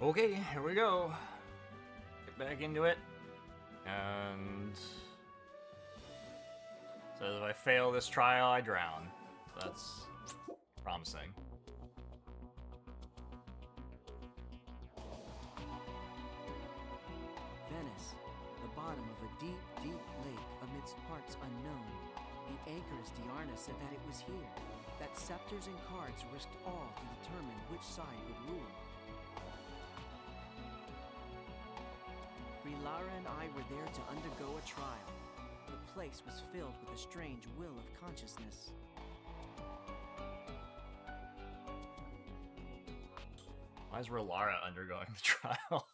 Okay, here we go. Get back into it. And says if I fail this trial, I drown. That's promising. Venice, the bottom of a deep, deep lake amidst parts unknown. The anchoress Diarna said that it was here, that scepters and cards risked all to determine which side would rule. Rilara and I were there to undergo a trial. The place was filled with a strange will of consciousness. Why is Rilara undergoing the trial?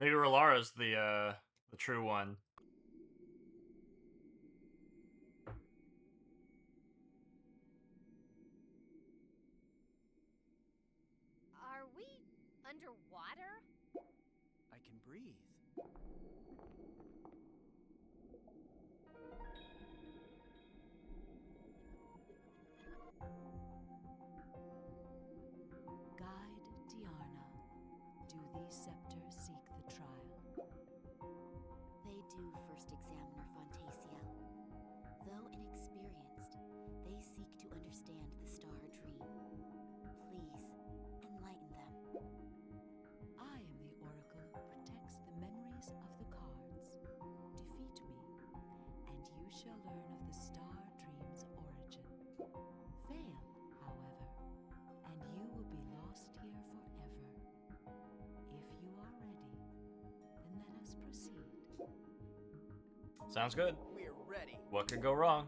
Maybe Rilara's the true one. Are we underwater? I can breathe. Guide Diarna. Do these scepters seek the trial? They do, First Examiner Fontasia. Though inexperienced, they seek to understand the star dream. Please, enlighten them. I am the oracle who protects the memories of the cards. Defeat me, and you shall learn of the star dream's origin. Fail, however, and you will be lost here forever. If you are ready, then let us proceed. Sounds good. We're ready. What could go wrong?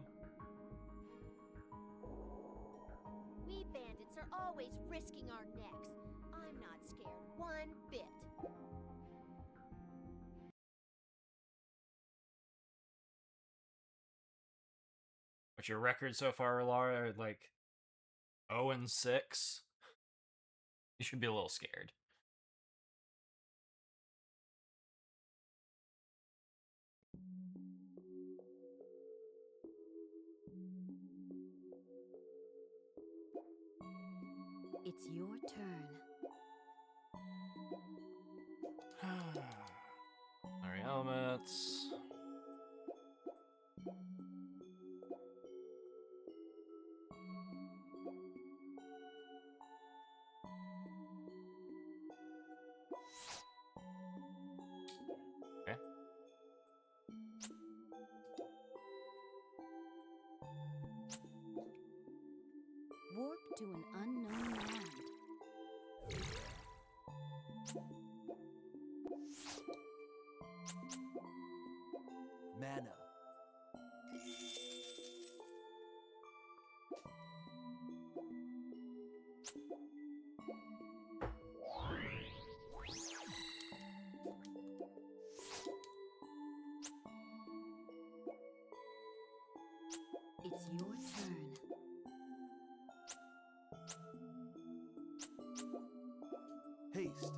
We bandits are always risking our necks. I'm not scared one bit. What's your record so far, Rilara? Like 0-6? You should be a little scared. It's your turn. Alright, helmets. Okay. Warp to an unknown land. Mana. It's your turn. Haste.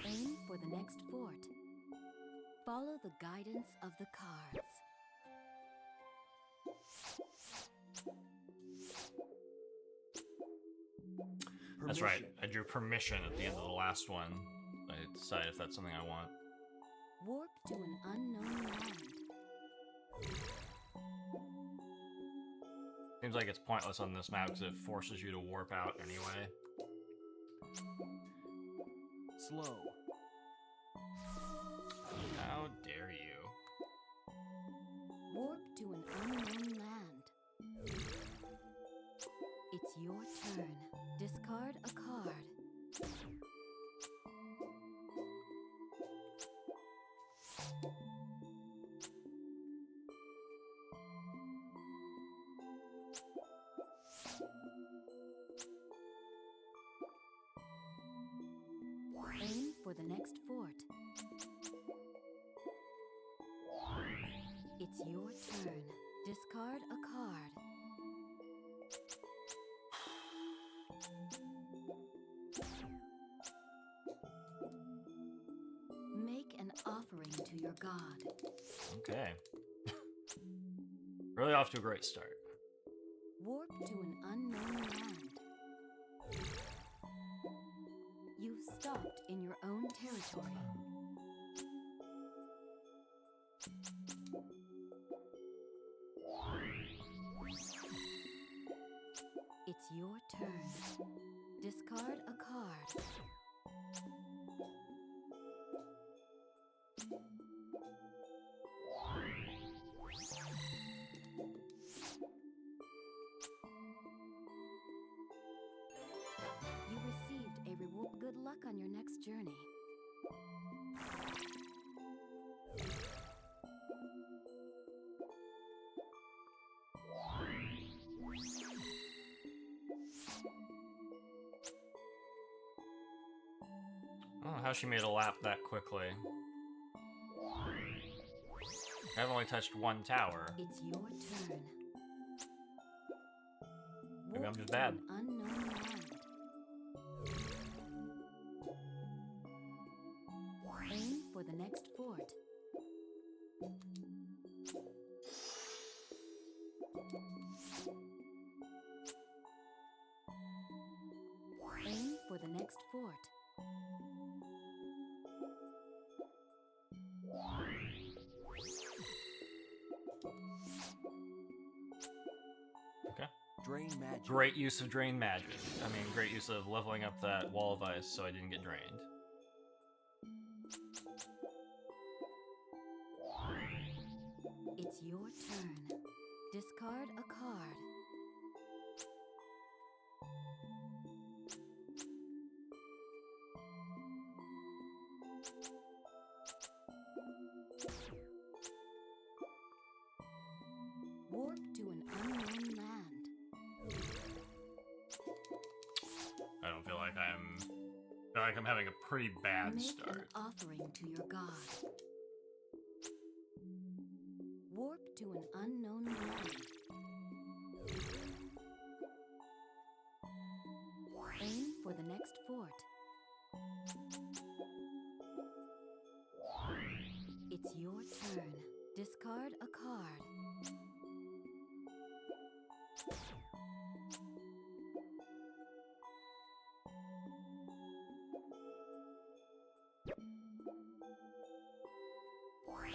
Aim for the next fort. Follow the guidance of the cards. That's right. Permission. I drew permission at the end of the last one. I decide if that's something I want. Warp to an unknown land. Seems like it's pointless on this map because it forces you to warp out anyway. Slow. How dare you? Warp to an unknown land. It's your turn. Discard a card. Aim for the next fort. It's your turn. Discard a card. Make an offering to your god. Okay. Really off to a great start. Warp to an unknown land. You've stopped in your own territory. It's your turn. Discard a card. You received a reward. Good luck on your next journey. I don't know how she made a lap that quickly. I've only touched one tower. It's your turn. Maybe I'm Warp just to bad. an unknown land. Aim for the next fort. Aim for the next fort. Okay. Drain magic. Great use of drain magic. I mean, great use of leveling up that wall of ice so I didn't get drained. It's your turn. Discard a card. Warp to an unknown land. I don't feel like I'm having a pretty bad Make start. an offering to your god. Warp to an unknown land. Aim for the next fort. It's your turn. Discard a card.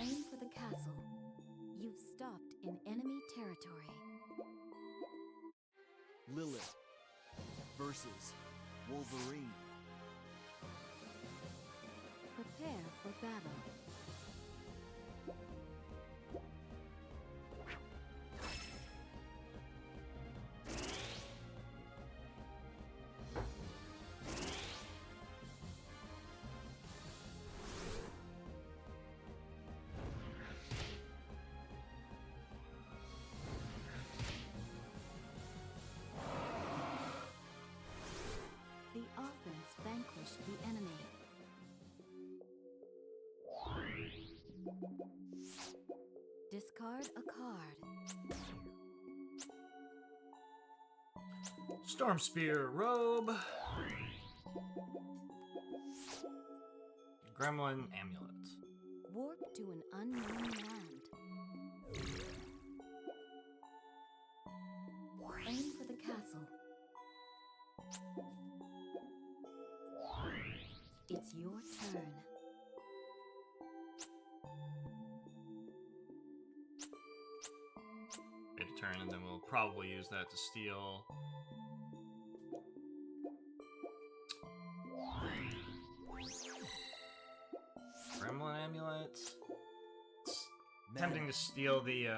Aim for the castle. You've stopped in enemy territory. Lilith versus Wolverine. Prepare for battle. The offense vanquished the enemy. Discard a card. Storm Spear, Robe. Gremlin, Amulet. Warp to an unknown land. Aim for the castle. It's your turn. Wait a turn, and then we'll probably use that to steal. Gremlin Amulet. Tempting to steal the,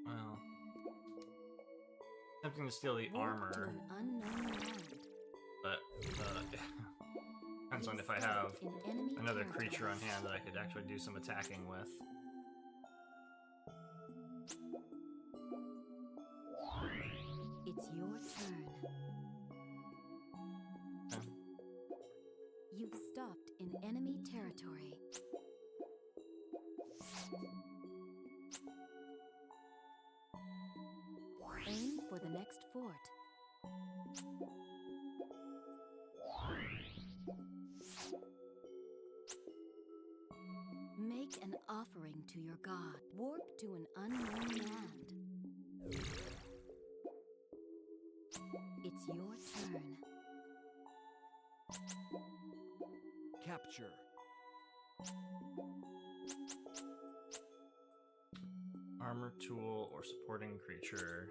well... Tempting to steal the Warp to armor, an unknown land. but, depends on if I have another creature on hand that I could actually do some attacking with. It's your turn. Okay. You've stopped in enemy territory. Aim for the next fort. Make Make an offering to your god. Warp to an unknown land. It's your turn. Capture. Armor, tool, or supporting creature.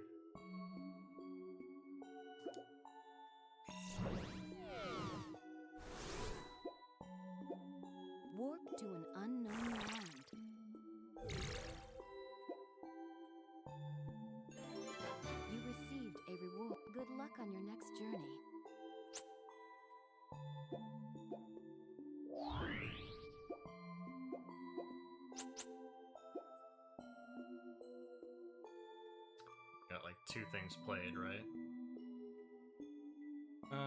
Warp to an unknown land. You received a reward. Good luck on your next journey. Got like 2 things played, right? That's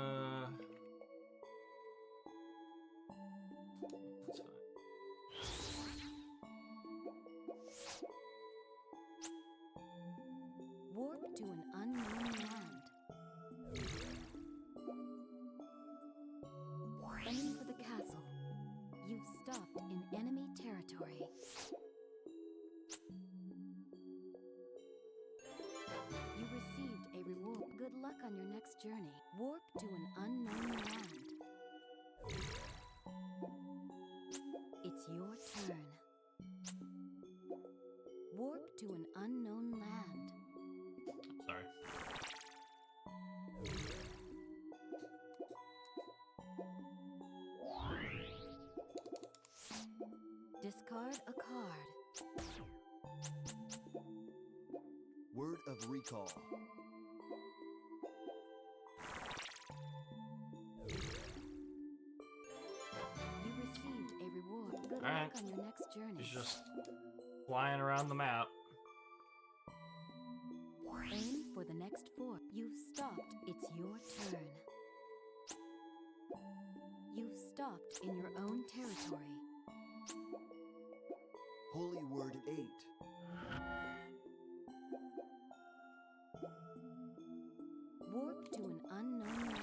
fine. Warp to an unknown land. Aim for the castle. You've stopped in enemy territory. You received a reward. Good luck on your next journey. Warp to an unknown land. It's your turn. Warp to an unknown land. Sorry. Discard a card. Word of recall. You received a reward. Good All right. luck on your next journey. He's just flying around the map. Aim for the next fort. You've stopped. It's your turn. You've stopped in your own territory. Holy Word 8. Warp to an unknown land.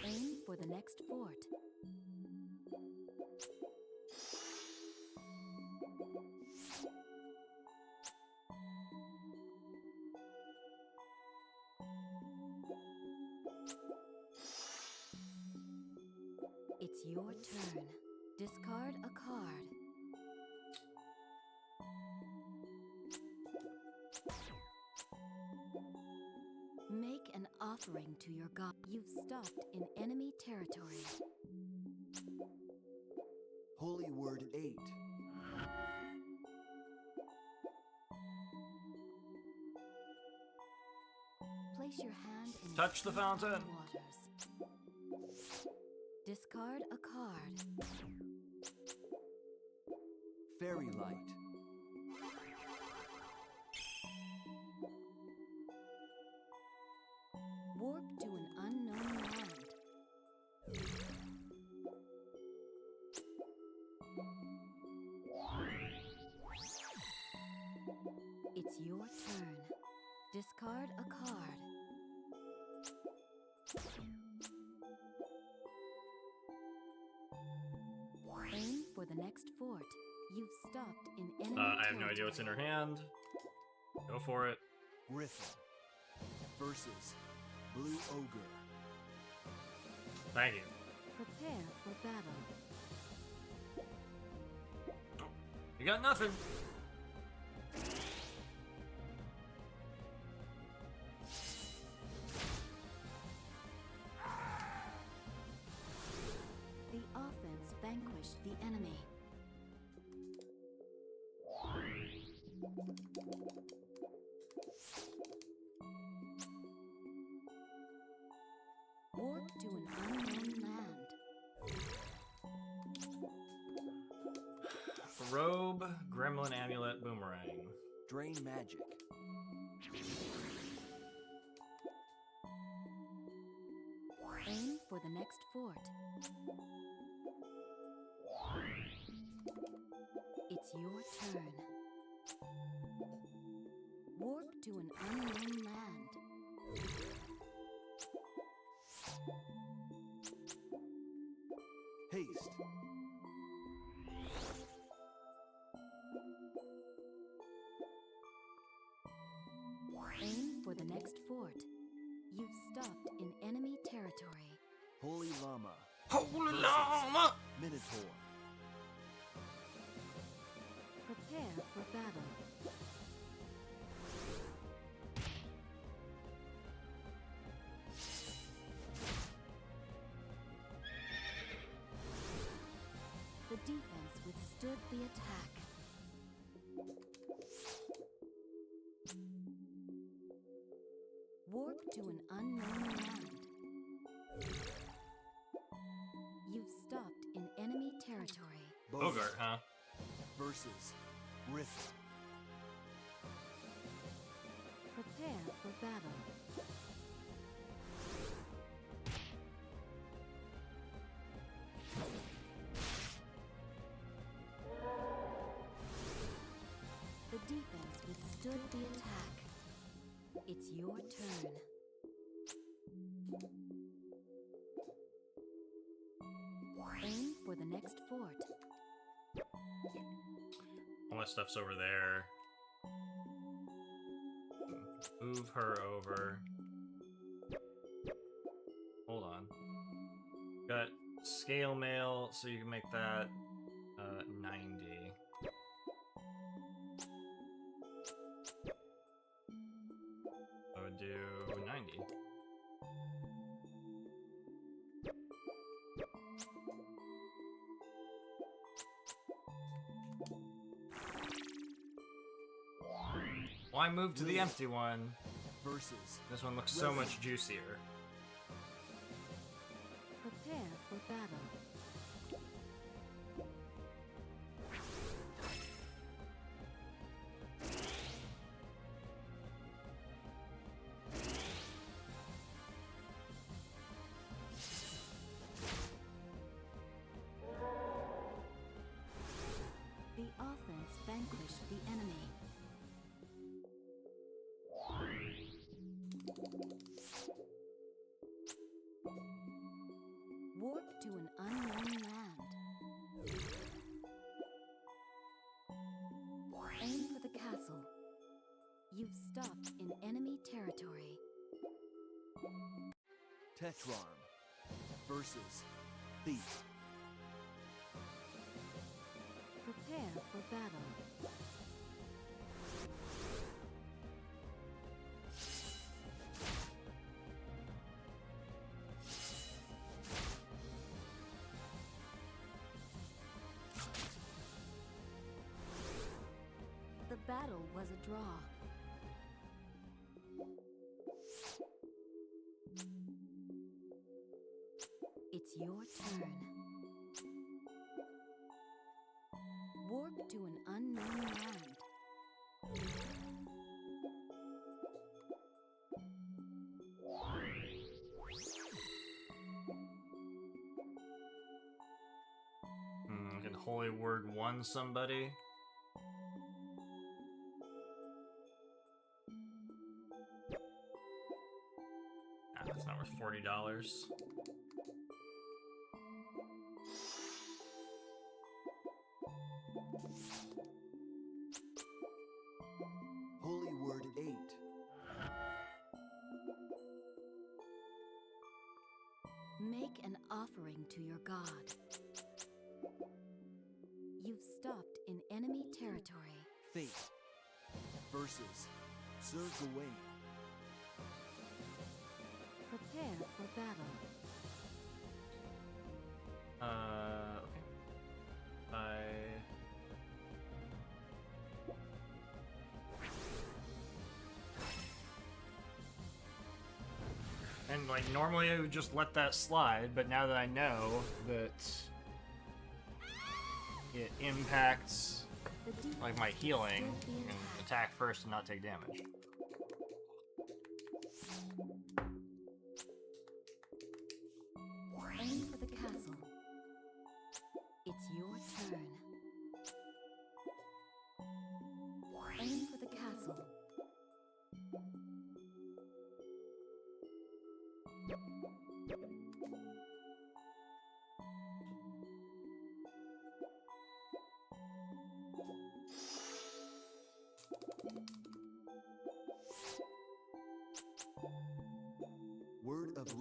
Aim for the next fort. It's your turn. Discard a card. Make an offering to your god. You've stopped in enemy territory. Holy Word 8. Place your hand in Touch the fountain. waters. Discard a card. Fairy Light. Warp to an unknown land. It's your turn. Discard a card. Aim for the next fort. You've stopped in enemy I have no idea what's in her hand. Go for it. Griffin. Versus Blue Ogre. Thank you. Prepare for battle. You got nothing. The offense vanquished the enemy. Warp to an unknown land. Robe, Gremlin Amulet, Boomerang. Drain Magic. Aim for the next fort. It's your turn. Warp to an unknown land. next? Aim for the next fort. You've stopped in enemy territory. Holy Llama. Holy llama! Minotaur. Prepare for battle. The defense withstood the attack. Warp to an unknown land. You've stopped in enemy territory. Bogart, huh? Versus Griffin. Prepare for battle. The defense withstood the attack. It's your turn. Aim for the next fort. All my stuff's over there. Move her over. Hold on. Got scale mail, so you can make that 90. I would do 90. Why move to the empty one? Versus This one looks so much juicier. Prepare for battle. The offense vanquished the enemy. Warp to an unknown land. Aim for the castle. You've stopped in enemy territory. Tetrarm. Versus Thief. Prepare for battle. The battle was a draw. It's your turn. Warp to an unknown land. Can Holy Word 1 somebody? Ah, that's not worth $40. Holy Word 8. Make an offering to your god. You've stopped in enemy territory. Fate. Versus Sir Gawain. Prepare for battle. Okay. And like normally I would just let that slide, but now that I know that it impacts The defense like my healing withstood the and attack. attack first and not take damage. Aim for the castle. It's your turn. Aim for the castle.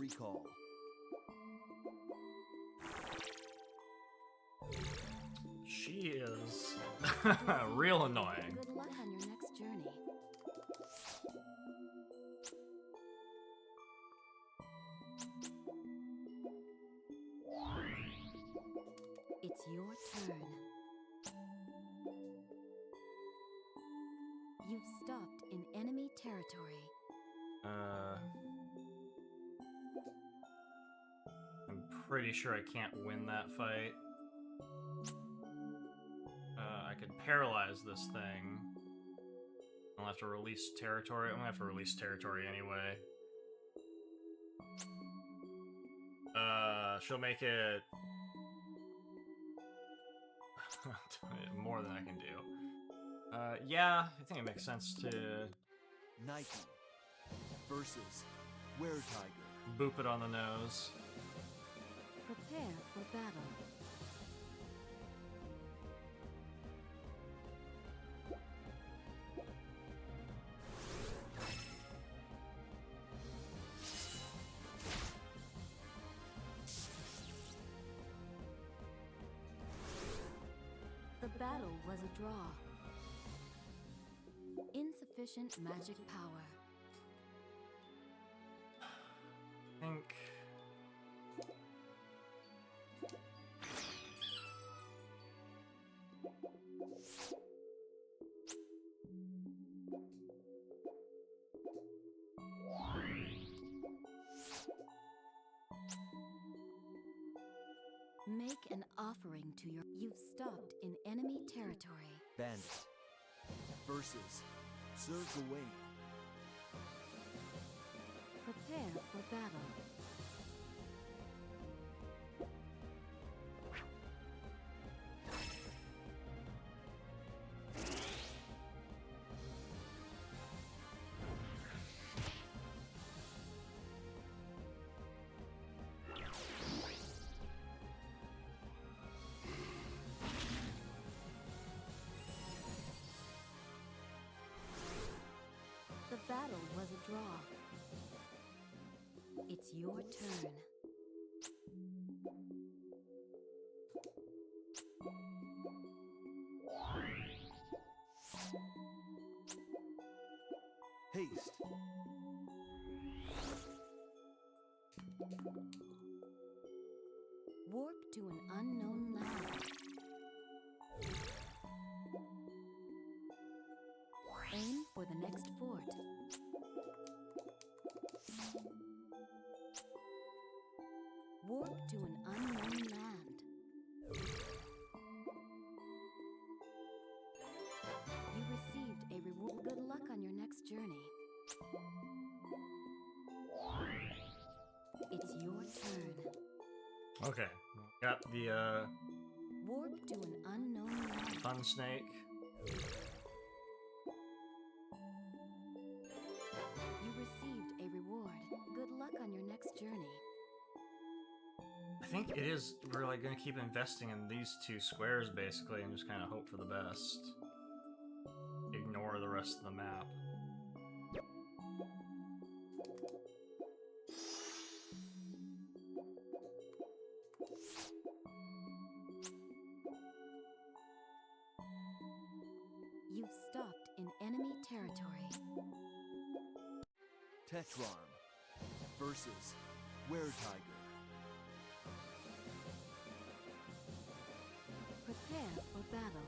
recall. She is real annoying. Good luck on your next journey. It's your turn. You've stopped in enemy territory. I'm pretty sure I can't win that fight. I could paralyze this thing. I'll have to release territory. I'm gonna have to release territory anyway. She'll make it more than I can do. Yeah, I think it makes sense to Nike versus Were-Tiger. boop it on the nose. Prepare for battle. The battle was a draw. Insufficient magic power. I think. Make an offering to your... You've stopped in enemy territory. Bandit versus Sir Gawain. Prepare for battle. The battle was a draw. It's your turn. Haste Warp to an unknown land. Aim for the next fort. Warp to an unknown land. You received a reward. Good luck on your next journey. It's your turn. Okay, got the Warp to an unknown land. fun snake. You received a reward. Good luck on your next journey. I think it is. We're like gonna keep investing in these two squares basically, and just kind of hope for the best. Ignore the rest of the map. You've stopped in enemy territory. Tetrarm versus Were-Tiger. Prepare for battle.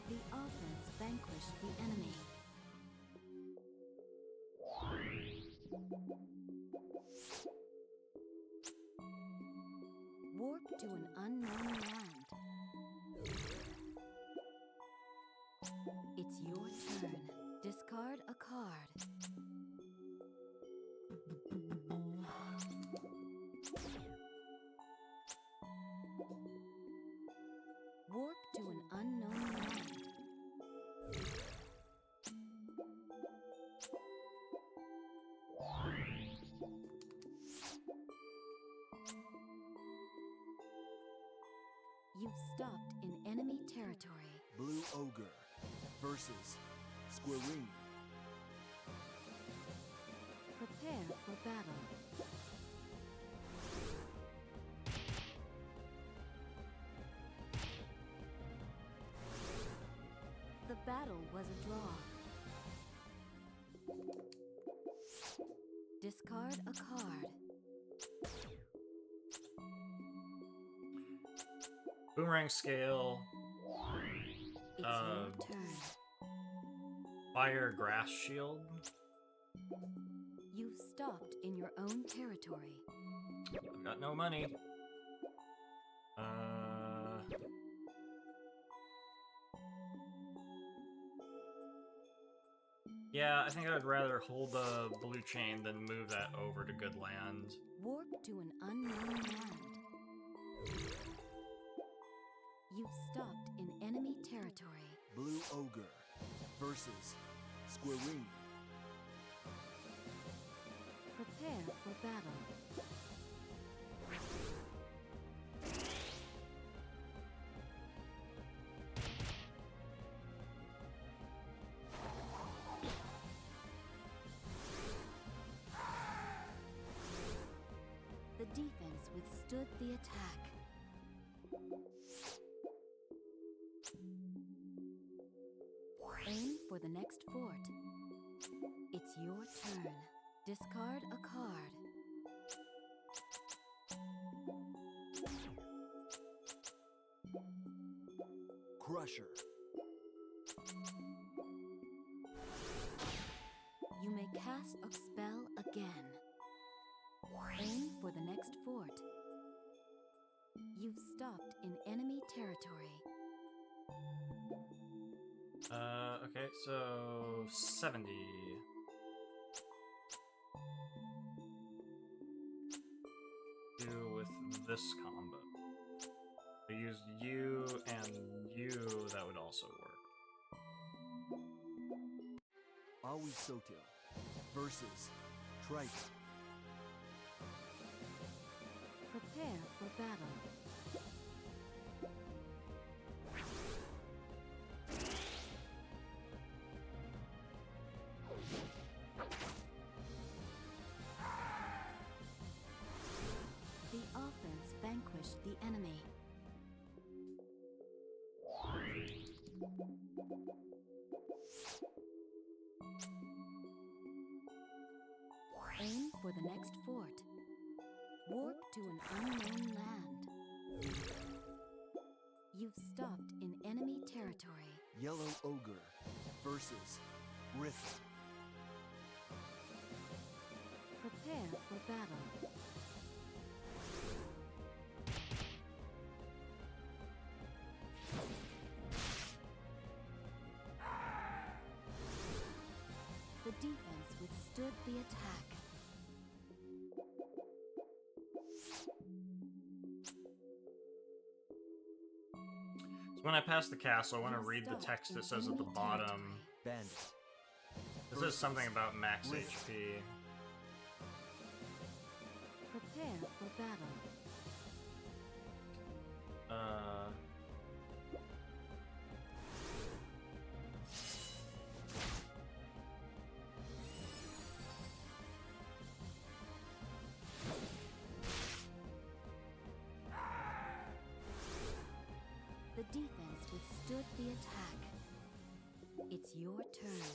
The offense vanquished the enemy. Warp to an unknown land. It's your turn. Discard a card. Warp to an unknown land. You've stopped in enemy territory. Blue Ogre versus Squirrine. Prepare for battle. The battle was a draw. Discard a card. Boomerang scale. It's your turn. Fire grass shield. You've stopped in your own territory. I've got no money. Yeah, I think I would rather hold the blue chain than move that over to good land. Warp to an unknown land. You've stopped in enemy territory. Blue Ogre versus Squirrine. Prepare for battle. The defense withstood the attack. Aim for the next fort. It's your turn. Discard a card. Crusher. You may cast a spell again. Aim for the next fort. You've stopped in enemy territory. Okay, so 70. Do with this combo. I used you and you, that would also work. Aoi Sotil versus Triton. Prepare for battle. The offense vanquished the enemy. Aim for the next fort. Warp to an unknown land. You've stopped in enemy territory. Yellow Ogre versus Griffin. Prepare for battle. The defense withstood the attack. So when I pass the castle, I want to You've read the stopped text in that says at the enemy bottom. territory. Bandit. This is something about max Griffin. HP. Prepare for battle. The defense withstood the attack. It's your turn.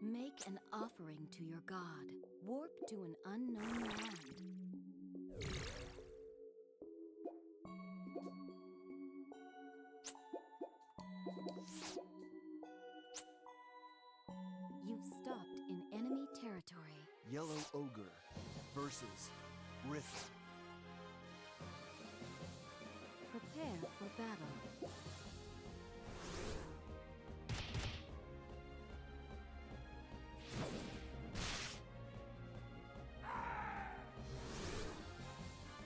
Make an offering to your god. Warp to an unknown land. You've stopped in enemy territory. Yellow Ogre versus Griffin. Prepare for battle.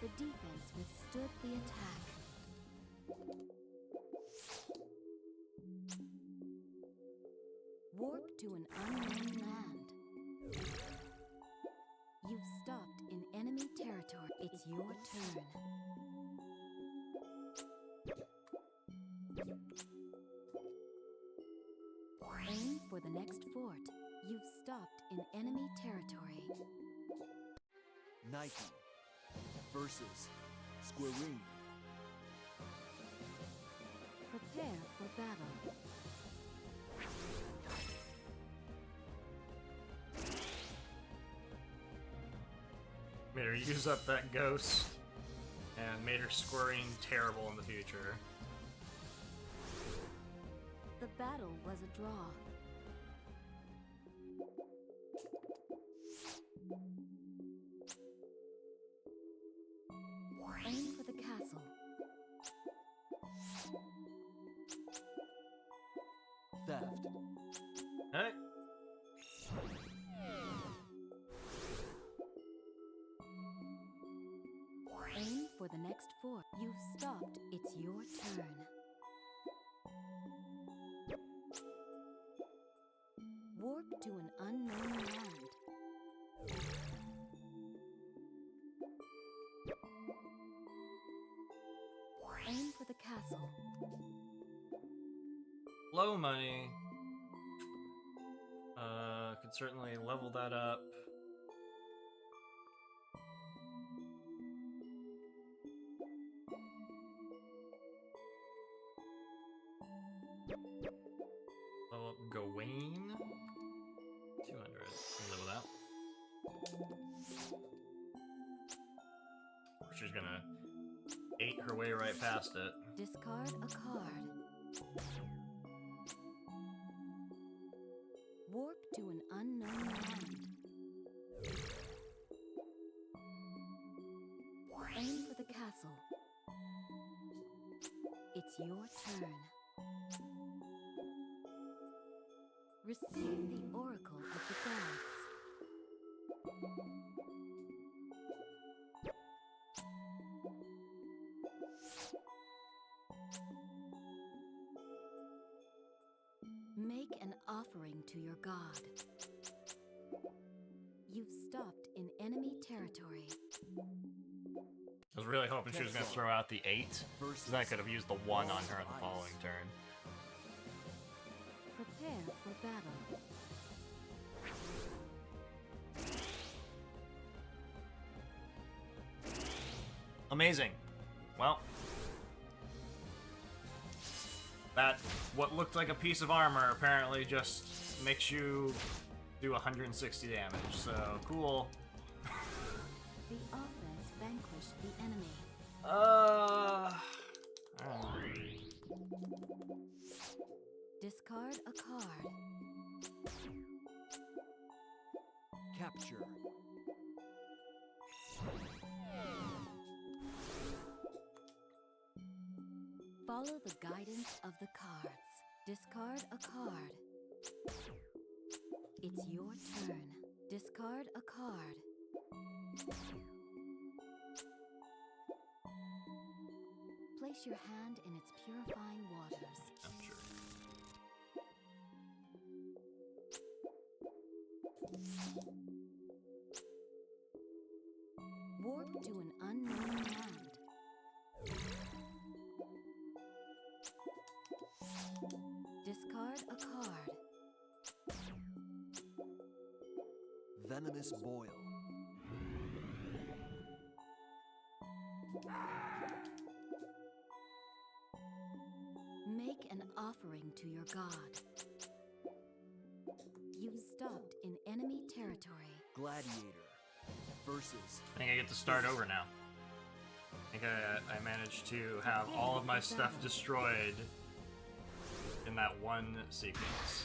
The defense withstood the attack. Warp to an unknown land. You've stopped in enemy territory. It's your turn. Aim for the next fort. You've stopped in enemy territory. Nike versus Squirrine. Prepare for battle. Made her use up that ghost and made her squirring terrible in the future. The battle was a draw. Aim for the castle. Theft. Hey. Aim for the next fort. You've stopped. It's your turn. Warp to an unknown land. Aim for the castle. Low money. Could certainly level that up. Level up Gawain. 200. Can live with that. She's gonna 8 her way right past it. Discard a card. Warp to an unknown land. Aim for the castle. It's your turn. Receive the oracle of the gods. Make an offering to your god. You've stopped in enemy territory. I was really hoping she was going to throw out the 8, because then I could have used the 1 on her on the following turn. Prepare for battle. Amazing. Well, that what looked like a piece of armor apparently just makes you do 160 damage, so cool. The offense vanquished the enemy. Discard a card. Capture. Follow the guidance of the cards. Discard a card. It's your turn. Discard a card. Place your hand in its purifying waters. Capture. Warp to an unknown land. Discard a card. Venomous Boil. Make an offering to your god. You've stopped in enemy territory. Gladiator versus I think I get to start over now. I think I managed to have all of my stuff destroyed in that one sequence.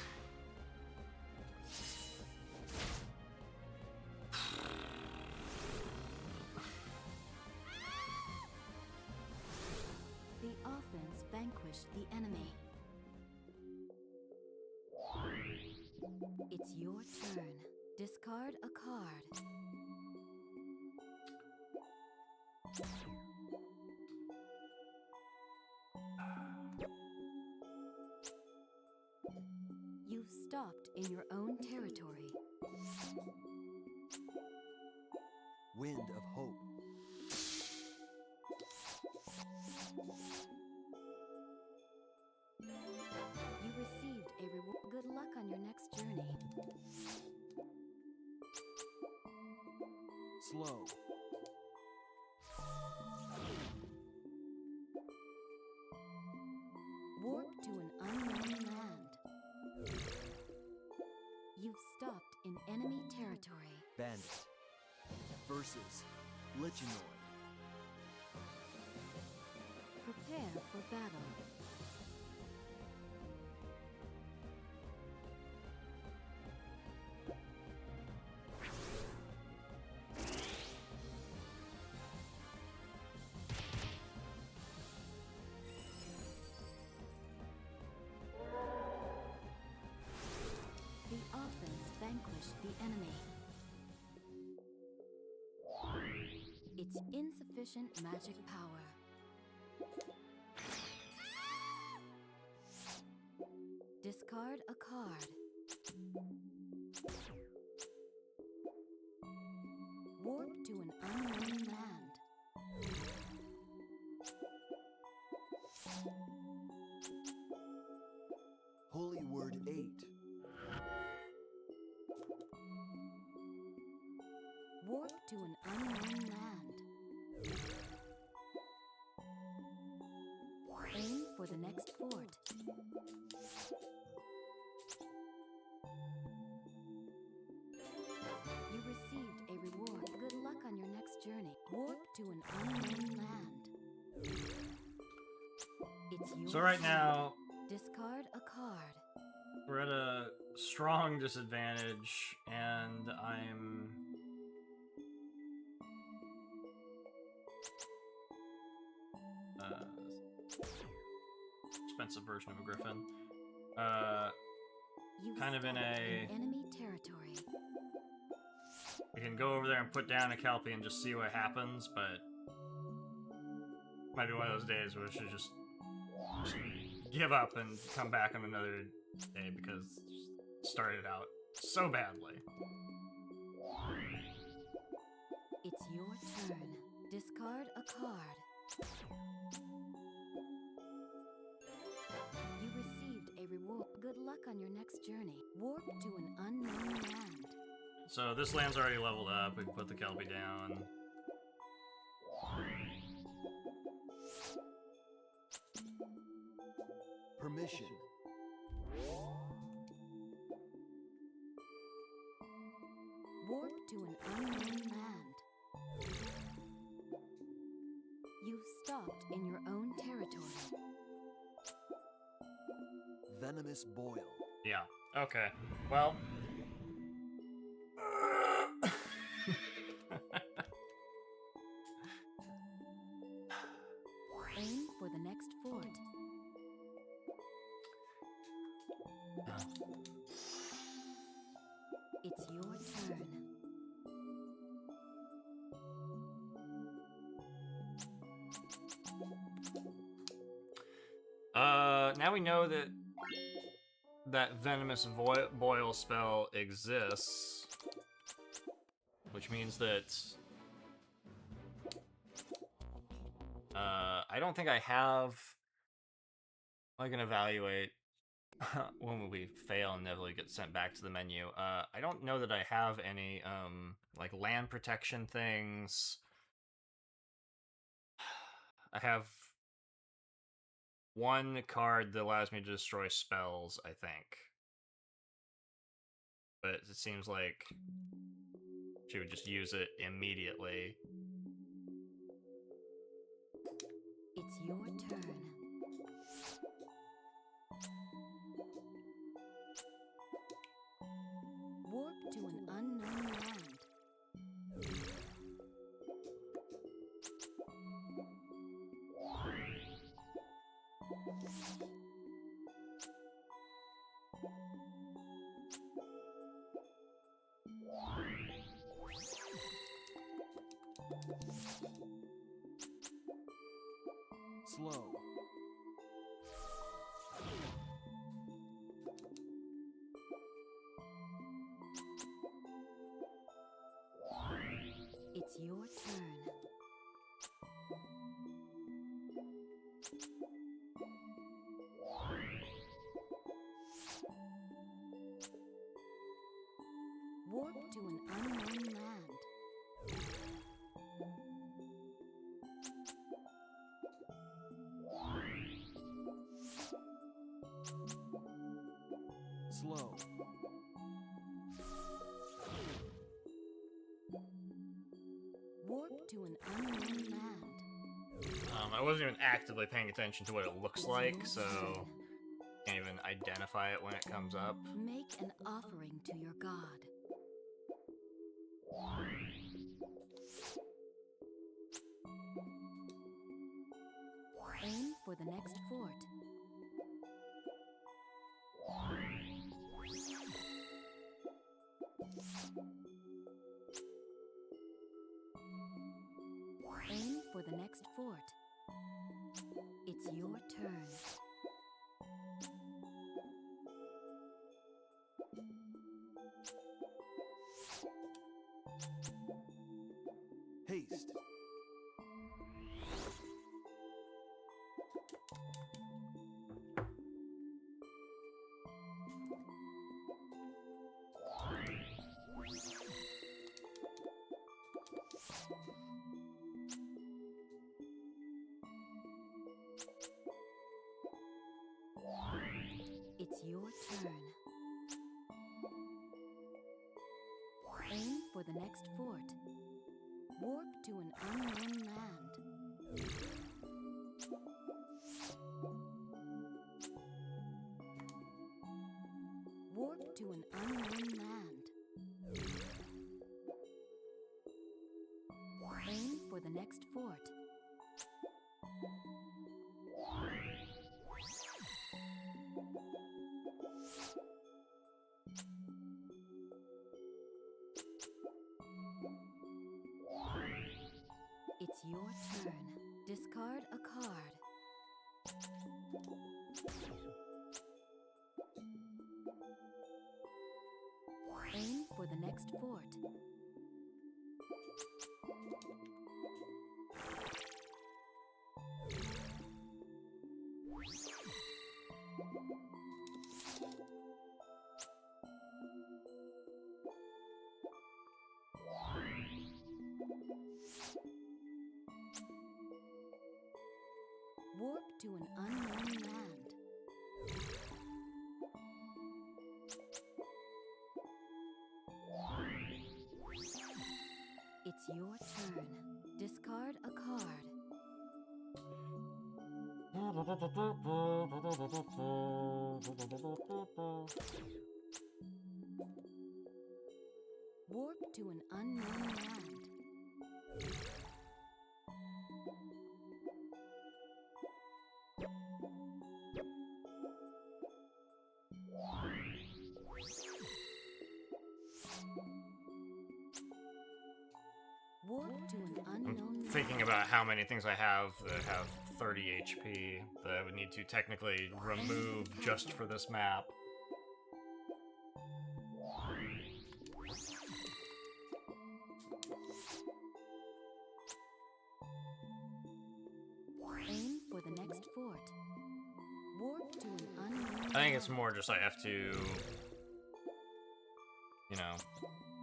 The offense vanquished the enemy. It's your turn. Discard a card. You've stopped in your own territory. Wind of hope. You received a reward. Good luck on your next journey. Slow. Warp to an unknown land. You've stopped in enemy territory. Bandit. Versus Lichenoid. Prepare for battle. The offense vanquished the enemy. It's insufficient magic power. Discard a card. Warp to an unknown land. Holy Word 8. Warp to an unknown land. Aim for the next fort. You received a reward. Good luck on your next journey. Warp to an unknown land. It's yours. So right now, Discard a card. we're at a strong disadvantage, and I'm... expensive version of a griffin. You've Kind of in stopped a... enemy territory. We can go over there and put down a Kelpie and just see what happens, but... might be one of those days where we should just give up and come back on another day because it started out so badly. It's your turn. Discard a card. You received a reward. Good luck on your next journey. Warp to an unknown land. So this land's already leveled up. We can put the Kelpie down. Permission. Warp to an unknown land. You've stopped in your own territory. Venomous Boil. Yeah. Okay. Well. Aim for the next fort. It's your turn. Now we know that venomous boil spell exists, which means that I don't think I have. I can evaluate when we fail and inevitably get sent back to the menu. I don't know that I have any like land protection things. I have one card that allows me to destroy spells, I think. But it seems like she would just use it immediately. It's your turn. Warp to an unknown land. Slow. It's your your turn. Warp to an unknown land. Slow. Warp to an unknown land. I wasn't even actively paying attention to what it looks like, so can't even identify it when it comes up. Make an offering to your god. Aim for the next fort. Aim for the next fort. It's your turn. Haste. It's your turn. Aim for the next fort. Warp to an unknown land. Warp to an unknown land. Aim for the next fort. It's your turn. Discard a card. Aim for the next fort. Warp to an unknown land. It's your turn. Discard a card. Warp to an unknown land. Warp to an unknown Thinking about how many things I have that have 30 HP that I would need to technically remove just for this map. Aim for the next fort. Warp to an unknown I think it's land. more just I have to, you know,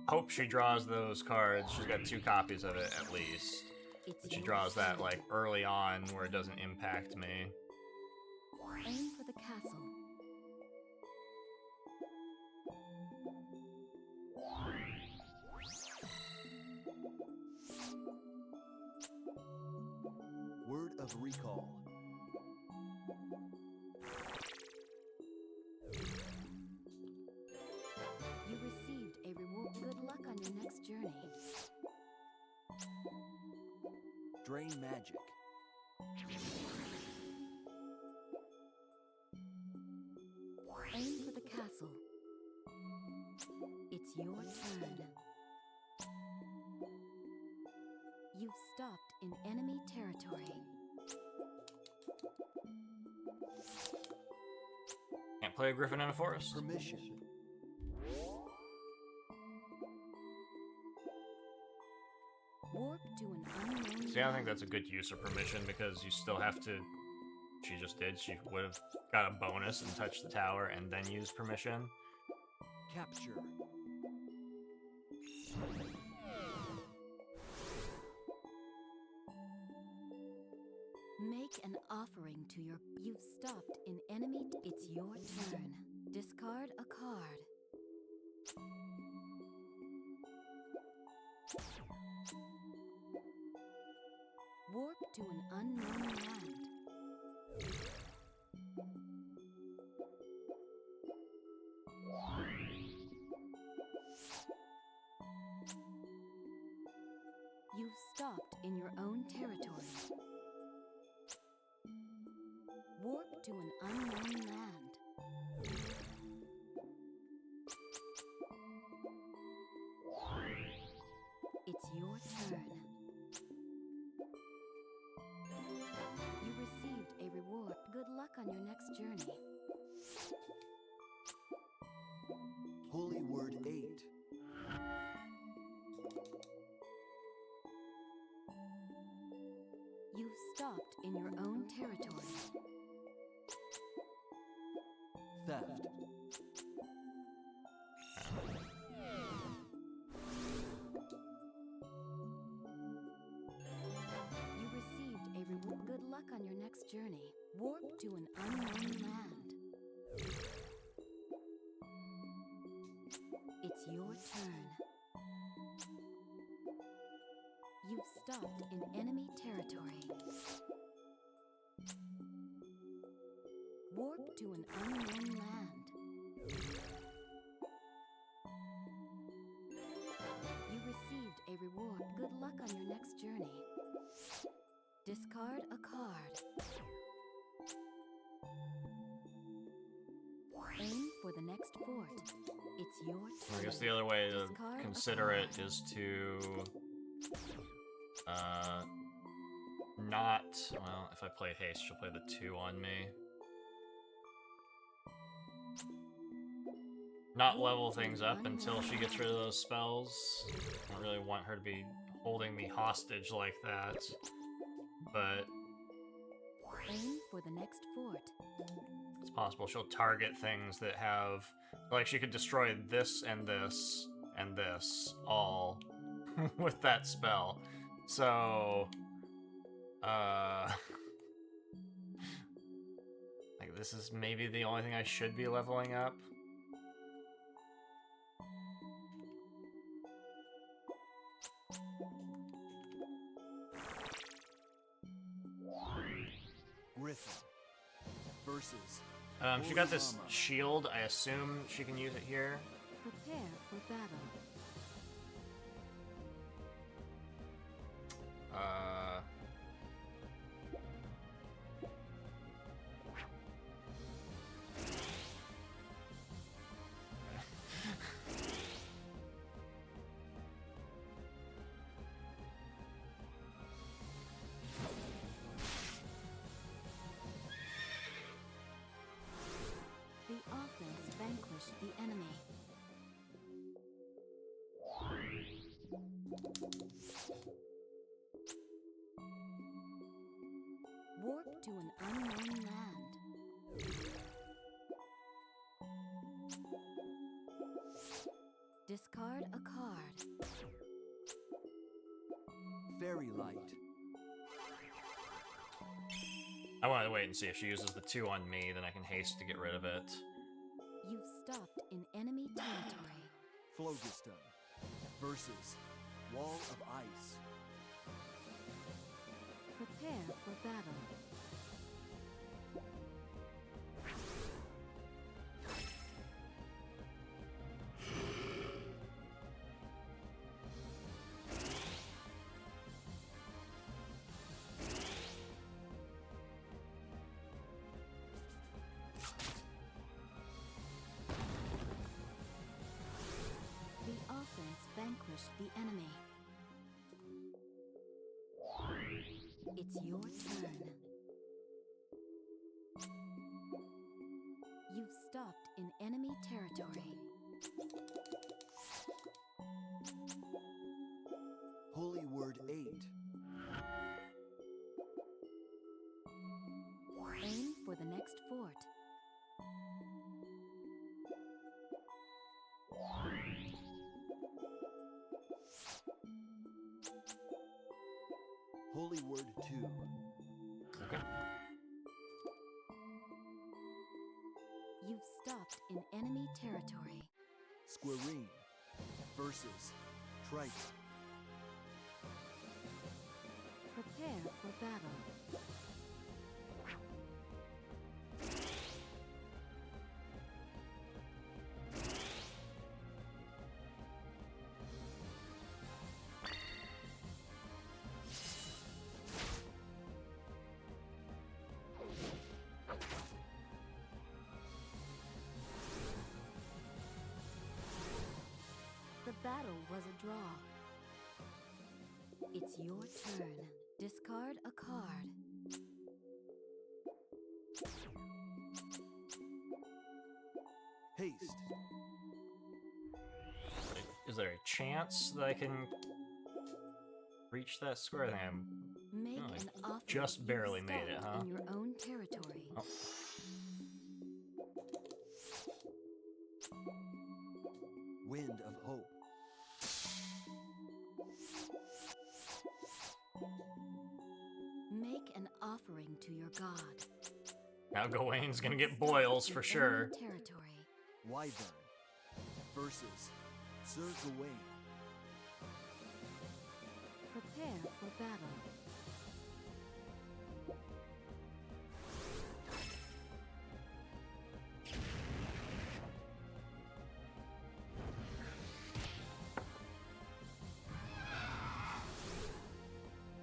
hope she draws those cards. She's got 2 copies of it at least. It's But she your draws that turn. like early on where it doesn't impact me. Aim for the castle. Word of recall. You received a reward. Good luck on your next journey. Drain magic. Aim for the castle. It's your turn. You've stopped in enemy territory. Can't play a griffin in a forest. Permission. Warp See, I think that's a good use of permission because you still have to. She just did. She would have got a bonus and touched the tower and then used permission. Capture. Make an offering to your. You've stopped an enemy. It's your turn. Discard a card. Warp to an unknown land. You've stopped in your own territory. Warp to an unknown land. It's your turn. You received a reward. Good luck on your next journey. Holy Word 8. You've stopped in your own territory. Theft. You received a reward. Good luck on your next journey. Warp to an unknown land. It's your turn. You've stopped in enemy territory. Warp to an unknown land. You received a reward. Good luck on your next journey. Discard a card. Aim for the next fort. It's your turn. I guess the other way to Discard a consider it card. is to not, well, if I play haste, she'll play the 2 on me. Not level things up until she gets rid of those spells. I don't really want her to be holding me hostage like that. But Aim for the next fort. it's possible she'll target things that have, like she could destroy this and this and this all with that spell. So, like this is maybe the only thing I should be leveling up. Griffin. Versus. She got this Llama. shield. I assume she can use it here. Prepare for battle. The offense vanquished the enemy. Warp to an unknown land. Discard a card. Fairy Light. I want to wait and see if she uses the 2 on me, then I can haste to get rid of it. You've stopped in enemy territory. Phlogiston. Versus. Wall of Ice. Prepare for battle. The offense vanquished the enemy. It's your turn. You've stopped in enemy territory. Holy Word 8. Holy Word 2. Okay. You've stopped in enemy territory. Squirrine versus Triton. Prepare for battle. The battle was a draw. It's your turn. Discard a card. Haste. Is there a chance that I can reach that square? I think I'm Make Oh, I an offer. just barely made it, huh? In your own territory. Oh. Wind of Hope. Make an offering to your god. Now Gawain's gonna get boils for sure. Enemy territory. Wyvern versus Sir Gawain. Prepare for battle.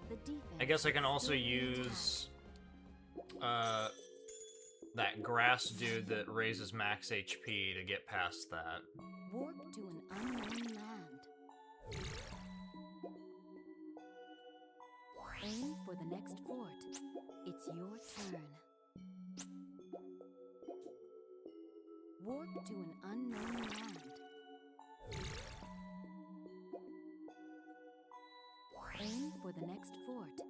The defense I guess I can also stood the use that grass dude that raises max HP to get past that. attack. Warp to an unknown land. Aim for the next fort. It's your turn. Warp to an unknown land. Aim for the next fort.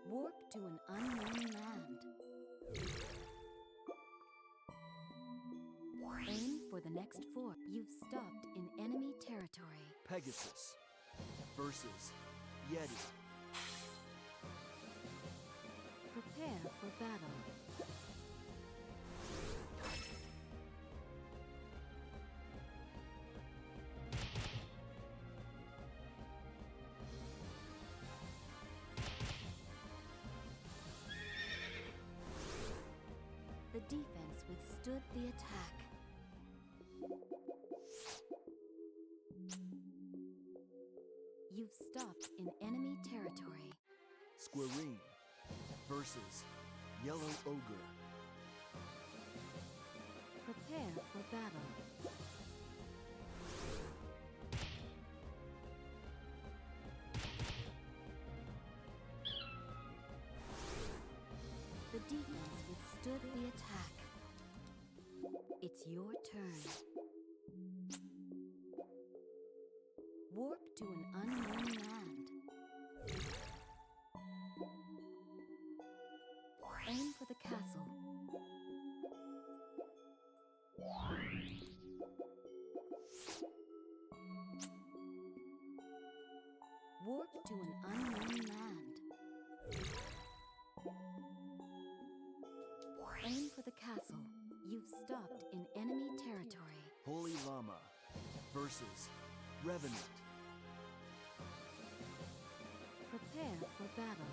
Warp to an unknown land. Aim for the next fort. You've stopped in enemy territory. Pegasus versus Yeti. Prepare for battle. The defense withstood the attack. You've stopped in enemy territory. Squirrine versus Yellow Ogre. Prepare for battle. The defense withstood the attack. It's your turn. Warp to an unknown land. Aim for the castle. Warp to an unknown land. Aim for the castle. You've stopped in enemy territory. Holy Llama versus Revenant. Prepare for battle.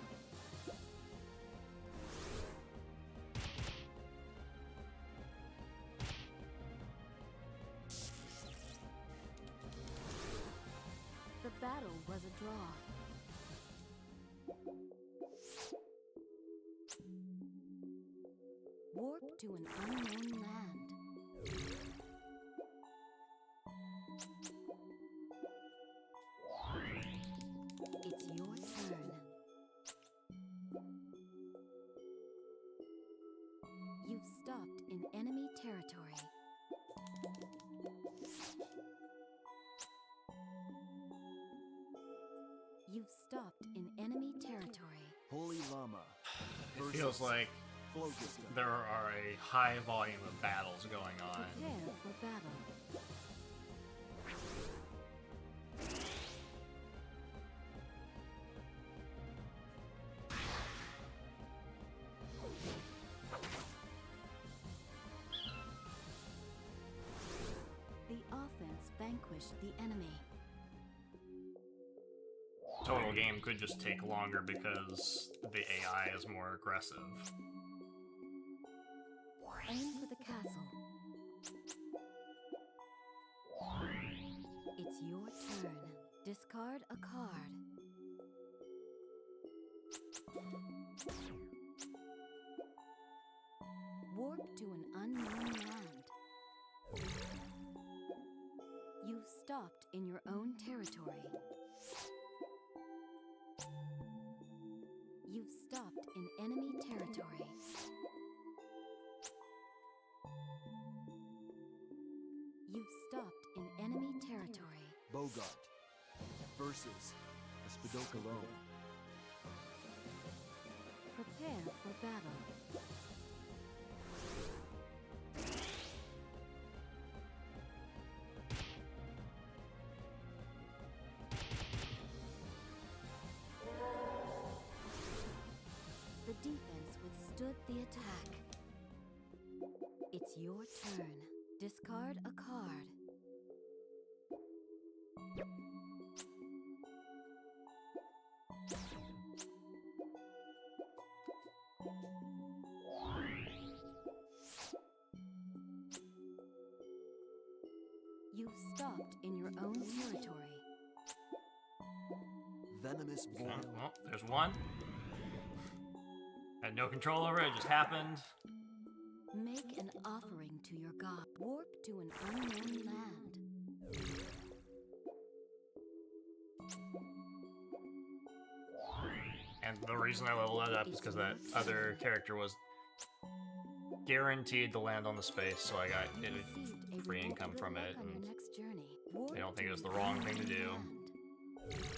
The battle was a draw. Warp to an unknown land. It's your turn. You've stopped in enemy territory. You've stopped in enemy territory. Holy Llama It versus feels like Phlogiston. there are a high volume of battles going on. Prepare for battle. The offense vanquished the enemy. Total game could just take longer because the AI is more aggressive. Aim for the castle. It's your turn. Discard a card. Warp to an unknown land. You've stopped in your own territory. You've stopped in enemy territory. You've stopped in enemy territory. Bogart versus Speedrun. Prepare for battle. The defense withstood the attack. It's your turn. Discard a card. You've stopped in your own territory. Venomous Boil. Well, there's one. Had no control over it, it just happened. Make an offering to your god. Warp to an unknown land. And the reason I leveled that up is because that other character was guaranteed to land on the space, so I got You received a free reward. income Good from luck it, on your and next journey. Warp I don't think to it was the an wrong thing to unknown do. land.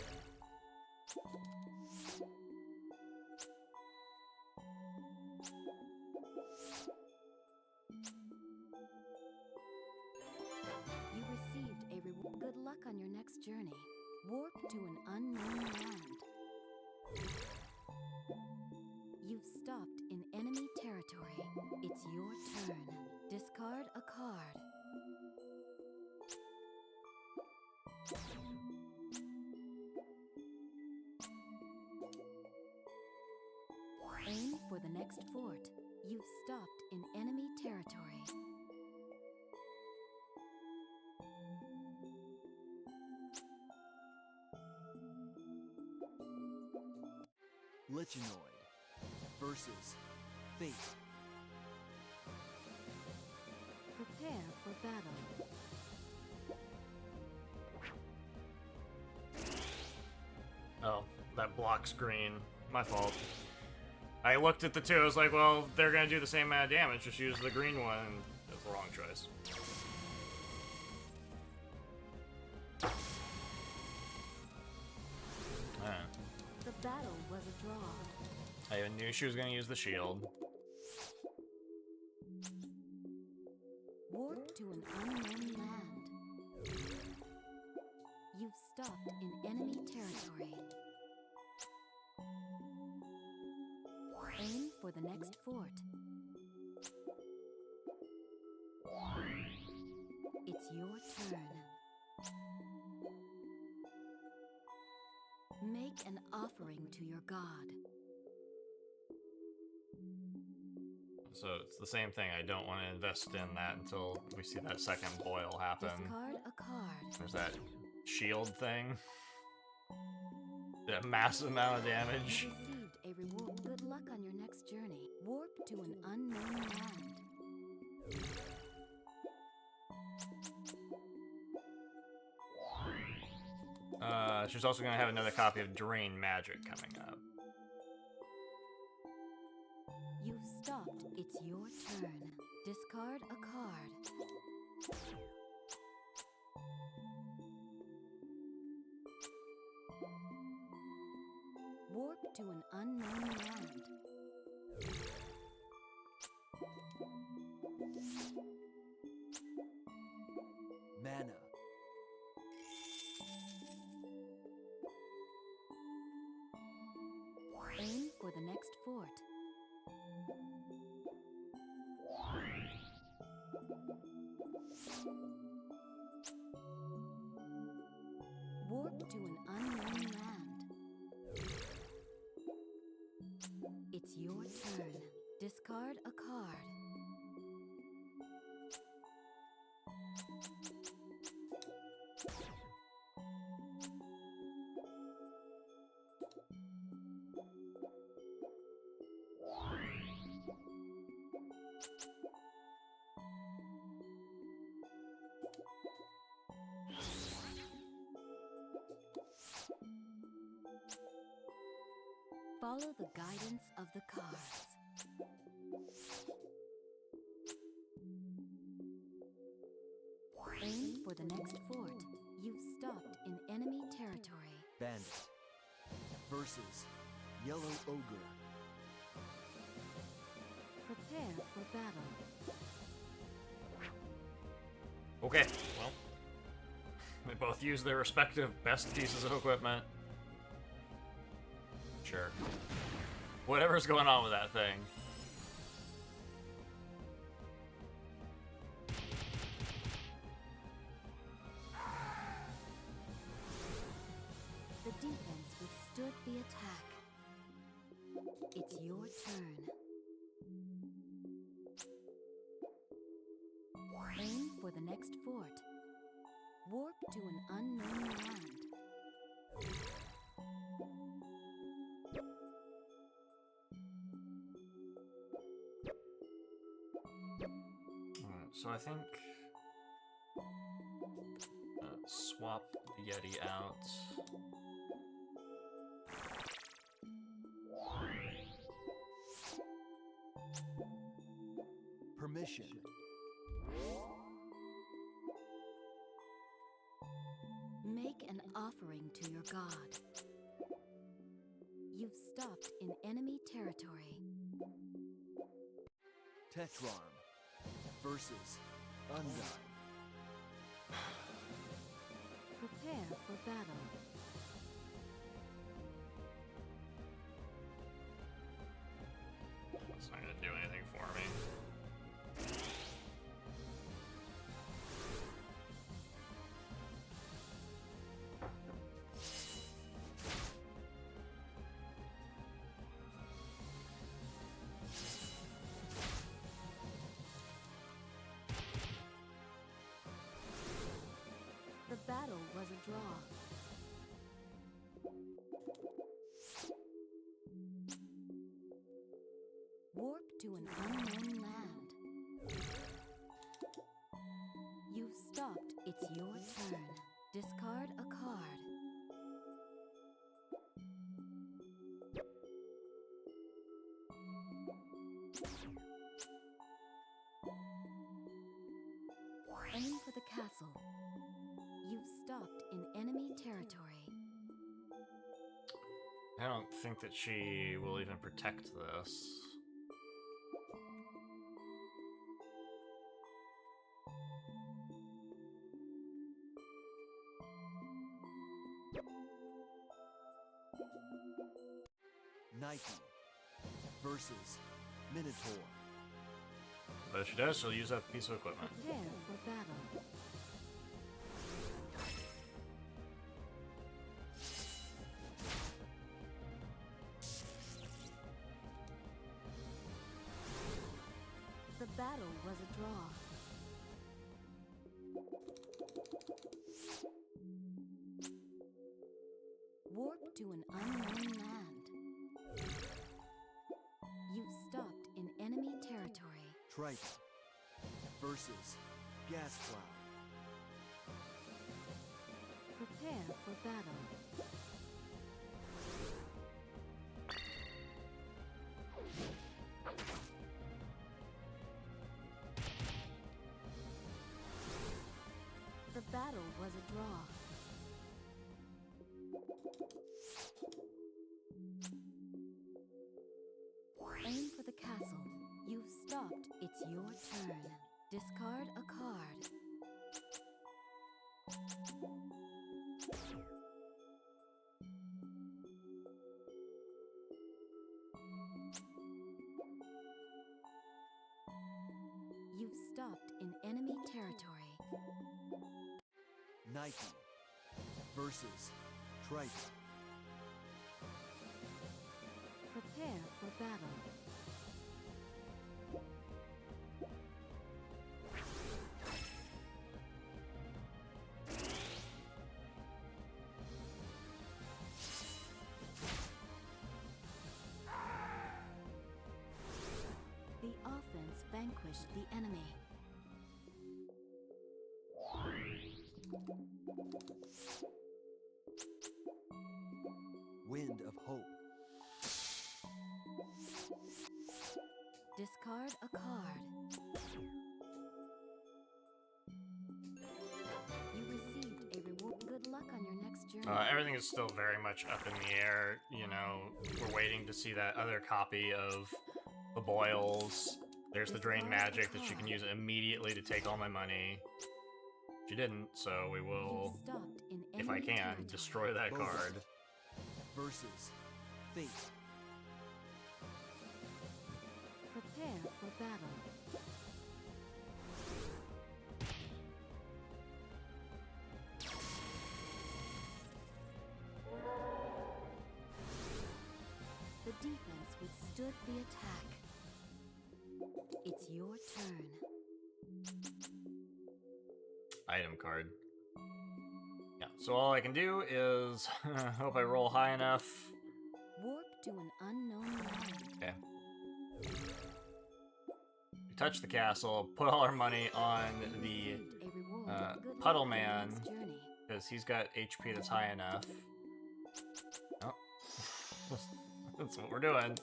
You received a reward. Good luck on your next journey. Warp to an unknown land. You've stopped in enemy territory. It's your turn. Discard a card. Aim for the next fort. You've stopped in enemy territory. Lichenoid versus Fate. Prepare for battle. Oh, that block screen. My fault. I looked at the two, I was like, well, they're gonna do the same amount of damage, just use the green one, and that's the wrong choice. Alright. The battle was a draw. I knew she was gonna use the shield. Warp to an unknown land. You've stopped in enemy territory. Aim for the next fort. It's your turn. Make an offering to your god. So it's the same thing, I don't want to invest in that until we see that second boil happen. Discard a card. There's that shield thing. That massive amount of damage. You received a reward. Good luck on your next journey. Warp to an unknown land. She's also gonna have another copy of Drain Magic coming up. You've stopped. It's your turn. Discard a card. to an unknown land. Mana. Aim for the next fort. Warp to an unknown land. It's your turn. Discard a card. Follow the guidance of the cards. Aim for the next fort. You've stopped in enemy territory. Bandit. Versus Yellow Ogre. Prepare for battle. Okay, well, they both use their respective best pieces of equipment. Sure. Whatever's going on with that thing. The defense withstood the attack. It's your turn. Aim for the next fort. Warp to an unknown land. Alright, so I think swap the Yeti out. Permission. Make an offering to your god. You've stopped in enemy territory. Tetrarm. Versus Undyne. Prepare for battle. It's not gonna do anything for me. The battle was a draw. Warp to an unknown land. You've stopped. It's your turn. Discard a card. Aim for the castle. You've stopped in enemy territory. I don't think that she will even protect this. Nike. Versus Minotaur. But if she does, she'll use that piece of equipment. Prepare for battle. The battle was a draw. Warp to an unknown land. You've stopped in enemy territory. Triton. Versus Gas Cloud. Prepare for battle. The battle was a draw. Aim for the castle. You've stopped. It's your turn. Discard a card. You've stopped in enemy territory. Nike versus Triton. Prepare for battle. The offense vanquished the enemy. Wind of Hope. Discard a card. You received a reward. Good luck on your next journey. Everything is still very much up in the air. You know, we're waiting to see that other copy of the boils. There's the drain magic that she can use immediately to take all my money. She didn't, so we will, You've stopped in if I enemy can, territory. destroy that Both. card. Versus Fate. Prepare for battle. The defense withstood the attack. It's your turn. Item card. Yeah, so all I can do is hope I roll high enough. Warp to an unknown land. Okay. We touch the castle, put all our money on You the received a reward. Good luck Puddle on your Man, next journey. because he's got HP that's high enough. Oh. That's what we're doing.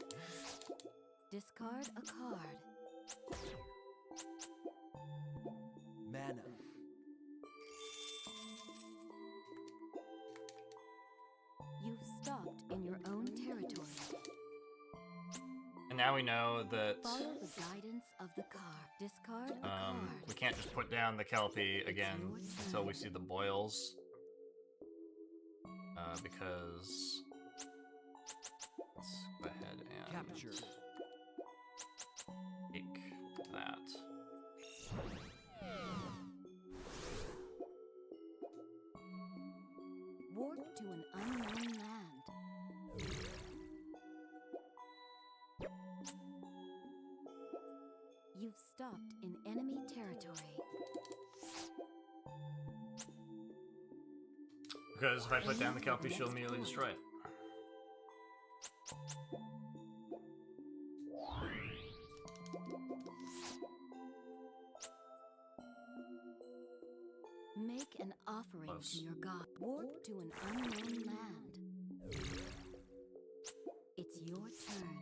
Discard a card. Mana. You've stopped in your own territory. And now we know that Follow the guidance of the card. Discard a card. we can't just put down the Kelpie again your turn. until we see the boils. Because let's go ahead and Capture. take that. Warp to an unknown land. You've stopped in enemy territory. Because if I put down the Kelpie, she'll immediately destroy it. Make an offering Close. to your god. Warp to an unknown land. It's your turn.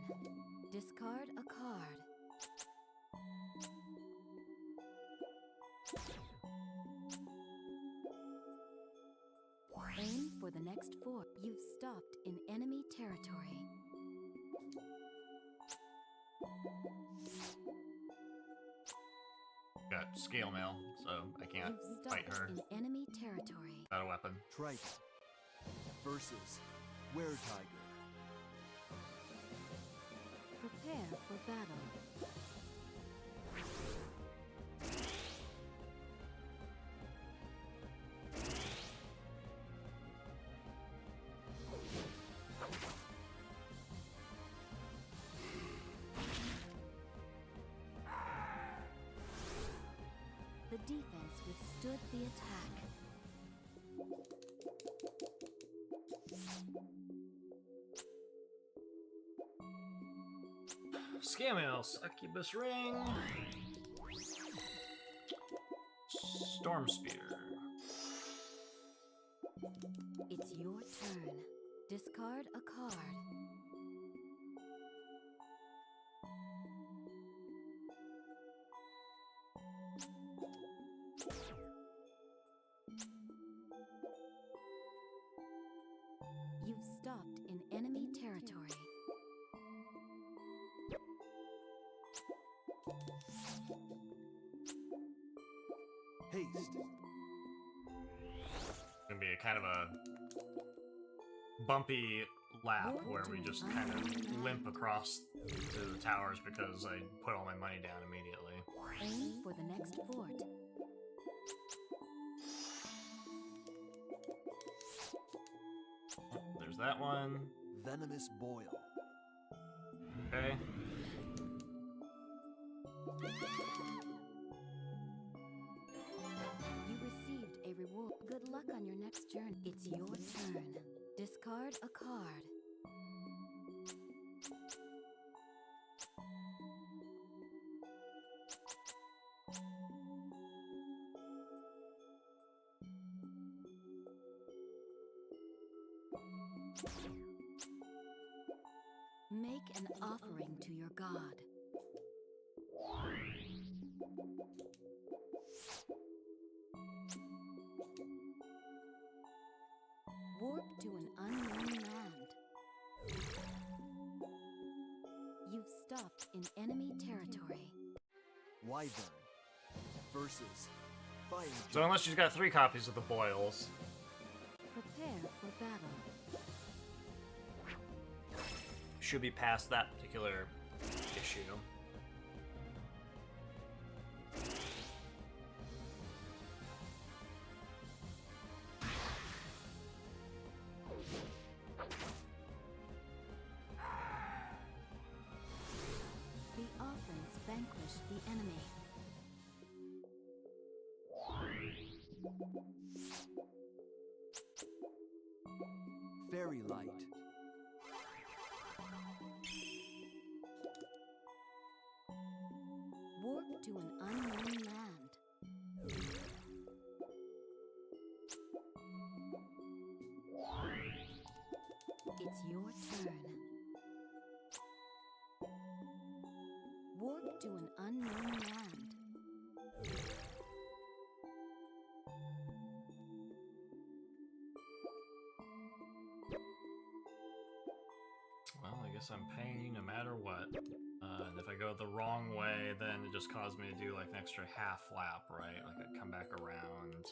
Discard a card. Aim for the next fort. You've stopped in enemy territory. Got scale mail, so I can't You've fight stopped her in enemy territory. without a weapon. Triton versus Were-Tiger. Prepare for battle. The defense withstood the attack. Scale mail, succubus ring, storm spear. It's your turn. Discard a card. You've stopped in enemy territory. Haste. Gonna be a kind of a bumpy lap where we just kind of limp across to the towers because I put all my money down immediately. Aim for the next fort. There's that one. Venomous boil. Okay. You received a reward. Good luck on your next journey. It's your turn. Discard a card. Make an offering to your god. Warp to an unknown land. You've stopped in enemy territory. Wyvern. Versus Fire So unless she's got 3 copies of the boils, Prepare for battle. should be past that particular issue. The offense vanquish the enemy. Fairy light. Warp to an unknown land. It's your turn. Warp to an unknown land. Well, I guess I'm paying no matter what. And if I go the wrong way, then it just caused me to do like an extra half lap, right? Like I come back around,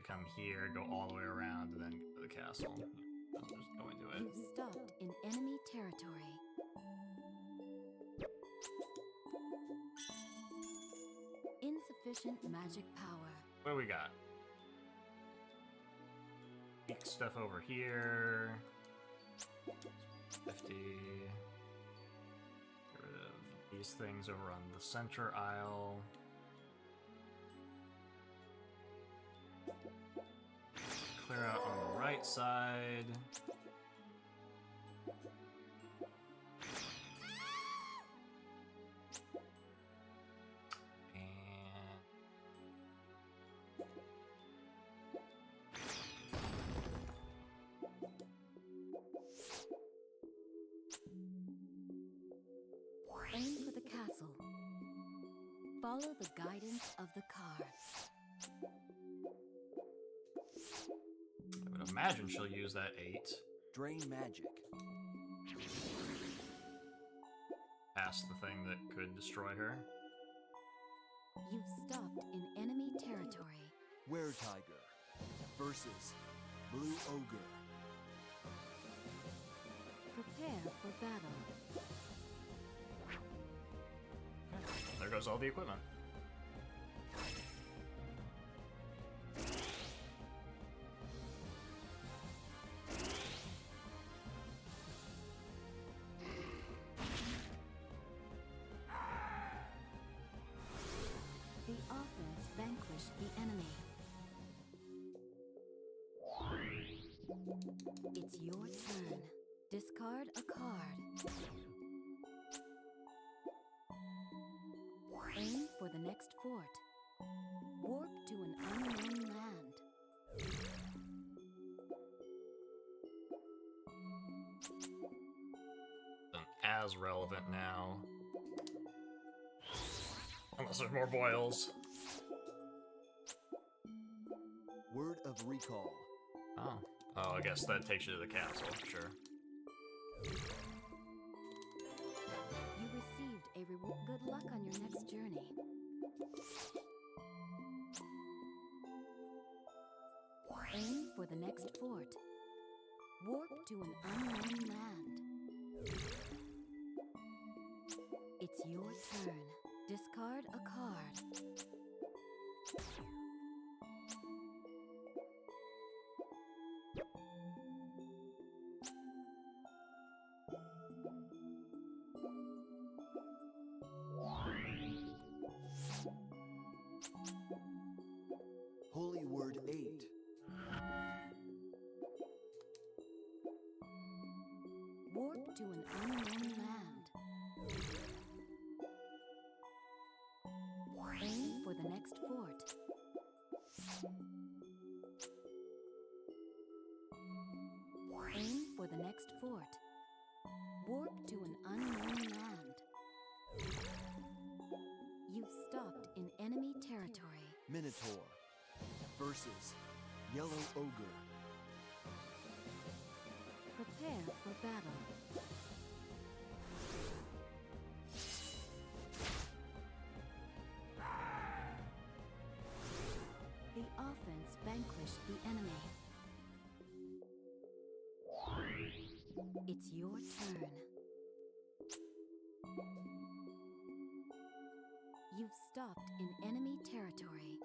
come here, go all the way around, and then go to the castle. I'll just go into it. You've stopped in enemy territory. Insufficient magic power. What do we got? Weak stuff over here. 50. Get rid of these things over on the center aisle. Clear out on the right side. And Aim for the castle. Follow the guidance of the cards. I would imagine she'll use that 8 Drain magic. past the thing that could destroy her. You've stopped in enemy territory. Were-tiger. Versus Blue ogre. Prepare for battle. There goes all the equipment. The offense vanquished the enemy. It's your turn. Discard a card. Aim for the next fort. Warp to an unknown land. Isn't as relevant now. Unless there's more boils. Word of recall. Oh. Oh, I guess that takes you to the castle, sure. You received a reward. Good luck on your next journey. Aim for the next fort. Warp to an unknown land. It's your turn. Discard a card. Holy Word 8. Warp to an unknown land. Aim for the next fort. Aim for the next fort. Warp to an unknown land. You've stopped in enemy territory. Minotaur versus Yellow Ogre. Prepare for battle. The offense vanquished the enemy. It's your turn. You've stopped in enemy territory.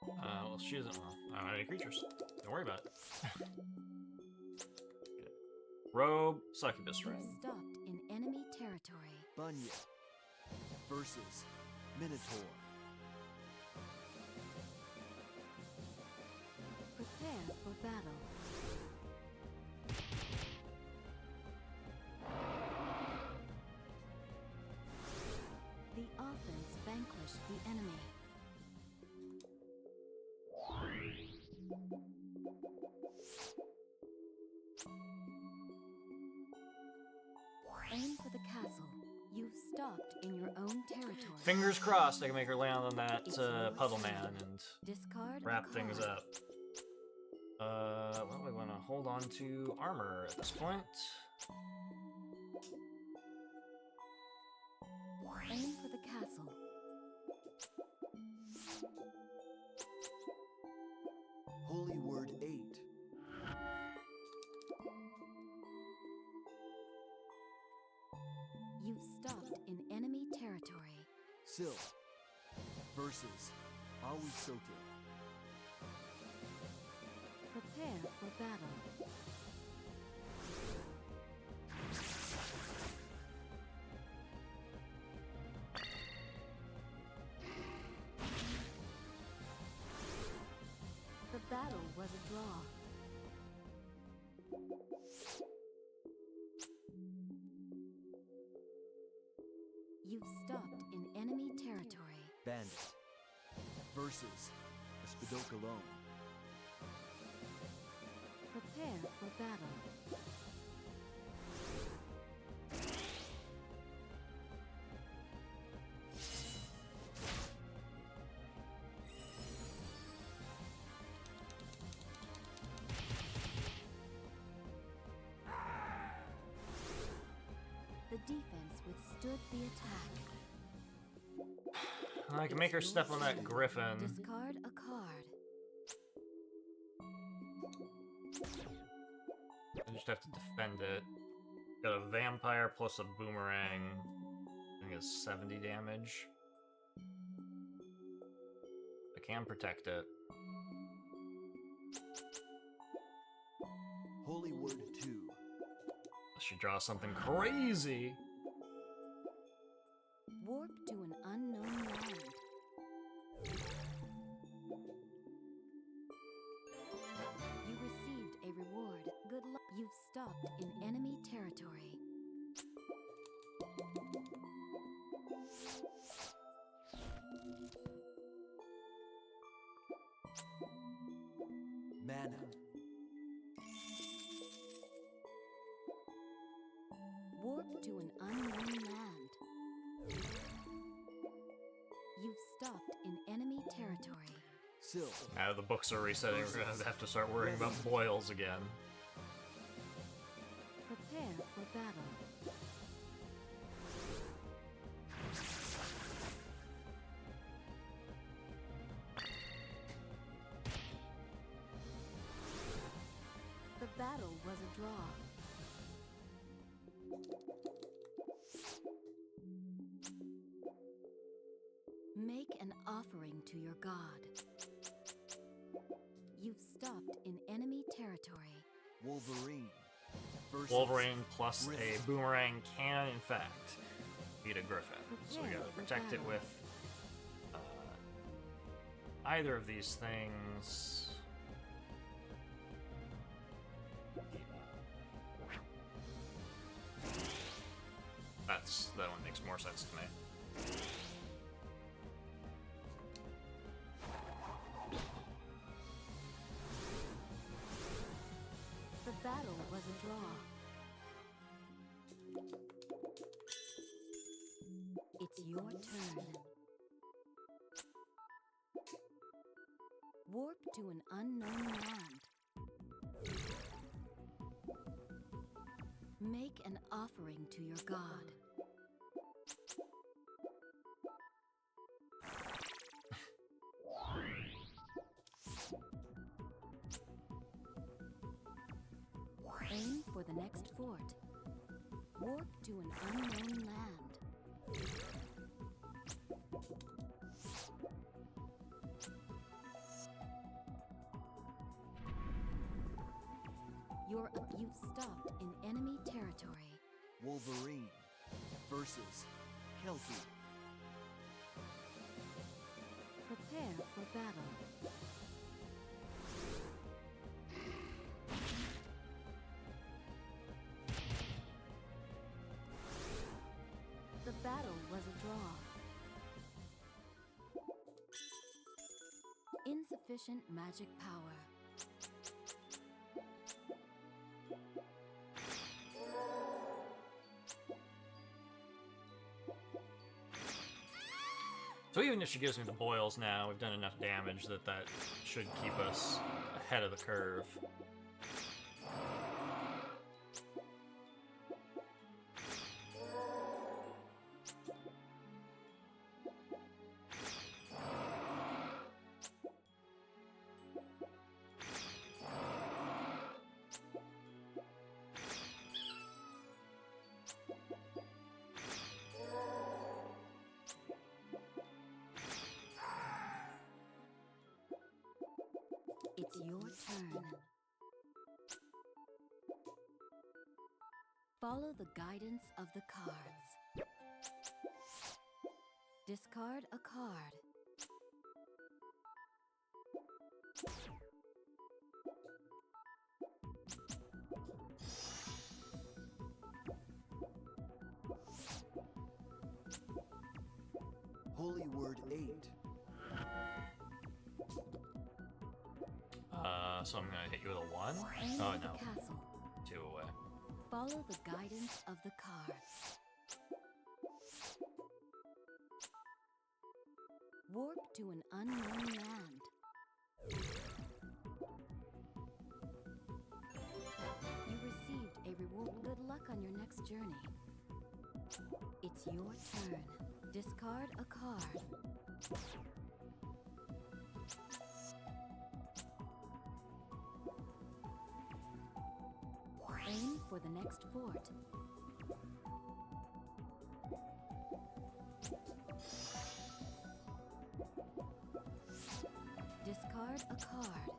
Well, she doesn't. Well, I don't have any creatures. Don't worry about it. Okay. Robe, succubus ring. You've stopped in enemy territory. Bunya versus Minotaur. Prepare for battle. The offense vanquished the enemy. Aim for the castle. You've stopped in your own territory. Fingers crossed I can make her land on that It's your puddle turn. man and Discard a wrap things card. up. Well, we want to hold on to armor at this point. Aim for the castle. Holy Word 8. You've stopped in enemy territory. Sylph versus Awisote. Prepare for battle. The battle was a draw. You've stopped in enemy territory. Bandit versus Espidokalone. Prepare for battle. The defense withstood the attack. I can make her step on that griffin. Discard a card. I just have to defend it. Got a vampire plus a boomerang. I think it's 70 damage. I can protect it. Holy Word 2. Unless she draws something crazy. Warp to an unknown land. You received a reward. Good luck. You've stopped in enemy territory. Mana Warp to an unknown land. You've stopped in enemy territory. Sylph Now the books are resetting. We're gonna have to start worrying about boils again. Prepare for battle. was a draw. Make an offering to your god. You've stopped in enemy territory. Wolverine versus Wolverine plus Griffin. a boomerang can, in fact, beat a griffin. So we gotta protect it with either of these things. That one makes more sense to me. The battle was a draw. It's your turn. Warp to an unknown land. Make an offering to your god. Aim for the next fort. Warp to an unknown land. You've stopped in enemy territory. Wolverine versus Kelpie. Prepare for battle. The battle was a draw. Insufficient magic power. So even if she gives me the boils now, we've done enough damage that should keep us ahead of the curve. It's your turn. Follow the guidance of the cards. Discard a card. Holy Word 8. So I'm gonna hit you with a 1? Aim Oh for the no, castle. 2 away. Follow the guidance of the cards. Warp to an unknown land. You received a reward. Good luck on your next journey. It's your turn. Discard a card. Aim for the next fort. Discard a card.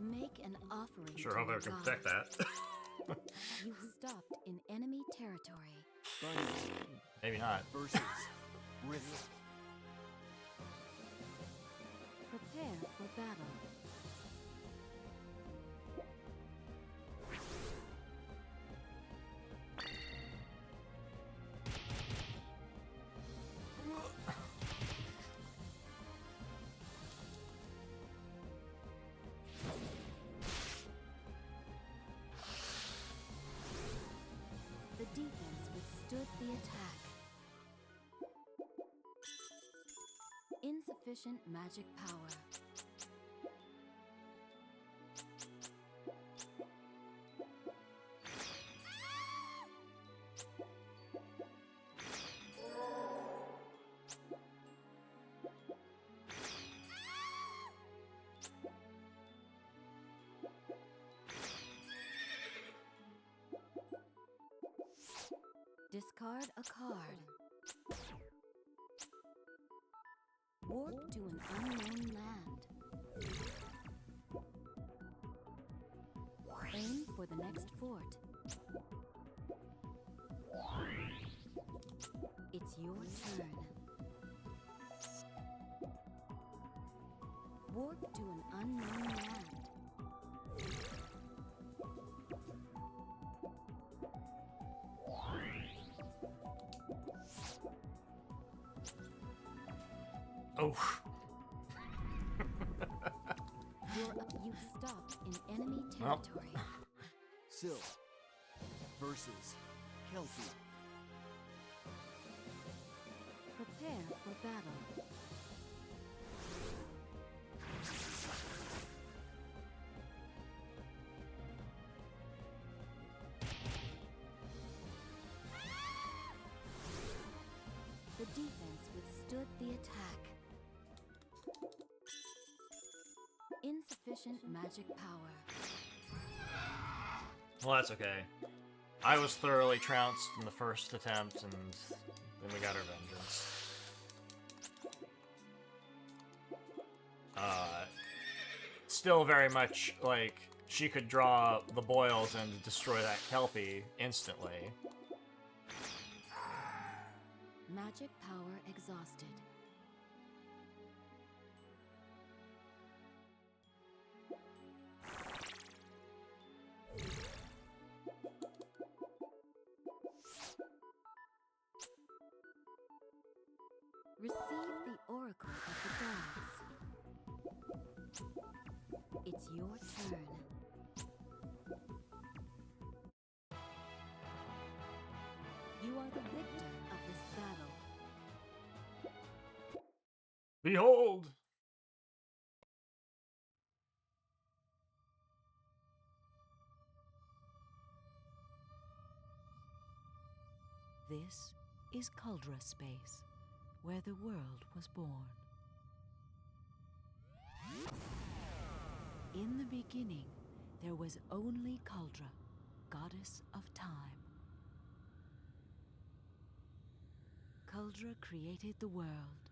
Make an offering. Sure to hope I your can god. protect that. You've stopped in enemy territory. Bunny Maybe not. versus Griffin. Prepare for battle. The defense withstood the attack. Insufficient magic power. Discard a card. Warp to an unknown land. Aim for the next fort. It's your turn. Warp to an unknown land. Oh. You've stopped in enemy territory. Syl versus Kelsey. Prepare for battle. The defense withstood the attack. Insufficient magic power. Well, that's okay. I was thoroughly trounced in the first attempt, and then we got our vengeance. Still very much, like, she could draw the boils and destroy that Kelpie instantly. Magic power exhausted. Receive the Oracle of the Gods. It's your turn. You are the victor of this battle. Behold! This is Culdra space, where the world was born. In the beginning, there was only Culdra, goddess of time. Culdra created the world,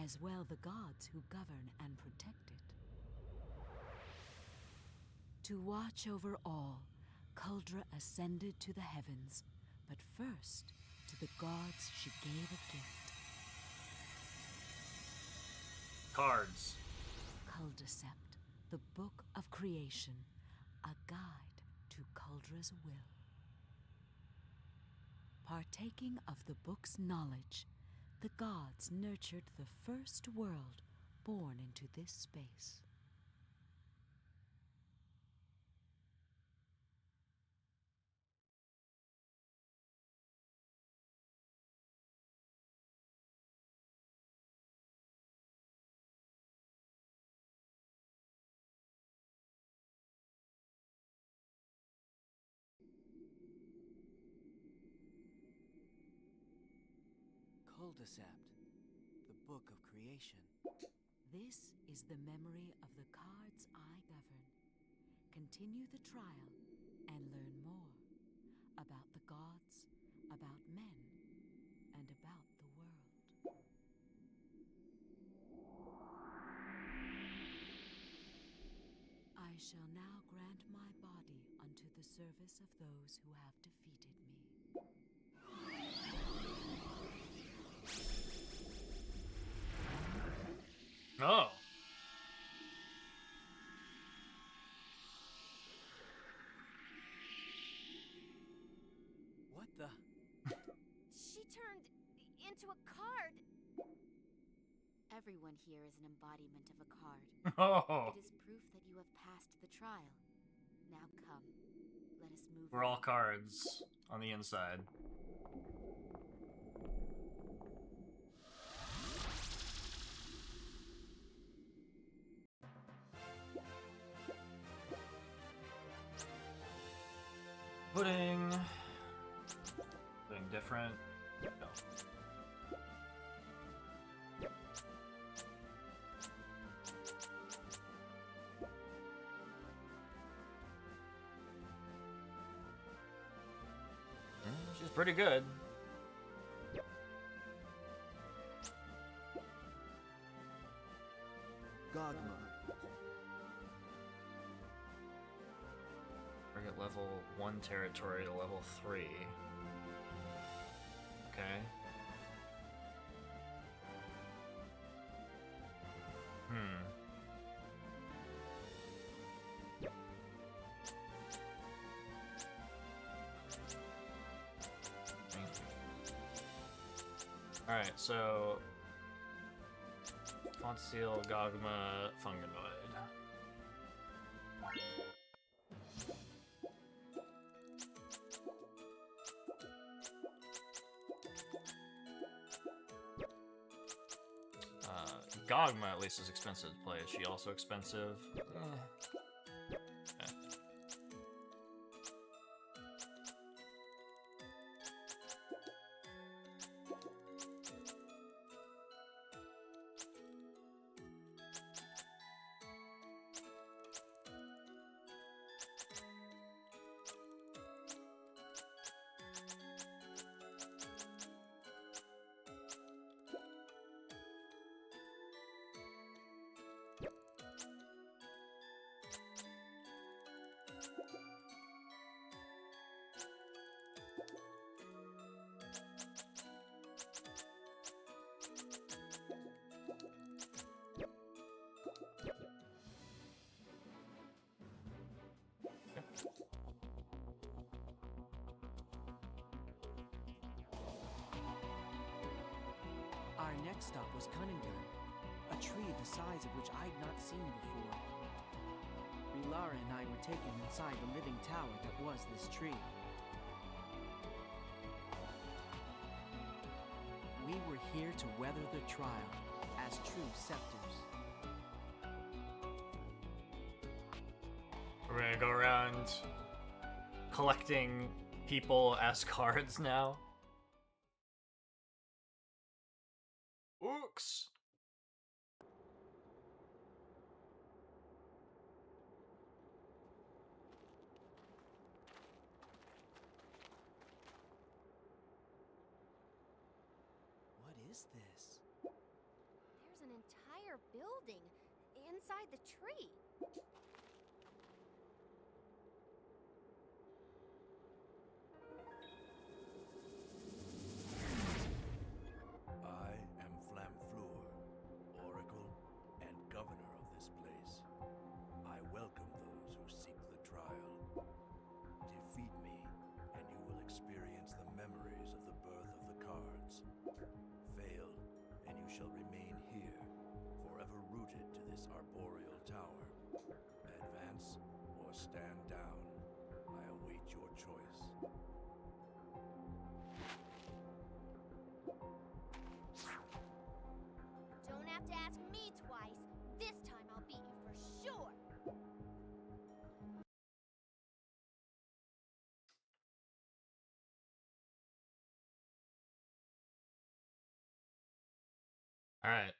as well the gods who govern and protect it. To watch over all, Culdra ascended to the heavens, but first, to the gods she gave a gift. Cards. Culdcept, the Book of Creation, a guide to Culdra's will. Partaking of the book's knowledge, the gods nurtured the first world born into this space. Culdcept, the Book of Creation. This is the memory of the cards I govern. Continue the trial and learn more about the gods, about men, and about the world. I shall now grant my body unto the service of those who have defeated me. Oh. What the? She turned into a card. Everyone here is an embodiment of a card. Oh. It is proof that you have passed the trial. Now come, let us move We're all on. cards on the inside. Pudding different. No. She's pretty good. Gogma. Target level 1 territory to level 3. Okay. Alright, so Font Seal, Gogma, Fungoid. Gogma at least is expensive to play. Is she also expensive? Okay. Our next stop was Cunningham, a tree the size of which I'd not seen before. Rilara and I were taken inside the living tower that was this tree. We were here to weather the trial as true scepters. We're gonna go around collecting people as cards now. Ooks. What is this? There's an entire building inside the tree. I am Flamfleur, Oracle and Governor of this place. I welcome those who seek the trial. Defeat me, and you will experience the memories of the birth of the cards. Fail, and you shall remain here, forever rooted to this arboreal tower. Advance or stand down. I await your choice. Don't have to ask me twice. This time I'll beat you for sure. Alright.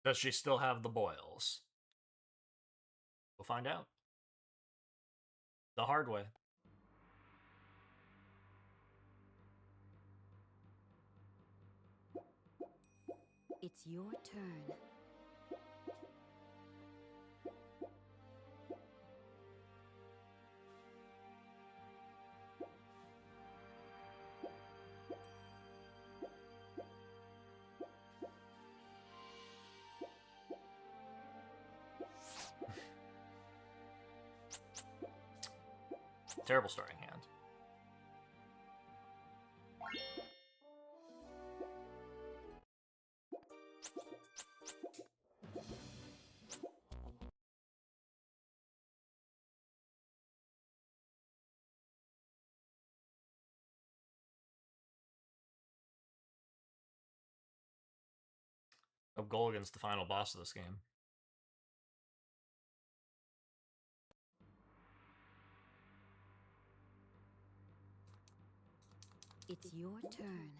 Does she still have the boils? We'll find out. The hard way. It's your turn. Terrible starting hand. Hope Golgan's the final boss of this game. It's your turn.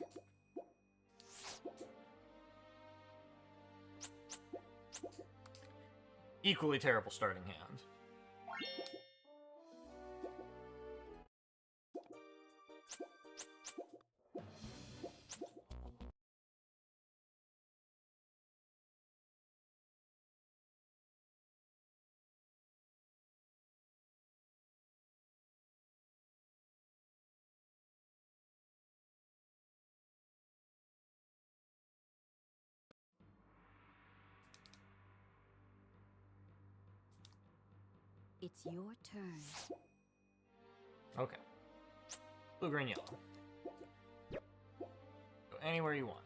Equally terrible starting hand. It's your turn. Okay. Blue, green, yellow. Go anywhere you want.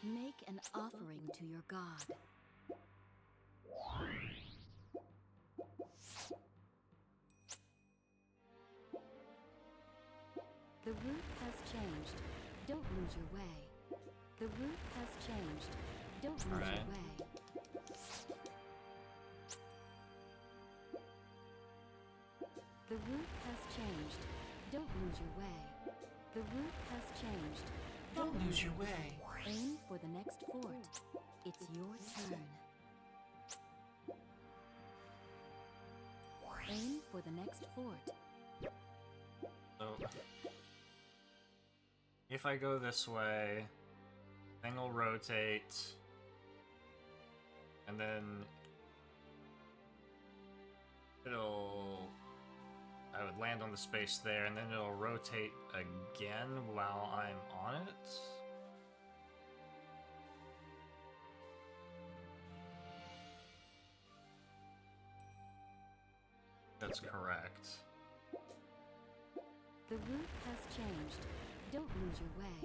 Make an offering to your god. The route has changed. Don't lose your way. The route has changed. Don't lose Alright. your way. The route has changed. Don't lose your way. The route has changed. Don't lose your way. Aim for the next fort. It's your turn. Aim for the next fort. So, if I go this way, thing will rotate, and then I would land on the space there, and then it'll rotate again while I'm on it. That's correct. The route has changed. Don't lose your way.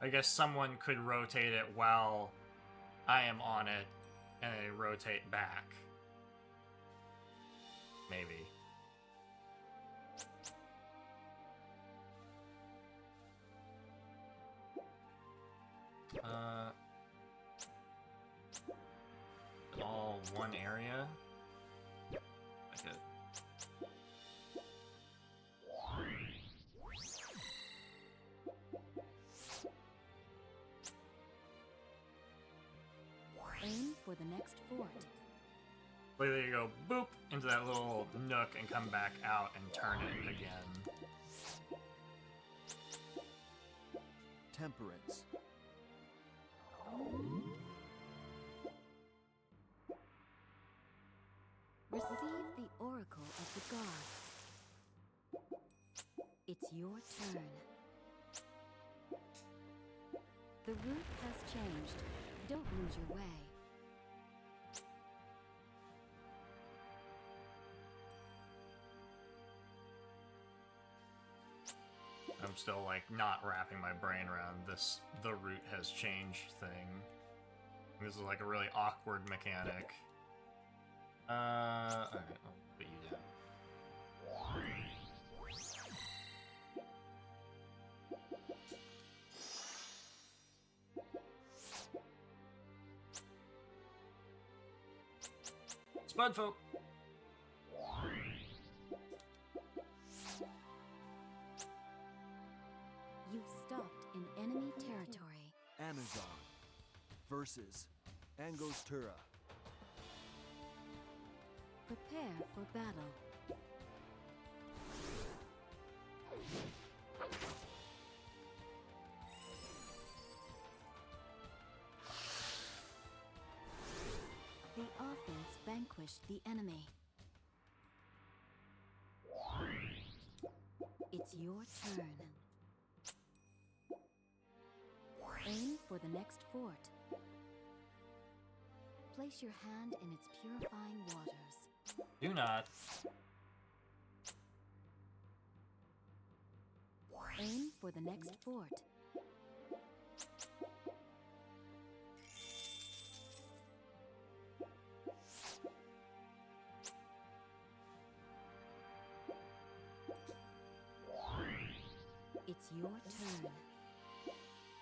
I guess someone could rotate it while I am on it, and they rotate back. Maybe. All one area? Like it. Aim for the next fort. Like there you go, boop, into that little nook and come back out and turn it again. Temperance. Receive the oracle of the gods. It's your turn. The route has changed. Don't lose your way. I'm still like not wrapping my brain around this the route has changed thing. This is like a really awkward mechanic. Alright, I'll put you down. Spudfolk! You've stopped in enemy territory. Amazon versus Angostura. Prepare for battle. The offense vanquished the enemy. It's your turn. Aim for the next fort. Place your hand in its purifying waters. Do not. Aim for the next fort. It's your turn.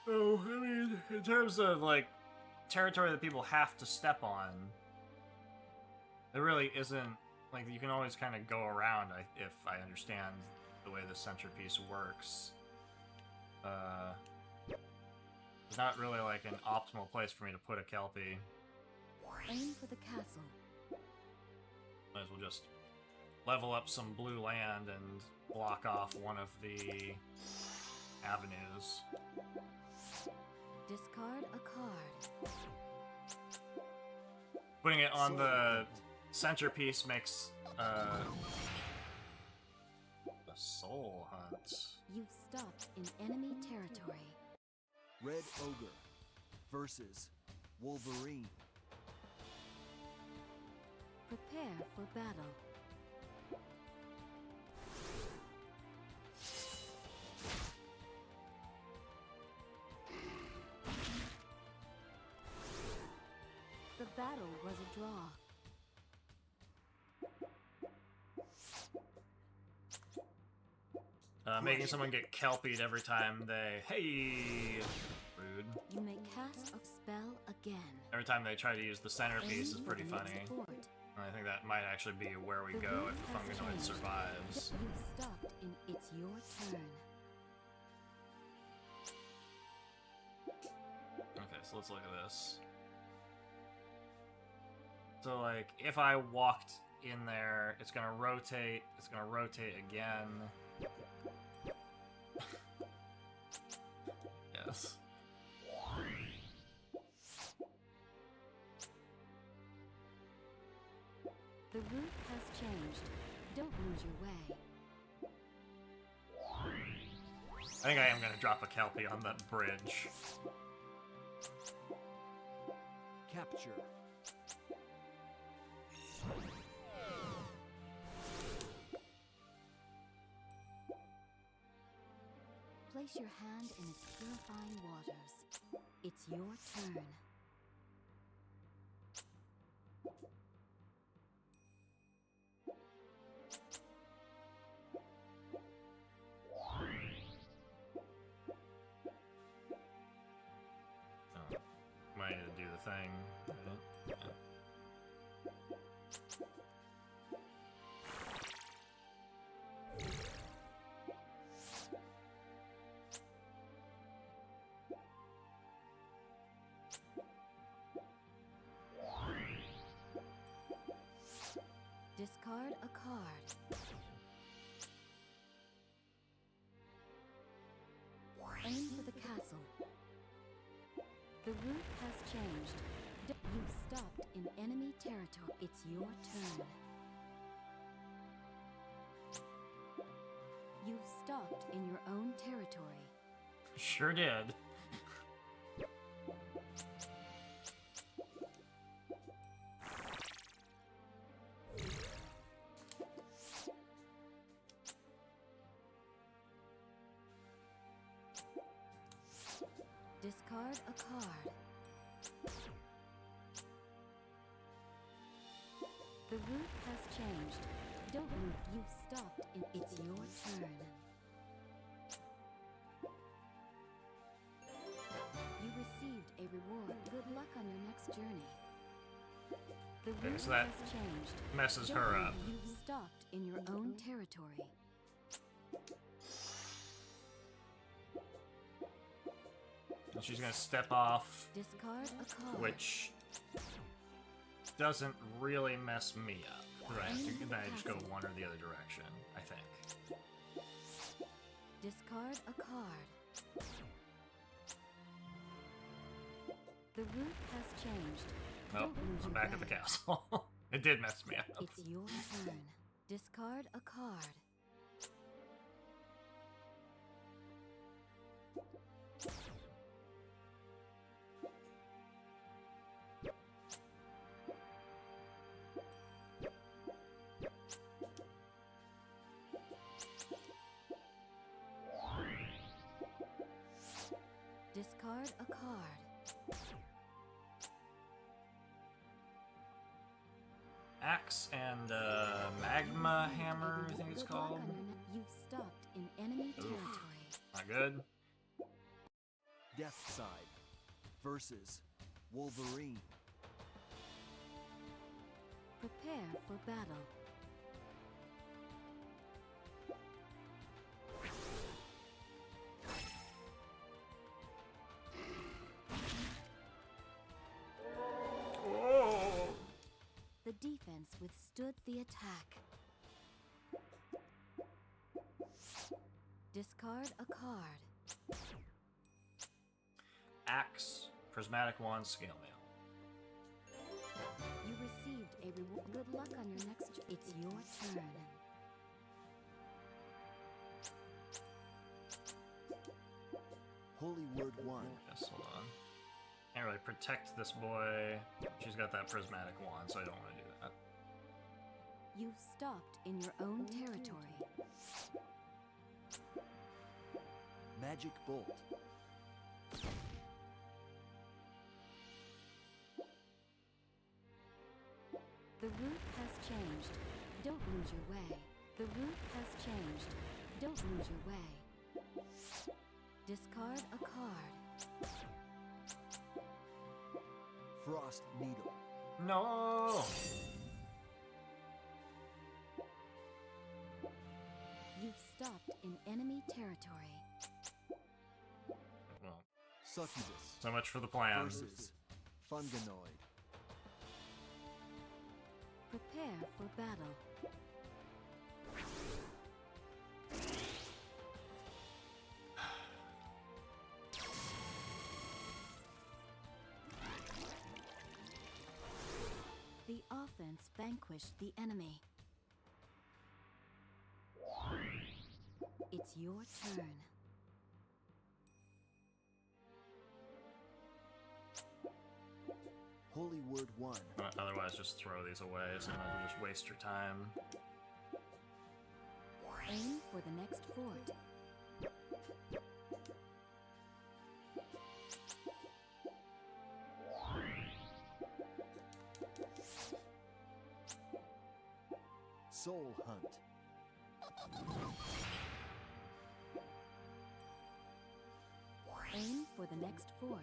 Oh, I mean, in terms of, like, territory that people have to step on, there really isn't, like, you can always kind of go around, if I understand the way the centerpiece works. There's not really, like, an optimal place for me to put a Kelpie. Aim for the castle. Might as well just level up some blue land and block off one of the avenues. Discard a card. Putting it on the centerpiece makes a soul hunt. You've stopped in enemy territory. Red Ogre versus Wolverine. Prepare for battle. The battle was a draw. Making someone get kelpied every time they... Hey! Rude. You may cast a spell again. Every time they try to use the centerpiece is Aim pretty for the funny. next fort. I think that might actually be where we go if the Fungoid survives. You've stopped in it's your turn. Okay, so let's look at this. So, like, if I walked in there, it's gonna rotate again. Yes. The route has changed. Don't lose your way. I think I am gonna drop a Kelpie on that bridge. Capture. Place your hand in its purifying waters. It's your turn. Oh, might need to do the thing. Yeah. Discard a card. Aim for the castle. The route has changed. You've stopped in enemy territory. It's your turn. You've stopped in your own territory. Sure did. Discard a card. The route has changed. Don't move. You've stopped in it's your turn. You received a reward. Good luck on your next journey. The route so that has changed. messes Don't her move. up. You've stopped in your own territory. And she's gonna step off, Discard a card. which doesn't really mess me up. Right, then I just go one or the other direction, I think. Discard a card. The route has changed. Oh, Don't lose I'm your back at the way. castle. It did mess me up. It's your turn. Discard a card. Discard a card. Axe and magma hammer, I think it's Good luck called. on your You've stopped in enemy territory. Not good. Death Side versus Wolverine. Prepare for battle. Oh! The defense withstood the attack. Discard a card. Axe, prismatic wand, scale mail. You received a reward. Good luck on your next. It's your turn. Word 1. Yes, hold on. Can't really protect this boy. She's got that prismatic wand, so I don't want to do that. You've stopped in your own territory. Magic Bolt. The route has changed. Don't lose your way. The route has changed. Don't lose your way. Discard a card. Frost Needle. No! You've stopped in enemy territory. Well, Succubus so much for the plan. versus Funganoid. Prepare for battle. The offense vanquished the enemy. It's your turn. Holy Word 1. Otherwise, just throw these away, so you might as well just waste your time. Aim for the next fort. Soul Hunt. Aim for the next fort.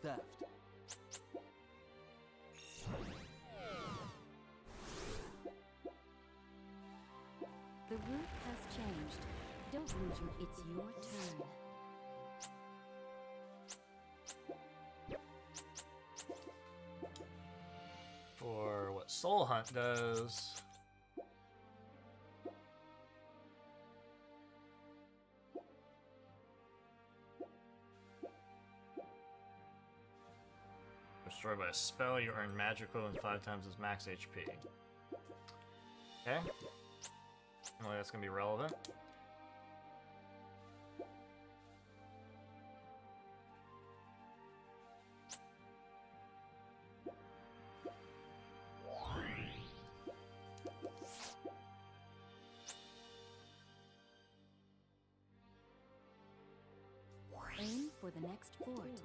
Theft. The route has changed. Don't lose your... It's your turn. For what Soul Hunt does... Destroyed by a spell, you earn magical and 5 times as max HP. Okay. Well, that's gonna be relevant. Aim for the next fort.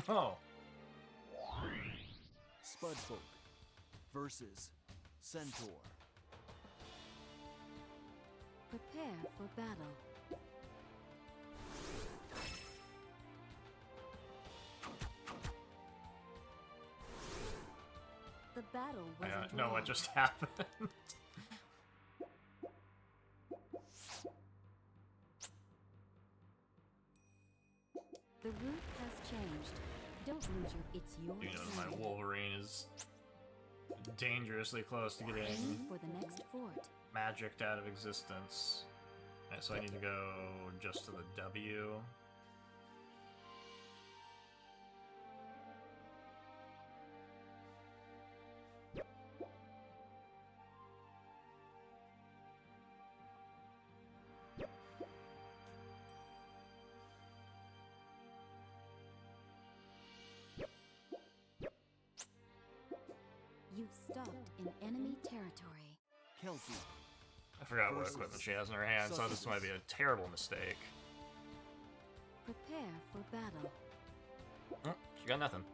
Oh! Spudfolk versus Centaur. Prepare for battle. The battle was I a don't know what draw. just happened. The route has changed. Don't lose your... It's your You know, turn. my Wolverine is dangerously close to Aim getting for the next fort. magicked out of existence. Alright, so I need to go just to the W. You've stopped in enemy territory. Kelpie. I forgot what Versus equipment she has in her hand, so this might be a terrible mistake. Prepare for battle. Oh, she got nothing.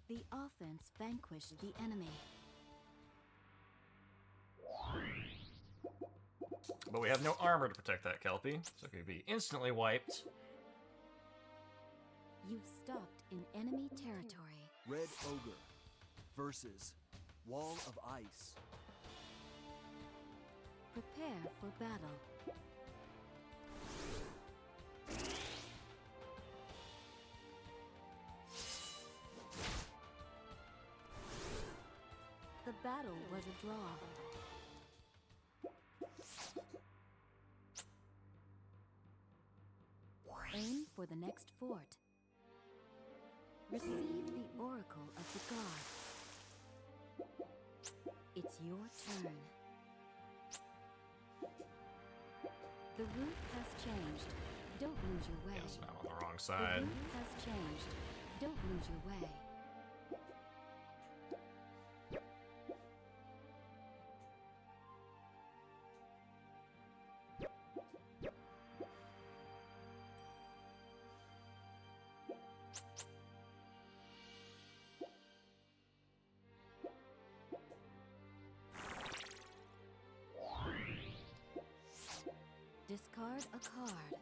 The offense vanquished the enemy. But we have no armor to protect that Kelpie, so it could be instantly wiped. You've stopped in enemy territory. Red Ogre versus Wall of Ice. Prepare for battle. The battle was a draw. for the next fort. Receive the oracle of the gods. It's your turn. The route has changed. Don't lose your way. Yes, I'm on the wrong The side. route has changed. Don't lose your way. Discard a card.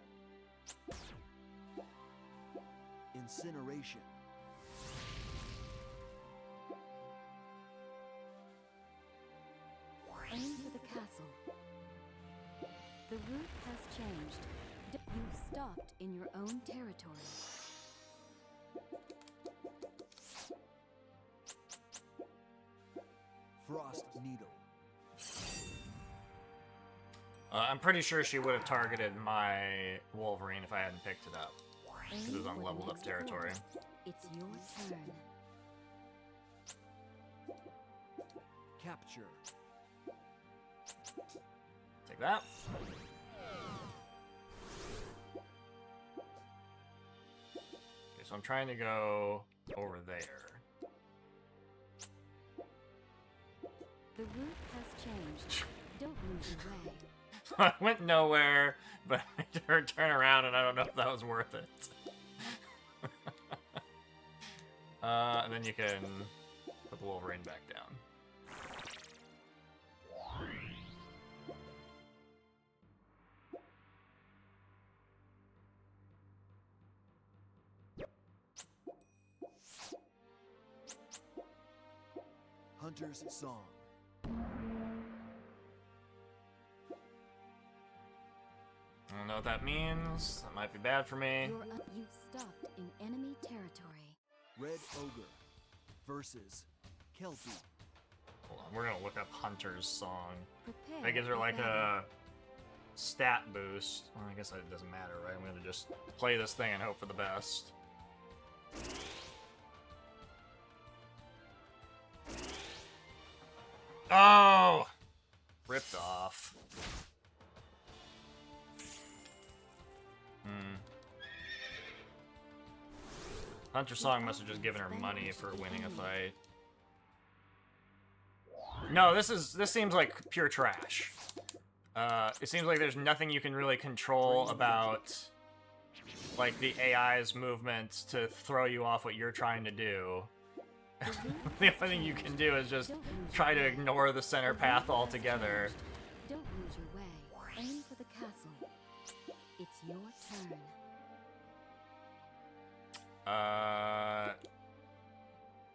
Incineration. Aim for the castle. The route has changed. You've stopped in your own territory. Frost Needle. I'm pretty sure she would have targeted my Wolverine if I hadn't picked it up. Aim It was on for the leveled up next territory. fort. It's your turn. Capture. Take that. Okay, so I'm trying to go over there. The route has changed. Don't lose your way. I went nowhere, but I made her turn around, and I don't know if that was worth it. And then you can put the Wolverine back down. Hunter's Song. I don't know what that means. That might be bad for me. You've stopped in enemy territory. Red Ogre versus Kelpie. Hold on, we're gonna look up Hunter's Song. Prepare That gives her for like battle. a stat boost. Well, I guess that doesn't matter, right? I'm gonna just play this thing and hope for the best. Oh! Ripped off. Hunter Song must have just given her money for winning a fight. No, this seems like pure trash. It seems like there's nothing you can really control about, like, the AI's movements to throw you off what you're trying to do. The only thing you can do is just try to ignore the center path altogether. Don't lose your way. Aim for the castle. It's your turn.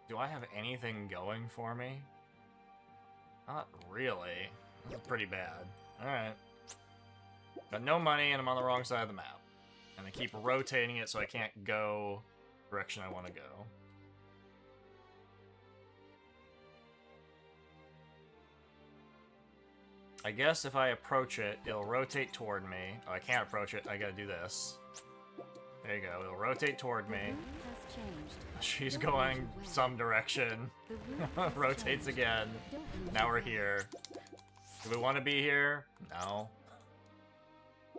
Do I have anything going for me? Not really. This is pretty bad. Alright. Got no money and I'm on the wrong side of the map. And they keep rotating it so I can't go direction I want to go. I guess if I approach it, it'll rotate toward me. Oh, I can't approach it. I gotta do this. There you go. It'll rotate toward me. The route has changed. She's Don't lose going your way. some direction. The route has Rotates changed. again. Don't lose Now your we're way. here. Do we want to be here? No.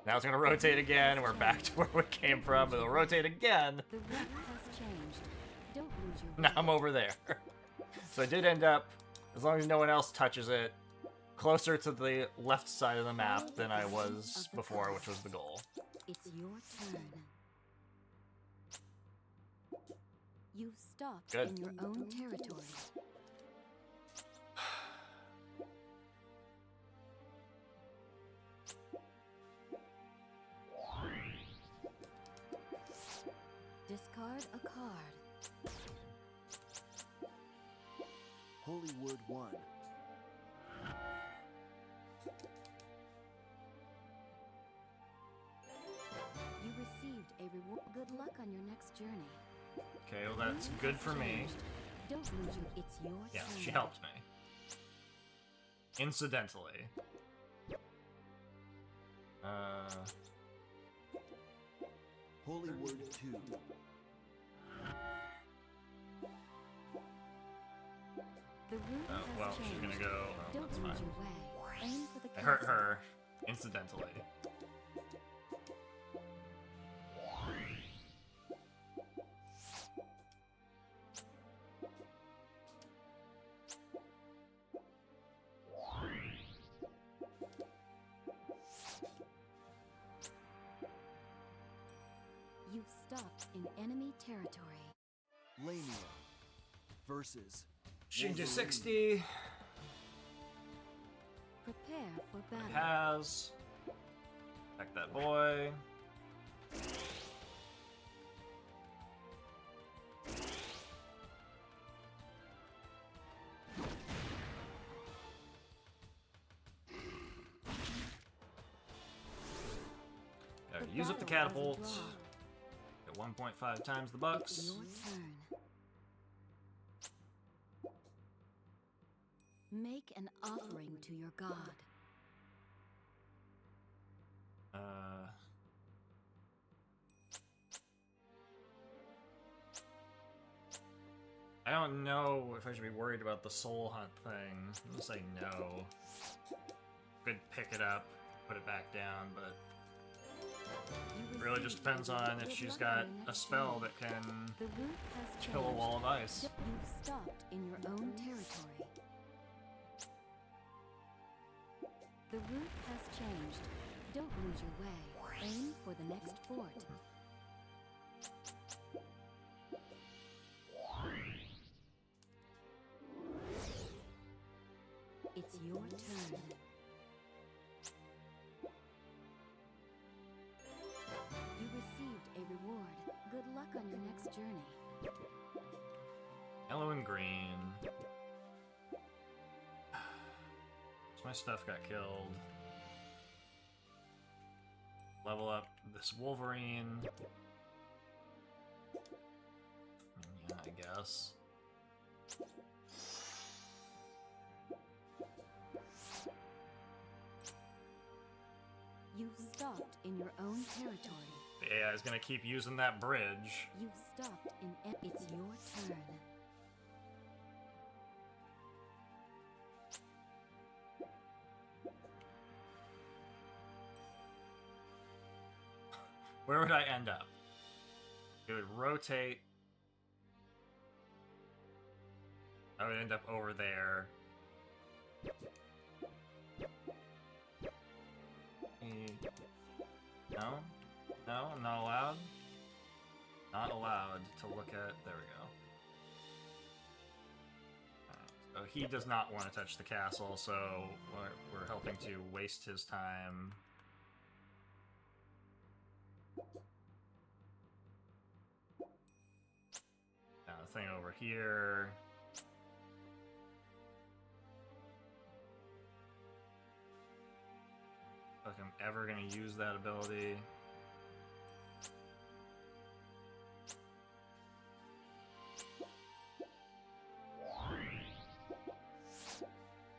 Now it's gonna rotate again, and we're back to where we came from. It'll rotate again. The route has changed. Don't lose your Now way. I'm over there. So I did end up, as long as no one else touches it, closer to the left side of the map than I was before, which was the goal. It's your turn. You've stopped Good. in your own territory. Discard a card. Holywood 1. You received a reward. Good luck on your next journey. Okay, well that's good for me. Don't lose your. It's your Yeah, turn. she helped me. Incidentally. Holy Word 2. The route has Well, changed. she's gonna go. Oh, Don't that's lose fine. your way. Aim for the I hurt castle. her, incidentally. You've stopped in enemy territory. Lamia versus Change to Wolverine. 60. Prepare for battle. Has. Attack that boy. Gotta use up the battle catapult. has a At 1.5 times the draw. bucks. It's your turn. Make an offering to your god. I don't know if I should be worried about the soul hunt thing. I'm gonna say no. Could pick it up, put it back down, but You really just received depends a on good if she's luck got on your a next spell move. that can The route has changed. kill a wall of ice. You've stopped in your own territory. The route has changed. Don't lose your way. Aim for the next fort. It's your turn. You received a reward. Good luck on your next journey. Yellow and green. So my stuff got killed. Level up this Wolverine. Yeah, I guess. You've stopped in your own territory. The AI is gonna keep using that bridge. You've stopped in. It's your turn. Where would I end up? It would rotate. I would end up over there. No? No, I'm not allowed? Not allowed to look at... There we go. So he does not want to touch the castle, so we're helping to waste his time. Now the thing over here... If I'm ever gonna use that ability.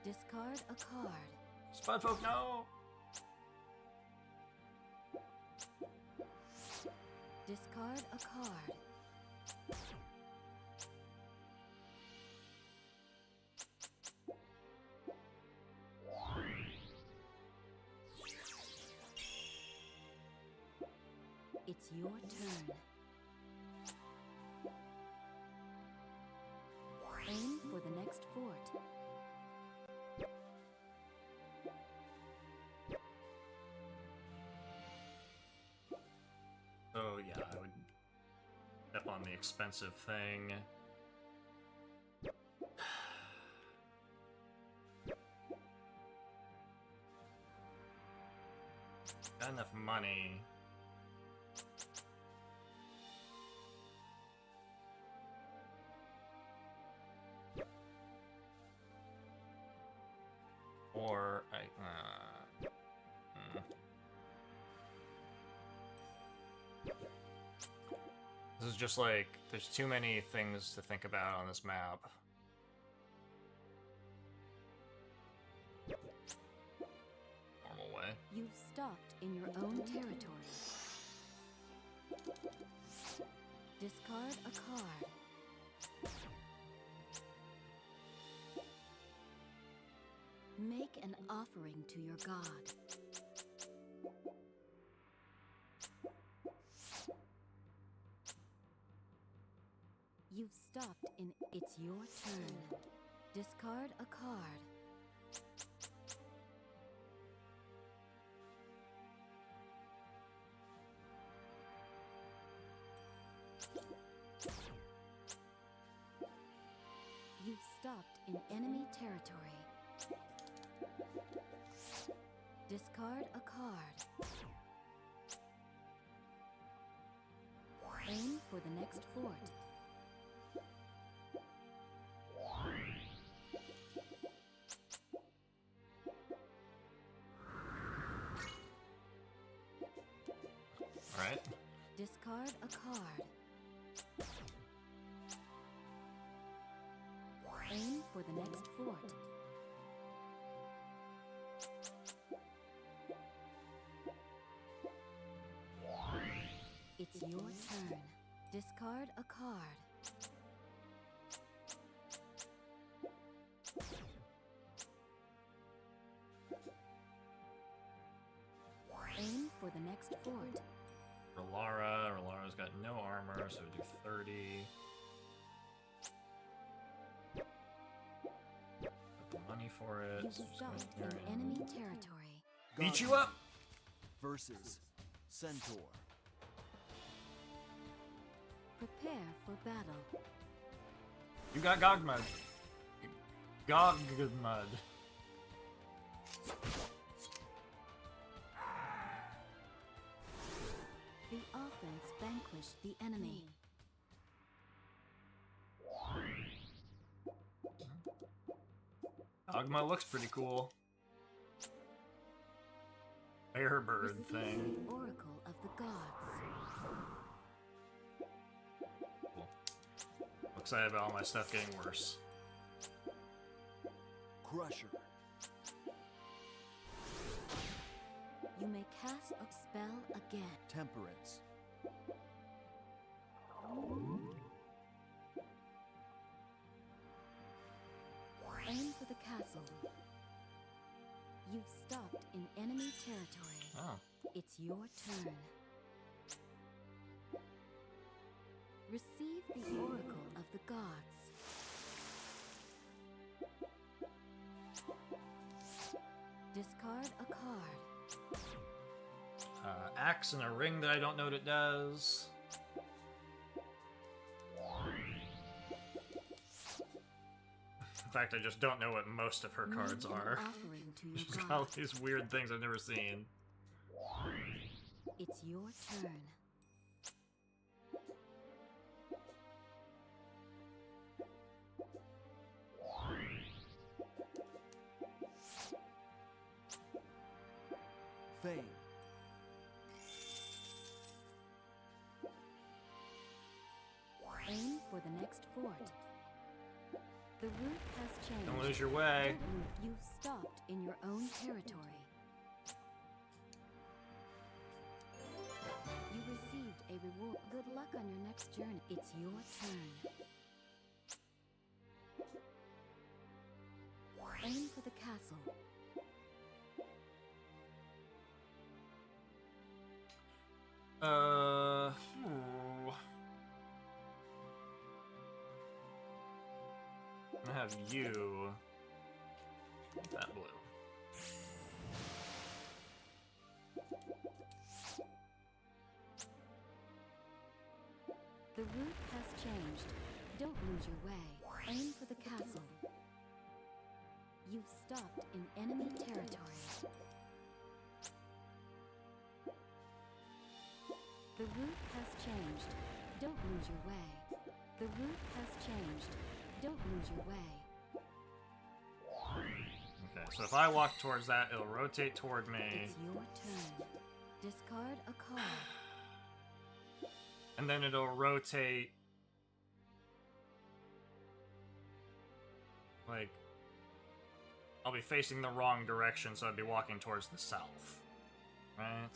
Discard a card. Spudfolk, no! Discard a card. It's your turn. Aim for the next fort. So yeah, I would step on the expensive thing. Got enough money. Or I This is just like there's too many things to think about on this map. Normal way. You've stopped in your own territory. Discard a card. Make an offering to your god. You've stopped in. It's your turn. Discard a card. You've stopped in enemy territory. Discard a card. Aim for the next fort. Alright. Discard a card. Aim for the next fort. It's your turn. Discard a card. Aim for the next fort. Rolara's got no armor, so do 30. Got the money for it. You've so just stopped go in here and enemy territory. beat you up! Versus Centaur. Prepare for battle. You got Gogmud. Gogmud. The offense vanquished the enemy. Gogmud looks pretty cool. Airbird Receive thing. the Oracle of the Gods. Cool. Excited about all my stuff getting worse. Crusher. You may cast a spell again. Temperance. Aim for the castle. You've stopped in enemy territory. Oh. It's your turn. Receive the Oracle of the Gods. Discard a card. Axe and a ring that I don't know what it does. In fact, I just don't know what most of her cards Make an are. offering to your She's got god. all these weird things I've never seen. It's your turn. Fame. Aim for the next fort. The route has changed. Don't lose your way. Don't move. You've stopped in your own territory. You received a reward. Good luck on your next journey. It's your turn. Aim for the castle. Ooh. I have you. That blue. The route has changed. Don't lose your way. Aim for the castle. You've stopped in enemy territory. The route has changed. Don't lose your way. The route has changed. Don't lose your way. Okay, so if I walk towards that, it'll rotate toward me. It's your turn. Discard a card. And then it'll rotate. Like, I'll be facing the wrong direction, so I'd be walking towards the south. Right?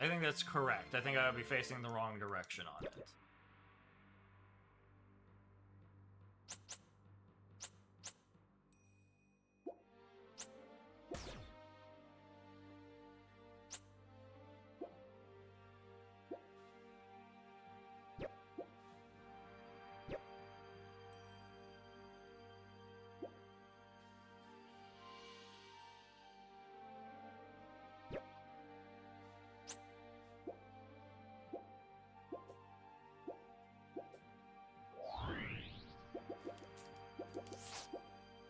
I think that's correct. I think I would be facing the wrong direction on it.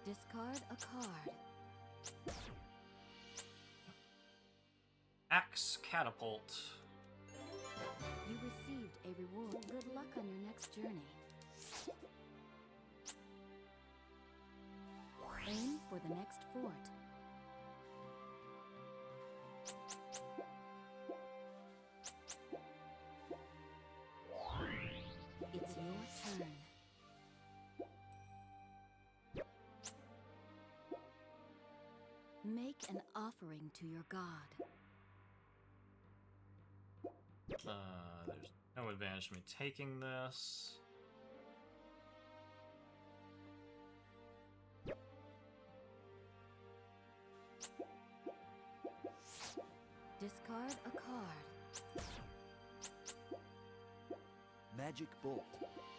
Discard a card. Axe Catapult. You received a reward. Good luck on your next journey. Aim for the next fort. It's your turn. Make an offering to your god. There's no advantage to me taking this. Discard a card. Magic Bolt.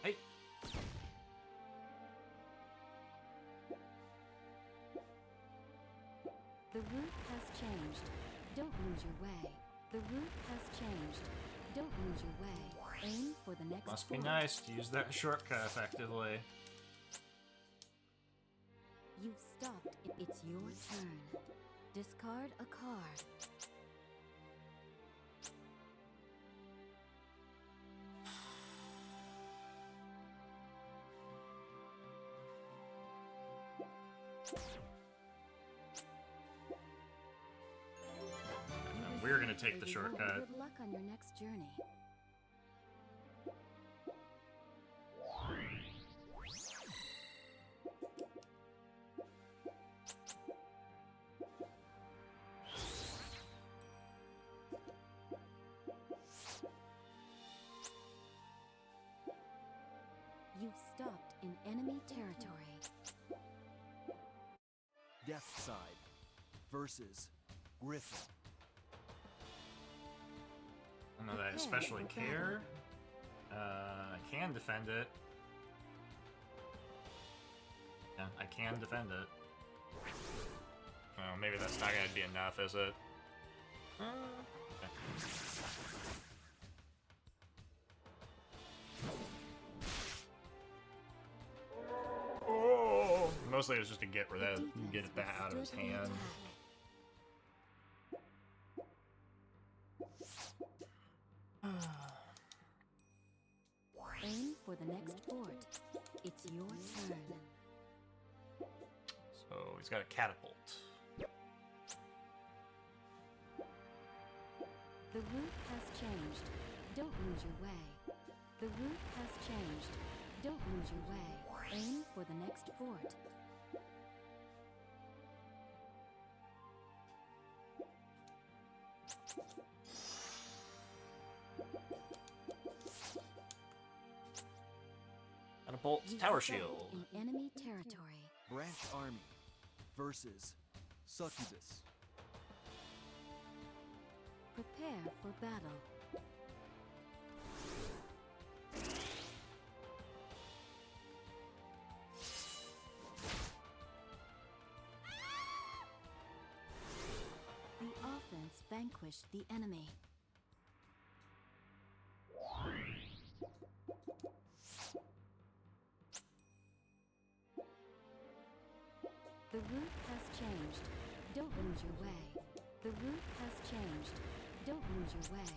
Hey! The route has changed. Don't lose your way. The route has changed. Don't lose your way. Aim for the next Must be fort. nice to use that shortcut effectively. You've stopped. It's your turn. Discard a card. We're gonna received take a the reward. shortcut. Good luck on your next journey. You've stopped in enemy territory. Death Side versus Griffin. I don't know that I Prepare especially for battle. care. I can defend it. Yeah, I can defend it. Oh, maybe that's not gonna be enough, is it? Okay. Oh! Mostly it was just to get rid of The that, get defense that out of his withstood the hand. attack. Aim for the next fort. It's your turn. So he's got a catapult. The route has changed. Don't lose your way. The route has changed. Don't lose your way. Aim for the next fort. Catapult's You've tower settled shield. in enemy territory. Branch Army versus Succubus. Prepare for battle. The offense vanquished the enemy. The route has changed. Don't lose your way. The route has changed. Don't lose your way.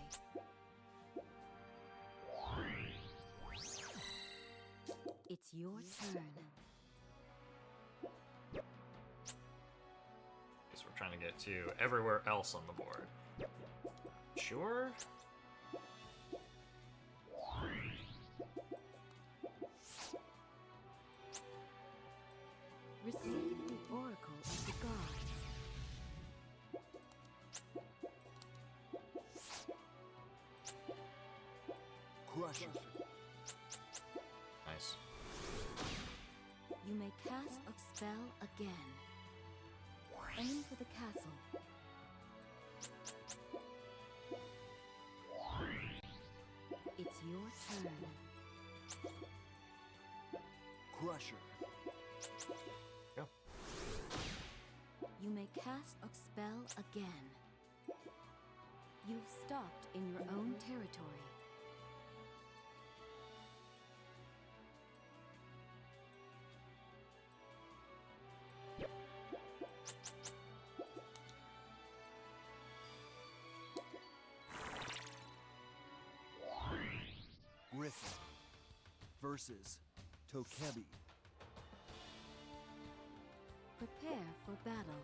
It's your turn. Guess we're trying to get to everywhere else on the board. Sure? Receive the oracle of the gods. Crusher. Nice. You may cast a spell again. Aim for the castle. It's your turn. Crusher. Go. You may cast a spell again. You've stopped in your own territory. Griffin versus Tokebi. Prepare for battle.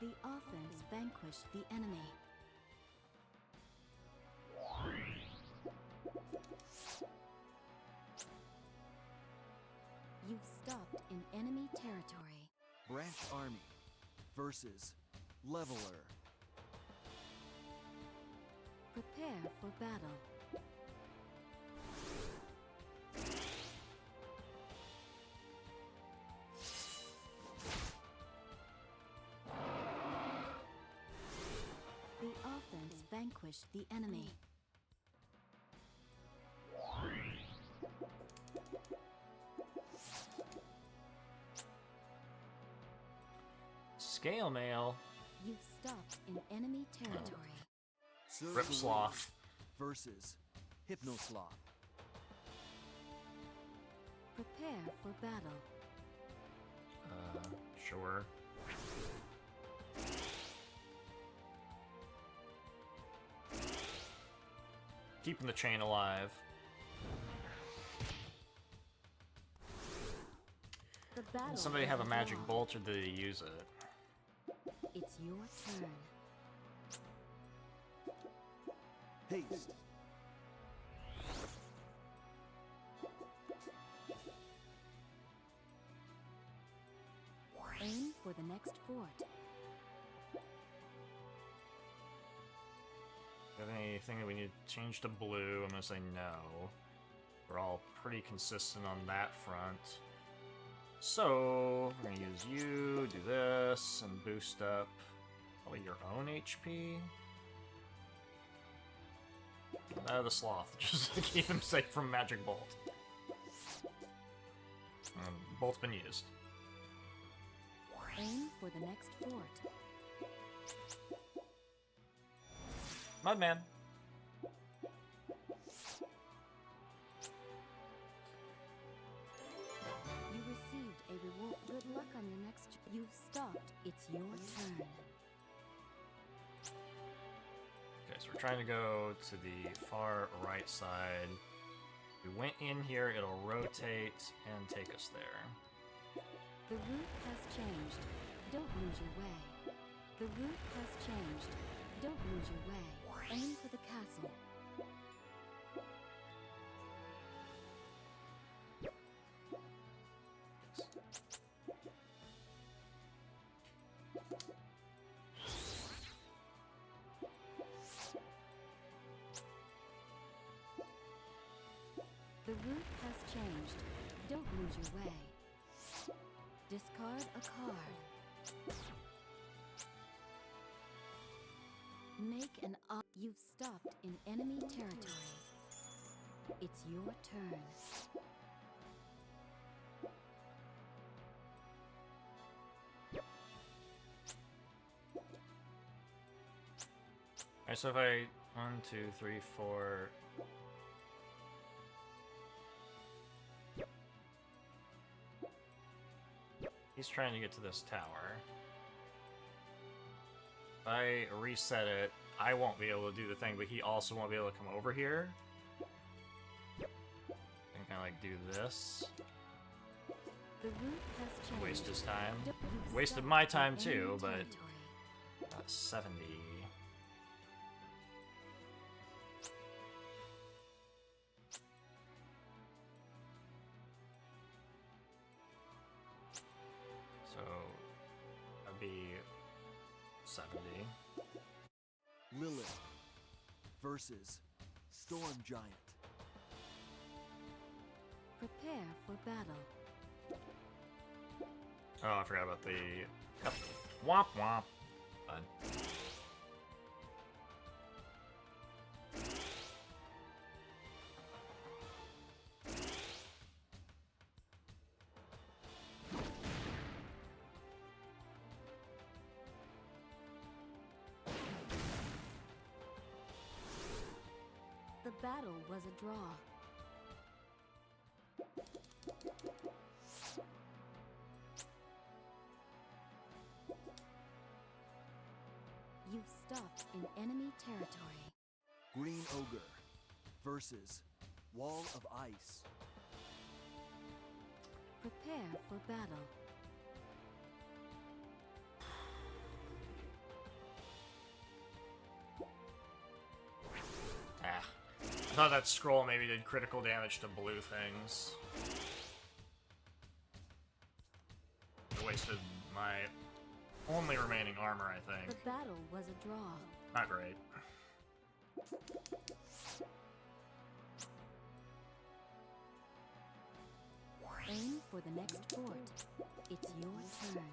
The offense vanquished the enemy. You've stopped in enemy territory. Branch Army versus Leveler. Prepare for battle. The offense vanquished the enemy. Scale mail. You've stopped in enemy territory. Serve Rip the Sloth. Wind versus Hypnosloth. Prepare for battle. Sure. Keeping the chain alive. The battle Does somebody have a is magic drawn. bolt, or do they use it? It's your turn. Haste. Aim for the next fort. Have anything that we need to change to blue? I'm gonna say no. We're all pretty consistent on that front. So, we're gonna use you, do this, and boost up probably your own HP. The sloth, just to keep him safe from magic bolt. Bolt's been used. Aim for the next fort. Mudman. You received a reward. Good luck on your next. You've stopped. It's your turn. Okay, so we're trying to go to the far right side. We went in here, it'll rotate and take us there. The route has changed. Don't lose your way. The route has changed. Don't lose your way. Aim for the castle. The route has changed. Don't lose your way. Discard a card. Make an up. You've stopped in enemy territory. It's your turn. Alright, so if I 1, 2, 3, 4. He's trying to get to this tower. If I reset it, I won't be able to do the thing, but he also won't be able to come over here. I can kind of like do this. The route has changed. Waste his time. You've Wasted stopped my in time enemy too, but territory. 70. 70. Lilith versus Storm Giant. Prepare for battle. Oh, I forgot about the... Yep. Womp womp. Fine. The battle was a draw. You've stopped in enemy territory. Green Ogre versus Wall of Ice. Prepare for battle. Ah. I thought that scroll maybe did critical damage to blue things. I wasted my only remaining armor, I think. The battle was a draw. Not great. Aim for the next fort. It's your turn.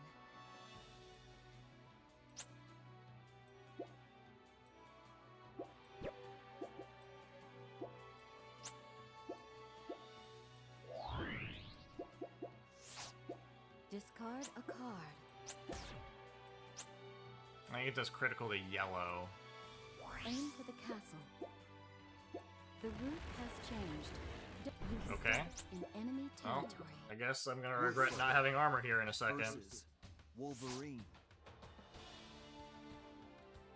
Discard a card. I think it does critical to yellow. Aim for the castle. The route has changed. You've Okay. stepped in enemy Well, territory. I guess I'm gonna regret not having armor here in a second. Versus Wolverine.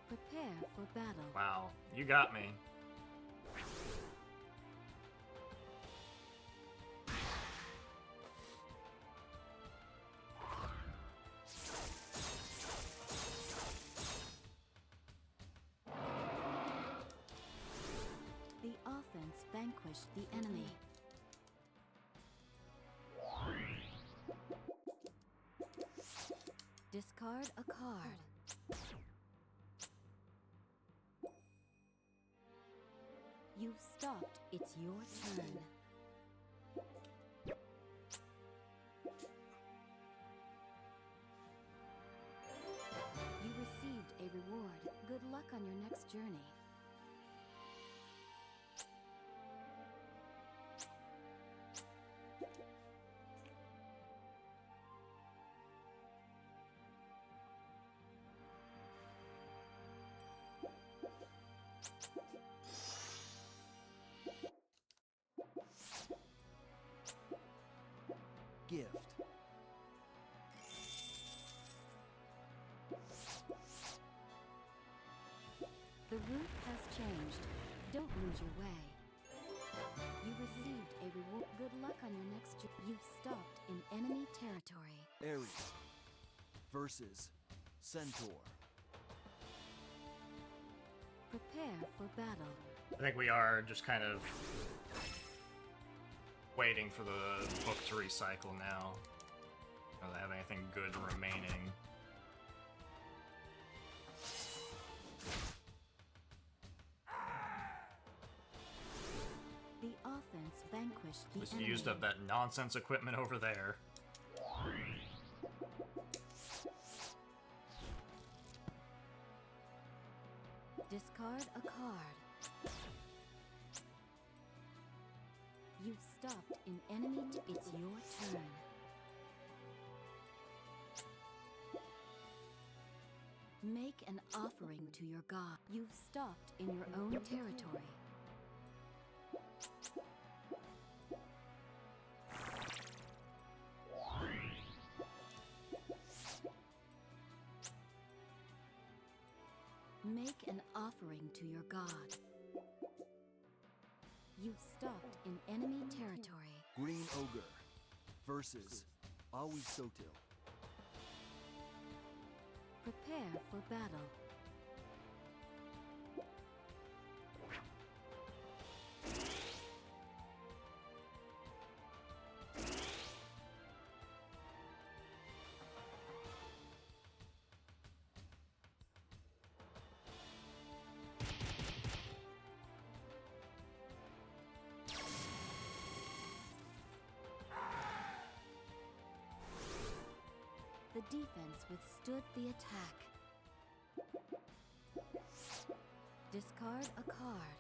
Prepare for battle. Wow, you got me. The offense vanquished the enemy. Discard a card. You've stopped. It's your turn. You received a reward. Good luck on your next journey. Gift. The route has changed. Don't lose your way. You received a reward. Good luck on your next journey. You've stopped in enemy territory. Ares versus Centaur. Prepare for battle. I think we are just kind of waiting for the book to recycle now. Don't have anything good remaining. The offense vanquished the Just enemy. used up that nonsense equipment over there. Discard a card. You've stopped in enemy. It's your turn. Make an offering to your god. You've stopped in your own territory. Make an offering to your god. You've stopped in enemy territory. Green Ogre versus Aoi Sotil. Prepare for battle. The defense withstood the attack. Discard a card.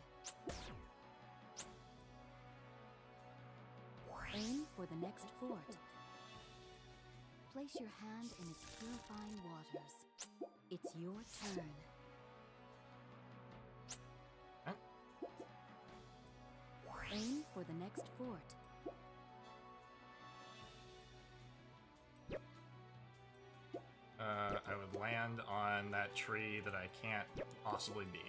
Aim for the next fort. Place your hand in its purifying waters. It's your turn. Huh? Aim for the next fort. I would land on that tree that I can't possibly beat.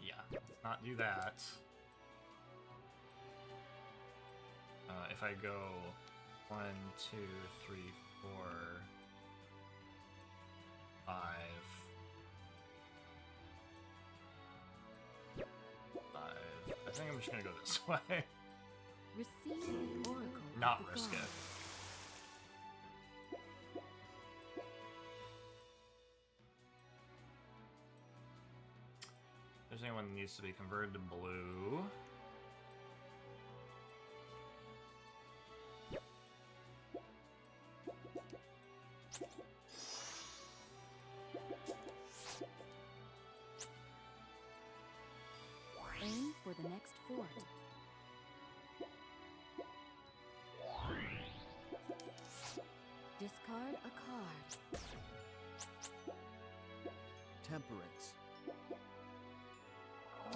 Yeah, let's not do that. If I go 1, 2, 3, 4, 5, 5. I think I'm just gonna go this way. Receive the oracle. of Not the risk it. gods. If there's anyone that needs to be converted to blue. Aim for the next fort. Discard a card. Temperance.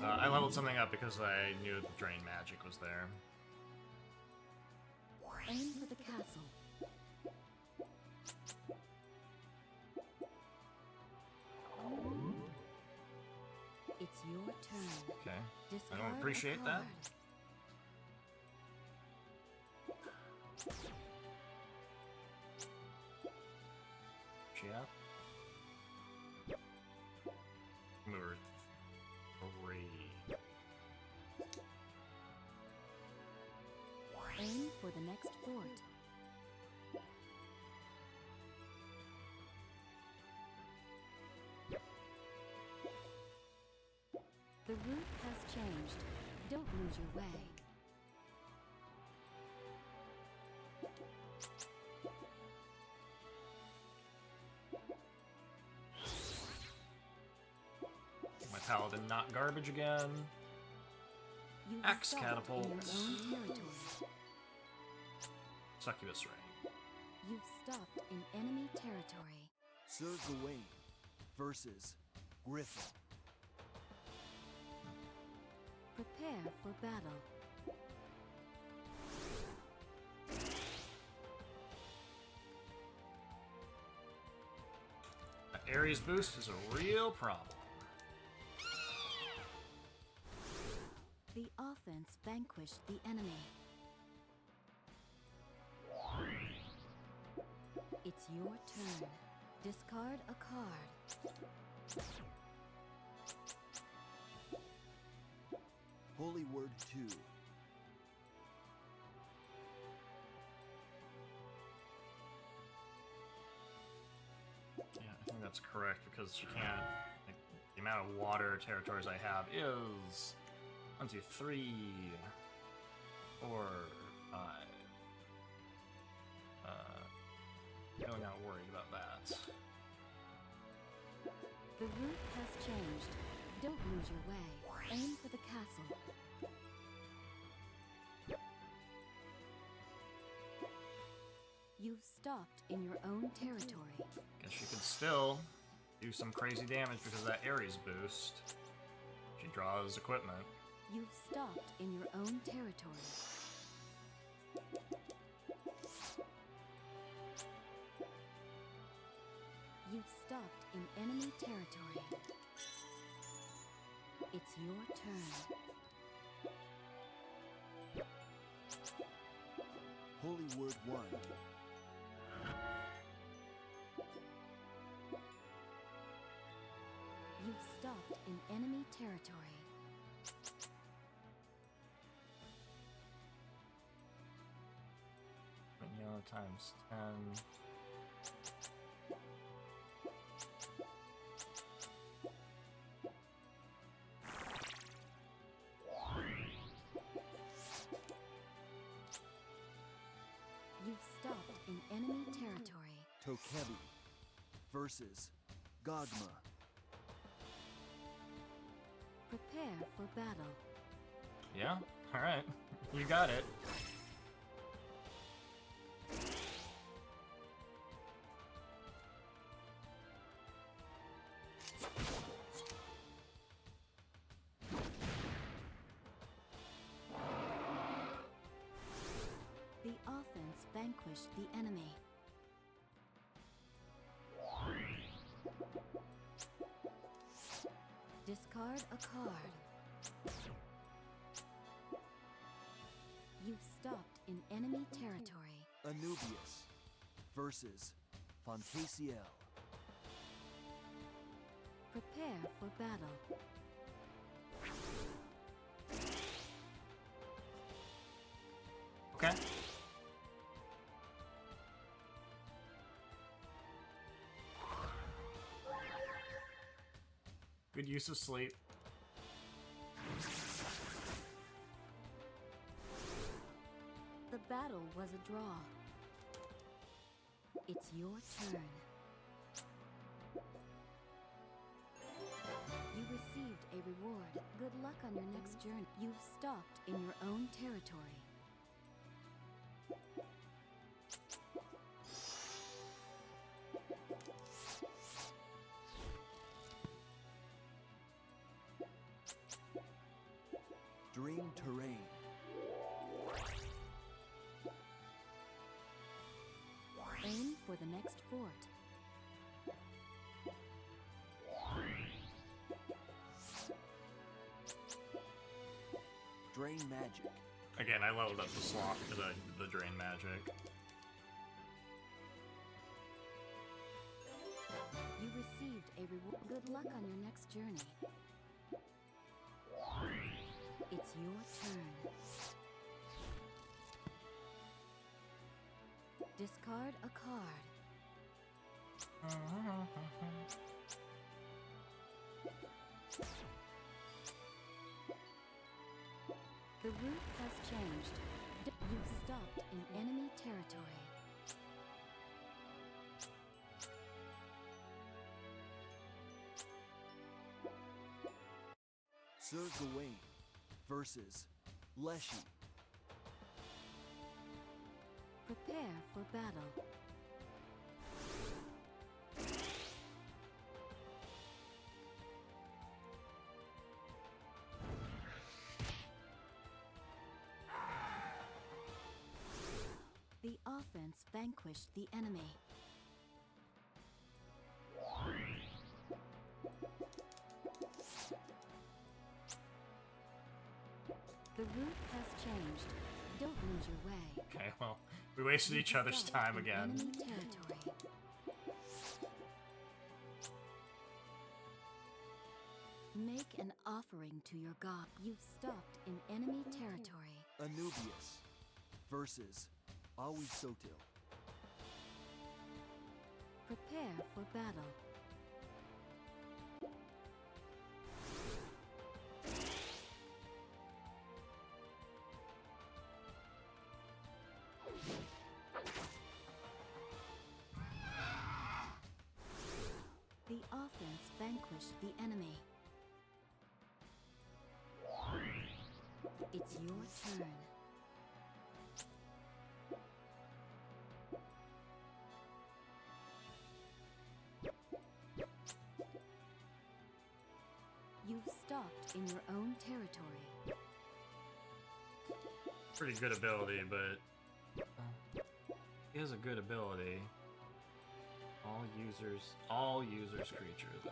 I leveled something up because I knew the drain magic was there. Aim for the castle. It's your turn. Okay. Discard I don't appreciate a that. card. Yeah. Number 3. Aim for the next fort. The route has changed. Don't lose your way. My paladin not garbage again. You've Axe stopped catapult. in your own territory. Succubus ring. You've stopped in enemy territory. Sir Gawain versus Griffin. Prepare for battle. That Ares boost is a real problem. The offense vanquished the enemy. It's your turn. Discard a card. Holy Word 2. Yeah, I think that's correct because you can't. Like, the amount of water territories I have is 1, 2, 3, 4, 5. Really not worried about that. The route has changed. Don't lose your way. Aim for the castle. You've stopped in your own territory. Guess you could still do some crazy damage because of that Ares boost. She draws equipment. You've stopped in your own territory. You've stopped in enemy territory. It's your turn. Holy Word 1. You've stopped in enemy territory. Yellow times 10. You've stopped in enemy territory. Tokebi versus Gogma. Prepare for battle. Yeah? Alright. You got it. The offense vanquished the enemy. Discard a card. You've stopped in enemy territory. Anubius versus Fontaciel. Prepare for battle. Okay. Good use of sleep. The battle was a draw. It's your turn. You received a reward. Good luck on your next journey. You've stopped in your own territory. Dream Terrain. Aim for the next fort. Drain Magic. Again, I leveled up the sloth for the drain magic. You received a reward. Good luck on your next journey. It's your turn. Discard a card. The route has changed. You've stopped in enemy territory. Sir Gawain versus Leshy. Prepare for battle. The offense vanquished the enemy. The route has changed. Don't lose your way. Okay, well, we wasted each other's Stop time in again. Enemy territory. Make an offering to your god. You've stopped in enemy territory. Anubius versus Awisotil. Prepare for battle. The offense vanquished the enemy. It's your turn. You've stopped in your own territory. Pretty good ability, but he has a good ability. All users creatures.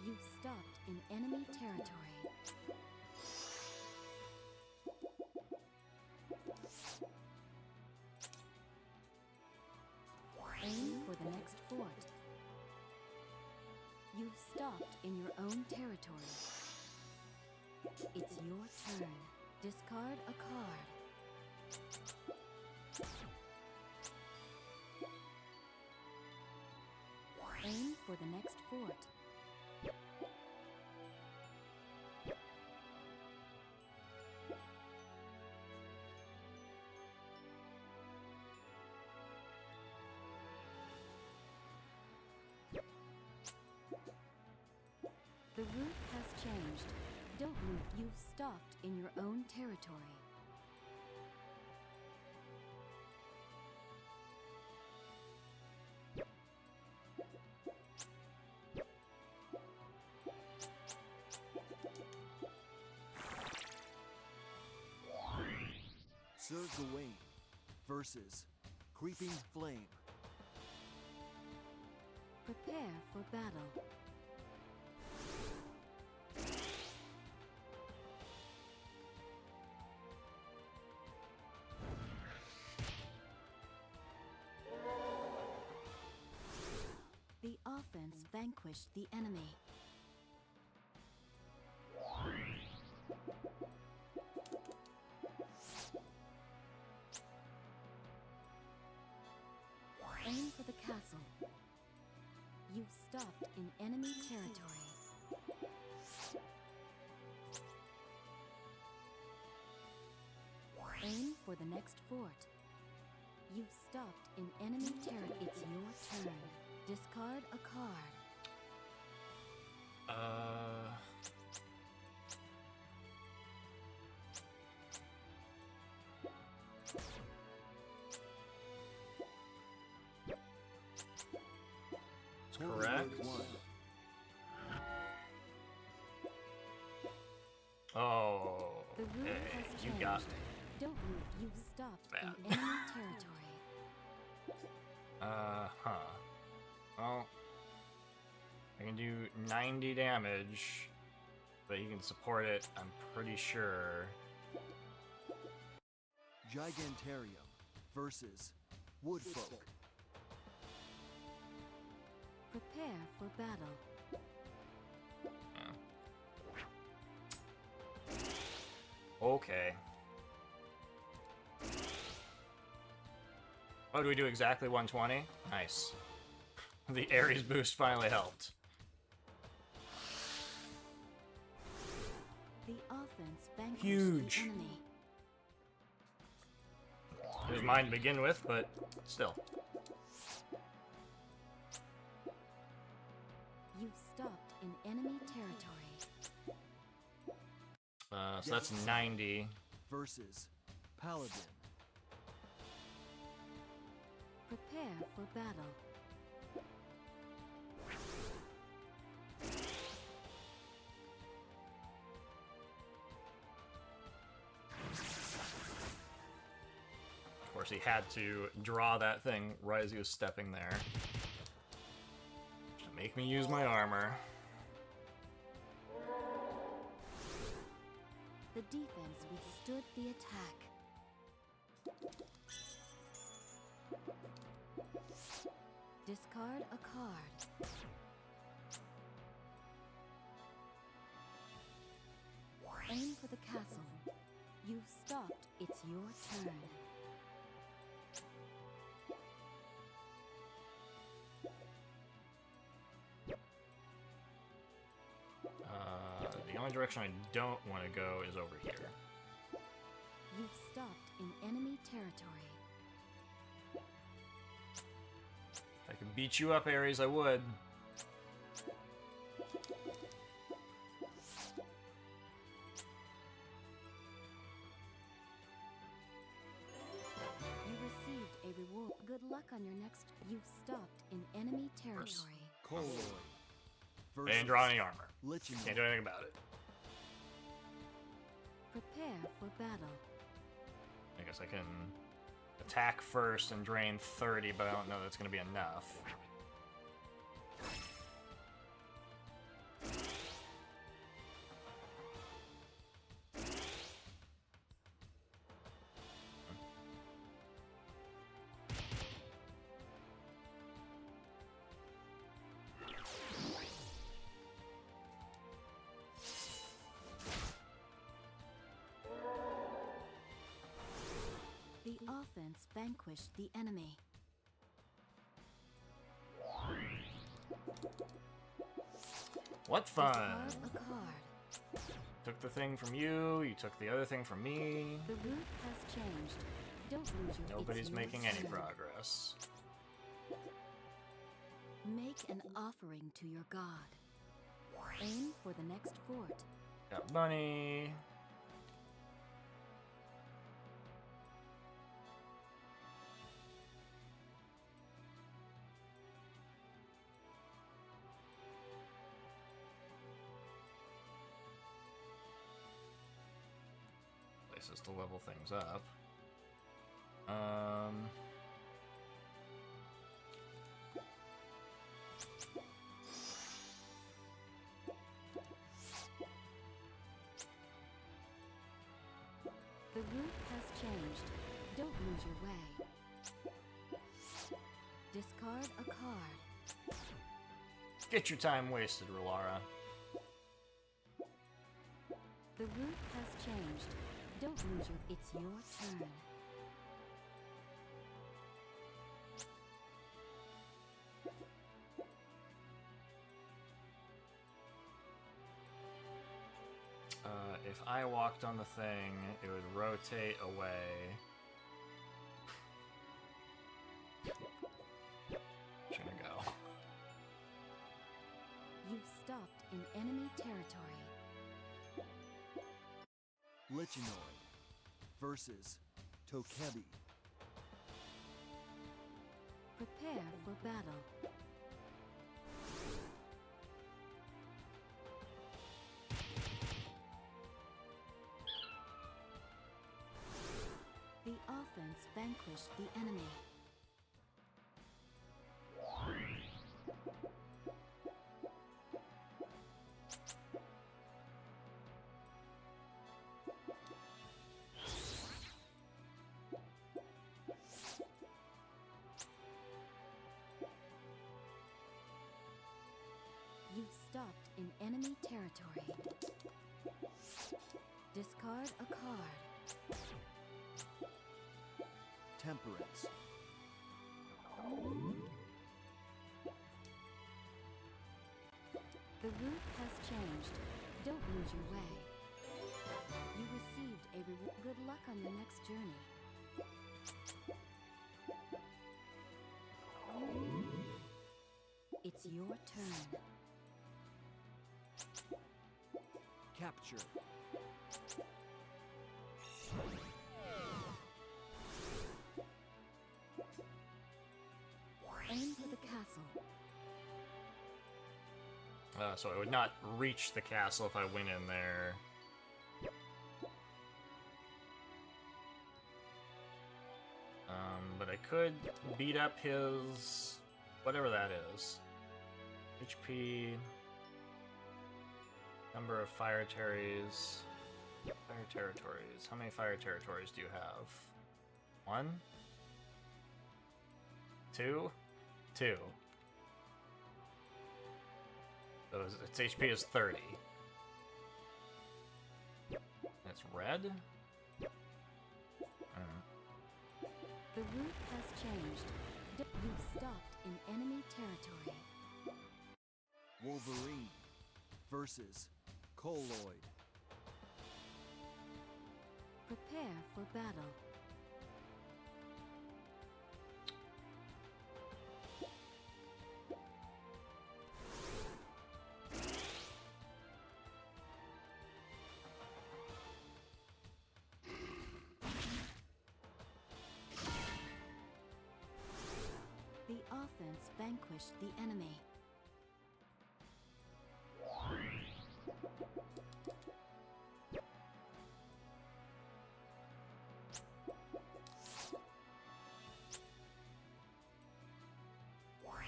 You've stopped in enemy territory. Aim for the next fort. You've stopped in your own territory. It's your turn. Discard a card. the next fort. The route has changed. Don't move. You've stopped in your own territory. Sir Gawain versus Creeping Flame. Prepare for battle. The offense vanquished the enemy. Aim for the castle. You've stopped in enemy territory. Aim for the next fort. You've stopped in enemy territory. It's your turn. Discard a card. Correct. One. Oh, The route hey, has you changed. got me. Don't move. You've stopped Bad. in enemy territory. Huh. Well, I can do 90 damage, but you can support it, I'm pretty sure. Gigantarium versus Woodfolk. Prepare for battle. Okay. Oh, do we do exactly 120? Nice. The Ares boost finally helped. The offense vanquished Huge. the enemy. It was mine to begin with, but still. You've stopped in enemy territory. So that's 90. Versus Paladin. Prepare for battle. Of course, he had to draw that thing right as he was stepping there. To make me use my armor. The defense withstood the attack. Discard a card. Aim for the castle. You've stopped. It's your turn. The only direction I don't want to go is over here. You've stopped in enemy territory. If I could beat you up, Ares, I would. You received a reward. Good luck on your next. You've stopped in enemy territory. Colloid I didn't draw any armor. Lichen Can't do anything about it. Prepare for battle. I guess I can attack first and drain 30, but I don't know that's going to be enough. The offense vanquished the enemy. What fun! Discard a card. Took the thing from you, you took the other thing from me. The route has changed. Don't lose your Nobody's it's your making any turn. progress. Make an offering to your god. Aim for the next fort. Got money. Places to level things up. The route has changed. Don't lose your way. Discard a card. Get your time wasted, Rolara. The route has changed. Don't lose your... It's your turn. If I walked on the thing, it would rotate away. Gonna go. You've stopped in enemy territory. Lichenoid versus Tokebi. Prepare for battle. The offense vanquished the enemy. You've stopped in enemy territory. Discard a card. Temperance. The route has changed. Don't lose your way. You received a reward. Good luck on your next journey. It's your turn. Capture. Aim for the castle. So I would not reach the castle if I went in there. But I could beat up his... whatever that is. HP... Number of fire territories... Fire territories. How many fire territories do you have? 1? 2? 2. So its HP is 30. That's red? The route has changed. You've stopped in enemy territory. Wolverine versus Colloid. Prepare for battle. The offense vanquished the enemy.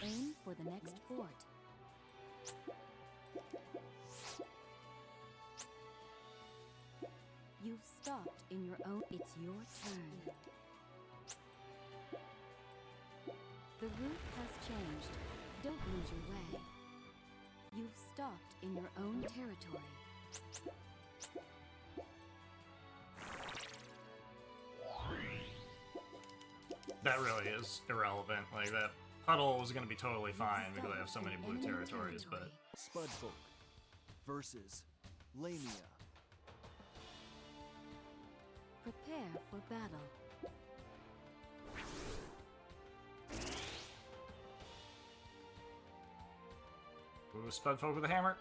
Aim for the next fort. You've stopped in your own... It's your turn. The route has changed. Don't lose your way. You've stopped in your own territory. That really is irrelevant. Like, that Puddle was gonna be totally You've fine because I stopped have so many in blue enemy territories, but territory. Spudfolk versus Lamia. Prepare for battle. ooh, Spudfolk with a hammer.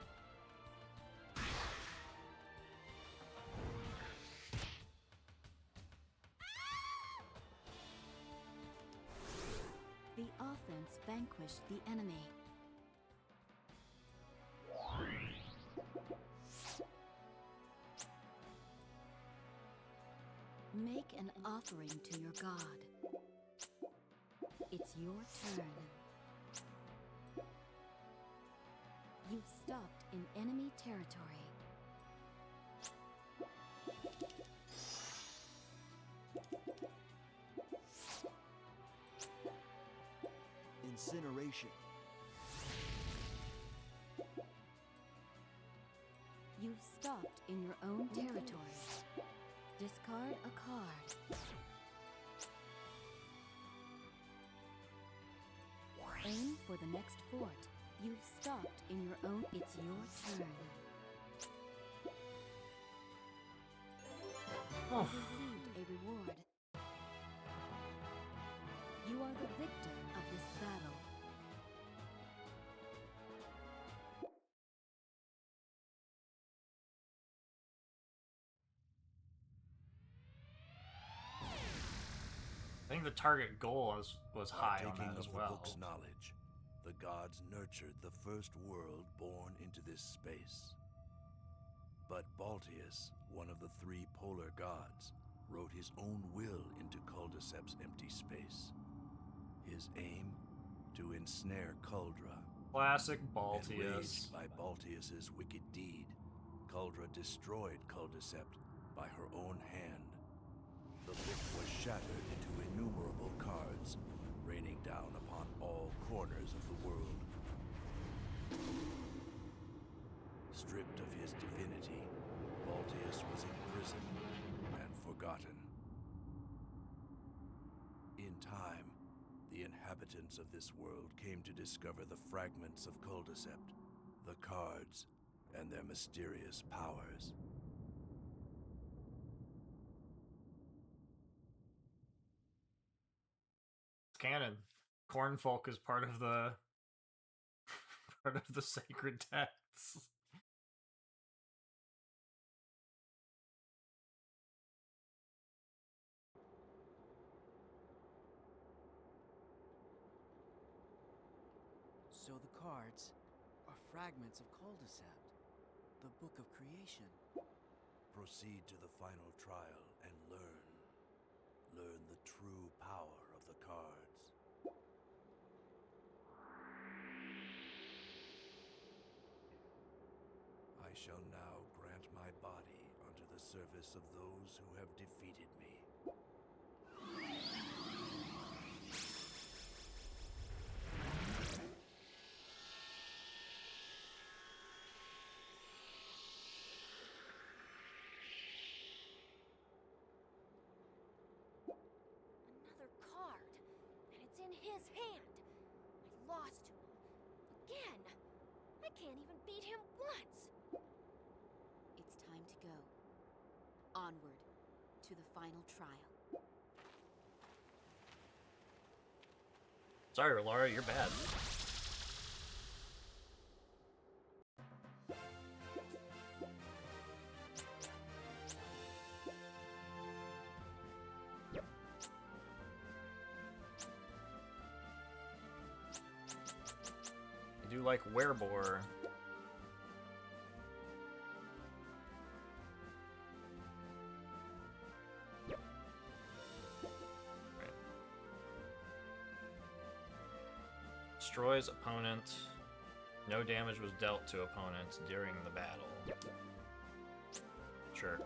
The offense vanquished the enemy. Make an offering to your god. It's your turn. You've stopped in enemy territory. Incineration. You've stopped in your own territory. Discard a card. Aim for the next fort. You've stopped in your own. It's your turn. Oh. Received a reward. You are the victor of this battle. I think the target goal was high on Partaking that as of the well. book's knowledge, the gods nurtured the first world born into this space. But Baltius, one of the three polar gods, wrote his own will into Culdcept's empty space. His aim? To ensnare Culdra. Classic And Baltius. raged by Baltius's wicked deed, Culdra destroyed Culdcept by her own hand. The book was shattered into innumerable cards, raining down upon all corners of the world. Stripped of his divinity, Baltius was imprisoned and forgotten. In time, the inhabitants of this world came to discover the fragments of Culdcept, the cards, and their mysterious powers. It's canon. Cornfolk is part of the part of the sacred texts. So the cards are fragments of Culdcept, the Book of Creation. Proceed to the final trial and learn. Learn the true power of the cards. I shall now grant my body unto the service of those who have defeated me. Another card, and it's in his hand. I lost to him. Again. I can't even beat him once. It's time to go. Onward to the final trial. Sorry, Laura, you're bad. I do like Werebore. Destroys opponent. No damage was dealt to opponents during the battle. Sure.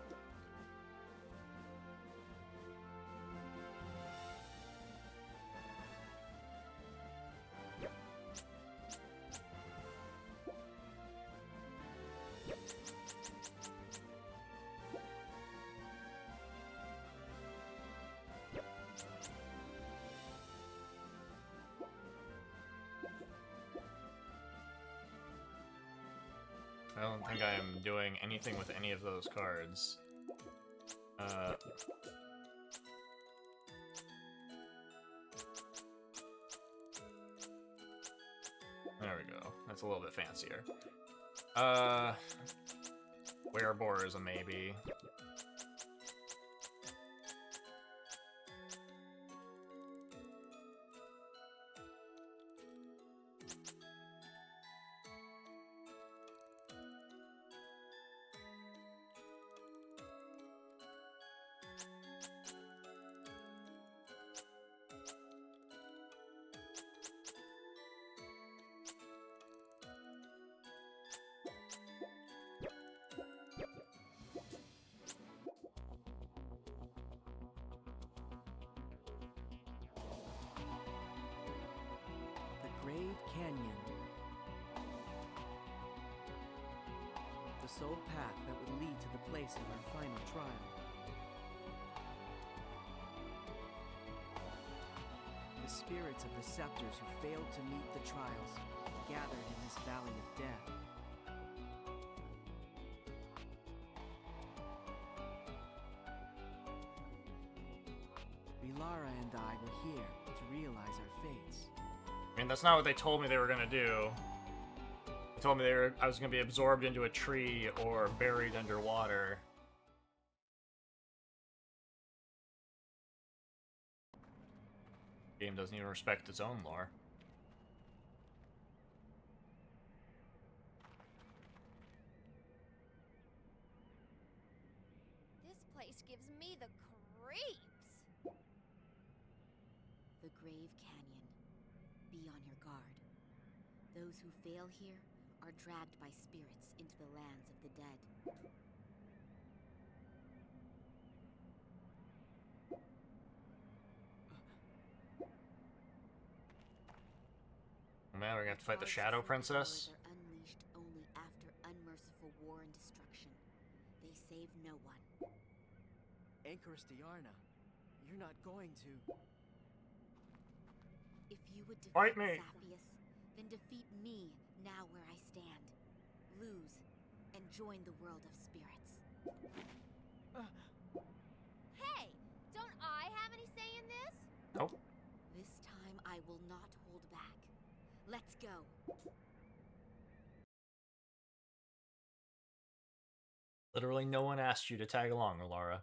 I don't think I am doing anything with any of those cards. There we go. That's a little bit fancier. Werebore is a maybe. The Grave Canyon. The sole path that would lead to the place of our final trial. The spirits of the Scepters who failed to meet the trials gathered in this valley of death. Rilara and I were here to realize our fates. I mean, that's not what they told me they were gonna do. They told me I was gonna be absorbed into a tree or buried underwater. Game doesn't even respect its own lore. This place gives me the creeps. The Grave Canyon. Be on your guard. Those who fail here are dragged by spirits into the lands of the dead. Man, we're gonna have to fight the Guards' Shadow true Princess. powers are unleashed only after unmerciful war and destruction. They save no one. Anchoress Diarna, you're not going to... If you would defeat Fight me! Saphius, then defeat me now where I stand. Lose, and join the world of spirits. Hey, don't I have any say in this? Nope. This time I will not hold back. Let's go. Literally no one asked you to tag along, Laura.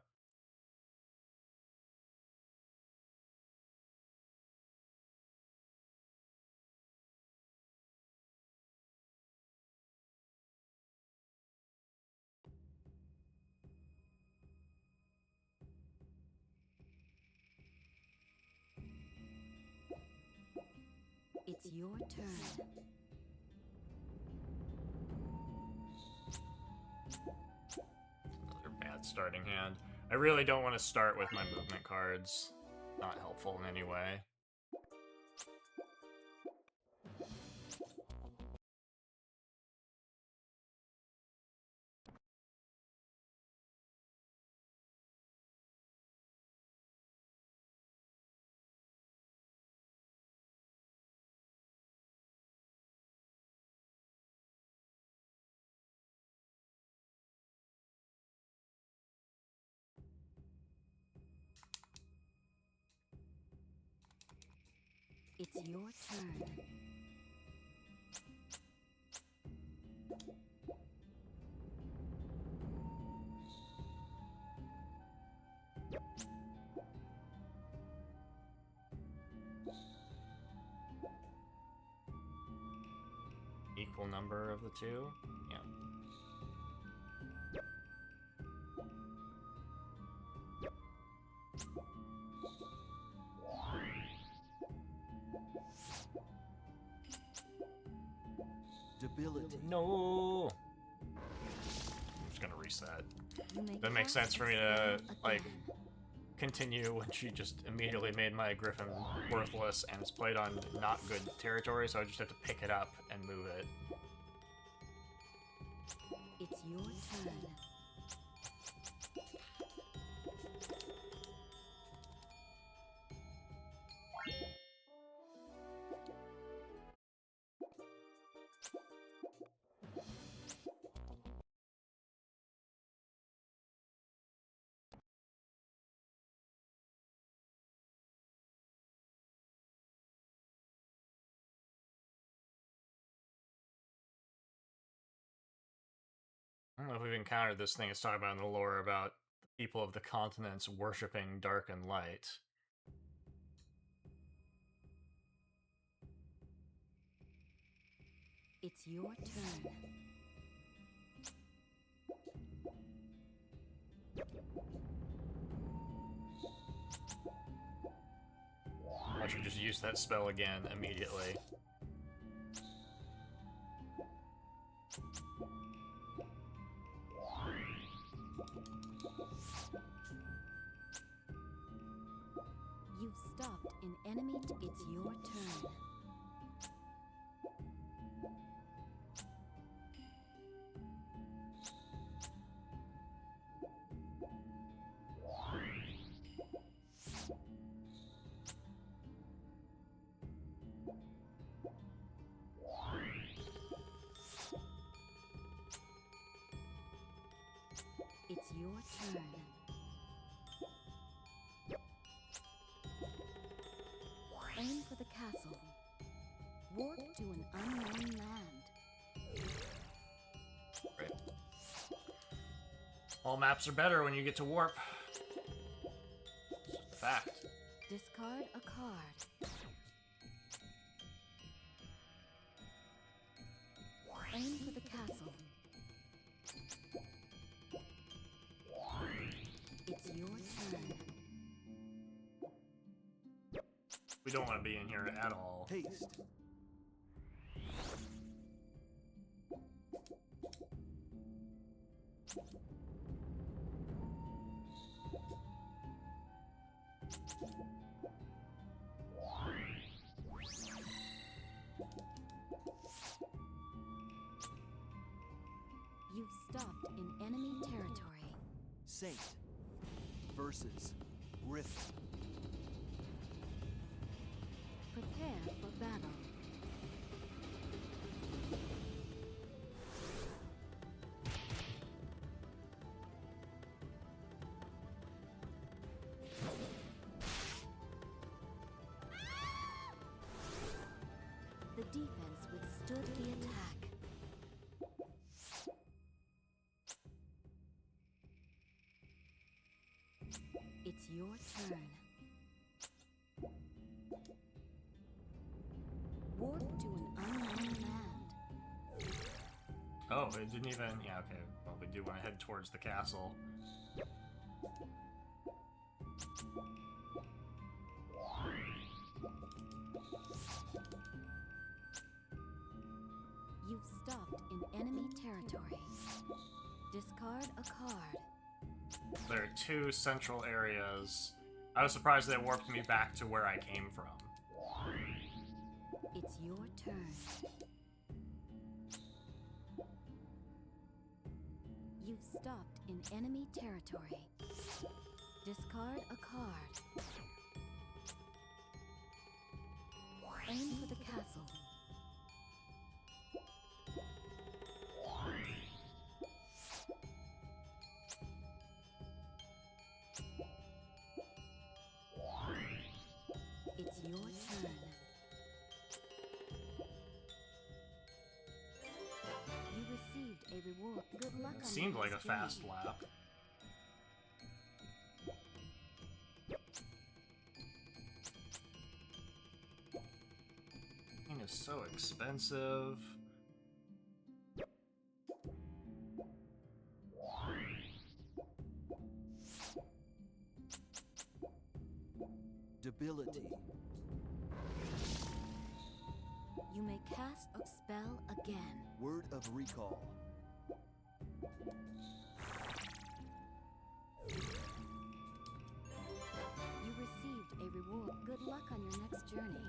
It's your turn. Another bad starting hand. I really don't want to start with my movement cards. Not helpful in any way. It's your turn. Equal number of the two? Yeah. Debility. No! I'm just gonna reset. You may That makes cast sense for me to, a spell like, again. continue when she just immediately made my Griffin worthless and it's played on not good territory, so I just have to pick it up and move it. It's your turn. don't know if we've encountered this thing. It's talking about in the lore about the people of the continents worshipping dark and light. It's your turn. I should just use that spell again immediately. You've stopped an enemy. It's your turn. It's your turn. Aim for the castle. Warp to an unknown land. Right. All maps are better when you get to warp. Fact. Discard a card. Aim for the castle. It's your turn. We don't want to be in here at all. Haste. You've stopped in enemy territory. Saint versus Griffin. Prepare for battle. The defense withstood the attack. It's your turn. Warp to an unknown land. Oh, it didn't even... Yeah, okay. Well, we do want to head towards the castle. You've stopped in enemy territory. Discard a card. There are two central areas. I was surprised they warped me back to where I came from. It's your turn. You've stopped in enemy territory. Discard a card. Aim for the castle. It's your turn. You received a reward. Good luck It on seemed your like a next fast journey. lap. Thing is so expensive. Debility. You may cast a spell again. Word of recall. You received a reward. Good luck on your next journey.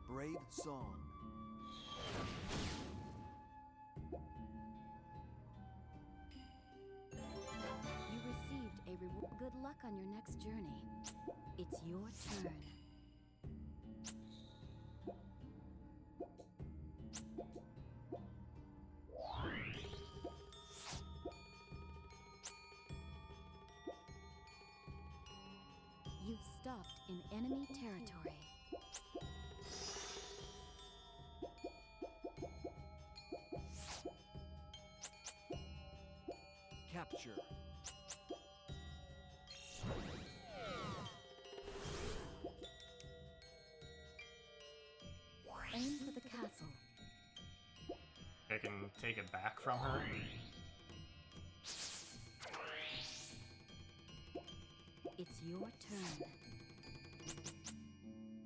Brave song. You received a reward. Good luck on your next journey. It's your turn. You've stopped in enemy territory. Capture. Aim for the castle. I can take it back from her. It's your turn.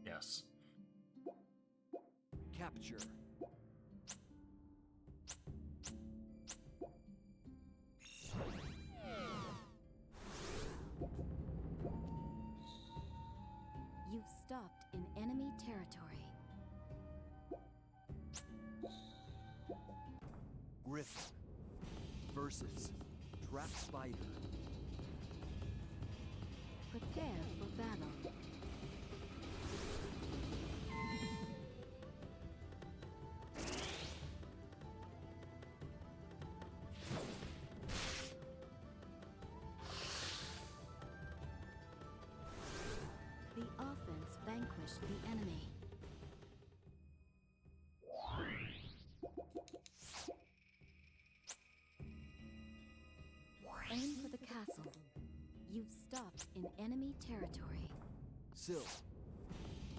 Yes. Capture. You've stopped in enemy territory. Griffin versus Trap Spider. Prepare for battle. The offense vanquished the enemy. Aim for the castle. You've stopped in enemy territory. Sylph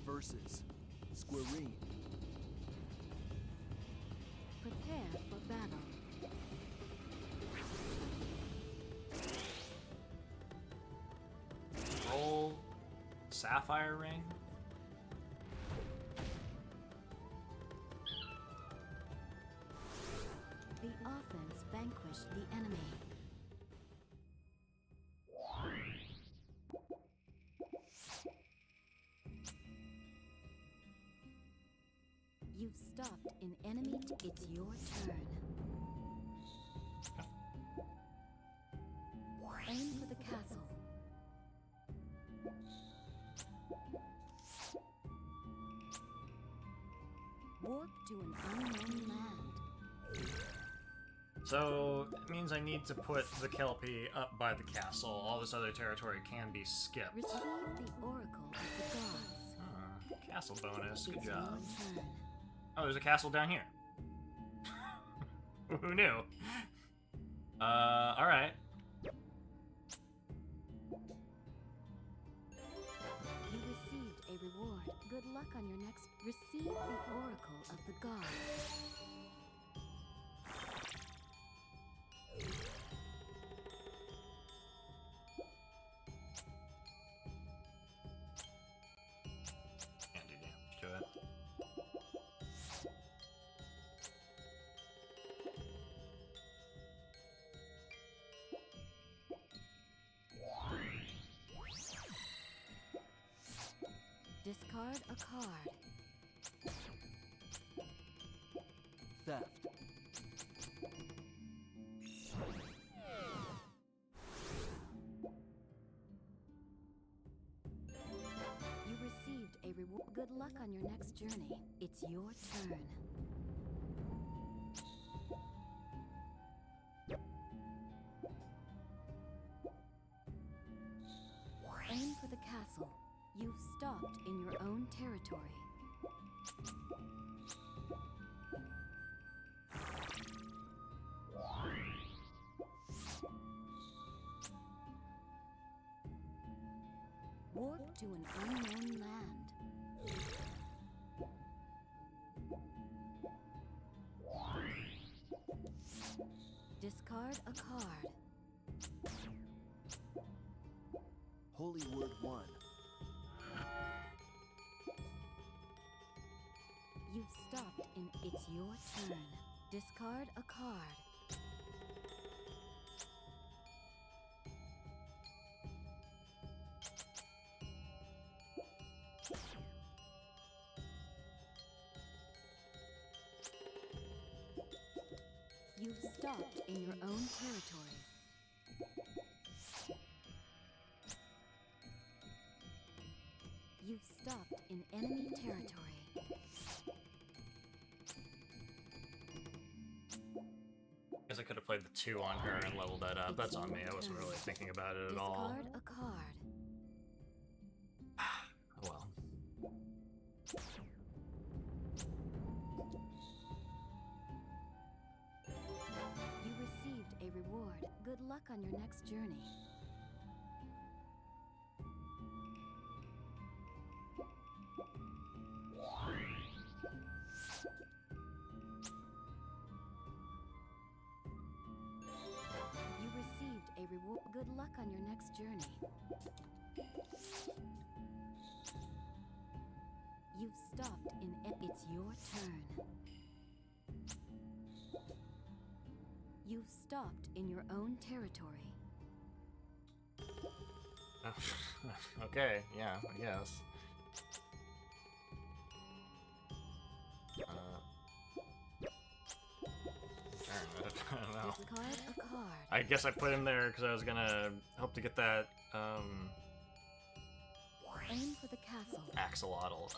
versus Squirreen. Prepare for battle. Roll Sapphire Ring. The offense vanquished the enemy. You've stopped in enemy. It's your turn. Aim for the castle. Warp to an unknown land. So it means I need to put the Kelpie up by the castle. All this other territory can be skipped. Receive the oracle of the gods. Castle bonus. Good It's job. your turn. Oh, there's a castle down here. Who knew? Alright. You received a reward. Good luck on your next. Receive the oracle of the gods. Can't do damage to it. Discard a card. Theft. You received a reward. Good luck on your next journey. It's your turn. Aim for the castle. You've stopped in your own territory. Warp to an unknown land. Discard a card. Holy Word 1. You've stopped in. It's your turn. Discard a card. You've stopped in your own territory. You've stopped in enemy territory. Guess I could have played the 2 on her and leveled that up. It's That's on me. your I wasn't turn. really thinking about it at all. Discard a card. Oh well. You received a reward. Good Good luck on your next journey. You received a reward. Good luck on your next journey. You've stopped in. It's your turn. You've stopped in your own territory. Okay, yeah, I guess. I don't know. Discard a card. I guess I put him there because I was gonna hope to get that Aim for the castle. axolotl,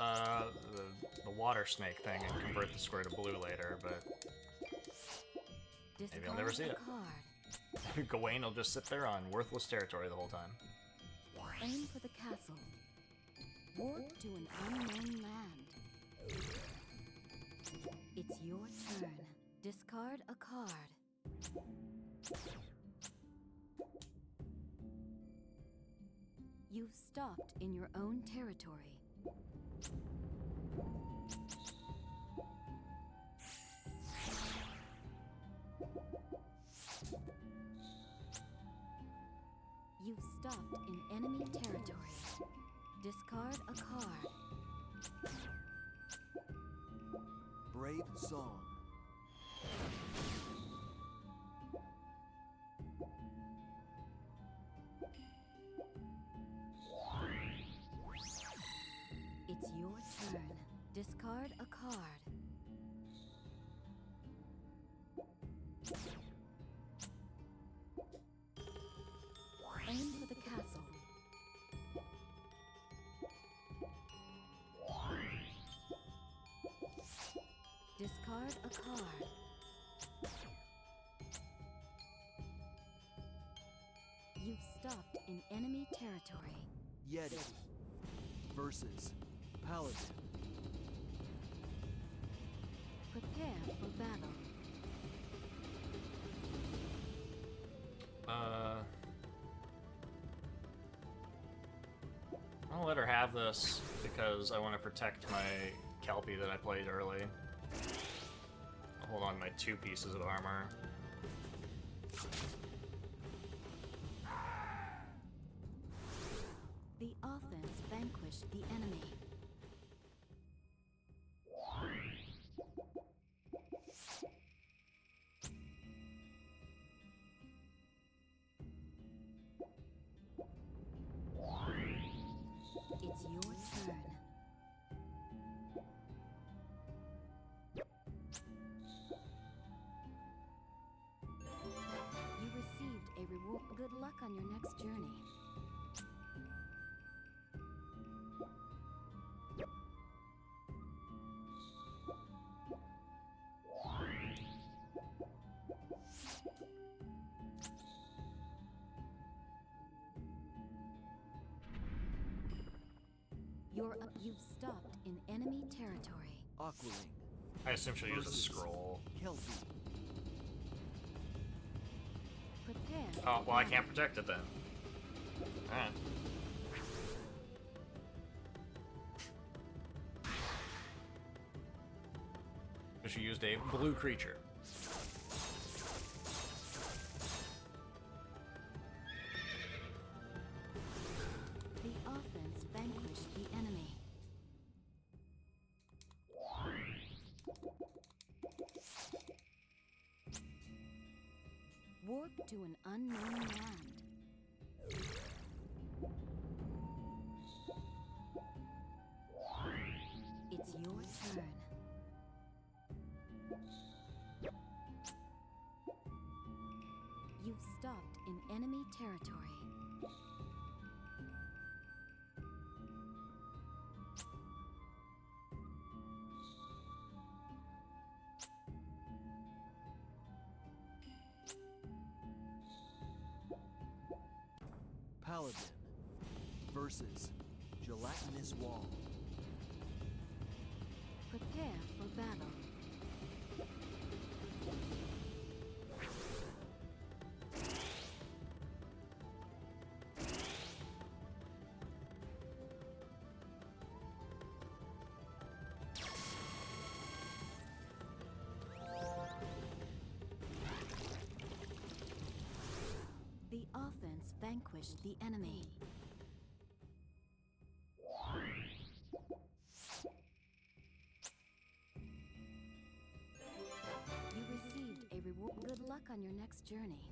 the water snake thing, and convert the square to blue later. But Discard maybe I'll never see a it. card. Gawain will just sit there on worthless territory the whole time. Aim for the castle. Warp to an unknown land. It's your turn. Discard a card. You've stopped in your own territory. You've stopped in enemy territory. Discard a card. Brave song. It's your turn. Discard a card. Aim for the castle. Discard a card. You've stopped in enemy territory. Yeti versus Paladin. Prepare for battle. I'll let her have this because I want to protect my Kelpie that I played early. I'll hold on to my 2 pieces of armor. The offense vanquished the enemy. It's your turn. You received a reward. Good luck on your next journey. You've stopped in enemy territory. Aqualing I assume she'll use a versus scroll. Kelpie. Prepare. Oh, for well, I battle. can't protect it then. Alright. She used a blue creature. The offense vanquished the enemy. Warp to an unknown land. It's your turn. You've stopped in enemy territory. Paladin versus Gelatinous Wall. Prepare for battle. vanquished the enemy. You received a reward. Good luck on your next journey.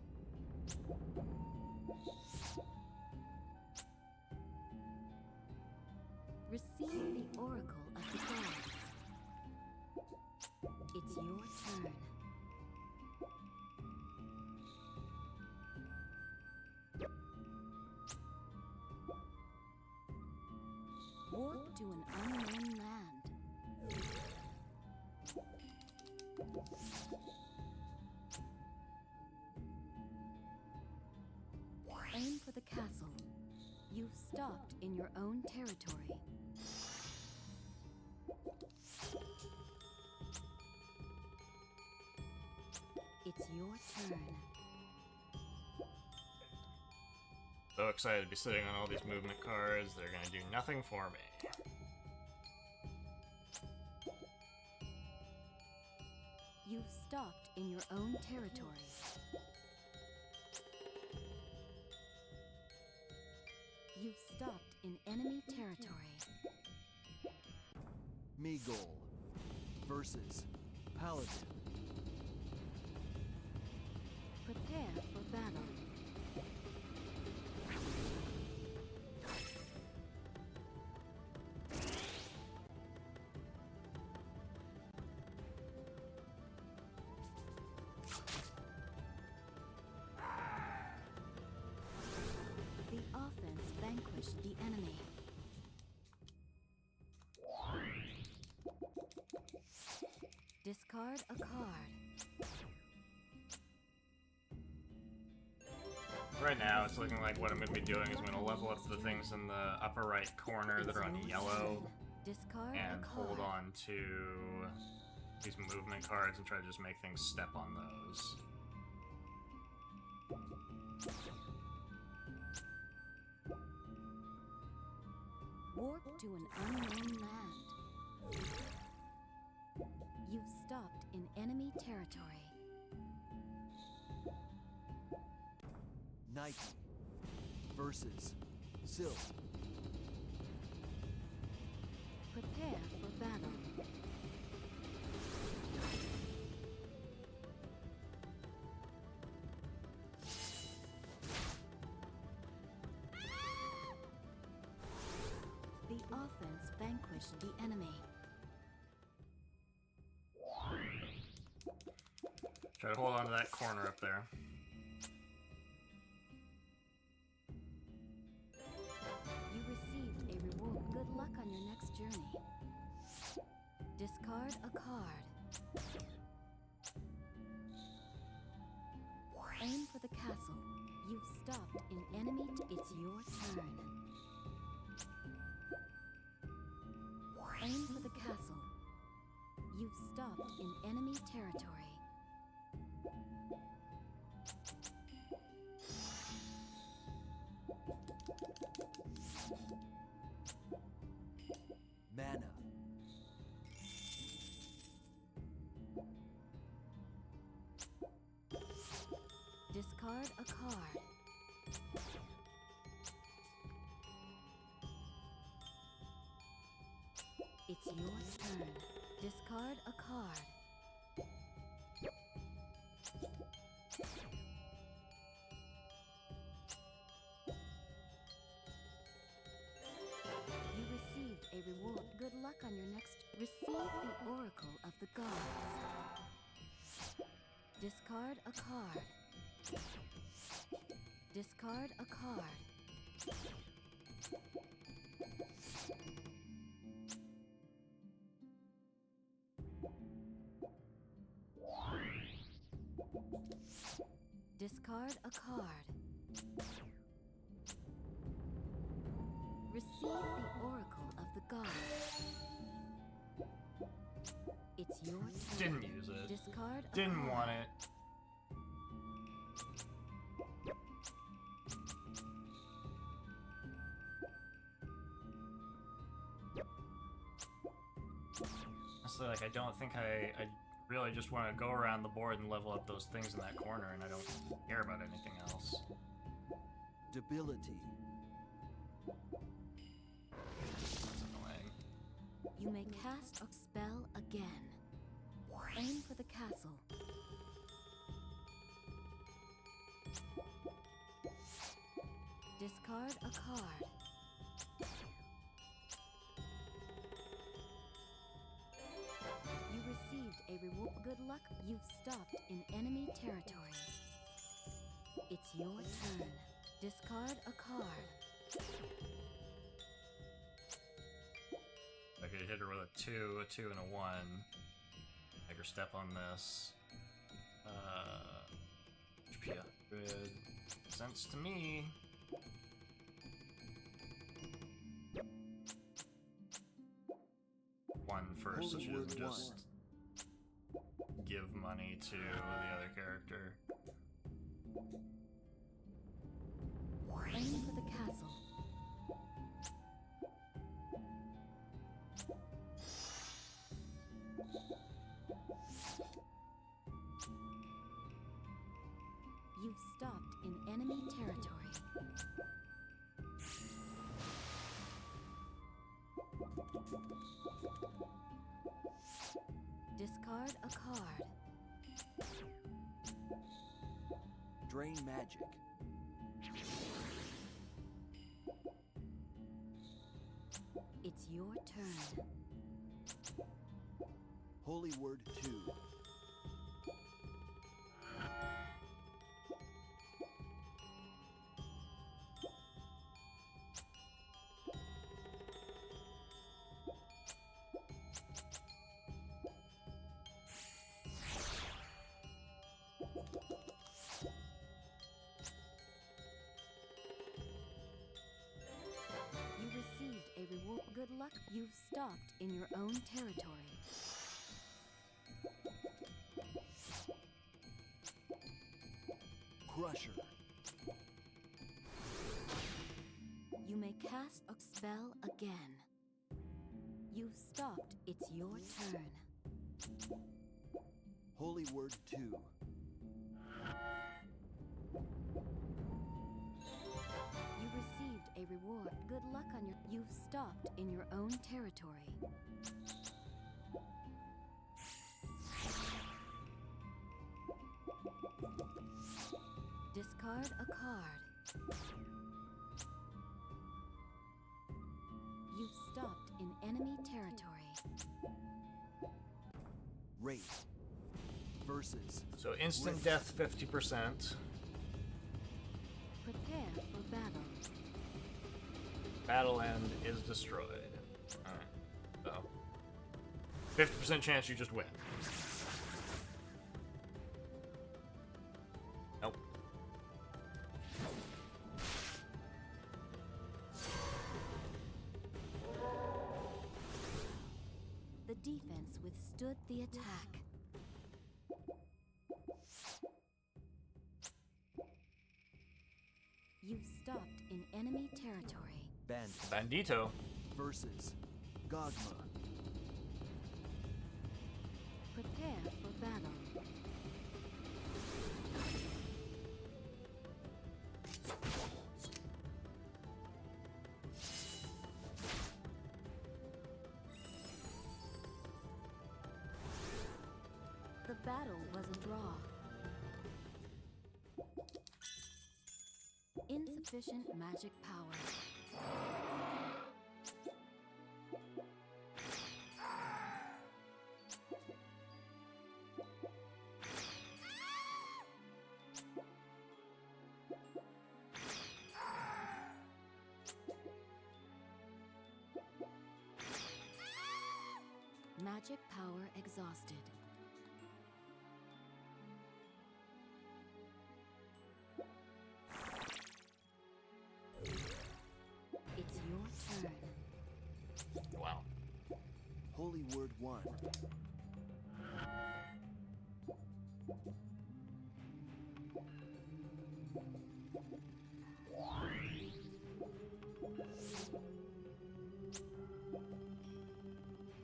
Receive the Oracle of the Gods. It's your turn. Warp to an unknown land. Aim for the castle. You've stopped in your own territory. It's your turn. So excited to be sitting on all these movement cards. They're gonna do nothing for me. You've stopped in your own territory. You've stopped in enemy territory. Meagle versus Paladin. Prepare for battle. The offense vanquished the enemy. Discard a card. Right now, it's looking like what I'm going to be doing is I'm going to level up the things in the upper right corner that are on yellow Discard and a hold card. on to these movement cards and try to just make things step on those. Warp to an unknown land. You've stopped in enemy territory. Nike versus Silk. Prepare for battle. The offense vanquished the enemy. Try to hold on to that corner up there. You received a reward. Good luck on your next journey. Discard a card. Aim for the castle. You've stopped in enemy. It's your turn. Aim for the castle. You've stopped in enemy territory. Mana. Discard a card. It's your turn. Discard a card. You received a reward. Good luck on your next. Receive the Oracle of the Gods. Discard a card. Discard a card. Discard a card. Receive the Oracle of the Gods. It's your turn. Didn't use it. Discard a Didn't card. want it. Honestly, like, I don't think I really just want to go around the board and level up those things in that corner, and I don't care about anything else. Stability. That's annoying. You may cast a spell again. Aim for the castle. Discard a card. You received a reward. Good luck. You've stopped in enemy territory. It's your turn. Discard a card. I could hit her with a 2, and a 1. Make her step on this. HP 100. Sense to me. One first, so she Holy doesn't word just give money to the other character. Aim for the castle. You've stopped in enemy territory. Discard a card. Drain magic. It's your turn. Holy word 2. You received a reward. Good luck. You've stopped in your own territory. Crusher. You may cast a spell again. You've stopped. It's your turn. Holy word 2. You received a reward. Good luck on your... You've stopped in your own territory. Discard a card. You've stopped in enemy territory. Wraith. Versus. So instant Rift. death 50%. Prepare for battle. Battle end is destroyed. Alright. So 50% chance you just win. Nope. The defense withstood the attack. You've stopped in enemy territory. Bandit. Bandito. Versus. Gogma. Prepare for battle. The battle was a draw. Insufficient magic power. Magic power exhausted. It's your turn. Wow. Holy word 1.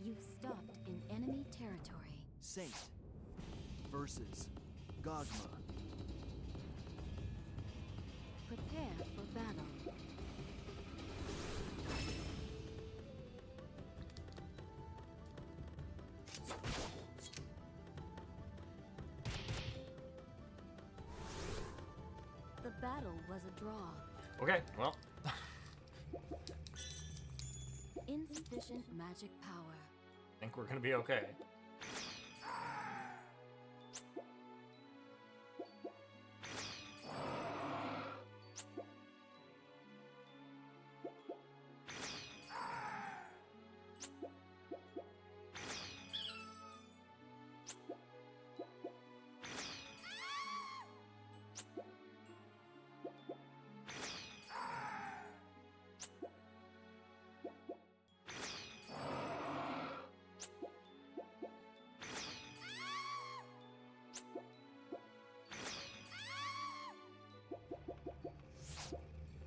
You've stopped in enemy territory. Saint. Versus. Gogma. Prepare for battle. The battle was a draw. Okay, well, Insufficient magic power. I think we're gonna be okay.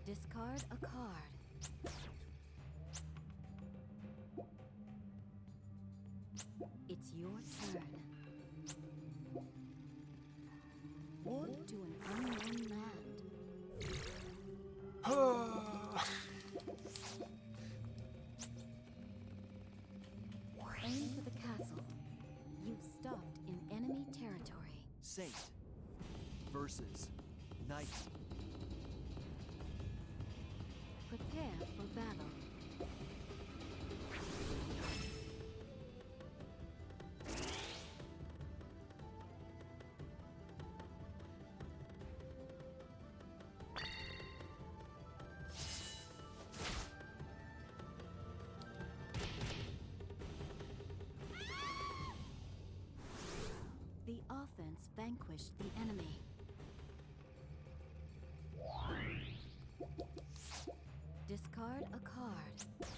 Discard a card. It's your turn. Ward to an unknown land. Aim for the castle. You've stopped in enemy territory. Saint versus Knight. Prepare for battle. The offense vanquished the enemy. Discard a card.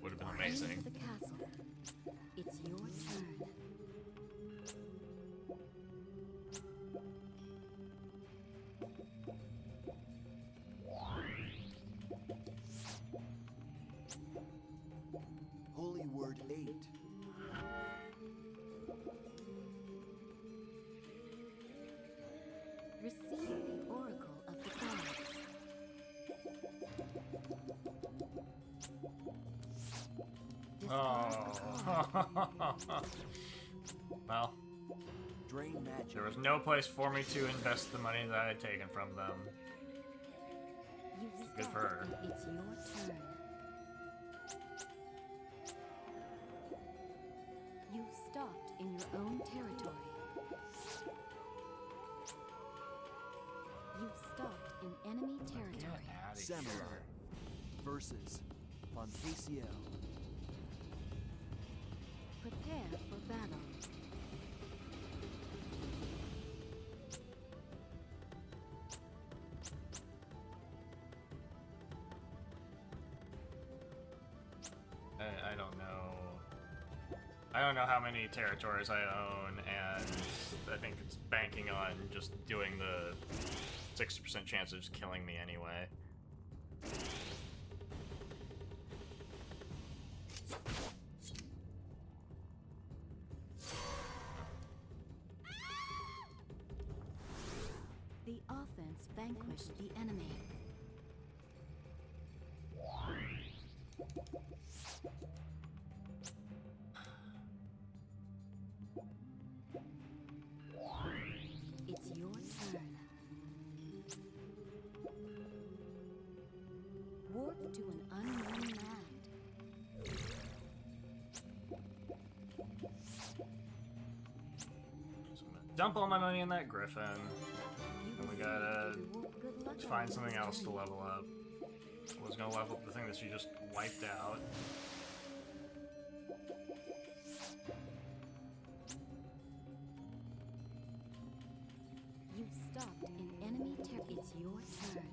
Would have been Aim amazing. for the castle. It's your turn. Holy Word 8. Receive the oracle of the gods. Discard a card. Well, Drain magic. there was no place for me to invest the money that I had taken from them. You've Good for her. stopped. It's your turn. You've stopped in your own territory. You've stopped in enemy territory. Get outta Samurai here. versus Fontaciel. Prepare for battle. I don't know. I don't know how many territories I own, and I think it's banking on just doing the 60% chance of just killing me anyway. The offense vanquished the enemy. It's your turn. Warp to an unknown land. So I'm gonna dump all my money in that griffin. You And we receive gotta a reward. Good luck find on something this else to journey. level up. I was gonna level up the thing that she just wiped out. You've stopped in enemy territory. It's your turn.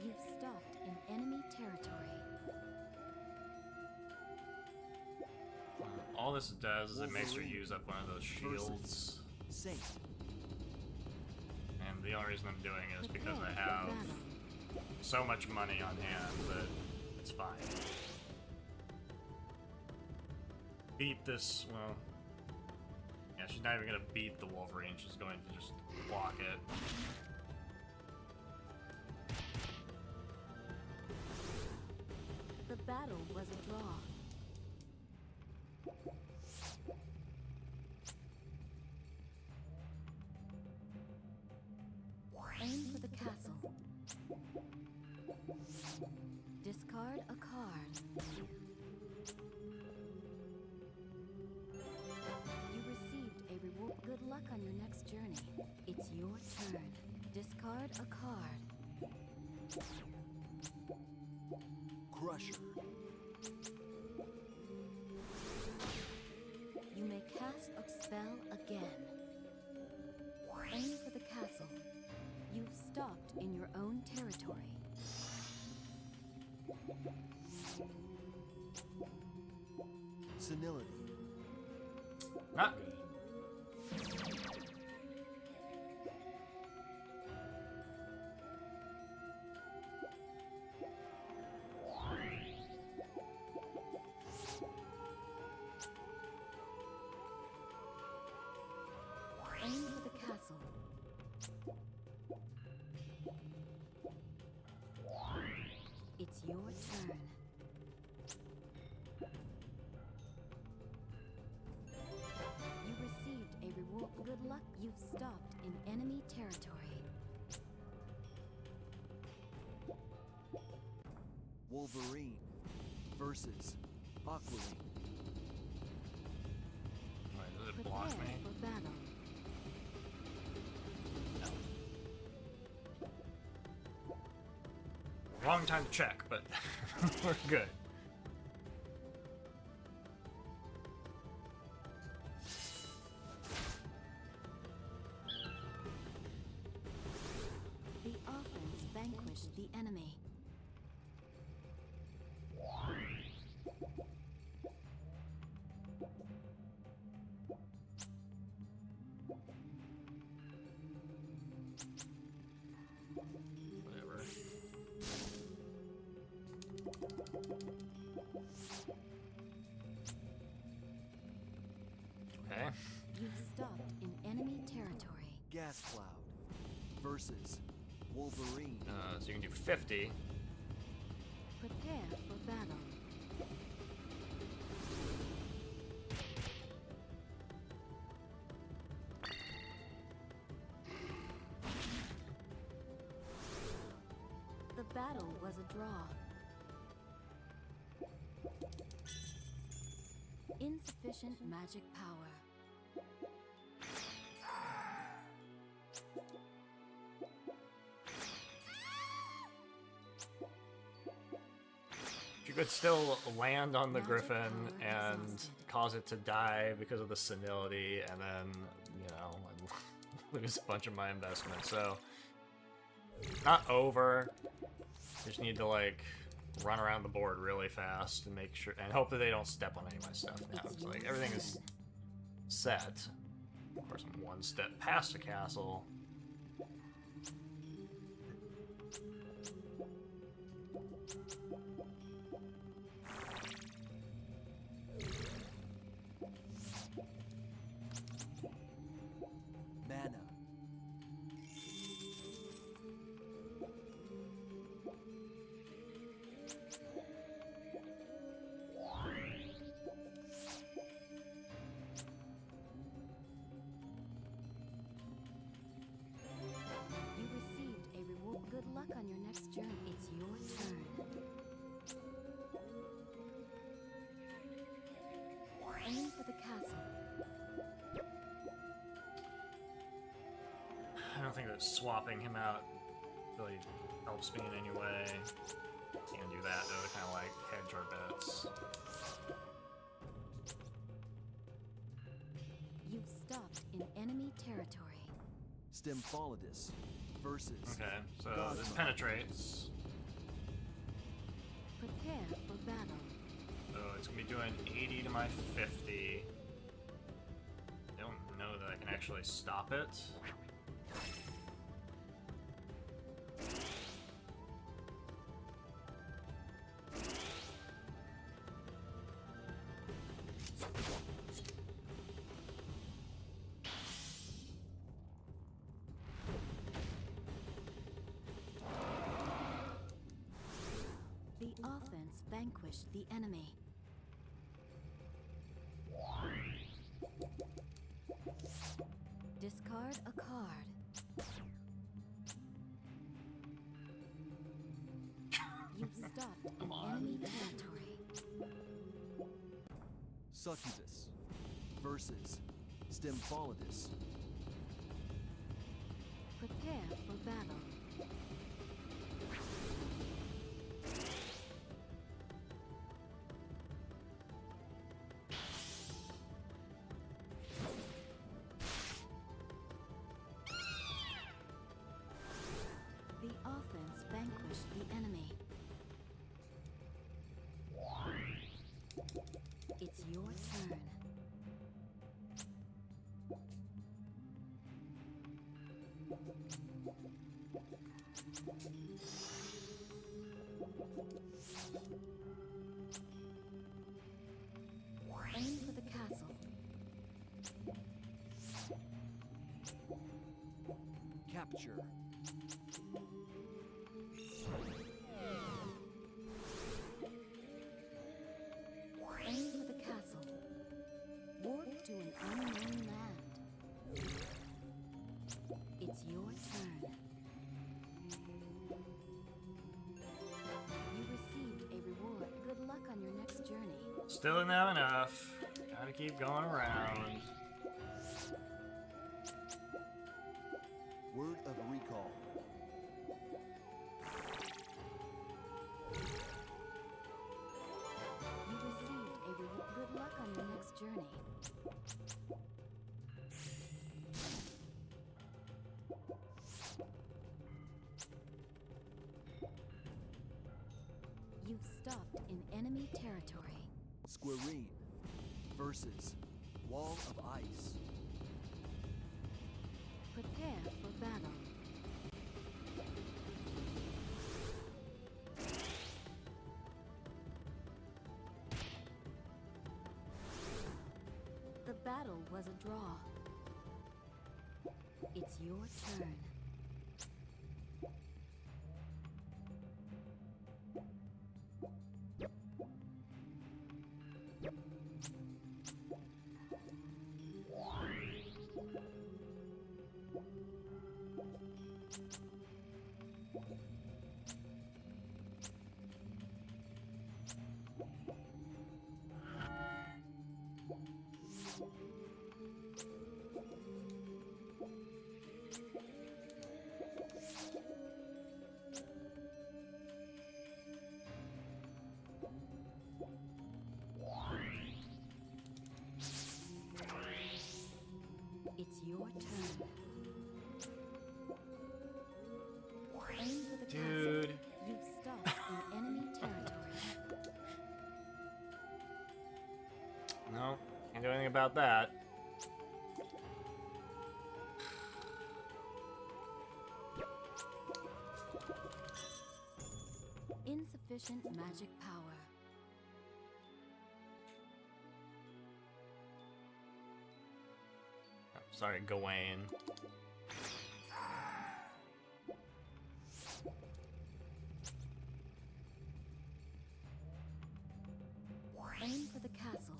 You've stopped in enemy territory. All this does is it makes her use up one of those shields. Saint And the only reason I'm doing it is because I Prepare for have battle. so much money on hand that it's fine. Beat this, well, not even gonna beat the Wolverine, she's going to just block it. The battle was a draw. Aim for the castle. Discard a card. You received a reward. Good luck on your next journey. It's your turn. Discard a card. Crusher. You may cast a spell again. Aim for the castle. You've stopped in your own territory. Senility. Not good. Aim for the castle. It's your turn. You received a reward. Good luck. You've stopped in enemy territory. Wolverine versus Aqualine. Wait, does it block Prepare me? for battle. Wrong time to check, but we're good. The offense vanquished the enemy. Whatever. Okay. You've stopped in enemy territory. Gas Cloud versus Wolverine. So you can do 50. Prepare for battle. The battle was a draw. Insufficient magic power. You could still land on the Magic griffin power and exhausted. cause it to die because of the senility, and then, you know, lose a bunch of my investment. So, not over. Just need to, like, run around the board really fast and make sure, and hope that they don't step on any of my stuff now. It's like everything is set. Of course, I'm one step past the castle. Mana. You received a reward. Good luck on your next journey. It's your turn. Aim for the castle. I don't think that swapping him out really helps me in any way. Can't do that, though, to kind of like hedge our bets. You've stopped in enemy territory. Stymphalides versus Okay, so this Godmother. penetrates. Prepare for battle. So it's gonna be doing 80 to my 50. I don't know that I can actually stop it. offense vanquished the enemy. Discard a card. You've stopped an enemy territory. Succubus versus Stymphalides. Prepare for battle. The offense vanquished the enemy. It's your turn. Aim for the castle. Capture. Aim for the castle. Warp to an unknown land. It's your turn. You received a reward. Good luck on your next journey. Still didn't have enough. Gotta keep going around. Word of recall. You received a reward. Good luck on your next journey. You've stopped in enemy territory. Squirrine versus Wall of Ice. Prepare for battle. The battle was a draw. It's your turn. It's your turn. Aim for the Dude. castle. You've stopped in enemy territory. No, can't do anything about that. Insufficient magic power. Oh, sorry, Gawain. Aim for the castle.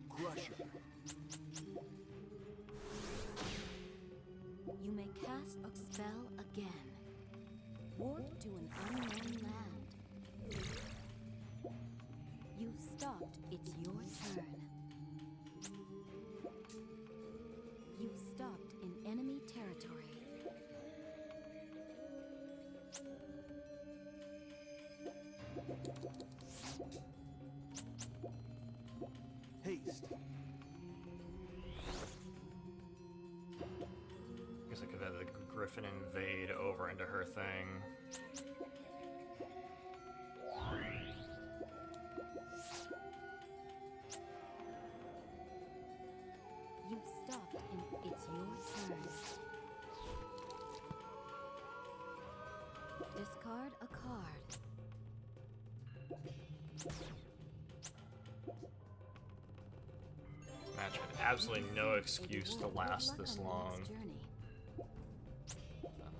Crusher. You may cast a spell again. Warp to an unknown land. You've stopped. It's your turn. You've stopped in enemy territory. Haste. Guess I could have the Griffin invade over into her thing. You've stopped in. It's your turn. Discard a card. Match had absolutely no excuse to last this long.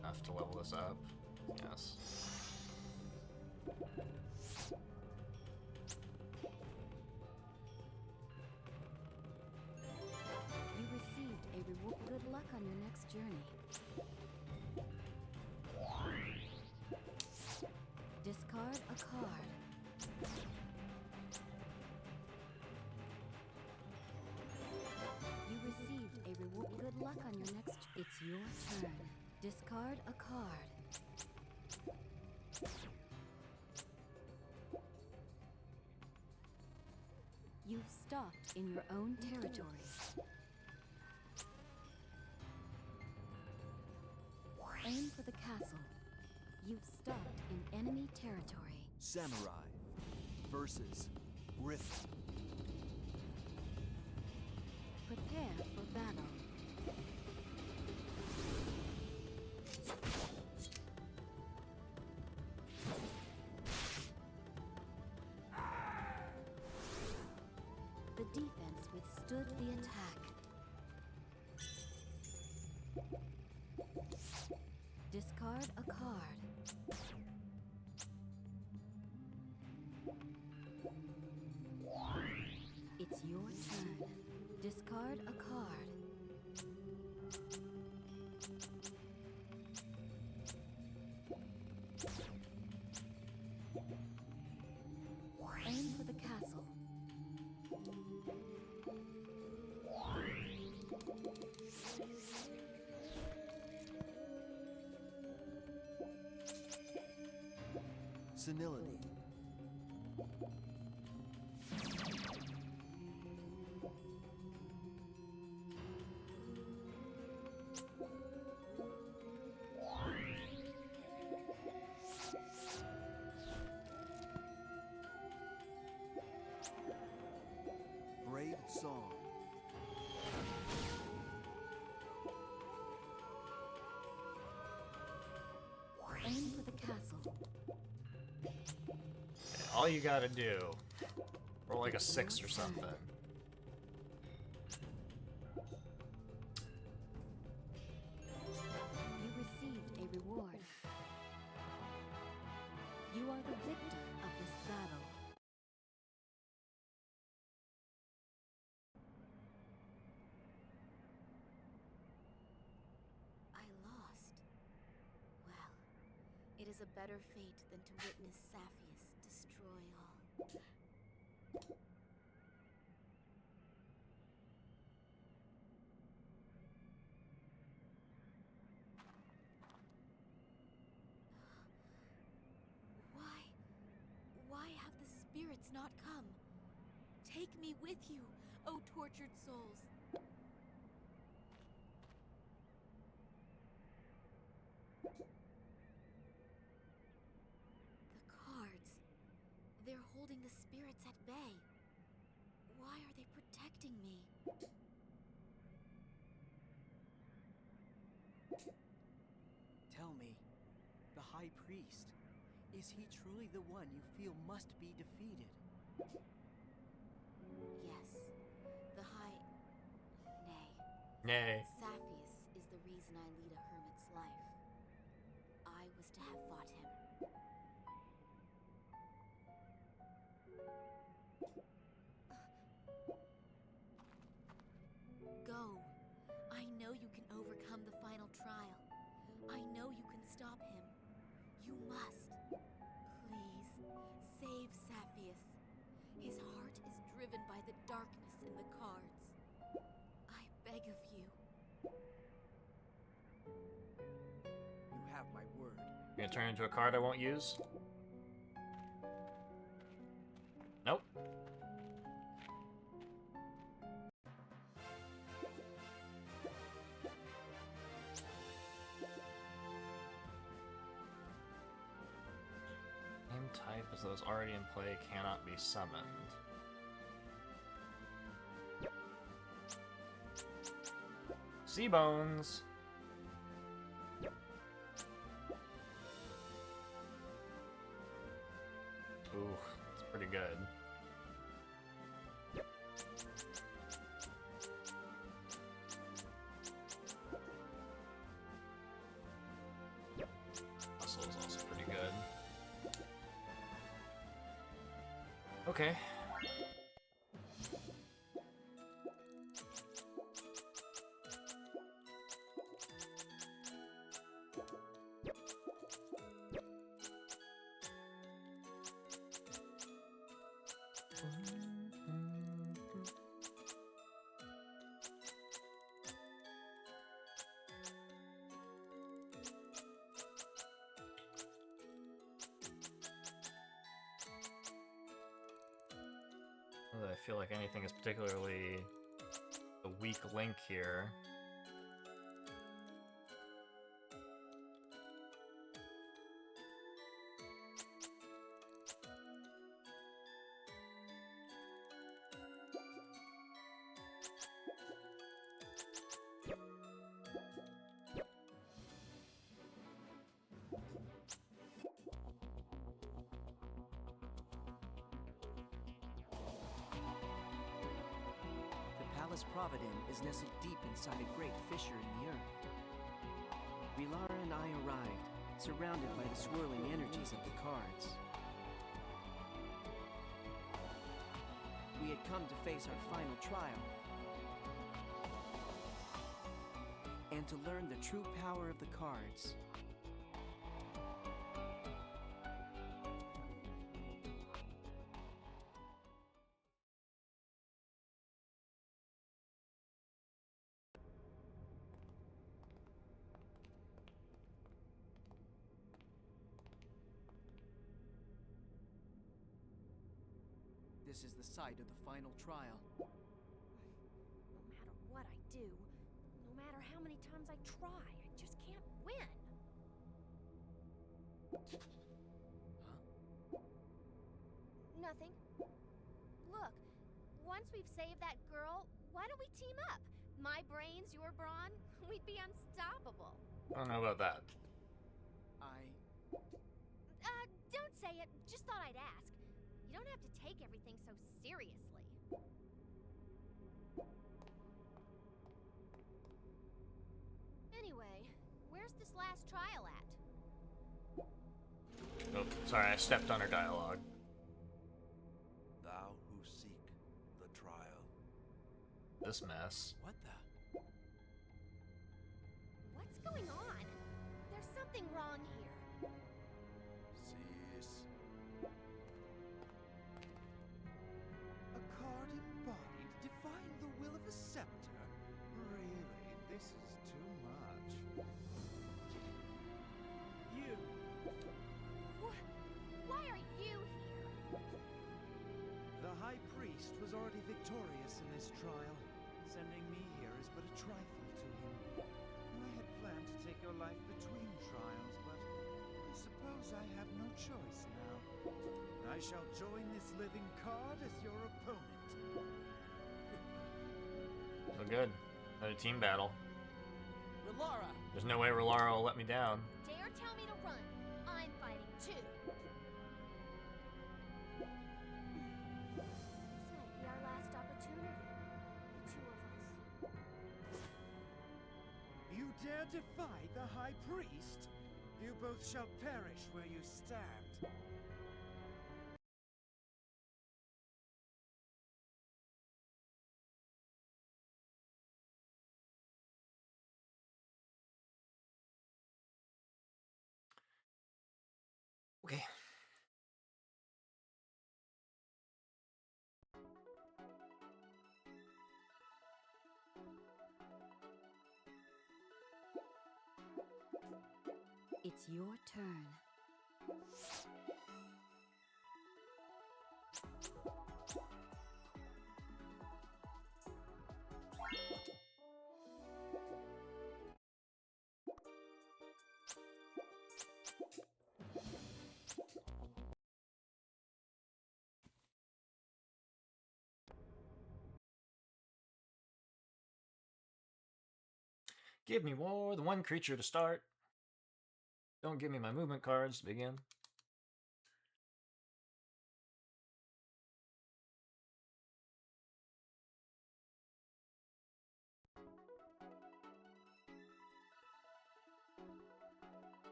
Enough to level this up. Yes. You received a reward. Good luck on your next journey. Discard a card. You received a reward. Good luck on your next. It's your turn. Discard a card. You've stopped in your own territory. Aim for the castle. You've stopped in enemy territory. Samurai versus Griffin. Prepare for battle. The defense withstood the attack. Discard a card. It's your turn. Discard a card. Aim for the castle. Senility. Brave Song. Aim for the castle. All you gotta do, roll like a 6 or something. You received a reward. You are the victor of this battle. I lost. Well, it is a better fate than to witness Saphius destroy all. Why have the spirits not come? Take me with you, O tortured souls. The cards. They're holding the spirits at bay. Why are they protecting me? Tell me, the High Priest, is he truly the one you feel must be defeated? Yes, the High... Nay. Nay. Saphius is the reason I lead a hermit's life. I was to have fought him. Go. I know you can overcome the final trial. I know you can stop him. You must. Please, save Saphius. His heart is driven by the darkness in the cards. I beg of you. You have my word. You gonna turn into a card I won't use? Nope. Same type as those already in play cannot be summoned. Sea bones. Ooh, that's pretty good. Muscle is also Okay. Not that I feel like anything is particularly a weak link here. Palace Providin is nestled deep inside a great fissure in the earth. Rilara and I arrived, surrounded by the swirling energies of the cards. We had come to face our final trial, and to learn the true power of the cards. This is the site of the final trial. No matter what I do, no matter how many times I try, I just can't win. Nothing. Look, once we've saved that girl, why don't we team up? My brains, your brawn, we'd be unstoppable. I don't know about that. Don't say it. Just thought I'd ask. You don't have to take everything so seriously. Anyway, where's this last trial at? Oh, sorry, I stepped on her dialogue. Thou who seek the trial. This mess. What the? What's going on? There's something wrong here. Cease. A card embodied, defying the will of a scepter? Really, this is too much. You! Why are you here? The High Priest was already victorious in this trial. Sending me here is but a trifle to him. I had planned to take your life between trials, but I suppose I have no choice now. I shall join this living card as your opponent. So good. Another team battle. Rilara! There's no way Rilara will let me down. Dare tell me to run. I'm fighting too. This might be our last opportunity. The two of us. You dare defy the High Priest? You both shall perish where you stand. Okay. It's your turn. Give me more than one creature to start. Don't give me my movement cards to begin.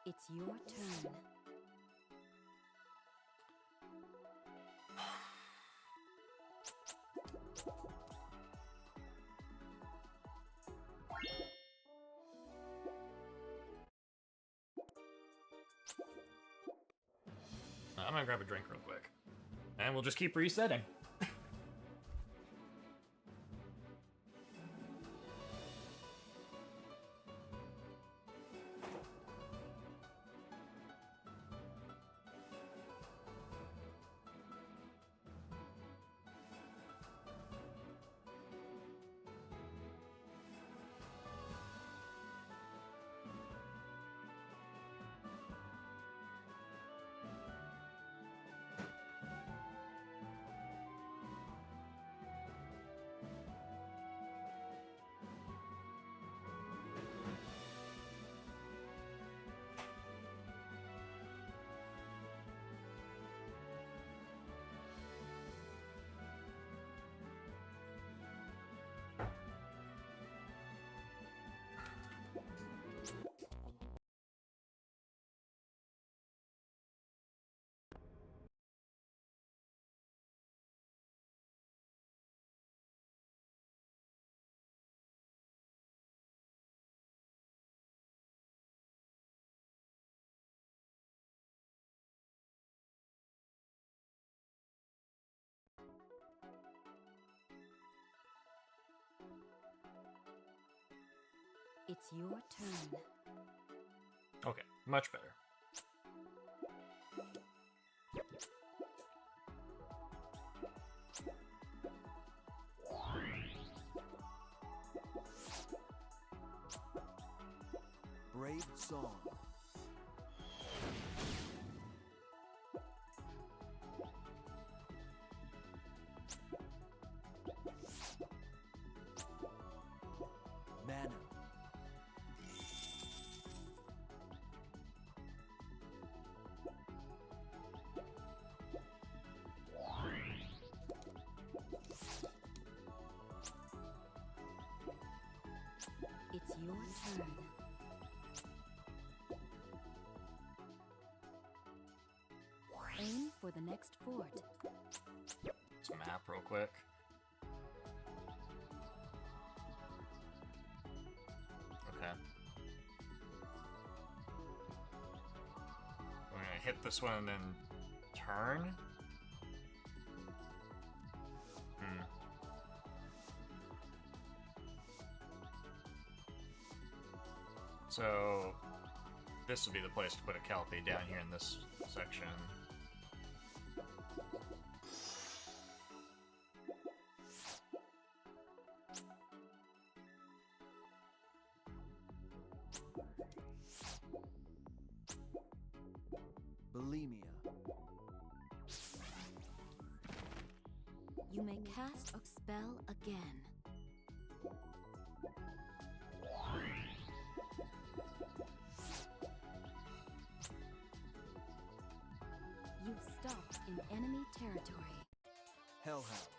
It's your turn. I'm gonna grab a drink real quick. And we'll just keep resetting. It's your turn. Okay, much better. Brave song. Mana. It's your turn. Aim for the next fort. Let's map real quick. Okay. I'm gonna hit this one and then turn. So this would be the place to put a Kelpie down here in this section. Bulimia. You may cast a spell again. You've stopped in enemy territory. Hellhound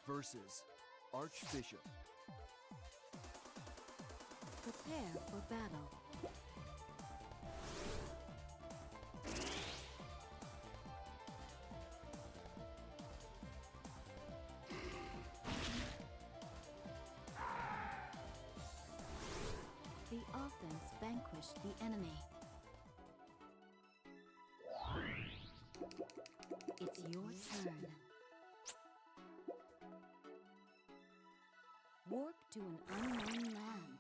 versus Archbishop. Prepare for battle. The offense vanquished the enemy. It's your turn. Warp to an unknown land.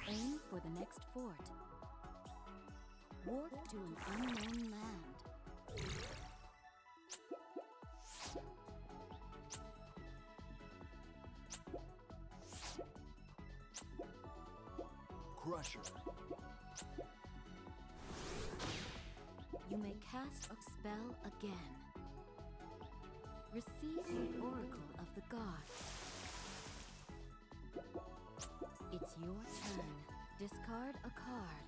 Aim for the next fort. Warp to an unknown land. Crusher. You may cast a spell again. Receive the Oracle of the Gods. It's your turn. Discard a card.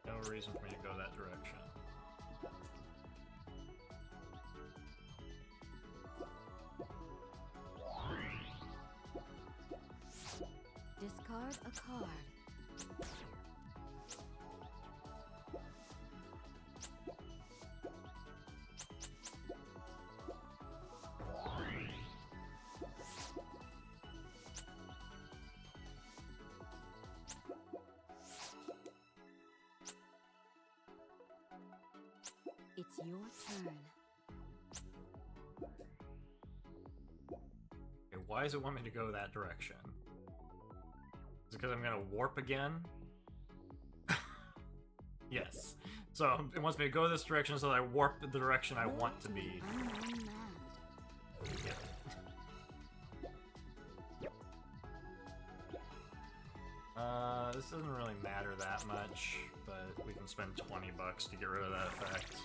No reason for me to go that direction. Discard a card. It's your turn. Okay, why does it want me to go that direction? Is it because I'm gonna warp again? Yes. So it wants me to go this direction so that I warp the direction I want to be. Unknown land. Yeah. This doesn't really matter that much, but we can spend 20 bucks to get rid of that effect.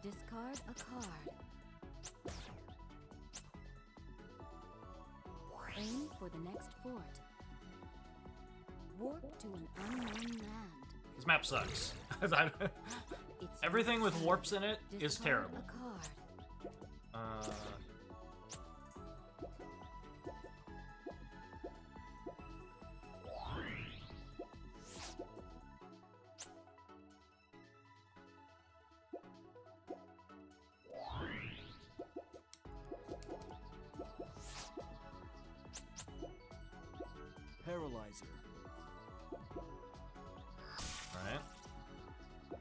Discard a card. Aim for the next fort. Warp to an unknown land. This map sucks. It's Everything your with turn. warps in it is Discard terrible. a card. Paralyzer. Alright.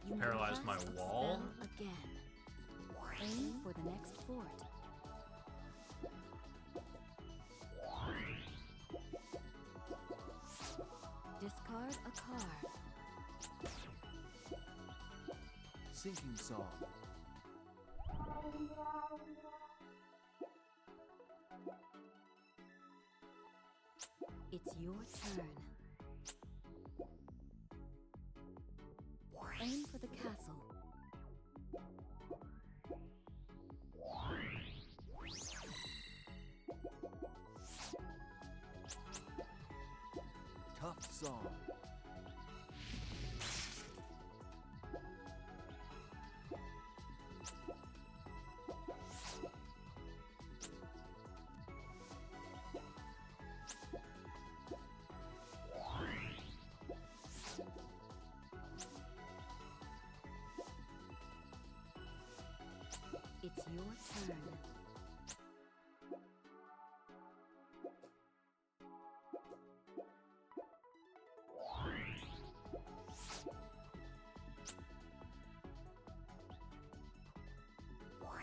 You may Paralyzed my cast a wall. spell again. Aim for the next fort. Discard a card. Sinking song. It's your turn. Aim for the castle. Tough song. It's your turn.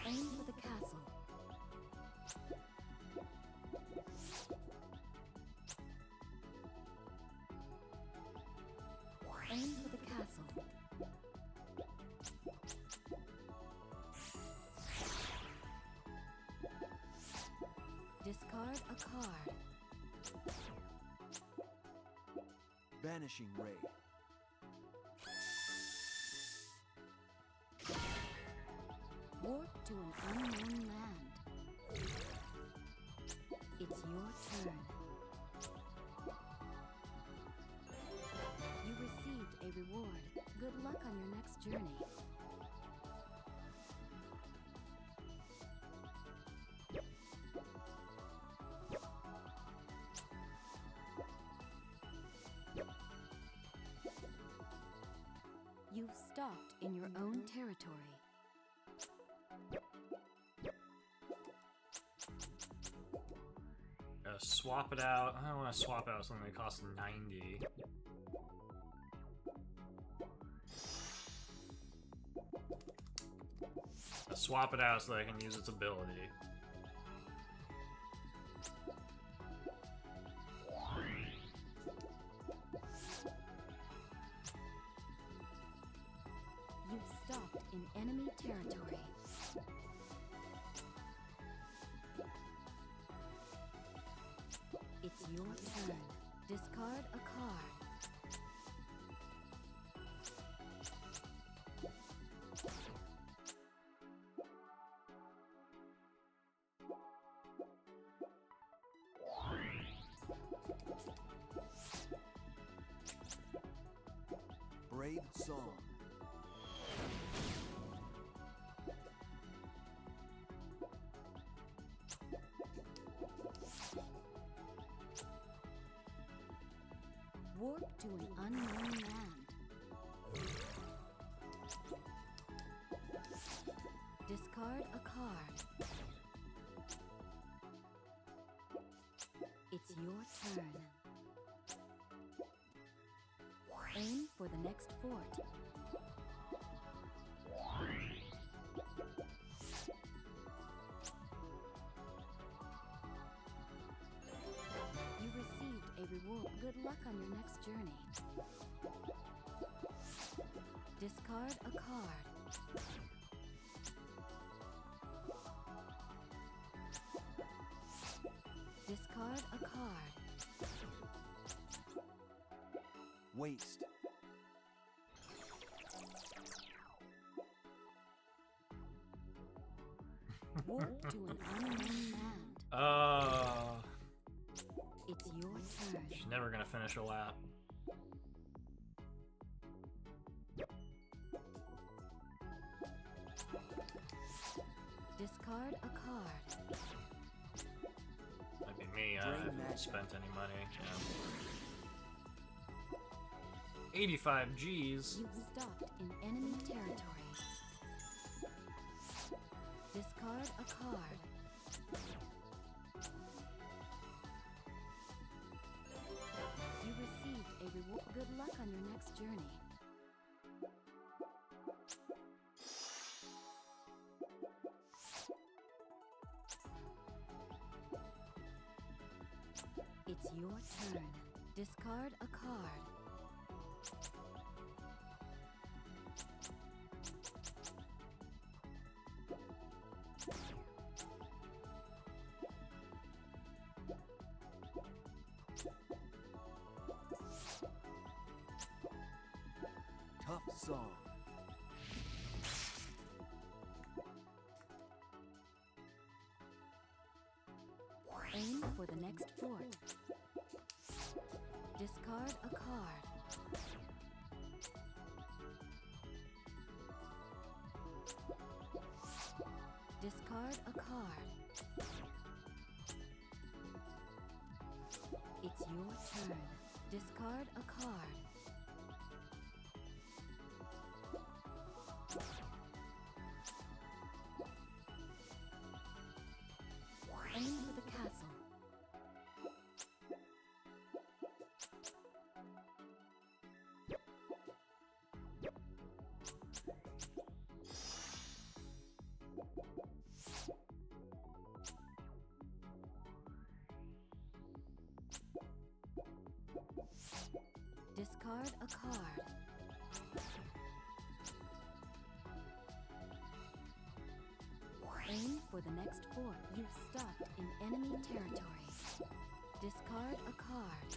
Aim for the castle. Aim for the castle. Discard a card. Vanishing ray. Warp to an unknown land. It's your turn. You received a reward. Good luck on your next journey. You've stopped in your own territory. Swap it out. I don't want to swap out something that costs 90. Swap it out so that I can use its ability. You've stopped in enemy territory. It's your turn. Discard a card. Brave song. Warp to an unknown land. Discard a card. It's your turn. Aim for the next fort. You received a reward. Good luck on your next journey. Discard a card. Discard a card. Waste. Warp to an unknown land. It's your turn. She's never gonna finish a lap. Discard a card. Might be me, I haven't spent any money. Yeah. 85 Gs. You've stopped in enemy territory. Discard a card. You received a reward. Good luck on your next journey. It's your turn. Discard a card. Tough song. Aim for the next fort. Discard a card. Discard a card. It's your turn. Discard a card. Aim for the castle. Discard a card. Aim for the next fort. You've stopped in enemy territory. Discard a card.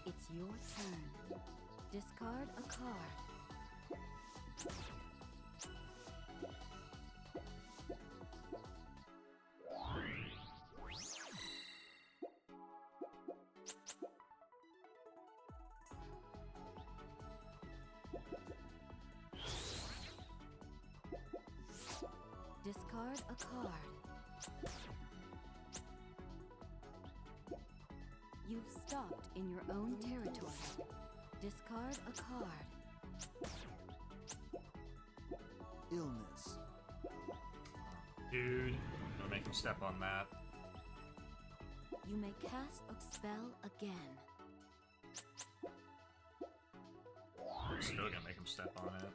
It's your turn. Discard a card. Discard a card. You've stopped in your own territory. Discard a card. Illness. Dude, don't make him step on that. You may cast a spell again. I'm still gonna make him step on it.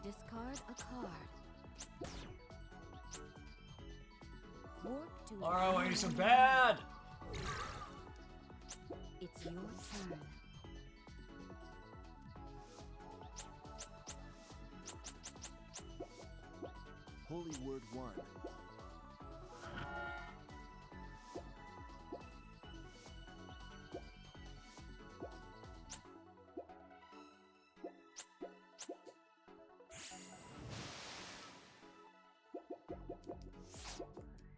Discard a card. Warp to Oh, he's so unknown bad! land. It's your turn. Holy Word 1.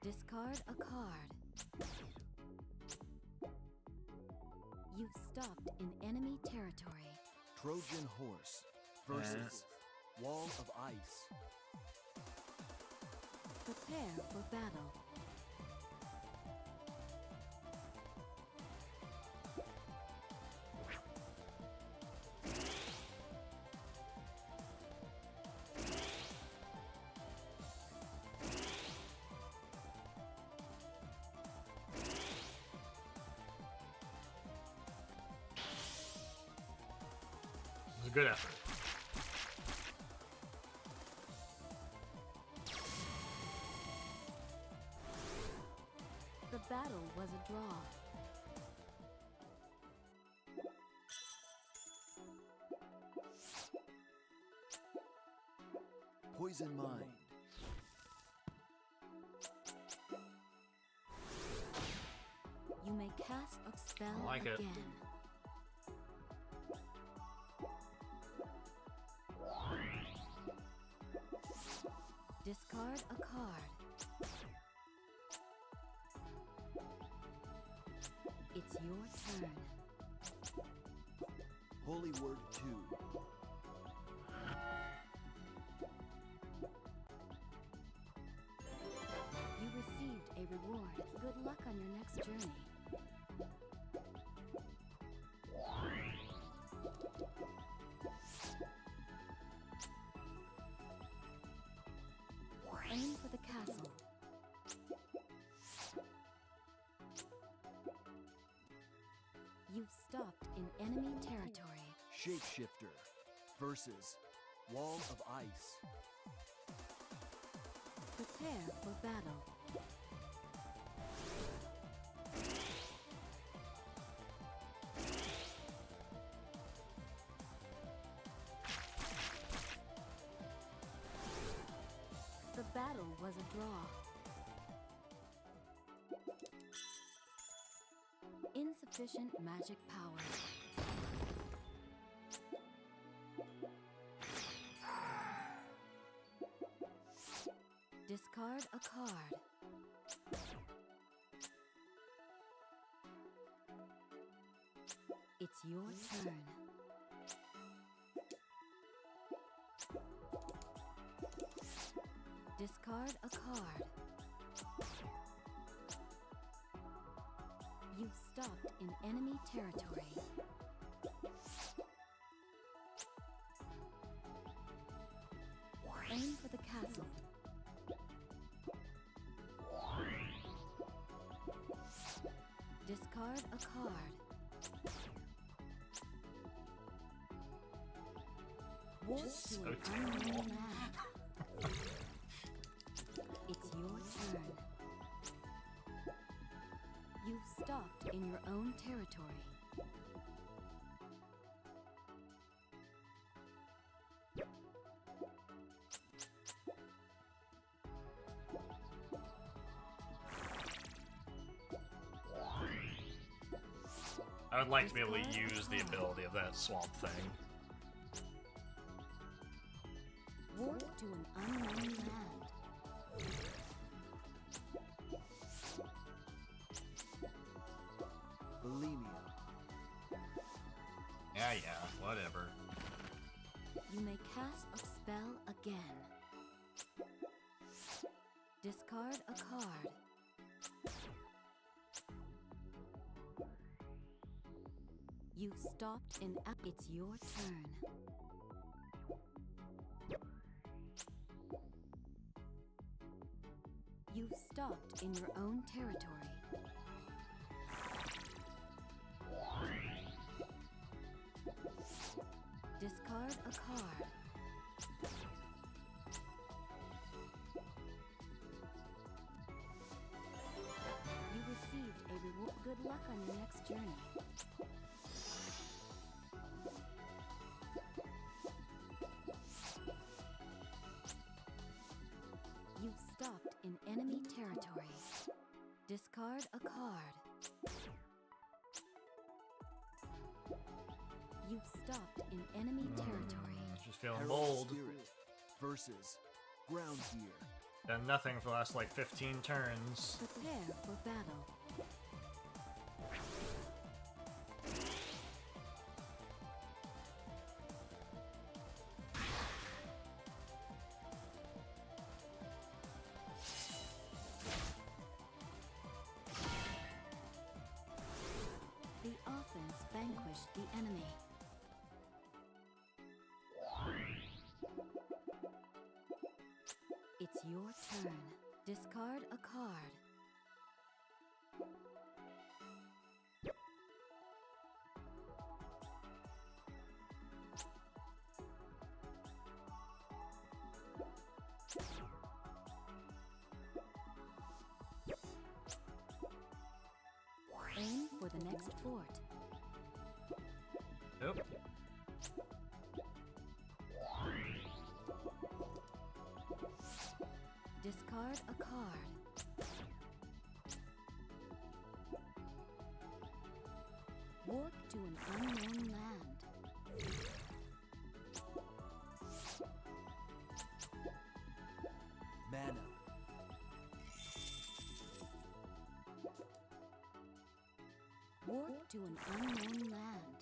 Discard a card. You've stopped in enemy territory. Trojan Horse versus Wall of Ice. Prepare for battle. It was a good effort. The battle was a draw. Poison mind. You may cast a spell I like it. again. Discard a card. It's your turn. Holy Word 2. You received a reward. Good luck on your next journey. Aim for the castle. You've stopped in enemy territory. Shapeshifter versus Wall of Ice. Prepare for battle. The battle was a draw. Insufficient magic power. Discard a card. It's your turn. Discard a card. You've stopped in enemy territory. Aim for the castle. Discard a card. Walk to an unknown land. It's your turn. You've stopped in your own territory. I would like to be able to use the ability of that swamp thing. Walk to an unknown land. Bulimia. Yeah, whatever. You may cast a spell again. Discard a card. You've stopped in. It's your turn. You've stopped in your own territory. Discard a card. You received a reward. Good luck on your next journey. You've stopped in enemy territory. Discard a card. You've stopped in enemy territory. Just feeling Herald bold. Spirit versus Ground Gear. Done nothing for the last like 15 turns. Prepare for battle. your turn. Discard a card. Aim for the next fort. Nope. Discard a card. Warp to an unknown land. Mana. Warp to an unknown land.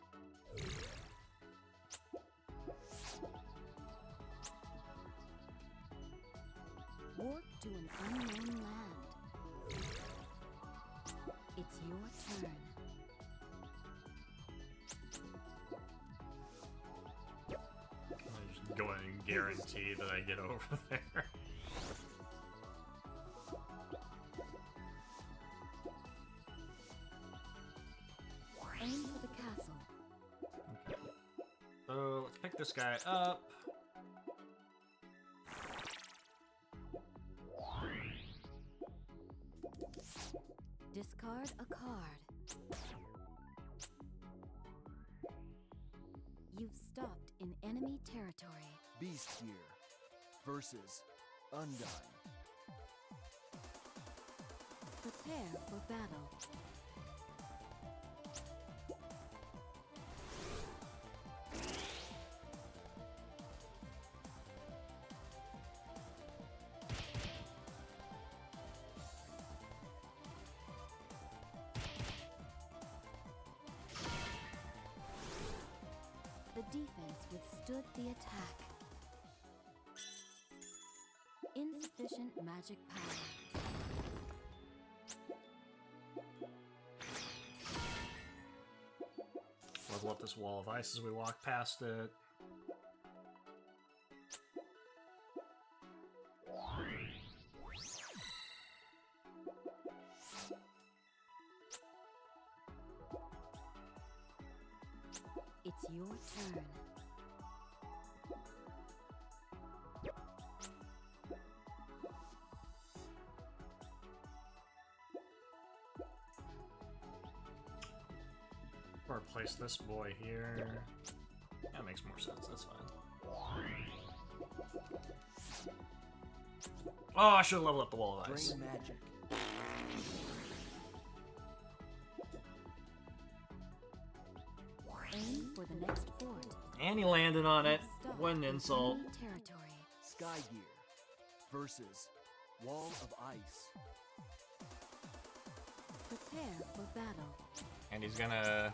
Warp to an unknown land. It's your turn. I'll just go ahead and guarantee that I get over there. Aim for the castle. So let's pick this guy up. Discard a card. You've stopped in enemy territory. Beast Gear versus Undyne. Prepare for battle. The defense withstood the attack. Insufficient magic power. Level up this wall of ice as we walk past it. It's your turn. Or place this boy here. That makes more sense, that's fine. Oh, I should have leveled up the wall of ice. Drain magic. Aim for the next fort. And he landed on it. You've stopped What an in insult. enemy territory. Sky Gear versus Wall of Ice. Prepare for battle. And he's gonna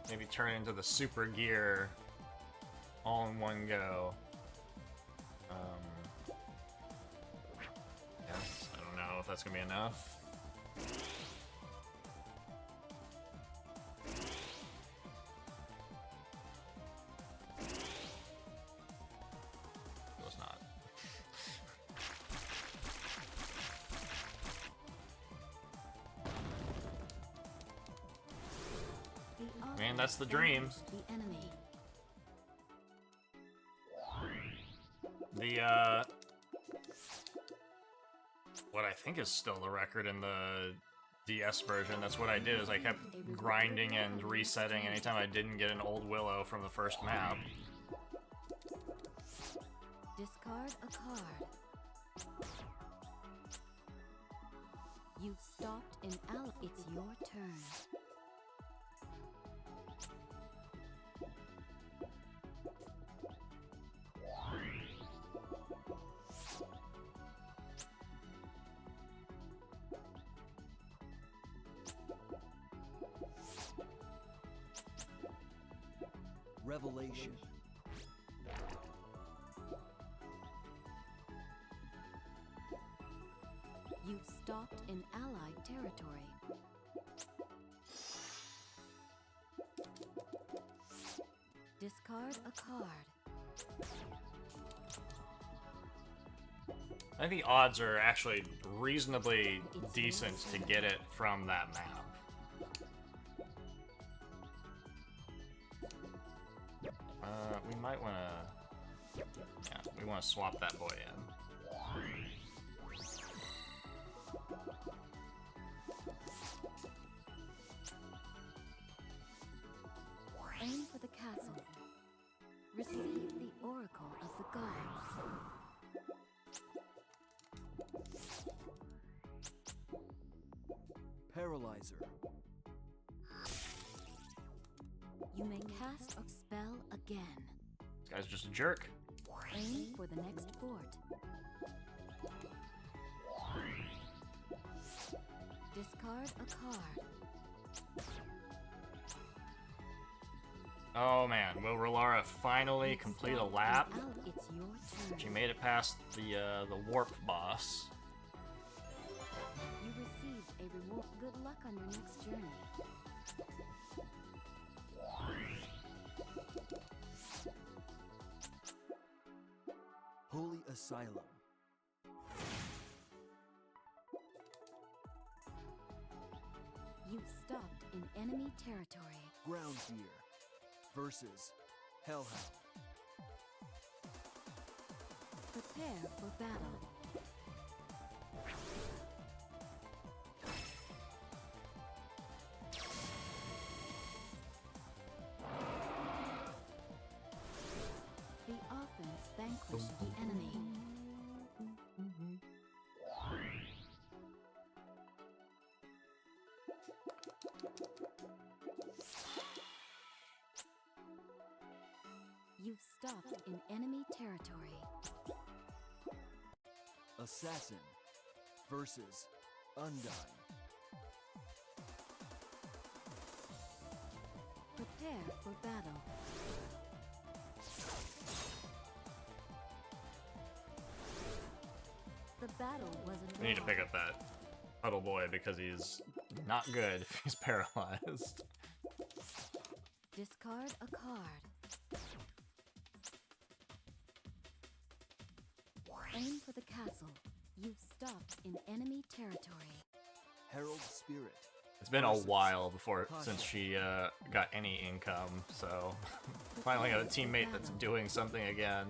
maybe turn into the super gear all in one go. Yes, I don't know if that's gonna be enough. It was not. Man, that's the dream. The enemy. The, what I think is still the record in the DS version, that's what I did, is I kept grinding and resetting anytime I didn't get an old willow from the first map. Discard a card. You've stopped in Al. It's your turn. Revelation. You've stopped in Allied territory. Discard a card. I think the odds are actually reasonably decent to get it from that map. We might want to... Yeah, we want to swap that boy in. Aim for the castle. Receive the oracle of the gods. Paralyzer. You may cast a spell again. This guy's just a jerk. Aim for the next fort. Discard a card. Oh man, will Relara finally complete a lap? Out, it's your turn. She made it past the warp boss. You received a reward. Good luck on your next journey. Holy Asylum. You've stopped in enemy territory. Ground Gear versus Hellhound. Prepare for battle. The offense vanquished the enemy. You've stopped in enemy territory. Assassin versus Undyne. Prepare for battle. The battle was a We need to draw. pick up that puddle boy because he's not good if he's paralyzed. Discard a card. Aim for the castle. You've stopped in enemy territory. Herald Spirit. It's been a versus while since Caution. she got any income, so finally got a teammate that's doing something again.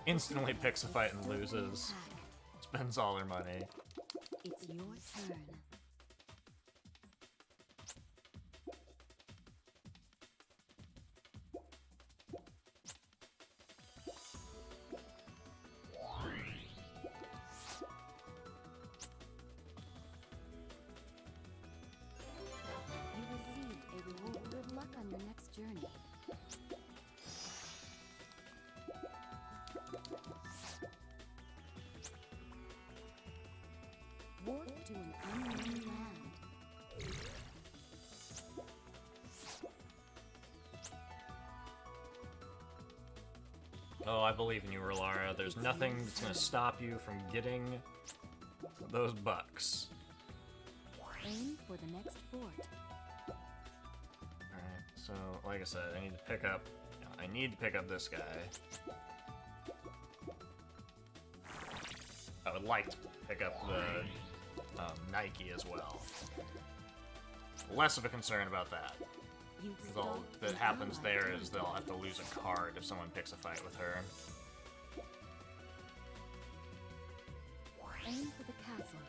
Instantly picks a fight and loses. Spends all their money. It's your turn. You received a reward. Good luck on your next journey. Warp to an unknown land. Oh, I believe in you, Relara. There's nothing that's gonna stop you from getting those bucks. Aim for the next fort. Alright, so like I said, I need to pick up this guy. I would like to pick up the Nike as well. Less of a concern about that. You've 'Cause all stopped that an happens ally there is territory. they'll have to lose a card if someone picks a fight with her. Aim for the castle.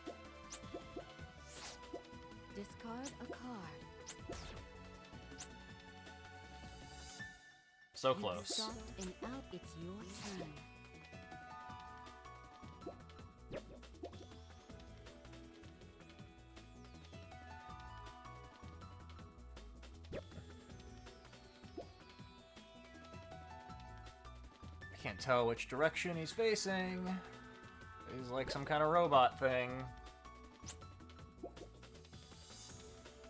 Discard a card. So You've close. stopped and out. It's your turn. I can't tell which direction he's facing. He's like some kind of robot thing.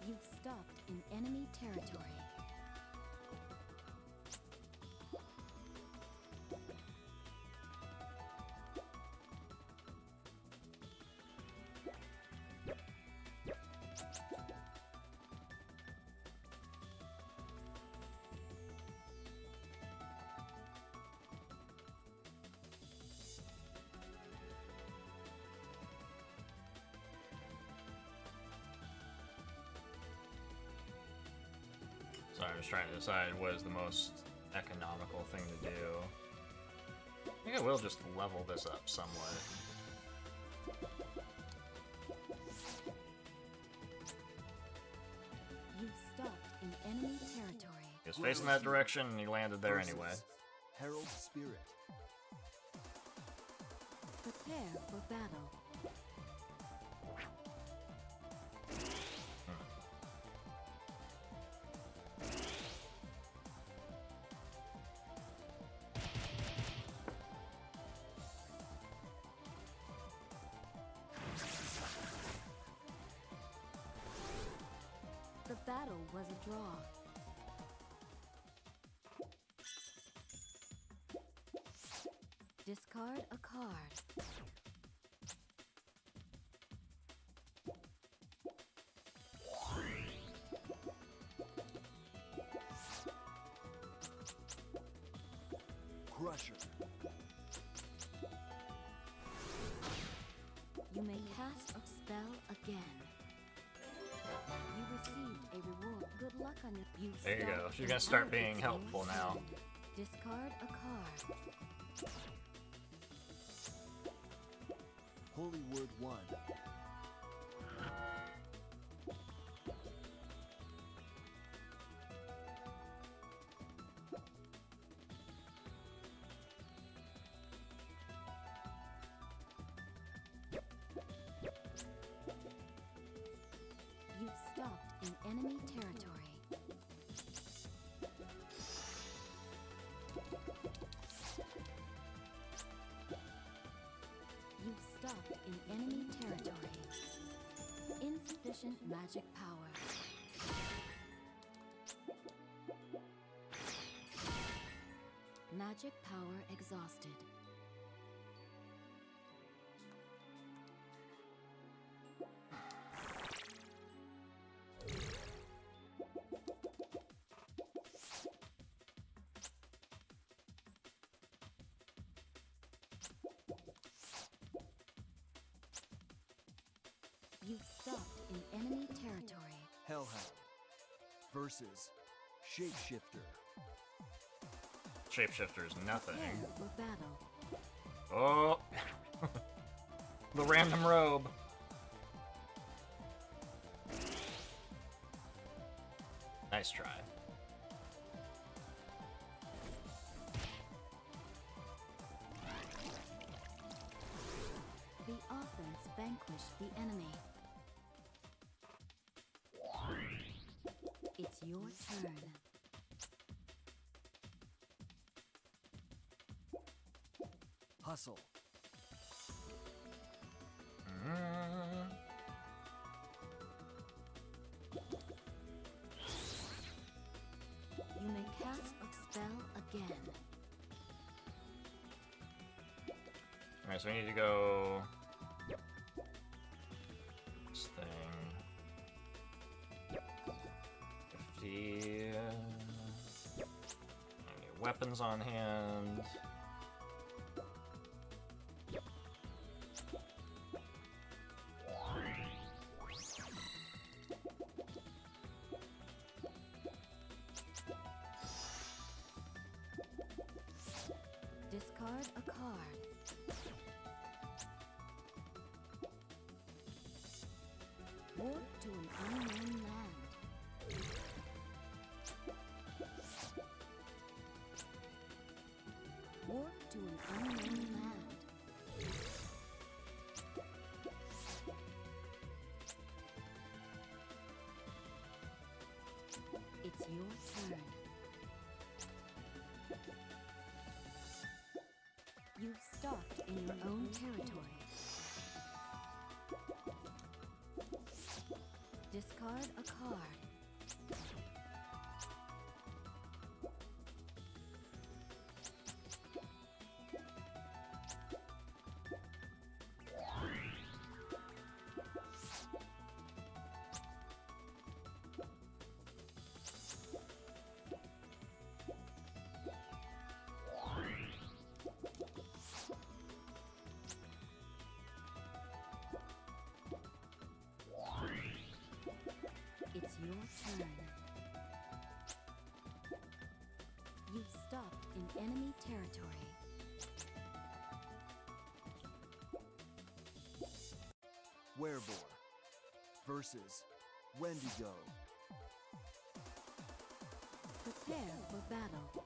You've stopped in enemy territory. just trying to decide what is the most economical thing to do. I think I will just level this up somewhat. You've stopped in enemy territory. He was facing that direction and he landed there anyway. Herald Spirit. Prepare for battle. The battle was a draw. Discard a card. Crusher. You may cast a spell again. You received a reward. Good luck on your. There you go. She's gonna start being helpful now. Discard a card. Holy Word 1. You've stopped in enemy territory. You've stopped in enemy territory. Insufficient magic power. Magic power exhausted. You've stopped in enemy territory. Hellhound. Versus Shapeshifter. Shapeshifter is nothing. Prepare for battle. Oh! The random robe. Nice try. The offense vanquished the enemy. It's your turn. Hustle. You may cast a spell again. Alright, so we need to go... This thing... 50... Weapons on hand... Discard a card. Warp to an unknown land. Warp to an unknown land. It's your turn. You've stopped in your own territory. Discard a card. It's your enemy territory. Werebore versus Wendigo. Prepare for battle.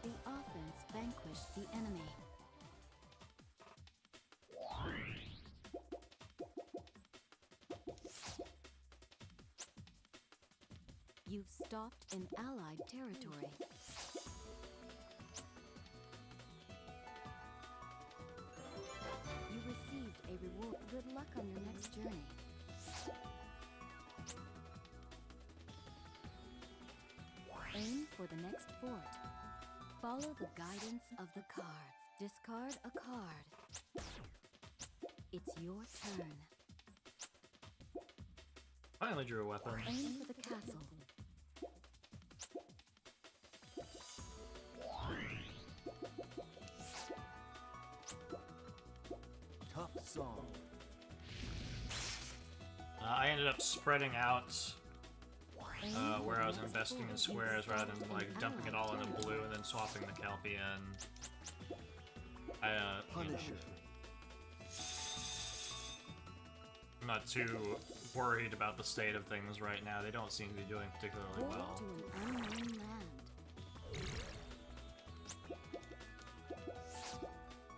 The offense vanquished the enemy. You've stopped in allied territory. You received a reward. Good luck on your next journey. Aim for the next fort. Follow the guidance of the cards. Discard a card. It's your turn. Finally drew a weapon. Aim for the castle. Tough song. I ended up spreading out where I was investing in squares rather than like dumping it all into blue and then swapping the Kelpie in. Punisher. I'm not too worried about the state of things right now. They don't seem to be doing particularly War well. to an unknown land.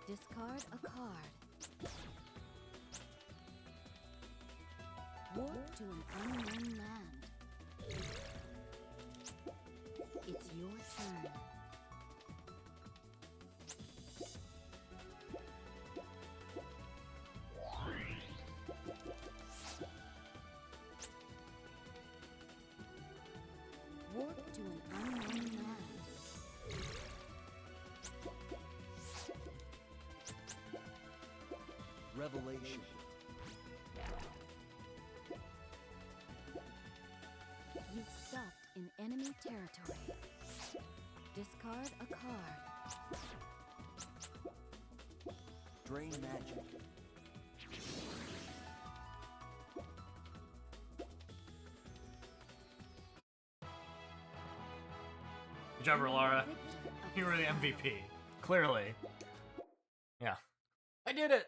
Discard a card. War to an unknown land. It's your turn. Warp to an unknown land. Revelation. You've stopped in enemy territory. Discard a card. Drain magic. Good job, Laura. Victor of You were the Saga. MVP. Clearly. Yeah. I did it!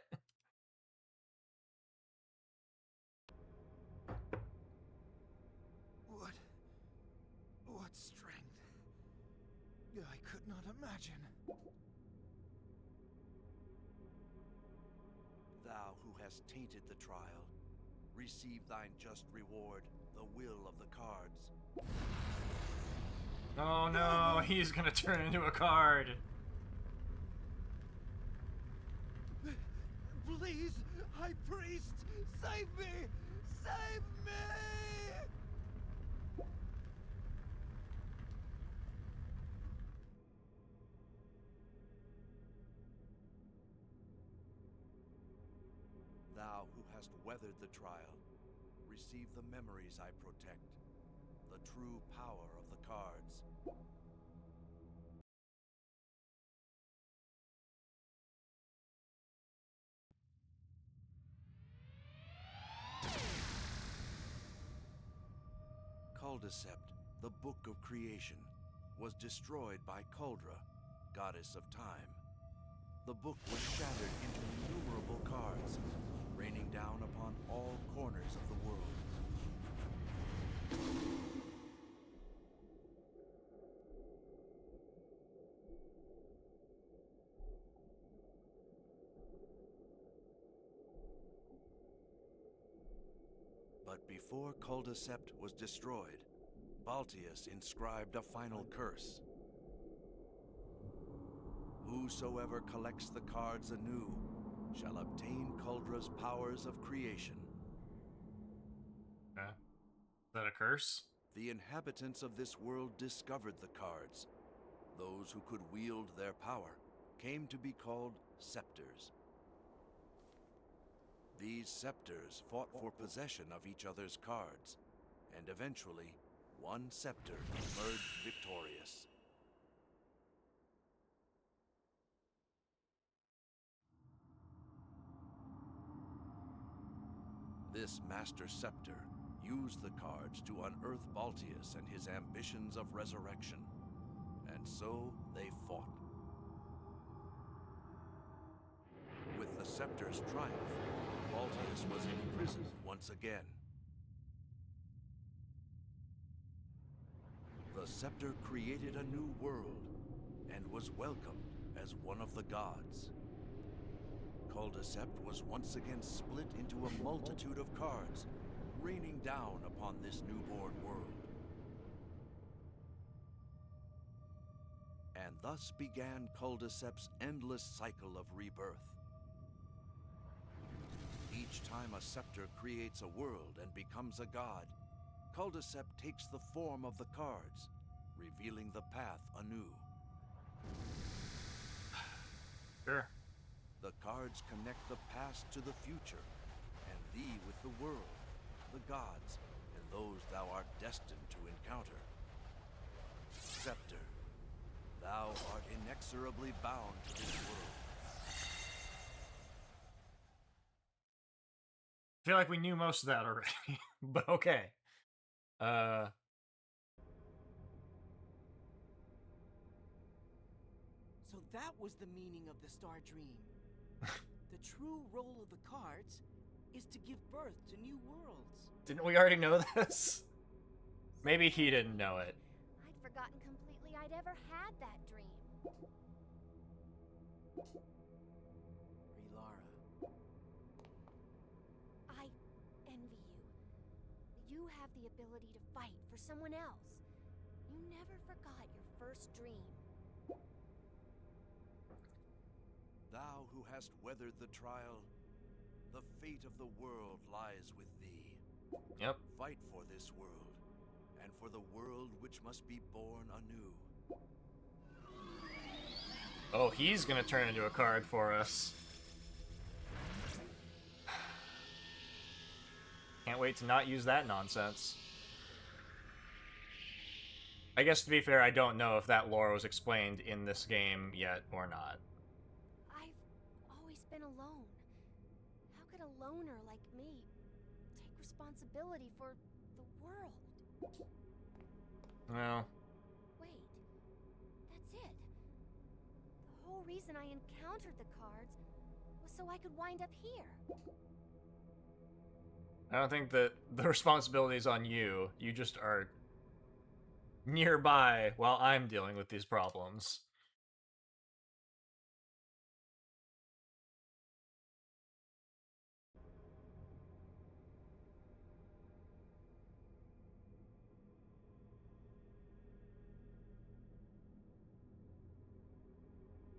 What strength? I could not imagine. Thou who hast tainted the trial, receive thine just reward, the will of the cards. Oh no, he's gonna turn into a card. Please, High Priest, save me! Save me! Thou who hast weathered the trial, receive the memories I protect, the true power of the cards. Culdcept, the Book of Creation, was destroyed by Culdra, goddess of time. The book was shattered into innumerable cards, raining down upon all corners of the world. But before Culdcept was destroyed, Baltius inscribed a final curse. Whosoever collects the cards anew shall obtain Culdra's powers of creation. Okay. Is that a curse? The inhabitants of this world discovered the cards. Those who could wield their power came to be called scepters. These scepters fought for possession of each other's cards, and eventually, one scepter emerged victorious. This Master Scepter used the cards to unearth Baltius and his ambitions of resurrection. And so they fought. With the Scepter's triumph, Baltius was imprisoned once again. The Scepter created a new world and was welcomed as one of the gods. Culdcept was once again split into a multitude of cards, raining down upon this newborn world. And thus began Culdcept's endless cycle of rebirth. Each time a scepter creates a world and becomes a god, Culdcept takes the form of the cards, revealing the path anew. Sure. The cards connect the past to the future, and thee with the world, the gods, and those thou art destined to encounter. Scepter, thou art inexorably bound to this world. I feel like we knew most of that already, but okay. So that was the meaning of the Star Dream. The true role of the cards is to give birth to new worlds. Didn't we already know this? Maybe he didn't know it. I'd forgotten completely I'd ever had that dream. Relara, I envy you. You have the ability to fight for someone else. You never forgot your first dream. Thou who hast weathered the trial, the fate of the world lies with thee. Yep. Fight for this world, and for the world which must be born anew. Oh, he's gonna turn into a card for us. Can't wait to not use that nonsense. I guess to be fair, I don't know if that lore was explained in this game yet or not. I've always been alone. How could a loner like me take responsibility for the world? Well, Wait, that's it. The whole reason I encountered the cards was so I could wind up here. I don't think that the responsibility is on you. You just are nearby while I'm dealing with these problems.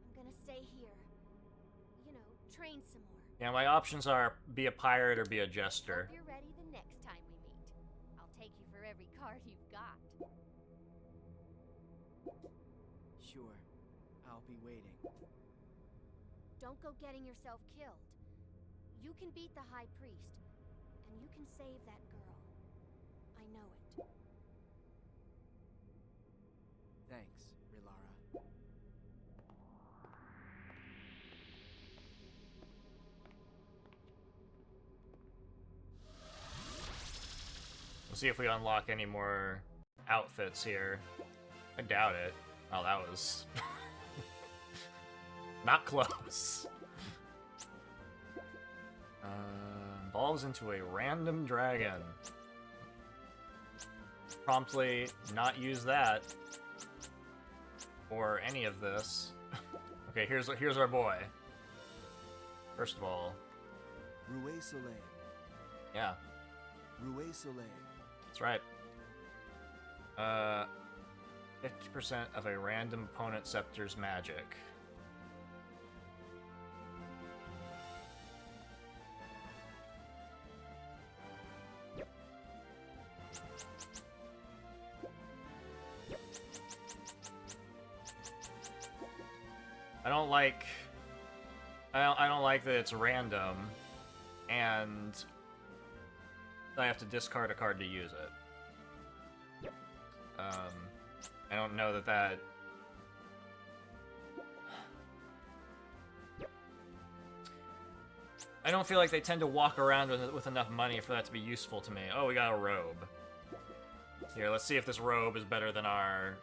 I'm gonna stay here. You know, train some more. Yeah, my options are be a pirate or be a jester. Hope you're ready the next time we meet. I'll take you for every card you've got. sure. I'll be waiting. Don't go getting yourself killed. You can beat the High Priest, and you can save that girl. I know it. Thanks, Relara. We'll see if we unlock any more outfits here. I doubt it. Oh, that was not close. Evolves into a random dragon. Promptly not use that or any of this. Okay, here's our boy. First of all, Rouet Soleil. yeah, Rouet Soleil. that's right. 50% of a random opponent scepter's magic. I don't like that it's random, and I have to discard a card to use it. I don't know that I don't feel like they tend to walk around with enough money for that to be useful to me. Oh, we got a robe. Here, let's see if this robe is better than our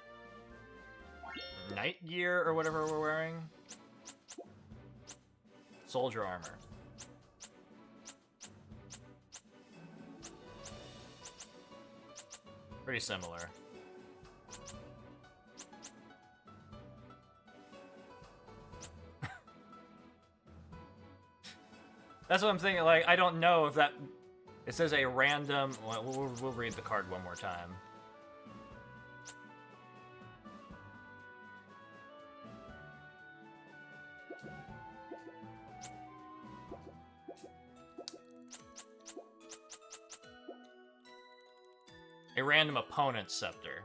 night gear or whatever we're wearing. Soldier armor. Pretty similar. That's what I'm thinking, like, I don't know if that... It says a random... Well, we'll read the card one more time. A random opponent's scepter.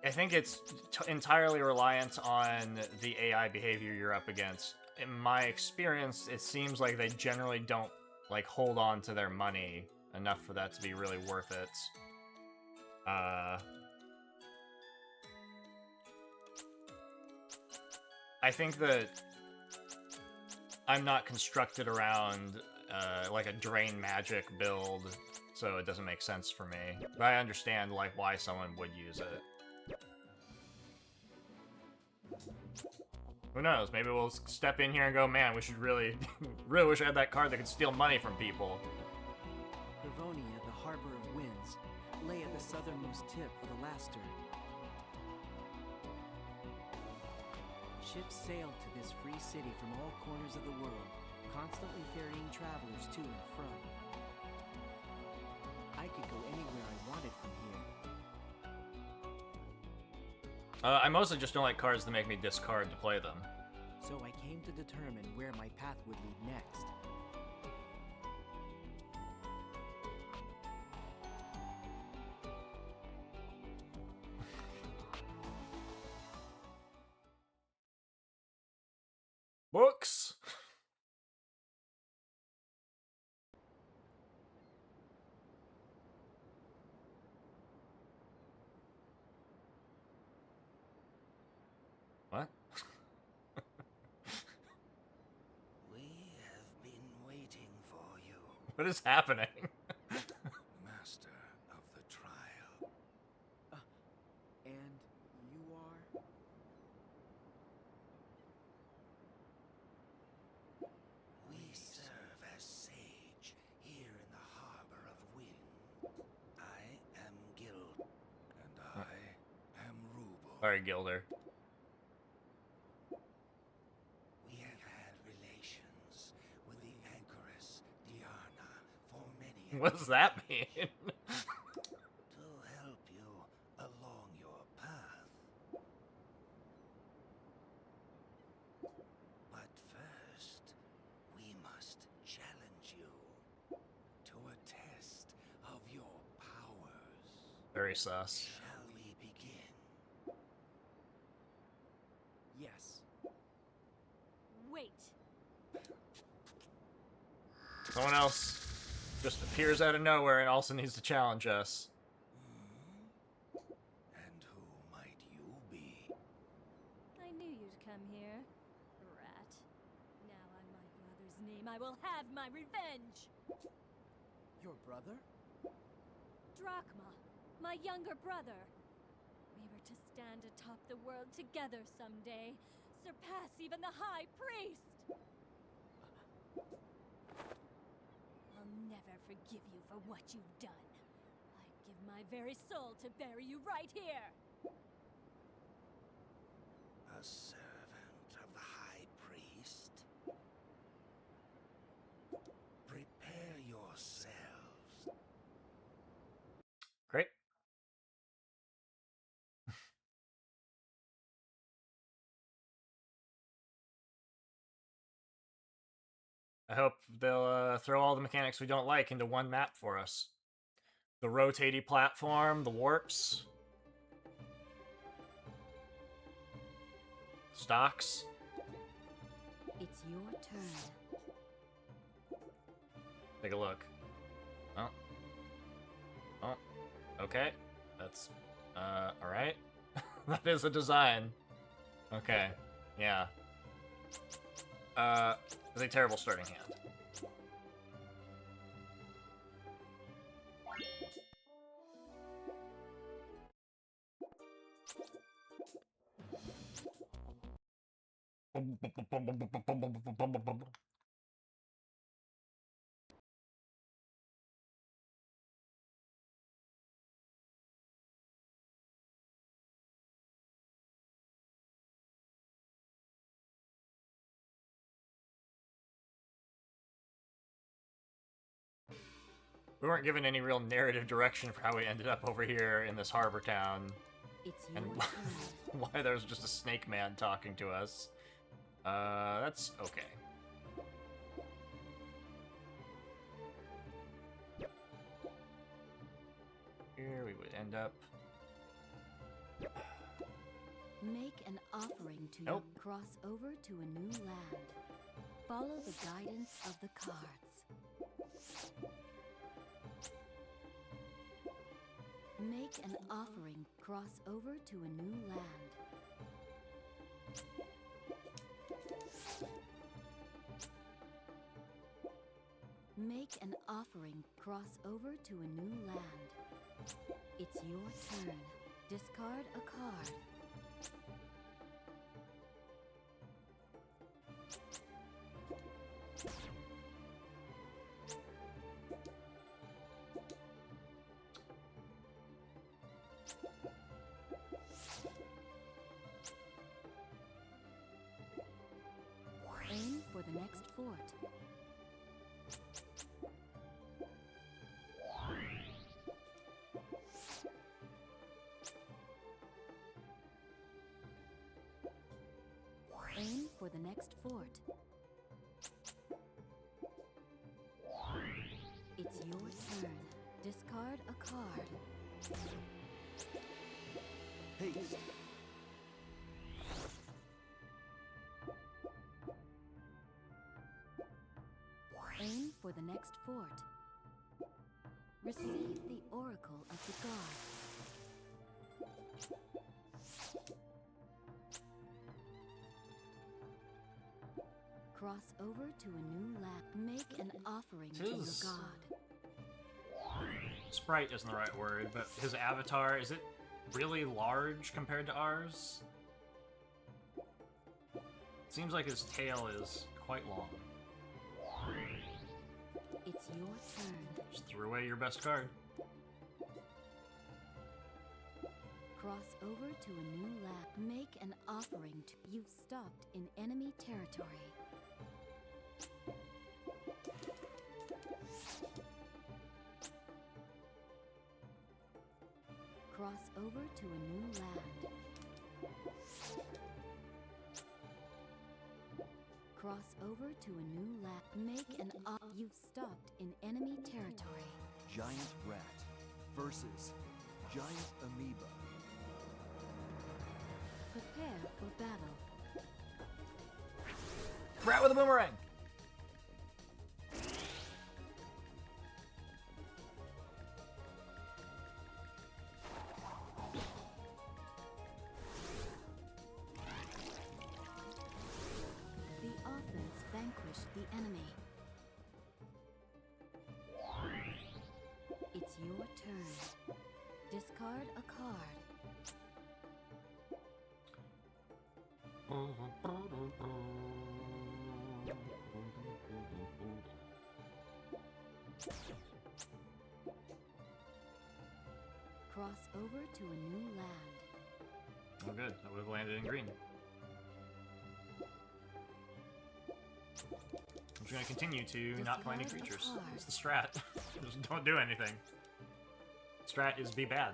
I think it's entirely reliant on the AI behavior you're up against. In my experience, it seems like they generally don't, like, hold on to their money enough for that to be really worth it. I think that I'm not constructed around, like, a drain magic build, so it doesn't make sense for me. But I understand, like, why someone would use it. Who knows? Maybe we'll step in here and go, man, we should really, really wish I had that card that could steal money from people. Livonia, the harbor of winds, lay at the southernmost tip of Alaster. Ships sailed to this free city from all corners of the world, constantly ferrying travelers to and from. I could go anywhere I wanted from here. I mostly just don't like cards that make me discard to play them. So I came to determine where my path would lead next. Books! What? We have been waiting for you, What is happening? Master of the Trial. And you are? We serve as sage here in the Harbor of Wind. I am Gild, and I am Rubel. Sorry, Gilder. We have had relations with the Anchoress Diana for many What does that mean? to help you along your path. But first, we must challenge you to a test of your powers. Very sus. Shall we begin? Yes. Wait. Someone else just appears out of nowhere and also needs to challenge us. And who might you be? I knew you'd come here, rat. Now on my brother's name, I will have my revenge! Your brother? Drachma, my younger brother. We were to stand atop the world together someday, surpass even the High Priest! I'll never forgive you for what you've done. I'd give my very soul to bury you right here! A servant of the High Priest? Prepare yourselves. Great. I hope they'll throw all the mechanics we don't like into one map for us. The rotating platform, the warps, stocks. It's your turn. Take a look. Oh. Oh. Okay. That's, alright. That is a design. Okay. Yeah. It's a terrible starting hand. We weren't given any real narrative direction for how we ended up over here in this harbor town, It's and your turn. why there was just a snake man talking to us. That's okay. Here we would end up. Make an offering to Nope. cross over to a new land. Follow the guidance of the cards. Make an offering, cross over to a new land. Make an offering, cross over to a new land. It's your turn. Discard a card. Aim for the next fort. Aim for the next fort. It's your turn. Discard a card. Haste. Aim for the next fort. Receive the Oracle of the Gods. Cross over to a new land. Make an offering to your Tis- god. Sprite isn't the right word, but his avatar, is it really large compared to ours? Seems like his tail is quite long. It's your turn. Just threw away your best card. Cross over to a new land. Make an offering to. You've stopped in enemy territory. Cross over to a new land. Cross over to a new land. Make an You've stopped in enemy territory. Giant rat versus giant amoeba. Prepare for battle. Rat with a boomerang! The offense vanquished the enemy. It's your turn. Discard a card. Cross over to a new land. Oh good, I would have landed in green. I'm just gonna continue to not play any Discard a creatures. card. It's the strat. Just don't do anything. Strat is be bad.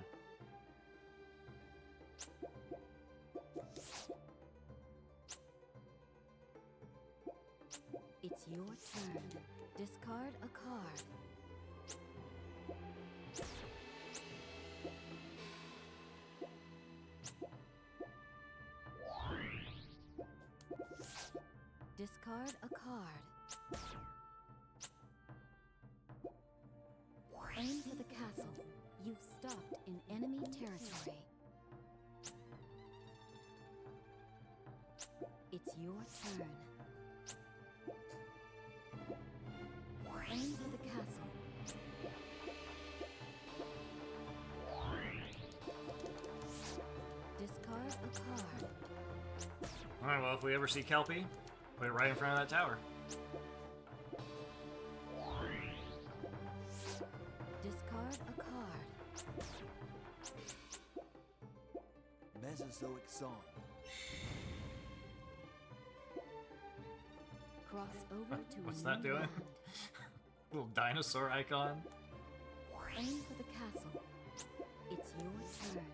It's your turn. Discard a card. Discard a card. Aim for the castle. You've stopped in enemy territory. It's your turn. Aim for the castle. Discard a card. Alright, well, if we ever see Kelpie, put it right in front of that tower. Discard a card. Mesozoic song. Cross over to What's a that new doing? land. Little dinosaur icon. Aim for the castle. It's your turn.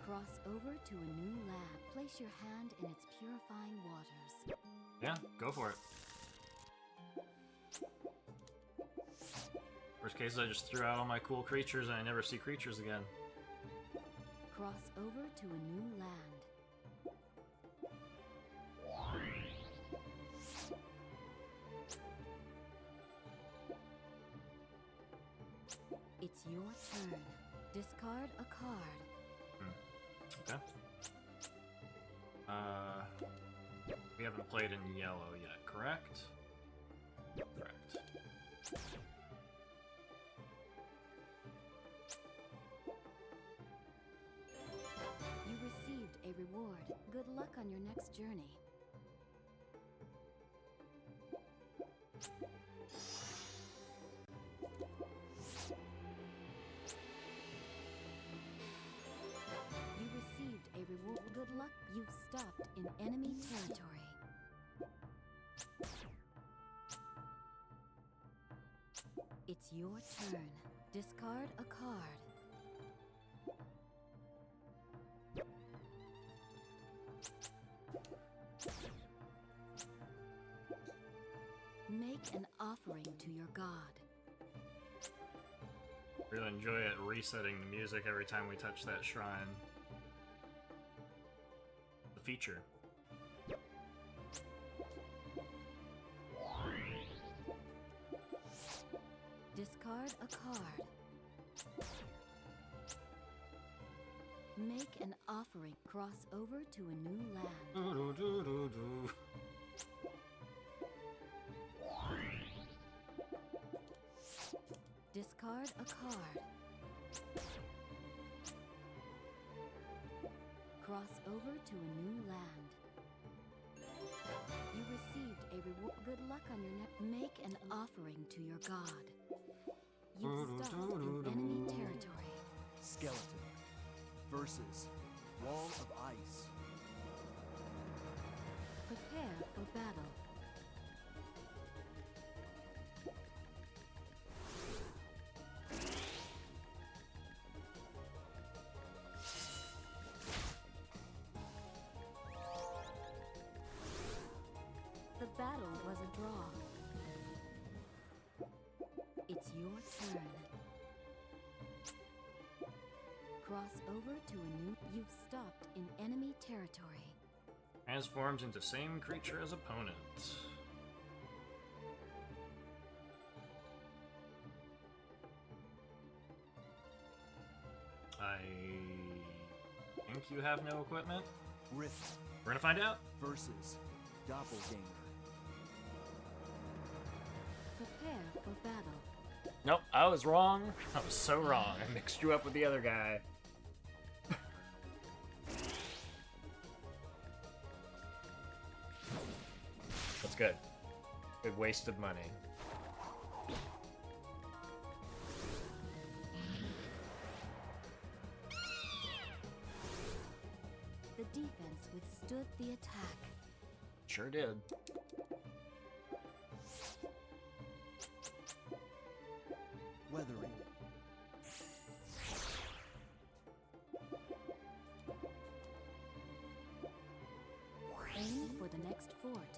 Cross over to a new land. Place your hand in its purifying waters. Yeah, go for it. Worst case, I just threw out all my cool creatures and I never see creatures again. Cross over to a new land. It's your turn. Discard a card. Okay. We haven't played in yellow yet, correct? Correct. You received a reward. Good luck on your next journey. You received a reward. Good luck. You've stopped in enemy territory. It's your turn. Discard a card. Make an offering to your god. Really enjoy it resetting the music every time we touch that shrine. The feature. Discard a card. Make an offering. Cross over to a new land. Doo-doo-doo-doo-doo. Discard a card. Cross over to a new land. You received a reward. Good luck on your next. Make an offering to your god. You've stopped in enemy territory. Skeleton versus wall of ice. Prepare for battle. The battle was a draw. It's your turn. Cross over to a new... You've stopped in enemy territory. Transforms into same creature as opponent. I think you have no equipment. Rift We're gonna find out. versus doppelganger. Prepare for battle. Nope, I was wrong. I was so wrong. I mixed you up with the other guy. That's good. Good wasted money. The defense withstood the attack. Sure did. Weathering. Aim for the next fort.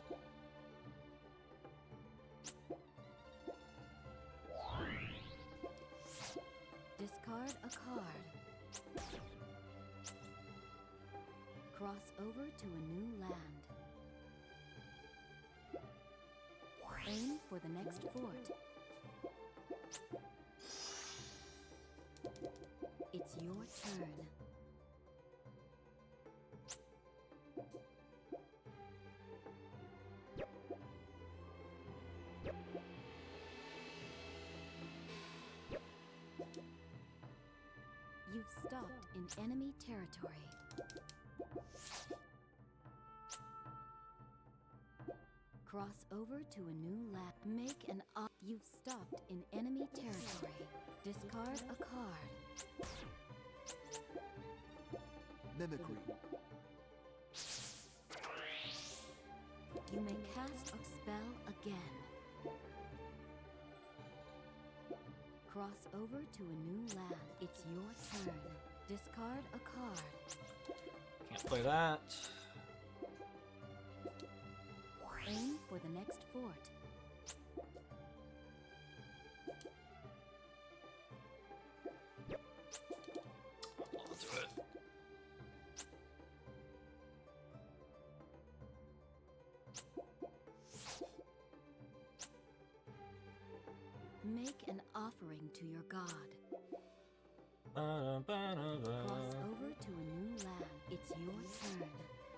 Discard a card. Cross over to a new land. Aim for the next fort. It's your turn. in enemy territory. Cross over to a new land. Make an op. You've stopped in enemy territory. Discard a card. Mimicry. You may cast a spell again. Cross over to a new land. It's your turn. Discard a card. Can't play that. Aim for the next fort. I'll do it. Make an offering to your god. Ba-da, ba-da, Cross ba. over to a new land. It's your turn.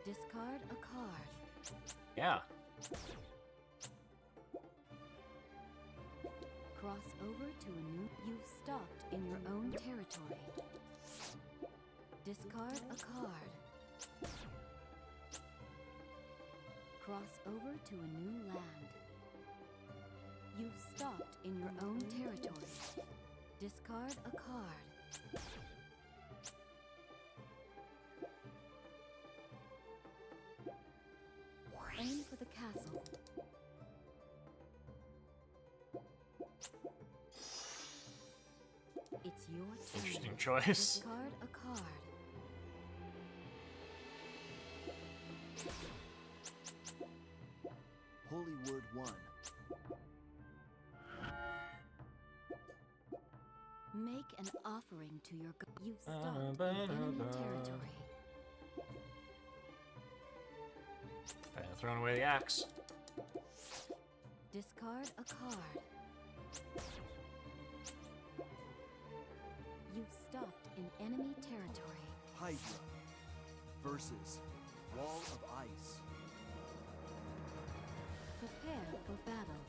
Discard a card. Yeah. Cross over to a new. You've stopped in your own territory. Discard a card. Cross over to a new land. You've stopped in your own territory. Discard a card. Aim for the castle. It's your turn. Interesting choice. Discard a card. Holy Word 1. Make an offering to your god. You've stopped in enemy territory. Throwing away the axe. Discard a card. You've stopped in enemy territory. Hydra versus Wall of Ice. Prepare for battle.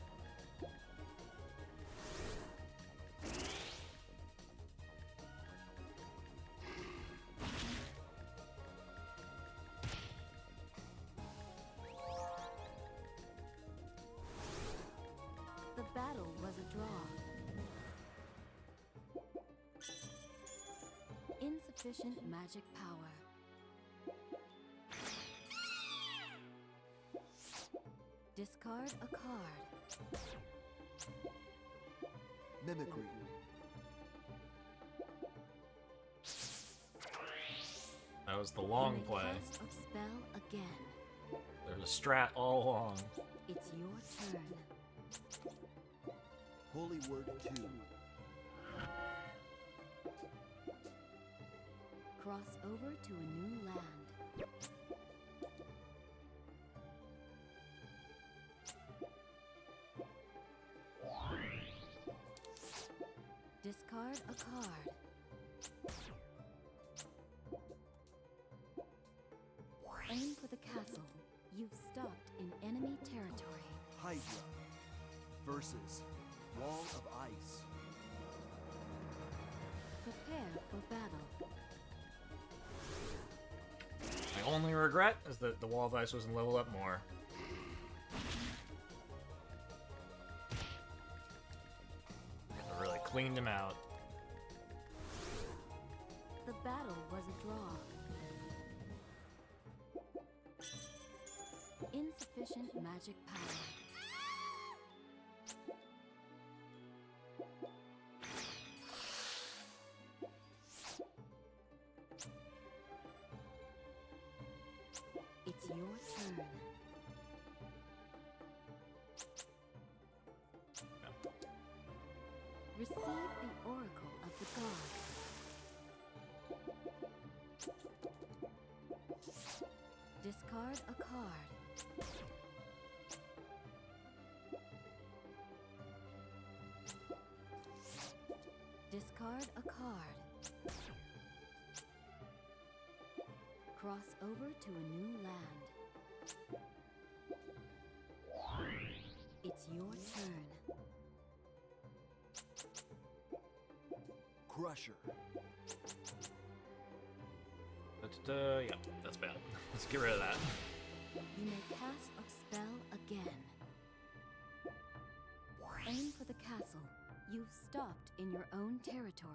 The battle was a draw. Insufficient magic power. Discard a card. Mimicry. That was the You long may play. cast a spell again. There's a strat all along. It's your turn. Holy Word 2. Cross over to a new land. Discard a card. Aim for the castle. You've stopped in enemy territory. Hydra versus Wall of Ice. Prepare for battle. My only regret is that the wall of ice wasn't leveled up more. Could've really cleaned him out. The battle was a draw. Insufficient magic power. It's your turn. Receive the oracle of the gods. Discard a card. Discard a card. Cross over to a new land. It's your turn. Crusher Yeah, that's bad. Let's get rid of that. You may cast a spell again. Aim for the castle. You've stopped in your own territory.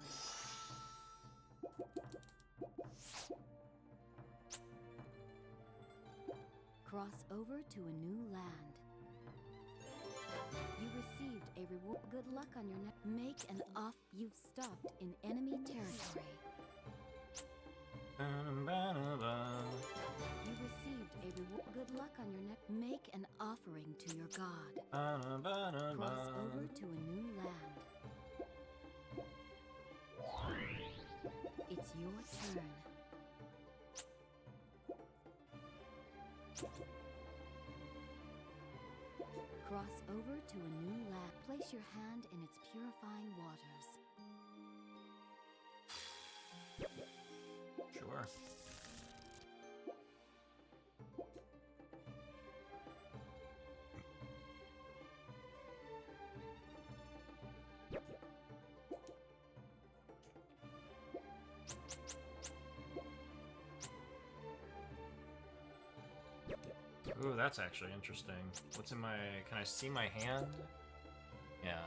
Cross over to a new land. You received a reward. Good luck on your next. Make an off. You've stopped in enemy territory. You received a reward. Good luck on your next. Make an offering to your god. Cross over to a new land. It's your turn. Cross over to a new land. Place your hand in its purifying waters. Sure. Ooh, that's actually interesting. What's in my... Can I see my hand? Yeah.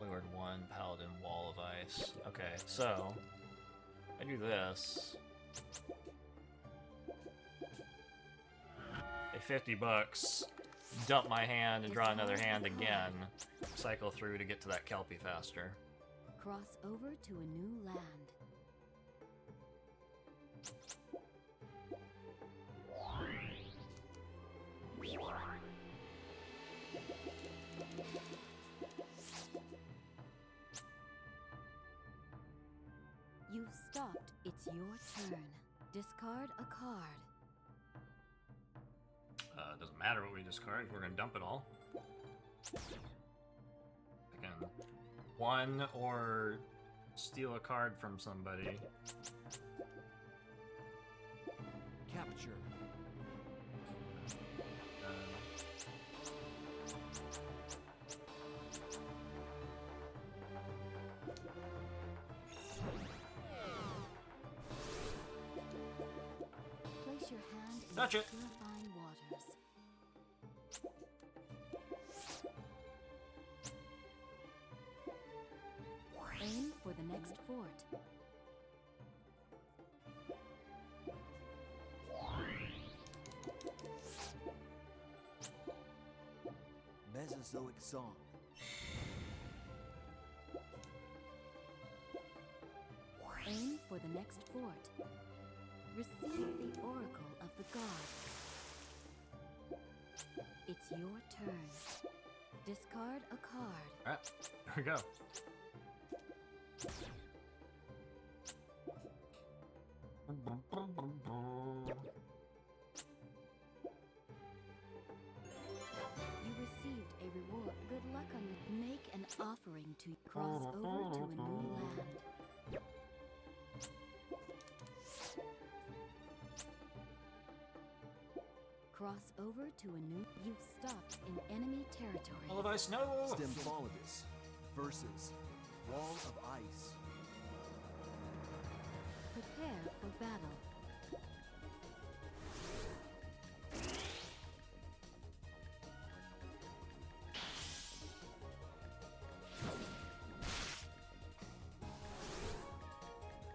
Wayward 1, Paladin, Wall of Ice. Okay, so... I do this. Pay 50 bucks. Dump my hand and draw another hand again. Cycle through to get to that Kelpie faster. Cross over to a new land. You've stopped. It's your turn. Discard a card. Doesn't matter what we discard, we're gonna dump it all. Again, one or steal a card from somebody. Capture. Place your hand in Touch the it. purifying waters. Aim for the next fort. Mesozoic song. Aim for the next fort. Receive the oracle of the gods. It's your turn. Discard a card. Alright, here we go. You received a reward. Good luck on your... Make an offering to... Cross over to a new land. Cross over to a new... You've stopped in enemy territory. All of Ice, no! Stympholitis versus Wall of Ice. Prepare for battle.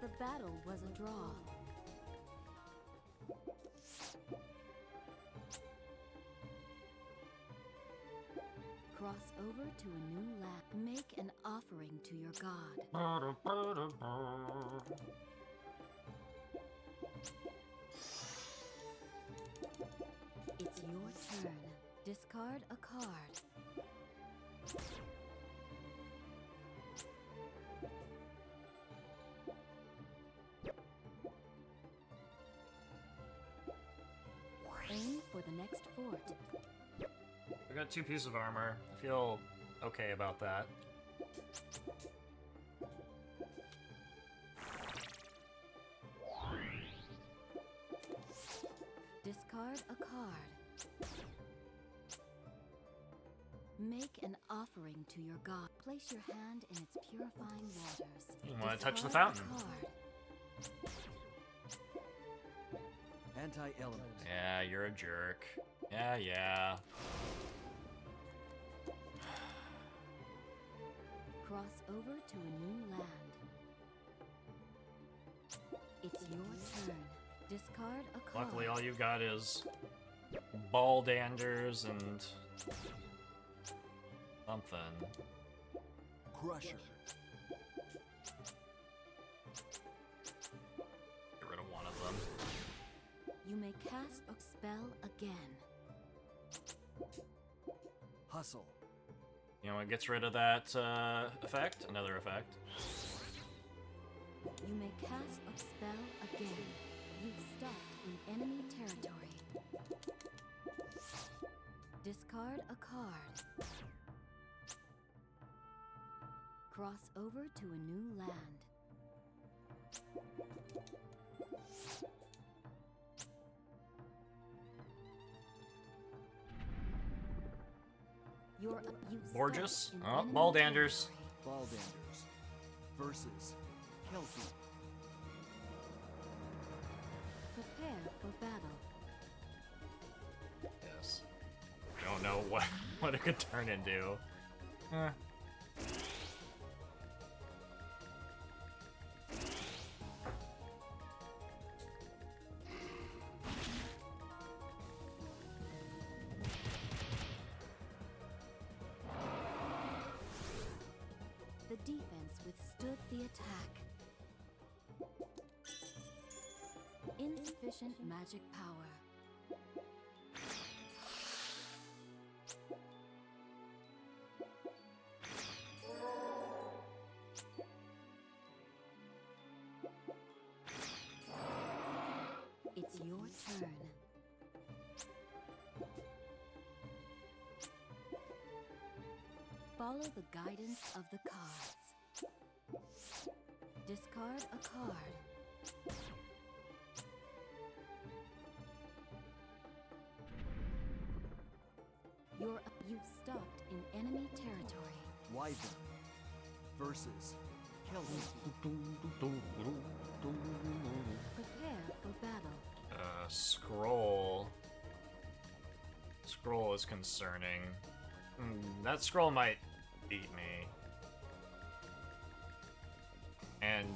The battle was a draw. Cross over to a new land. Make an offering to your god. It's your turn. Discard a card. Aim for the next fort. I got 2 pieces of armor. I feel okay about that. Discard a card. Make an offering to your god. Place your hand in its purifying waters. You want to touch the Discard a fountain. card. Anti-element. Yeah, you're a jerk. Yeah, yeah. Cross over to a new land. It's your turn. Discard a card. Luckily, all you've got is Baldanders and something. Crusher. Get rid of one of them. You may cast a spell again. Hustle. You know what gets rid of that effect? Another effect. You may cast a spell again. You've stopped in enemy territory. Discard a card. Cross over to a new land. You've Borges? stopped in Oh, enemy Baldanders. territory. Baldanders. Versus Kelpie. Prepare for battle. Yes. I don't know what it could turn into. The defense withstood the attack. Insufficient magic power. It's your turn. Follow the guidance of the cards. Discard a card. You've stopped in enemy territory. Wyvern. Versus Kelpie. Prepare for battle. Scroll. Scroll is concerning. That scroll might beat me. And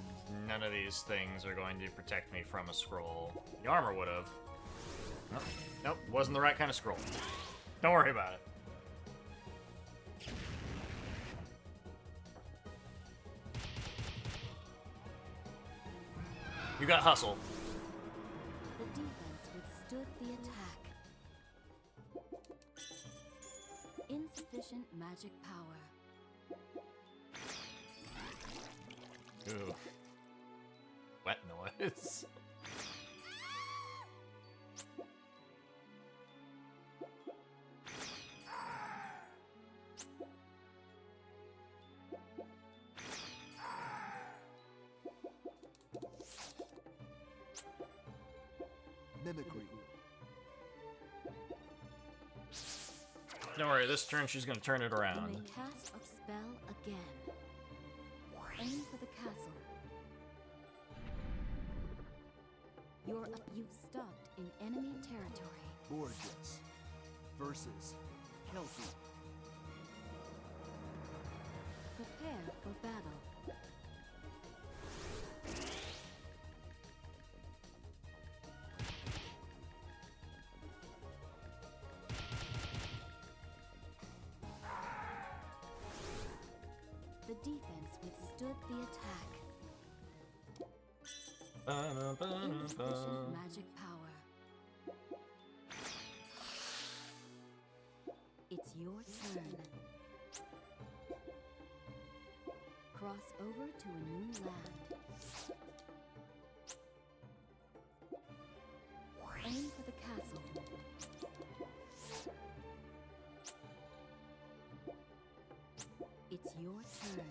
none of these things are going to protect me from a scroll. The armor would have. Nope. Nope, wasn't the right kind of scroll. Don't worry about it. You got hustle. The defense withstood the attack. Insufficient magic power. Ooh. Wet noise. Mimicry. Don't worry, this turn she's gonna turn it You around. may cast a spell again. Aim for the castle. You've stopped in enemy territory. Borges. Versus Kelpie. Prepare for battle. The defense withstood the attack. Insufficient magic power. It's your turn. Cross over to a new land. Aim for the castle. It's your turn.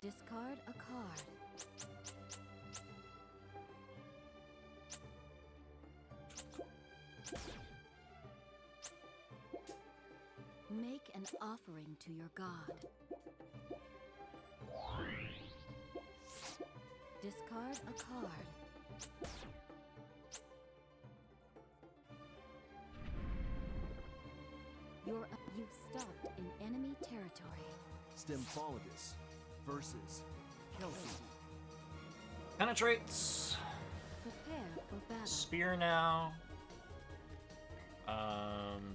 Discard a card. Make an offering to your god. Discard a card. You've stopped in enemy territory. Stympholigus versus Kelsey. Penetrates. Prepare for battle. Spear now.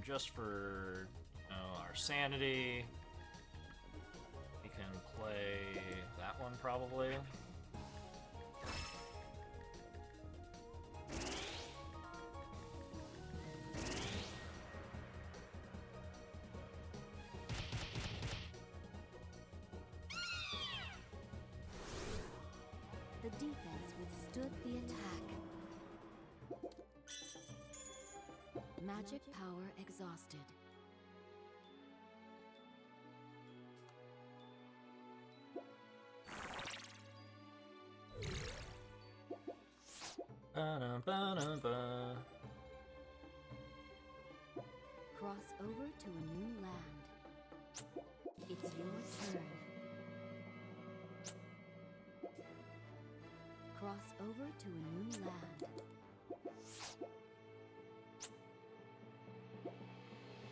Just for our sanity. We can play that one probably. The defense withstood the attack. Magic power exhausted. Ba-da-ba-da-ba. Cross over to a new land. It's your turn. Cross over to a new land.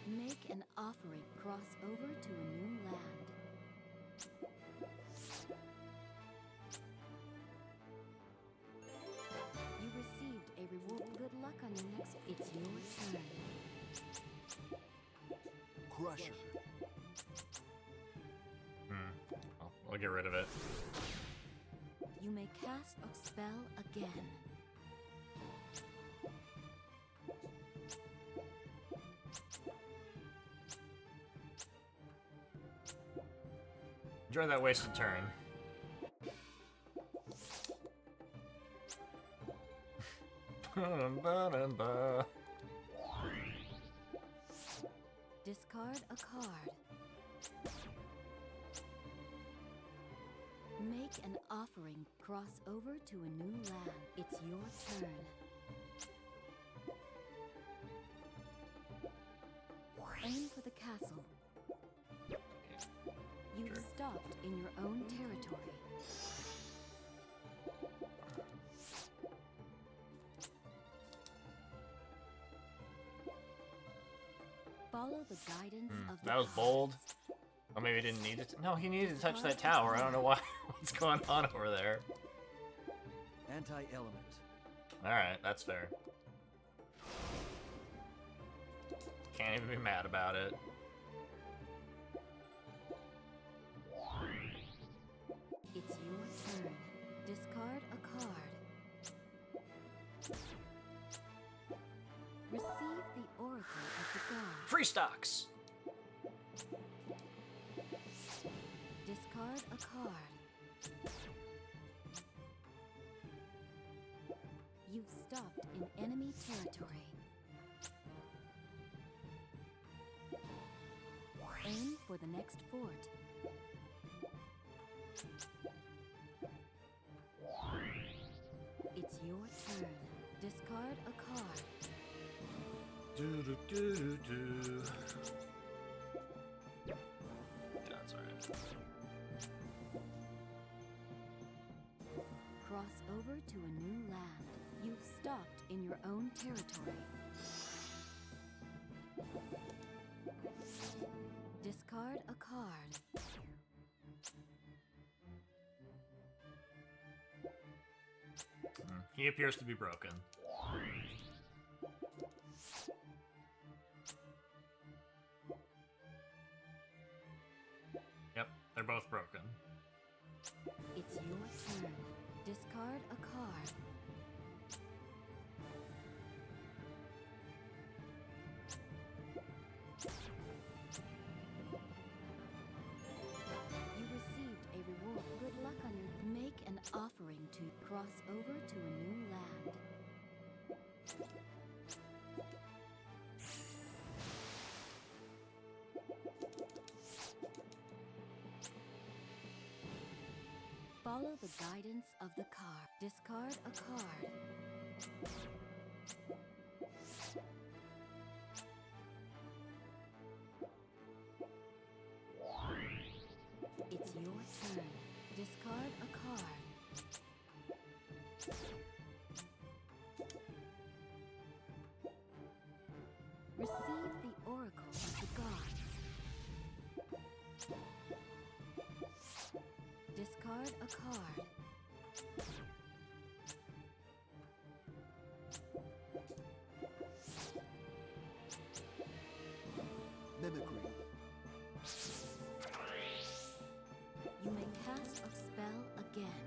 Make an offering. Cross over to a new land. You received a reward. Good luck on your next. It's your turn. Crusher. I'll get rid of it. You may cast a spell again. Enjoy that wasted turn. Ba-da-ba-da-ba. Discard a card. Make an offering. Cross over to a new land. It's your turn. Aim for the castle. You've stopped in your own territory. Follow the guidance of the That was bold. gods. Or maybe he didn't need it. No, he needed to touch that tower. I don't know why. What's going on over there? Anti-element. Alright, that's fair. Can't even be mad about it. It's your turn. Discard a card. Receive the oracle of the gods. Free stocks! Discard a card. You've stopped in enemy territory. Aim for the next fort. It's your turn. Discard a card. Do-do-do-do-do. That's alright. Cross over to a new land. You've stopped in your own territory. Discard a card. He appears to be broken. Yep, they're both broken. It's your turn. Discard a card. You received a reward. Good luck on your... Make an offering to cross over to a new land. Follow the guidance of the card. Discard a card. It's your turn. Discard a card. Receive the oracle of the gods. Discard a card. Mimicry. You may cast a spell again.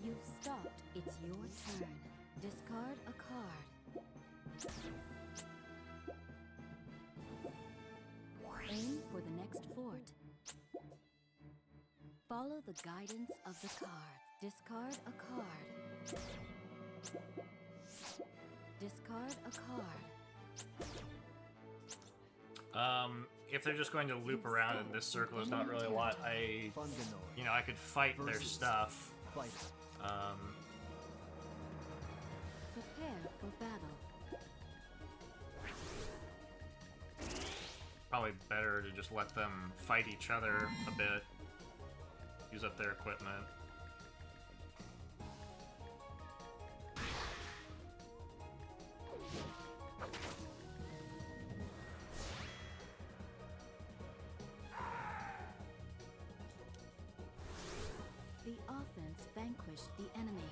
You've stopped. It's your turn. Discard a card. Aim for the next fort. Follow the guidance of the cards. Discard a card. Discard a card. If they're just going to loop around in this circle, there's not really a lot. Fundanoid. I could fight their Versus stuff. Fighter. Prepare for battle. Probably better to just let them fight each other a bit. Use up their equipment. The offense vanquished the enemy.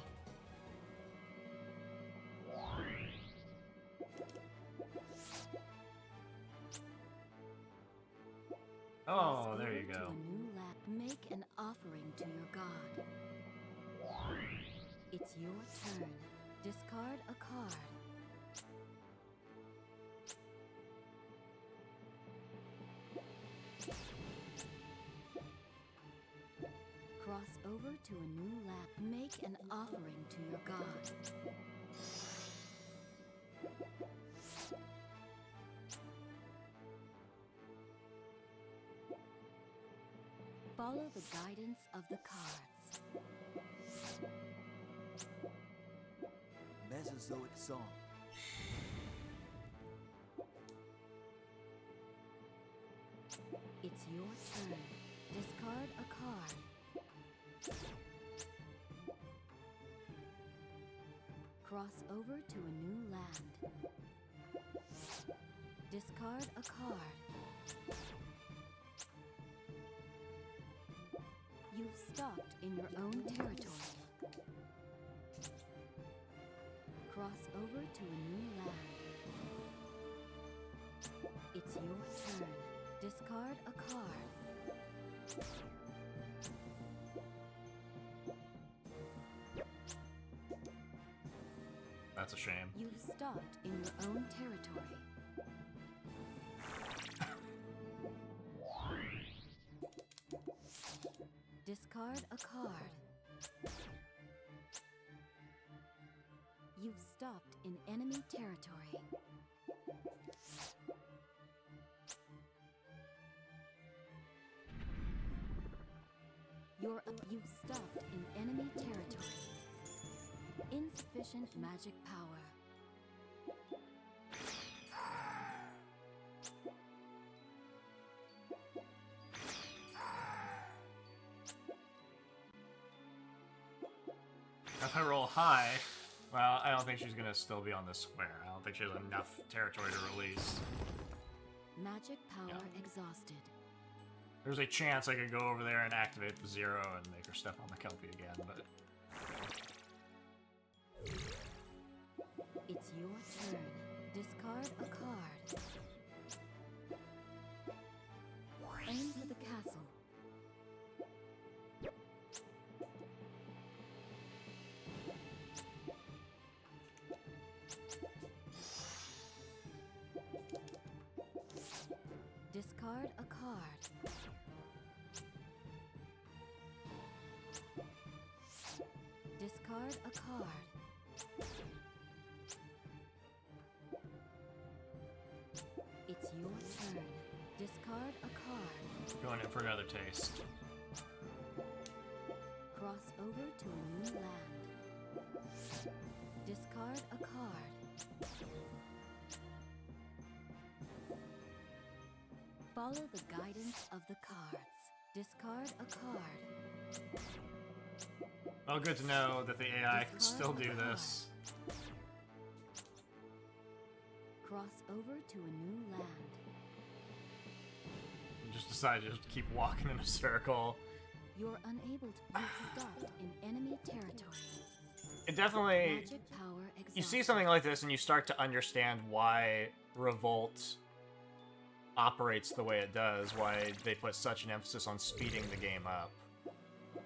Oh, there you Cross go. over to a new lap. Make an offering to your god. It's your turn. Discard a card. Cross over to a new lap. Make an offering to your god. Follow the guidance of the cards. Mesozoic song. It's your turn. Discard a card. Cross over to a new land. Discard a card. You've stopped in your own territory. Cross over to a new land. It's your turn. Discard a card. That's a shame. You've stopped in your own territory. Discard a card. You've stopped in enemy territory. You've stopped in enemy territory. Insufficient magic power. If I roll high, well, I don't think she's gonna still be on this square. I don't think she has enough territory to release. Magic power exhausted. There's a chance I could go over there and activate the zero and make her step on the Kelpie again, but It's your turn. Discard a card. Aim for the castle. Discard a card. Discard a card. It's your turn. Discard a card. going in for another taste. Cross over to a new land. Discard a card. Follow the guidance of the cards. Discard a card. Well, good to know that the AI can Discard still a do card. this. cross over to a new land. Just decided to just keep walking in a circle. You're unable to be stopped in enemy territory. It definitely... Magic power exhausted. You see something like this and you start to understand why Revolt operates the way it does, why they put such an emphasis on speeding the game up.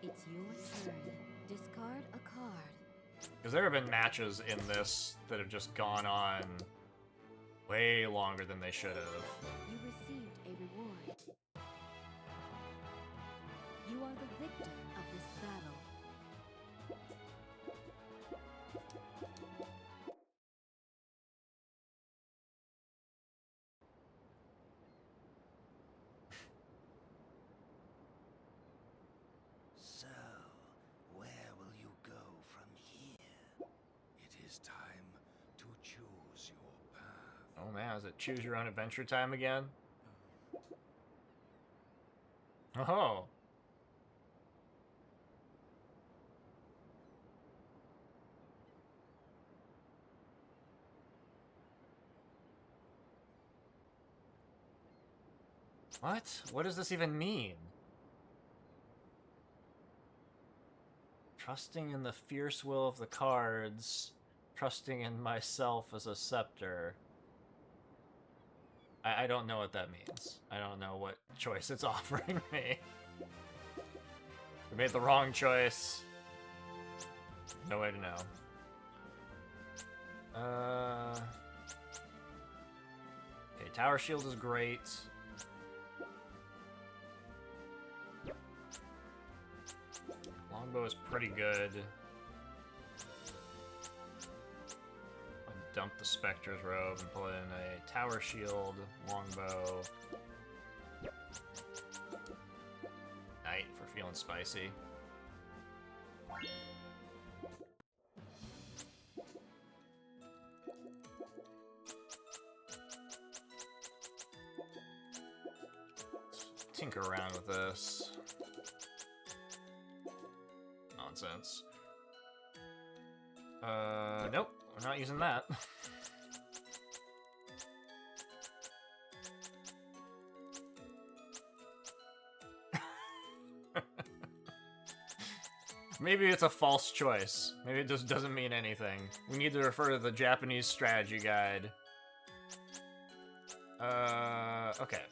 It's your turn. Discard a card. Because there have been matches in this that have just gone on way longer than they should have. You received a reward. You are the victor of this battle. So, where will you go from here? It is time to choose your path. Oh man, is it choose your own adventure time again? Oh. What? What does this even mean? Trusting in the fierce will of the cards, trusting in myself as a scepter. I don't know what that means. I don't know what choice it's offering me. We made the wrong choice. No way to know. Okay, Tower Shield is great. Longbow is pretty good. I'll dump the Spectre's Robe and put in a Tower Shield, Longbow. Knight for feeling spicy. Let's tinker around with this. Nonsense. Nope, we're not using that. Maybe it's a false choice. Maybe it just doesn't mean anything. We need to refer to the Japanese strategy guide. Okay.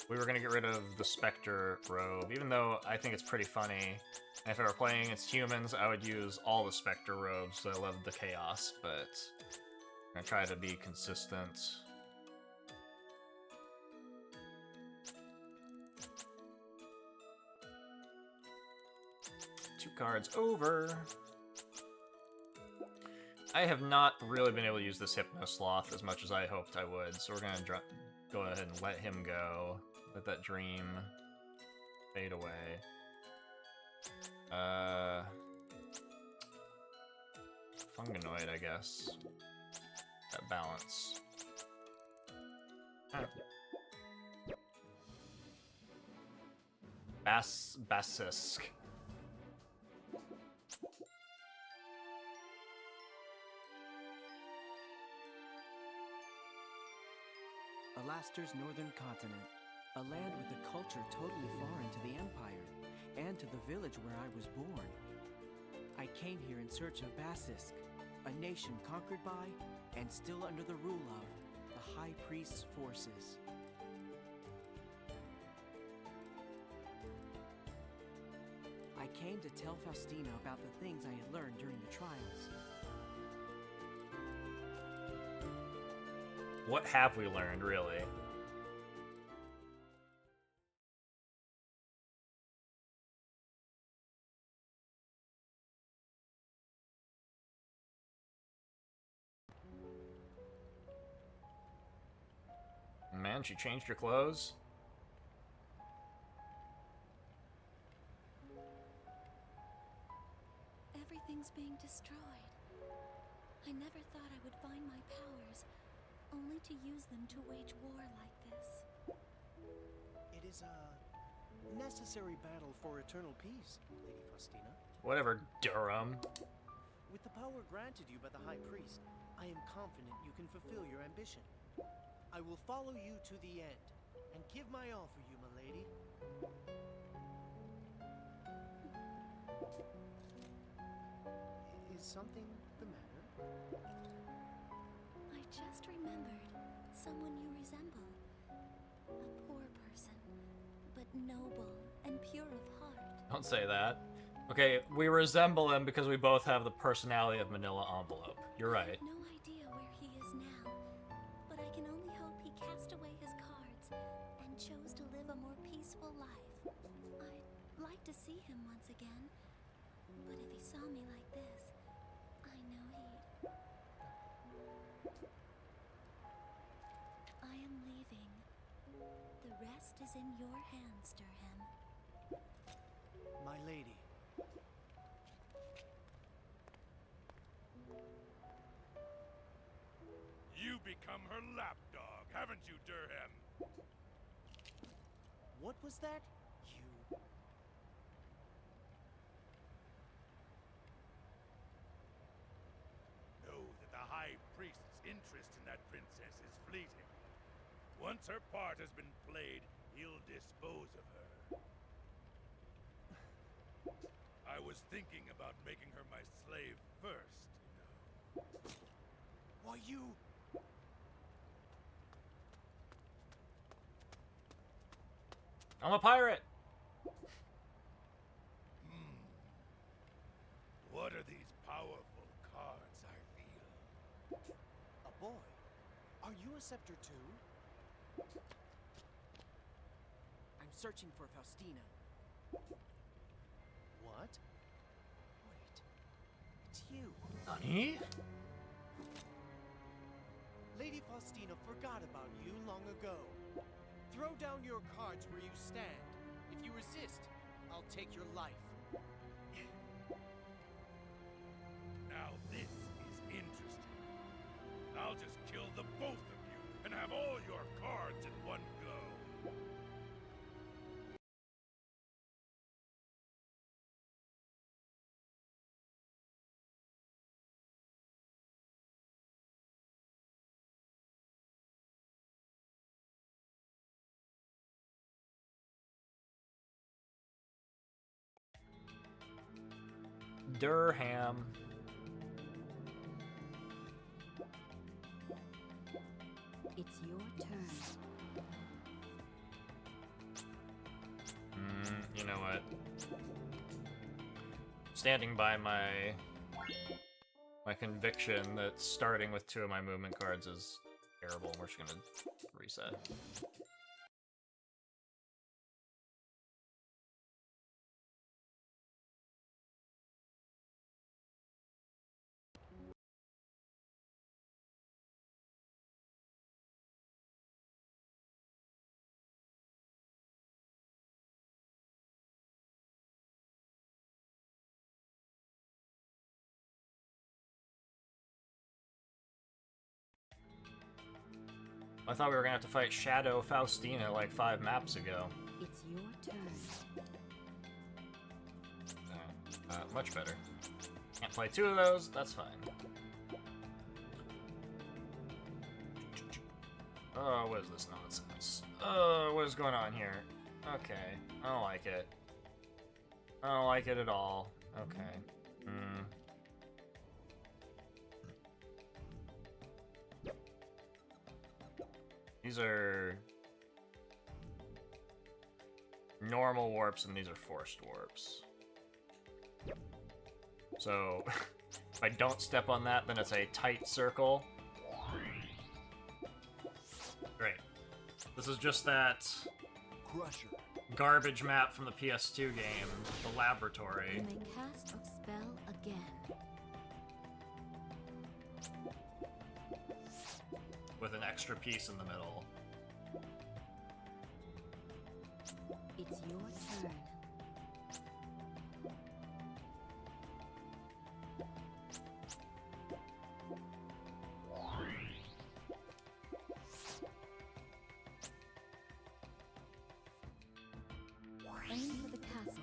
We were gonna get rid of the Spectre Robe, even though I think it's pretty funny. And if I were playing against humans, I would use all the Spectre Robes, so I love the chaos, but I'm gonna try to be consistent. Two cards over. I have not really been able to use this Hypno Sloth as much as I hoped I would, so we're gonna go ahead and let him go. Let that dream fade away. Fungonoid, I guess. That balance. Basisk. Alaster's northern continent, a land with a culture totally foreign to the Empire, and to the village where I was born. I came here in search of Basisk, a nation conquered by, and still under the rule of, the High Priest's forces. I came to tell Faustina about the things I had learned during the trials. What have we learned, really? Man, she changed her clothes? Everything's being destroyed. I never thought I would find my powers, only to use them to wage war like this. It is a necessary battle for eternal peace, Lady Faustina. Whatever, Durham. With the power granted you by the High Priest, I am confident you can fulfill your ambition. I will follow you to the end, and give my all for you, milady. Is something the matter? I just remembered someone you resemble. A poor person, but noble and pure of heart. Don't say that. Okay, we resemble him because we both have the personality of Manila Envelope. You're right. I have no idea where he is now, but I can only hope he cast away his cards and chose to live a more peaceful life. I'd like to see him once again, but if he saw me like this, I know he'd... I am leaving. The rest is in your hands, Durham. My lady. You become her lapdog, haven't you, Durham? What was that? You... Know that the High Priest's interest in that princess is fleeting. Once her part has been played, he'll dispose of her. I was thinking about making her my slave first, you know. Why, you... I'm a pirate! What are these powerful cards I feel? A boy? Are you a Scepter too? I'm searching for Faustina. What? Wait. It's you. Nani? Lady Faustina forgot about you long ago. Throw down your cards where you stand. If you resist, I'll take your life. Now this is interesting. I'll just kill the both of you and have all your cards in one go. Durham. It's your turn. You know what? Standing by my conviction that starting with 2 of my movement cards is terrible. We're just gonna reset. I thought we were gonna have to fight Shadow Faustina like 5 maps ago. It's your turn. Much better. Can't play 2 of those, that's fine. Oh, what is this nonsense? Oh, what is going on here? Okay, I don't like it. I don't like it at all. Okay. These are normal warps and these are forced warps. So, if I don't step on that, then it's a tight circle. Great. This is just that Crusher. garbage map from the PS2 game, the laboratory. You may cast a spell again. With an extra piece in the middle. It's your turn. Aim for the castle.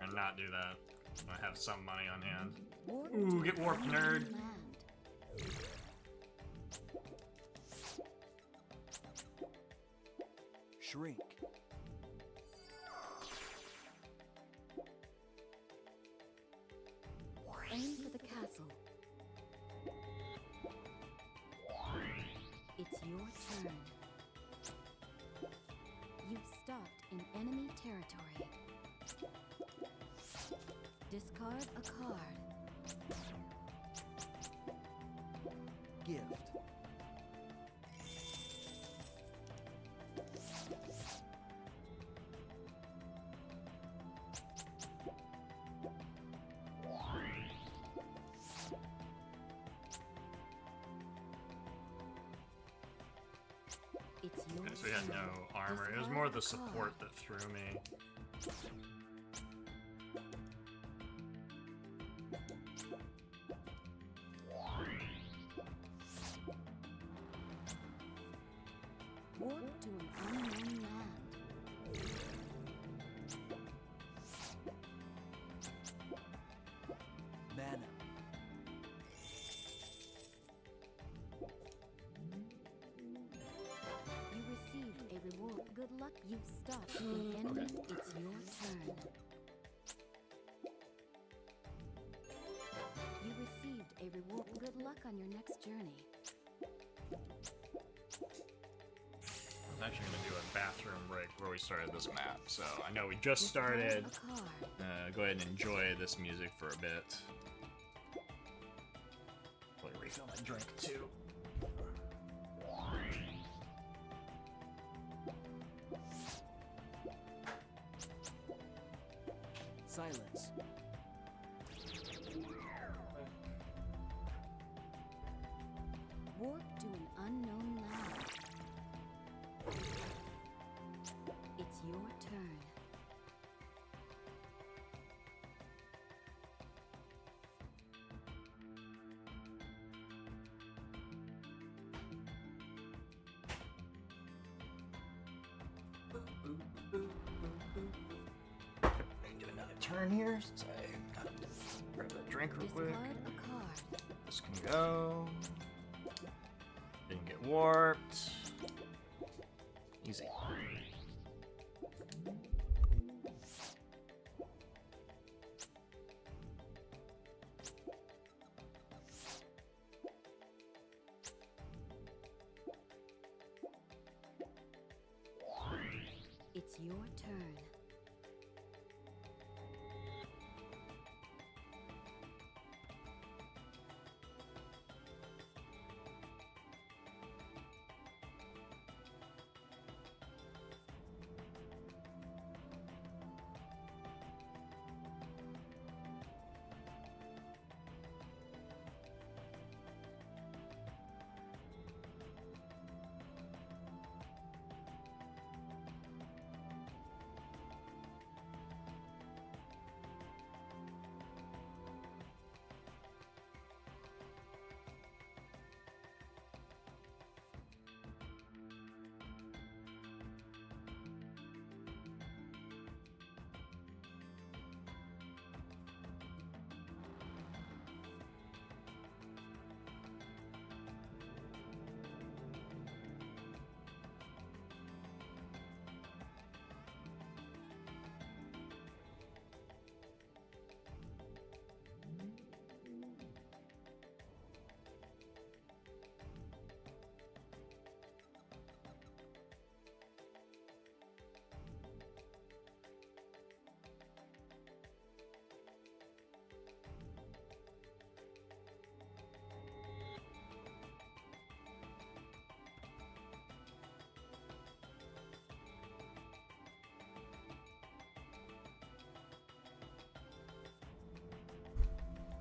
And not do that. I have some money on hand. Warp Ooh, to get warped, unknown nerd. land. Shrink. Aim for the castle. It's your turn. You've stopped in enemy territory. Discard a card. Gift. It's your Okay, so we had turn. no armor. It was Discard more a the card. support that threw me. Warp to an unknown land. Mana. You received a reward. Good luck. You've stopped an enemy. It's your turn. You received a reward. Good luck on your next journey. I was actually going to do a bathroom break before we started this map, so I know we just started. Discard a card. Go ahead and enjoy this music for a bit. Probably refill my drink too. Silence. Warp to an unknown land. It's your turn. Get another turn here since I got to grab that drink real quick. Discard a card. This can go. Didn't get warped. Easy. It's your turn.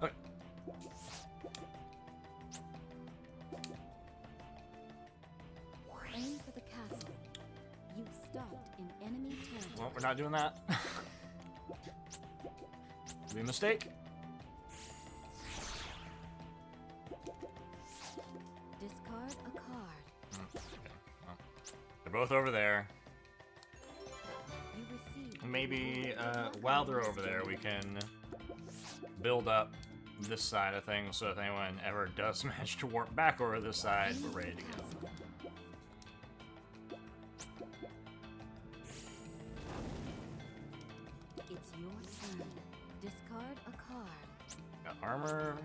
Okay. Aim for the castle. You've stopped in enemy territory. Well, we're not doing that. Did we mistake? Discard a card. Okay. Well, they're both over there. maybe while they're over there, we can build up this side of things so if anyone ever does manage to warp back over this side, we're ready to go. It's your turn. Discard a card. Got armor.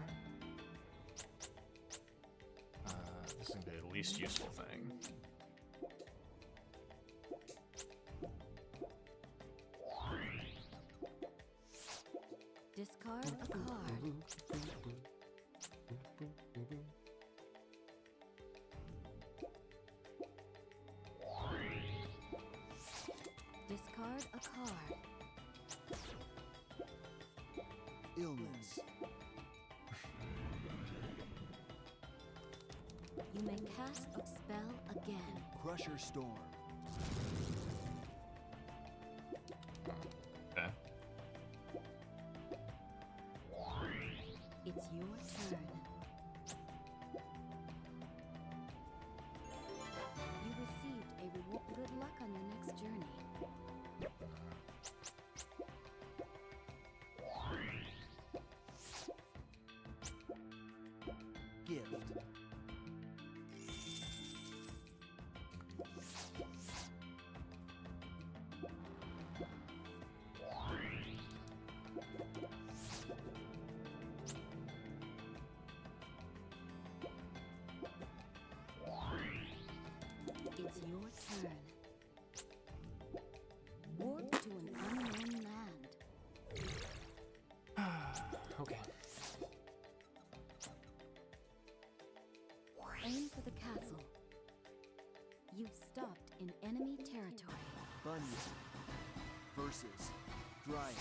This is the least useful thing. Discard a card. Discard a card. Illness. You may cast a spell again. Crusher Storm. Okay. It's your turn. You received a reward. Good luck on your next journey. Gift. It's your turn. Warp to an unknown land. Okay. Aim for the castle. You've stopped in enemy territory. Bunny. Versus. Dryad.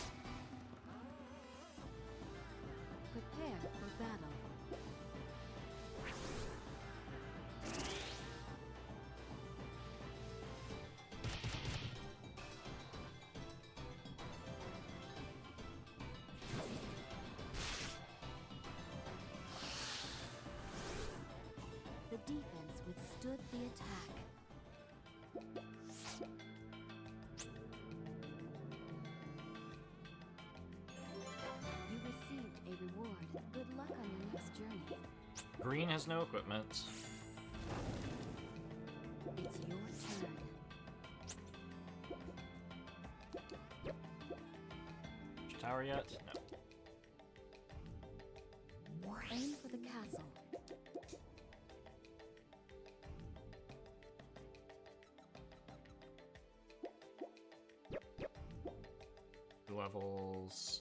Prepare for battle. The defense withstood the attack. You received a reward. Good luck on your next journey. Green has no equipment. It's your turn. Tower yet? No. Aim for the castle. Levels.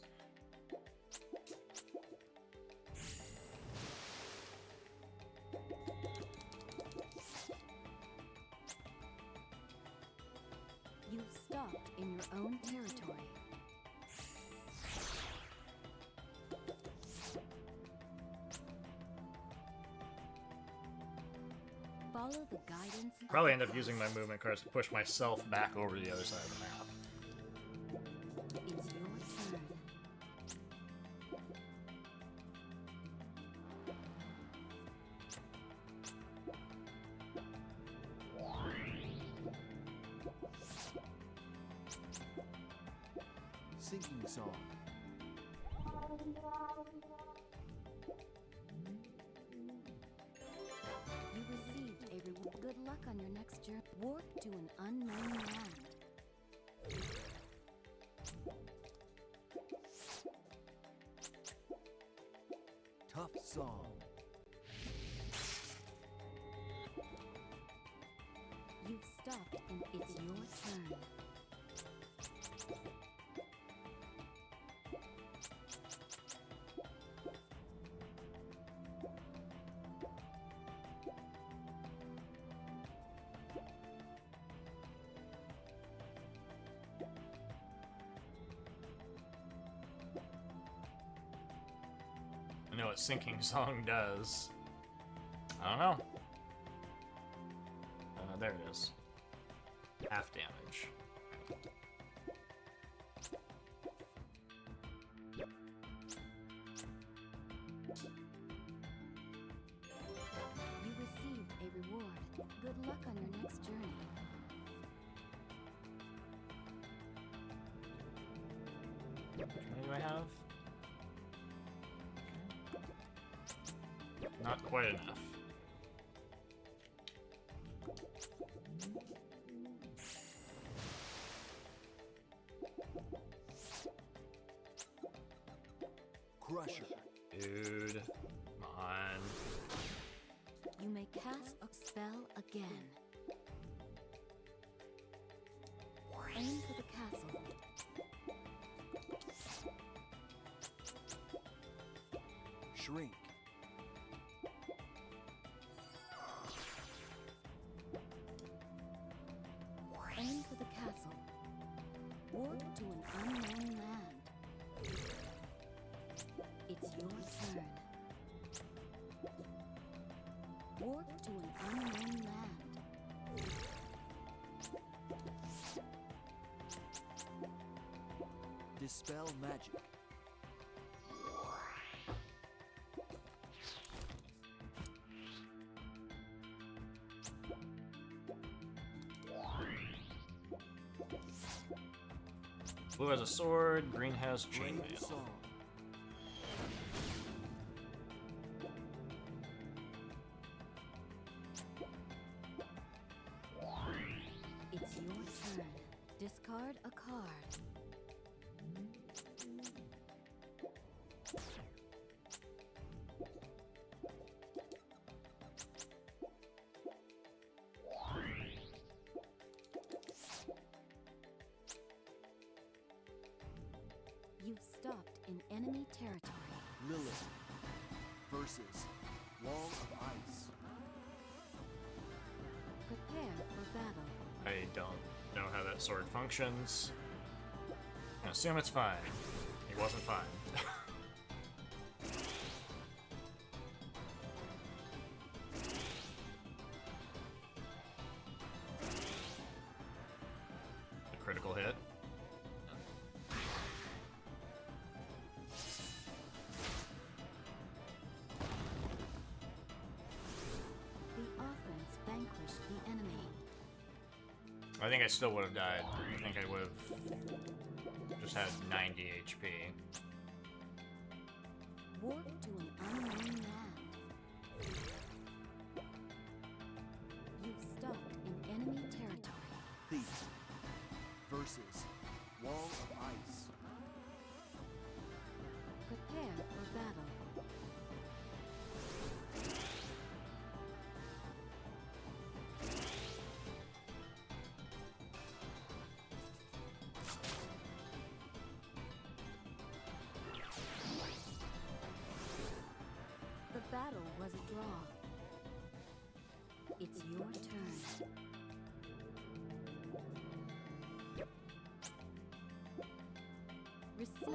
You've stopped in your own territory. Follow the guidance. Probably end up using my movement cards to push myself back over to the other side of the map. It's your turn. Sinking Song. You received a reward. Good luck on your next journey. Warp to an unknown land. Tough Song. You've stopped and it's your turn. I know what Sinking Song does. I don't know. There it is. Half damage. You received a reward. Good luck on your next journey. many do I have? Okay. Not quite enough. Crusher. Dude, come on. You may cast a spell again. Aim for the castle. Shrink. Aim for the castle. Warp to an unknown land. It's your turn. Warp to an unknown land. Dispel magic. Blue has a sword, green has Brave chainmail. song. It's your turn. Discard a card. You've stopped in enemy territory. Lilith versus Wall of Ice. Prepare for battle. I don't know how that sword functions. I assume it's fine. It wasn't fine. A critical hit. The offense vanquished the enemy. I think I still would have died. I think I would have just had 90 HP. Warp to an unknown land. You've stopped in enemy territory. Thief versus Wall of Ice. Prepare for battle. The battle was a draw. It's your turn. Receive the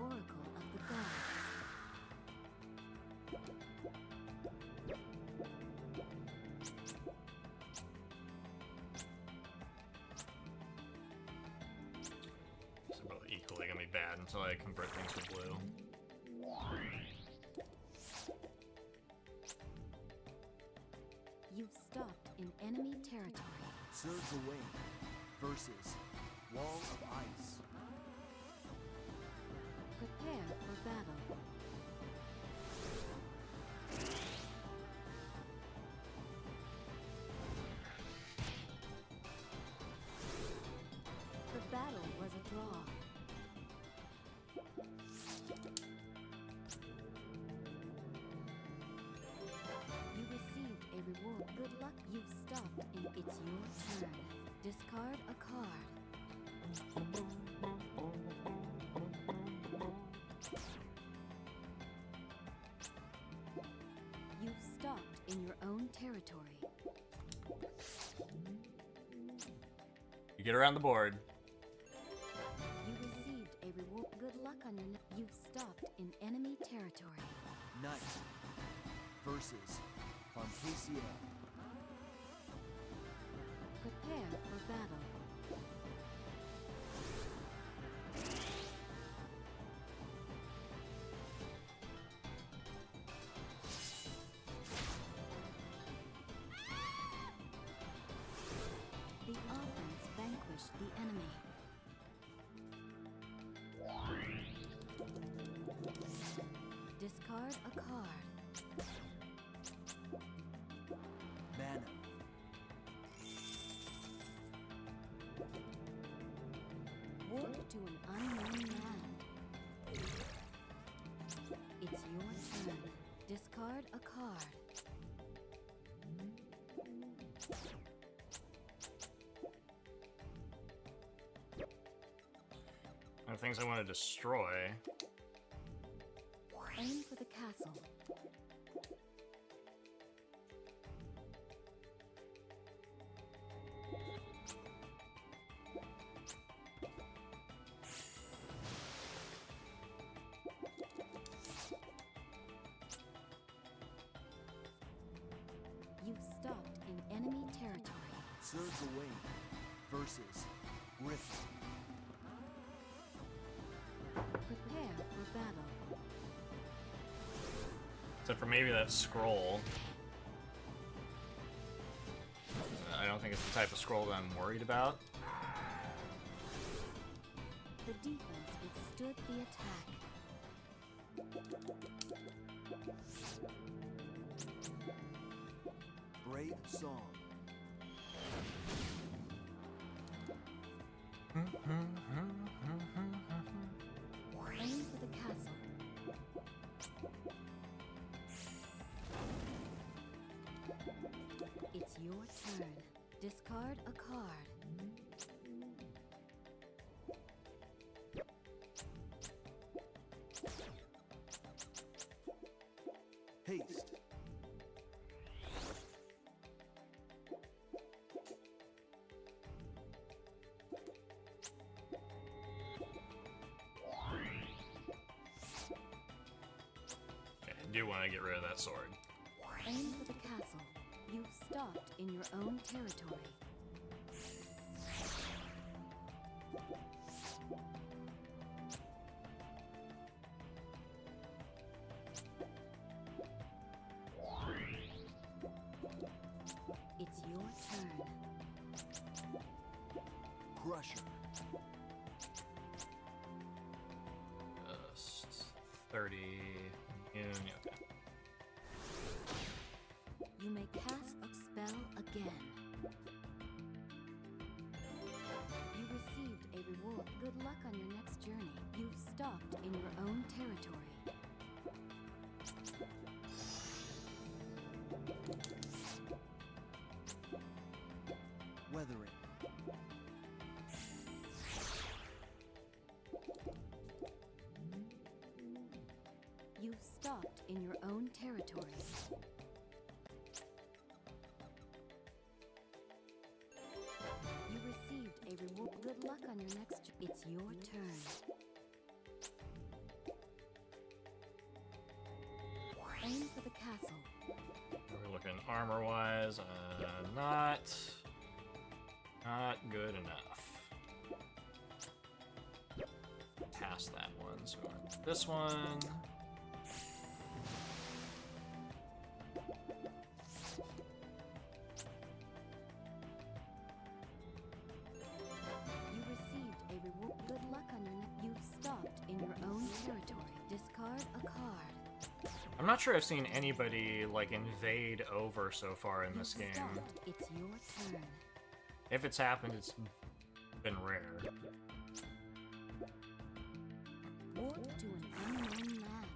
oracle of the gods. It's both equally gonna be bad until I convert things to blue. You've stopped in enemy territory. Sir Gawain versus Wall of Ice. Prepare for battle. The battle was a draw. You received a reward. Good luck. You've stopped and it's your turn. Discard a card. You've stopped in your own territory. You get around the board. You received a reward. Good luck on your. You've stopped in enemy territory. Knight versus Fantasia. Prepare for battle. The offense vanquished the enemy. Discard a card. Mana. Warp to an unknown land. It's your turn. Discard a card. There are things I want to destroy. Aim for the castle. You've stopped in enemy territory. Surge away. Versus Griffin. Prepare for battle. Except for maybe that scroll. I don't think it's the type of scroll that I'm worried about. The defense withstood the attack. Brave Song. Aim for the castle. It's your turn. Discard a card. Haste. Okay, I do want to get rid of that sword. Aim for the castle. You've stopped in your own territory. It's your turn. Crusher. 30. Okay. You may cast a spell again. You received a reward. Good luck on your next journey. You've stopped in your own territory. Weathering. You've stopped in your own territory. You received a reward. Good luck on your next. It's your turn. Aim for the castle. We're looking armor-wise. Not good enough. Past that one, so we're on this one. You received a reward. Good luck on your next. You've stopped in your own territory. Discard a card. I'm not sure I've seen anybody like invade over so far in this You've game. stopped. It's your turn. If it's happened, it's been rare. Warp to an unknown land.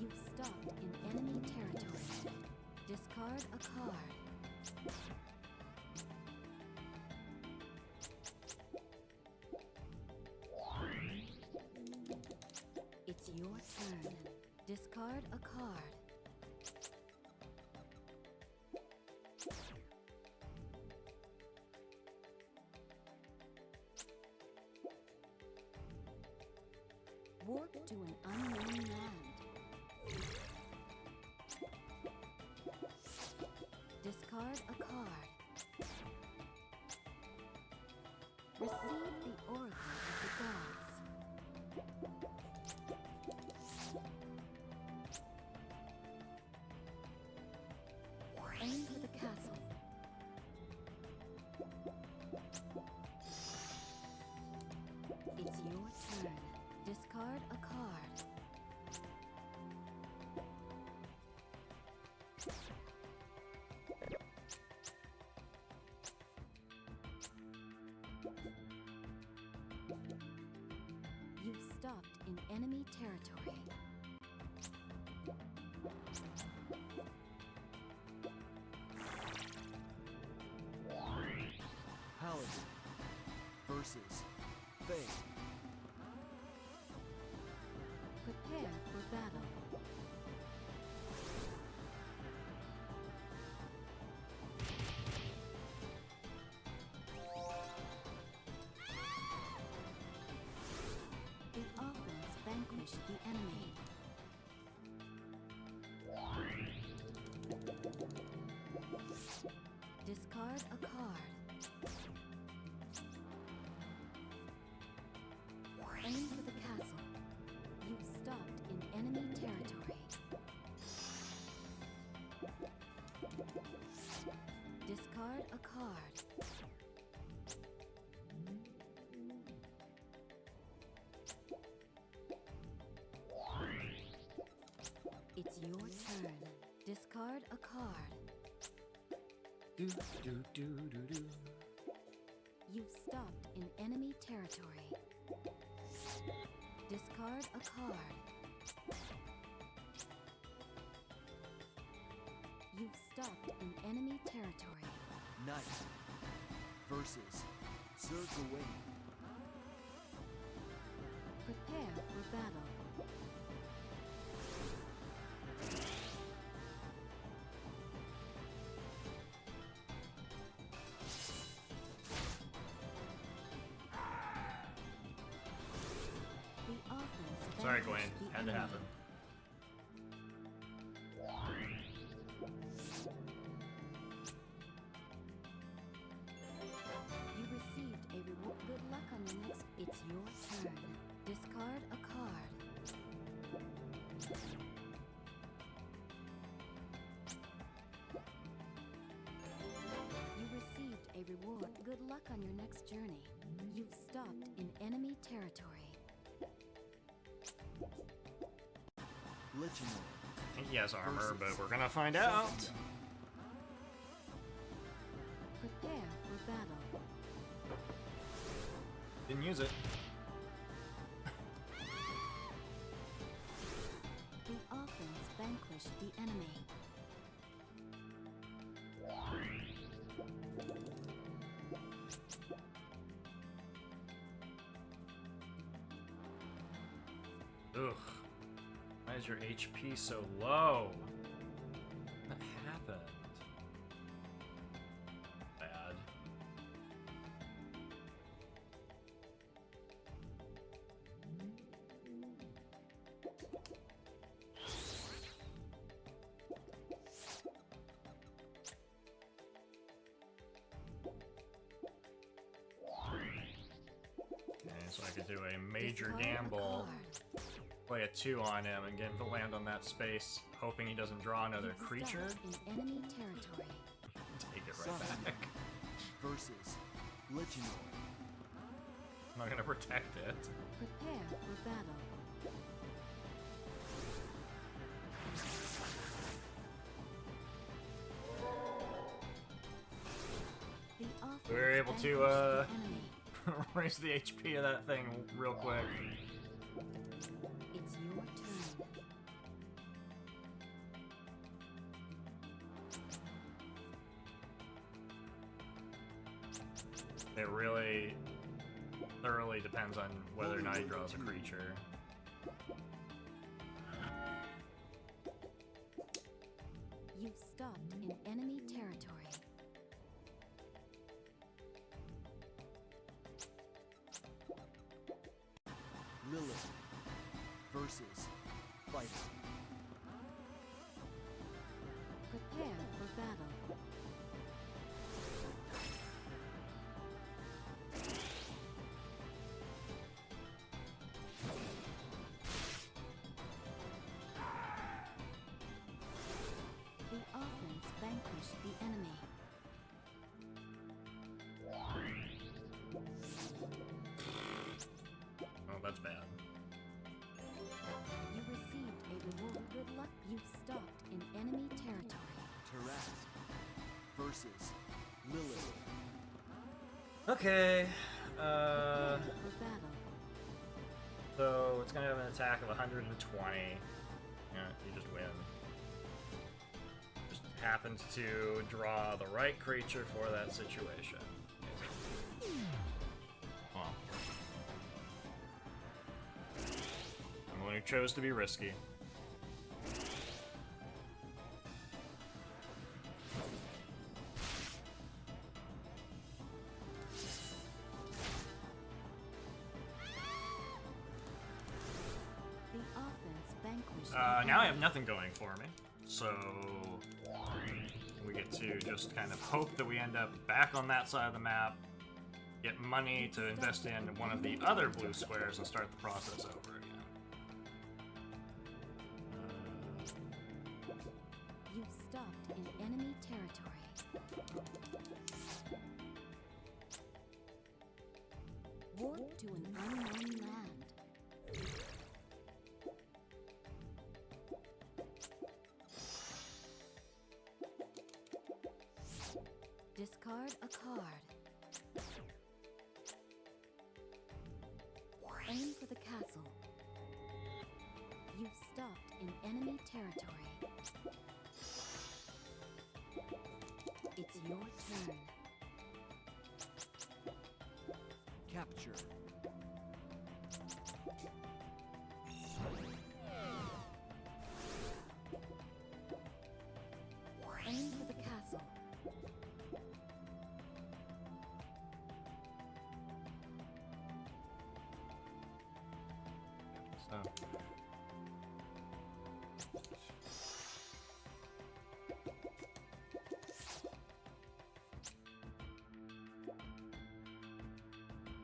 You've stopped in enemy territory. Discard a card. It's your turn. Discard a card. Warp to an unknown land. Discard a card. Receive the Oracle of the Gods. Aim for the castle. in enemy territory. Paladin versus Fae. Prepare for battle. The offense vanquished the enemy. Discard a card. Aim for the castle. You've stopped in enemy territory. Discard a card. It's your turn. Discard a card. Do do do do do. You've stopped in enemy territory. Discard a card. You've stopped in enemy territory. Knight versus Sir Gawain. Prepare for battle. The offense Sorry, vanquished Gwen. the Had to enemy. happen. You received a reward. Good luck on your next. It's your turn. Discard a card. You received a reward. Good luck on your next journey. You've stopped in enemy territory. Legendary I think he has armor, but versus we're gonna find out. Prepare for battle. Didn't use it. The offense vanquished the enemy. Ugh. Why is your HP so low? What happened? Bad. Okay, so I could do a major Discard a gamble. card. Play a 2 on him and get him to land on that space, hoping he doesn't draw another You've creature. stopped in enemy territory. Take it Saga right back. versus Legendary. I'm not gonna protect it. Prepare for battle. The offense We were able to, vanquished the enemy. raise the HP of that thing real quick. It's your turn. It really thoroughly depends on whether or not he draws a creature. You've stopped in enemy territory. Lilith versus Fighter. Prepare for battle. The offense vanquished the enemy. Oh, that's bad. You received a reward. Good luck. You've stopped in enemy territory. Tarask versus Lilith. Okay. Prepare for battle. So it's gonna have an attack of 120. Yeah, you just win. Just happens to draw the right creature for that situation. Well, I'm the one who chose to be risky. The offense vanquished. Now I have nothing going for me, so we get to just kind of hope that we end up back on that side of the map, get money to invest in one of the other blue squares, and start the process over again. You've stopped in enemy territory. Warp to an unknown land. Discard a card. Aim for the castle. You've stopped in enemy territory. It's your turn. Capture. Aim for the castle. So.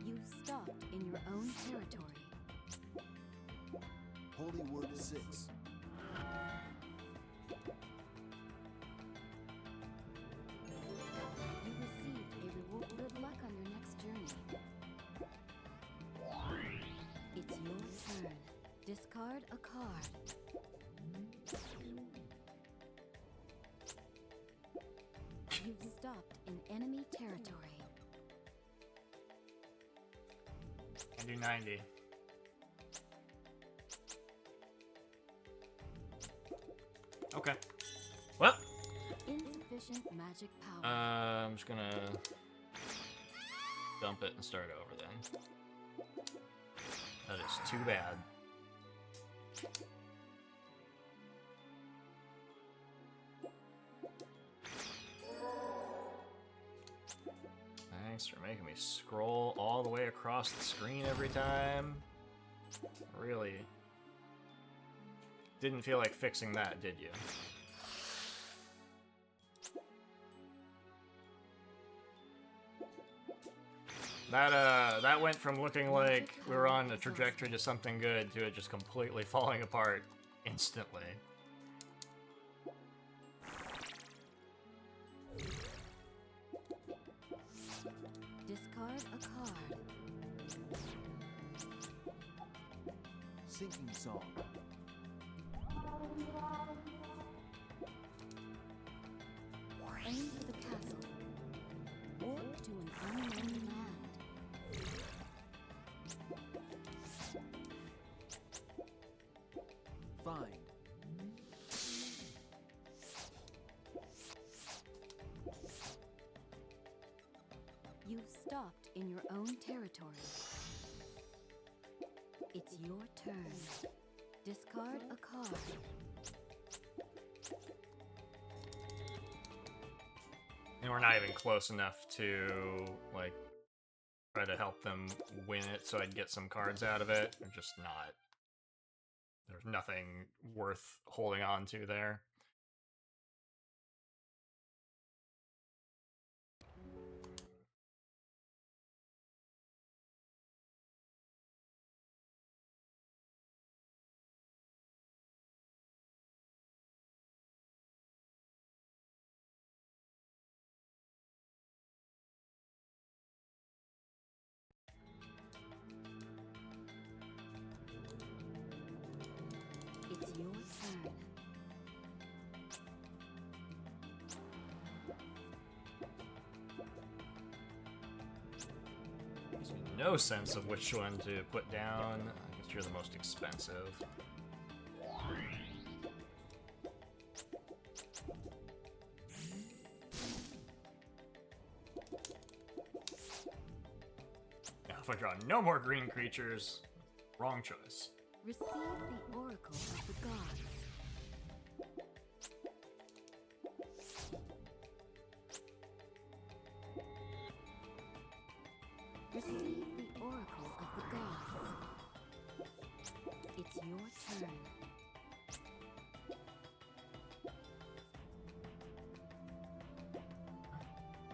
You've stopped in your own territory. Holy Word 6. You received a reward. Good luck on your next journey. It's your turn. Discard a card. You've stopped in enemy territory. I do 90. Okay. Well, Insufficient magic power. I'm just gonna dump it and start over then. That is too bad. Thanks for making me scroll all the way across the screen every time. Really didn't feel like fixing that, did you? That went from looking like we were on a trajectory to something good to it just completely falling apart instantly. Discard a card. Sinking Song. Aim for the castle. Warp to an unknown land. Find. You've stopped in your own territory. It's your turn. Discard a card. And we're not even close enough to, like, try to help them win it so I'd get some cards out of it. They're just not. There's nothing worth holding on to there. It's your turn. Gives me no sense of which one to put down. I You're the most expensive. Now, if I draw no more green creatures, wrong choice. Receive the oracle of the gods. Receive the oracle of the gods. It's your turn.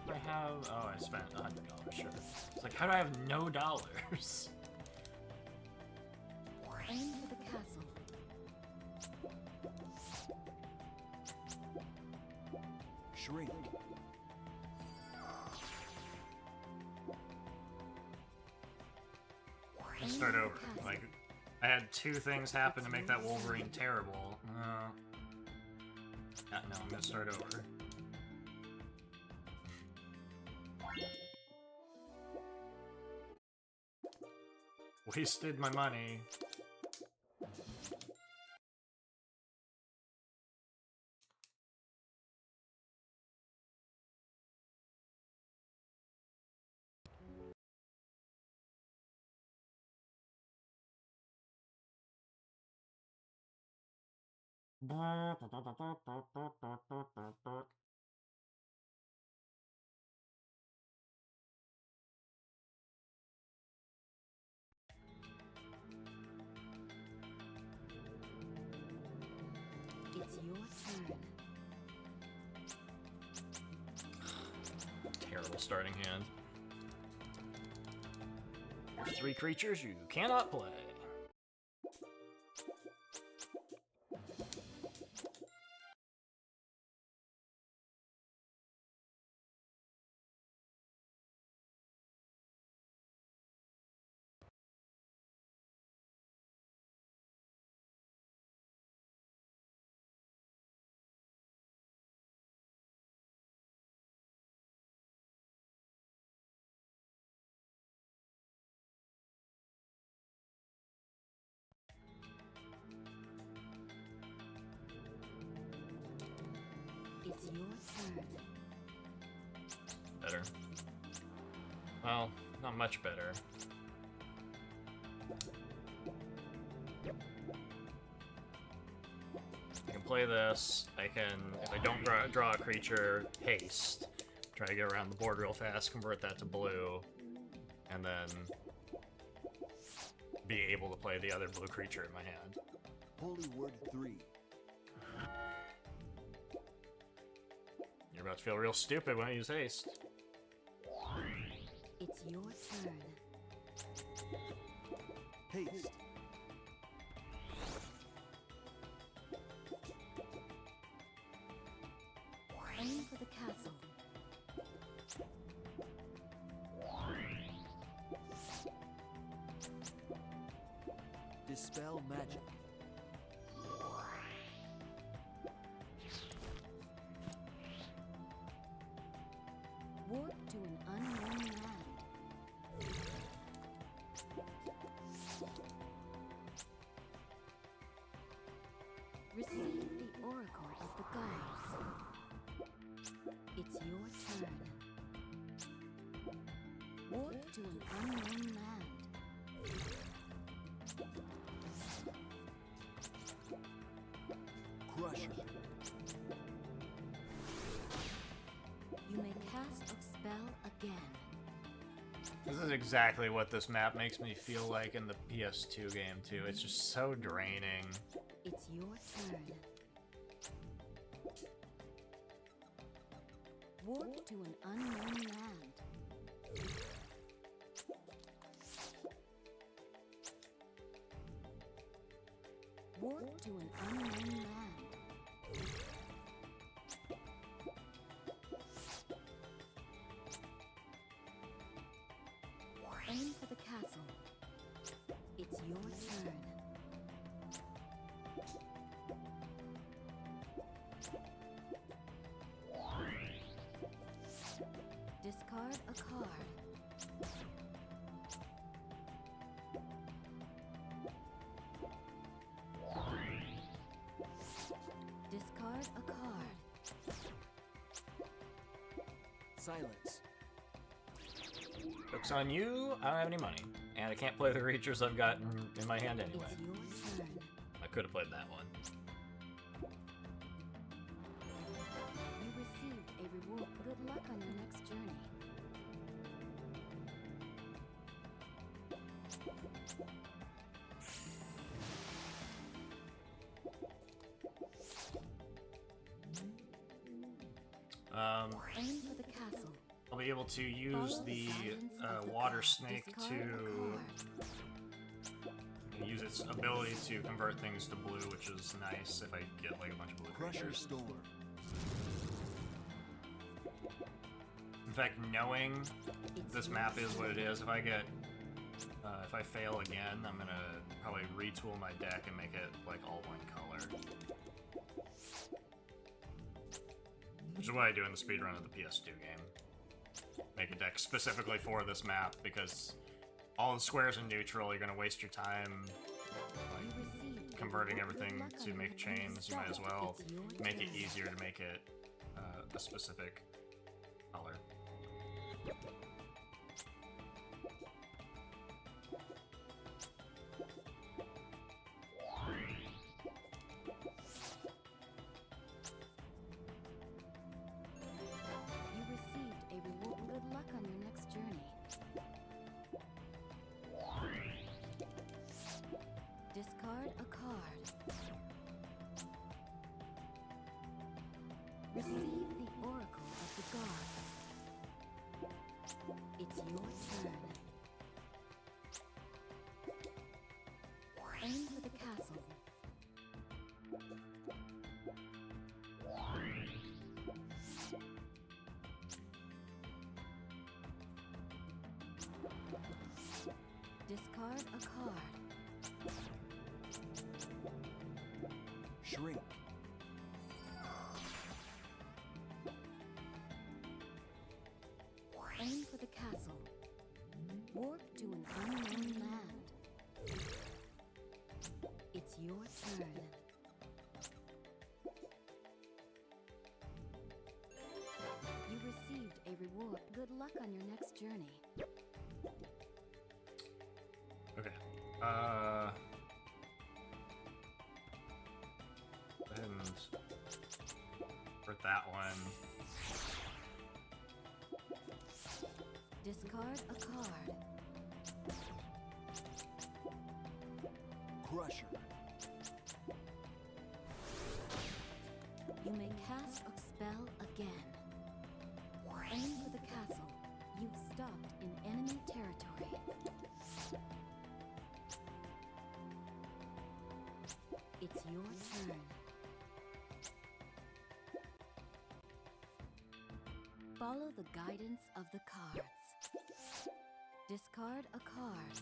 I have... Oh, I spent $100, sure. It's like, how do I have no dollars? Aim for the castle. Shrink. Let's start over. Like, I had two things happen to make that Wolverine terrible. No, I'm gonna start over. Wasted my money. It's your turn. Terrible starting hand. There's 3 creatures you cannot play. It's your turn. Better. Well, not much better. I can play this. I can, if I don't draw a creature, haste. Try to get around the board real fast, convert that to blue, and then be able to play the other blue creature in my hand. Holy Word 3. You're about to feel real stupid when I use haste. It's your turn. Haste. Aim for the castle. Dispel magic. Warp to an unknown land. Receive the oracle of the gods. It's your turn. Warp to an unknown land. Crusher. You may cast a spell again. This is exactly what this map makes me feel like in the PS2 game, too. It's just so draining. It's your turn. Warp to an unknown land. Warp to an unknown land. Aim for the castle. It's your turn. Discard a card. Silence. Joke's on you, I don't have any money. And I can't play the creatures I've got in my hand anyway. It's your turn. I could have played that one. You received a reward. Good luck on your next journey. Aim for the castle. I'll be able to use Follow the guidance of the water card. snake Discard to a card. use its ability to convert things to blue, which is nice if I get like a bunch of blue Crusher creatures. Storm. In fact, knowing It's this your map is what it turn. is, if I fail again, I'm gonna probably retool my deck and make it like all one color. Which is what I do in the speedrun of the PS2 game. Make a deck specifically for this map, because all the squares are neutral, you're gonna waste your time You like, received a converting reward. Good everything luck to on make your next chains. You might as stop. well It's your make it turn. easier to make it a specific color. You received a reward. Good luck on your next journey. Discard a card. Receive the Oracle of the Gods. It's your turn. Aim for the castle. Discard a card. Shrink. Aim for the castle. Warp to an unknown land. It's your turn. You received a reward. Good luck on your next journey. Okay. Go ahead and hurt that one. Discard a card. Crusher. You may cast a spell again. Aim for the castle. You've stopped in enemy territory. It's your turn. Follow the guidance of the cards. Discard a card.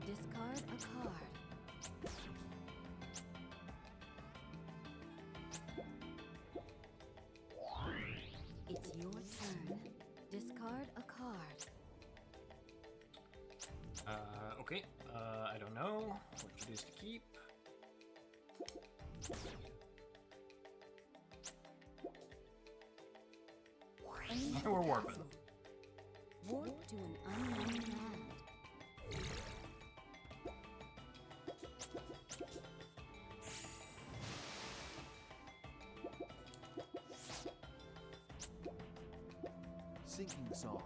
Discard a card. It's your turn. Discard a card. Okay. I don't know which of these to keep. Aim for We're the warping. castle. Warp to an unknown land. Sinking Song.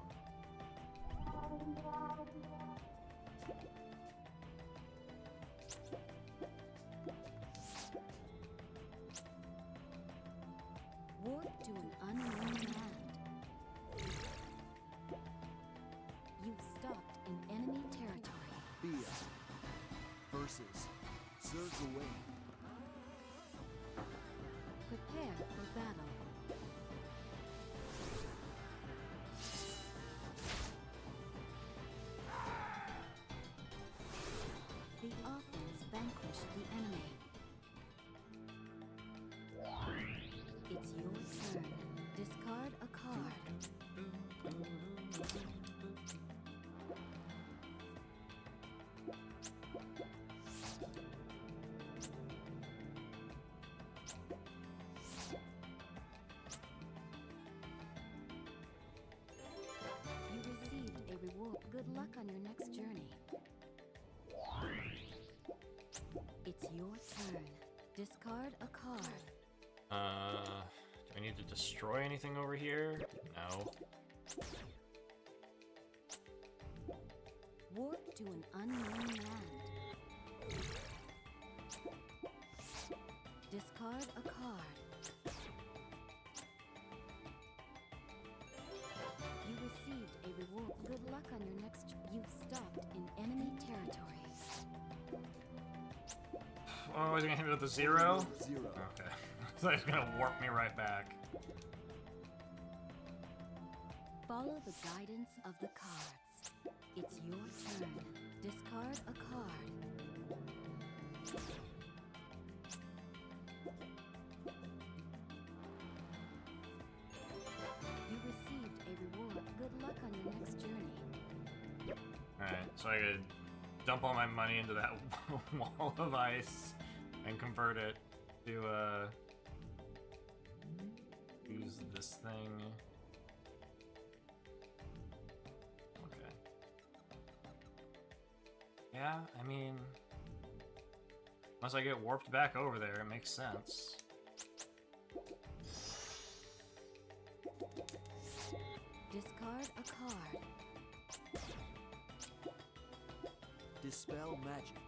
Warp to an unknown land. You've stopped in enemy territory. Bia. Versus Sir Gawain. Prepare for battle. The offense vanquished the enemy. It's your turn. Discard a card. Good luck on your next journey. It's your turn. Discard a card. Do I need to destroy anything over here? No. Warp to an unknown land. Discard a card. You received a reward. Good luck on your next. You've stopped in enemy territory. Oh, is he gonna hit me with a 0? 0. Okay. So he's gonna warp me right back. Follow the guidance of the cards. It's your turn. Discard a card. You received a reward. Good luck on your next journey. Alright, so I could dump all my money into that wall of ice and convert it to, use this thing. Okay. Yeah, I mean, unless I get warped back over there, it makes sense. Discard a card. Dispel magic.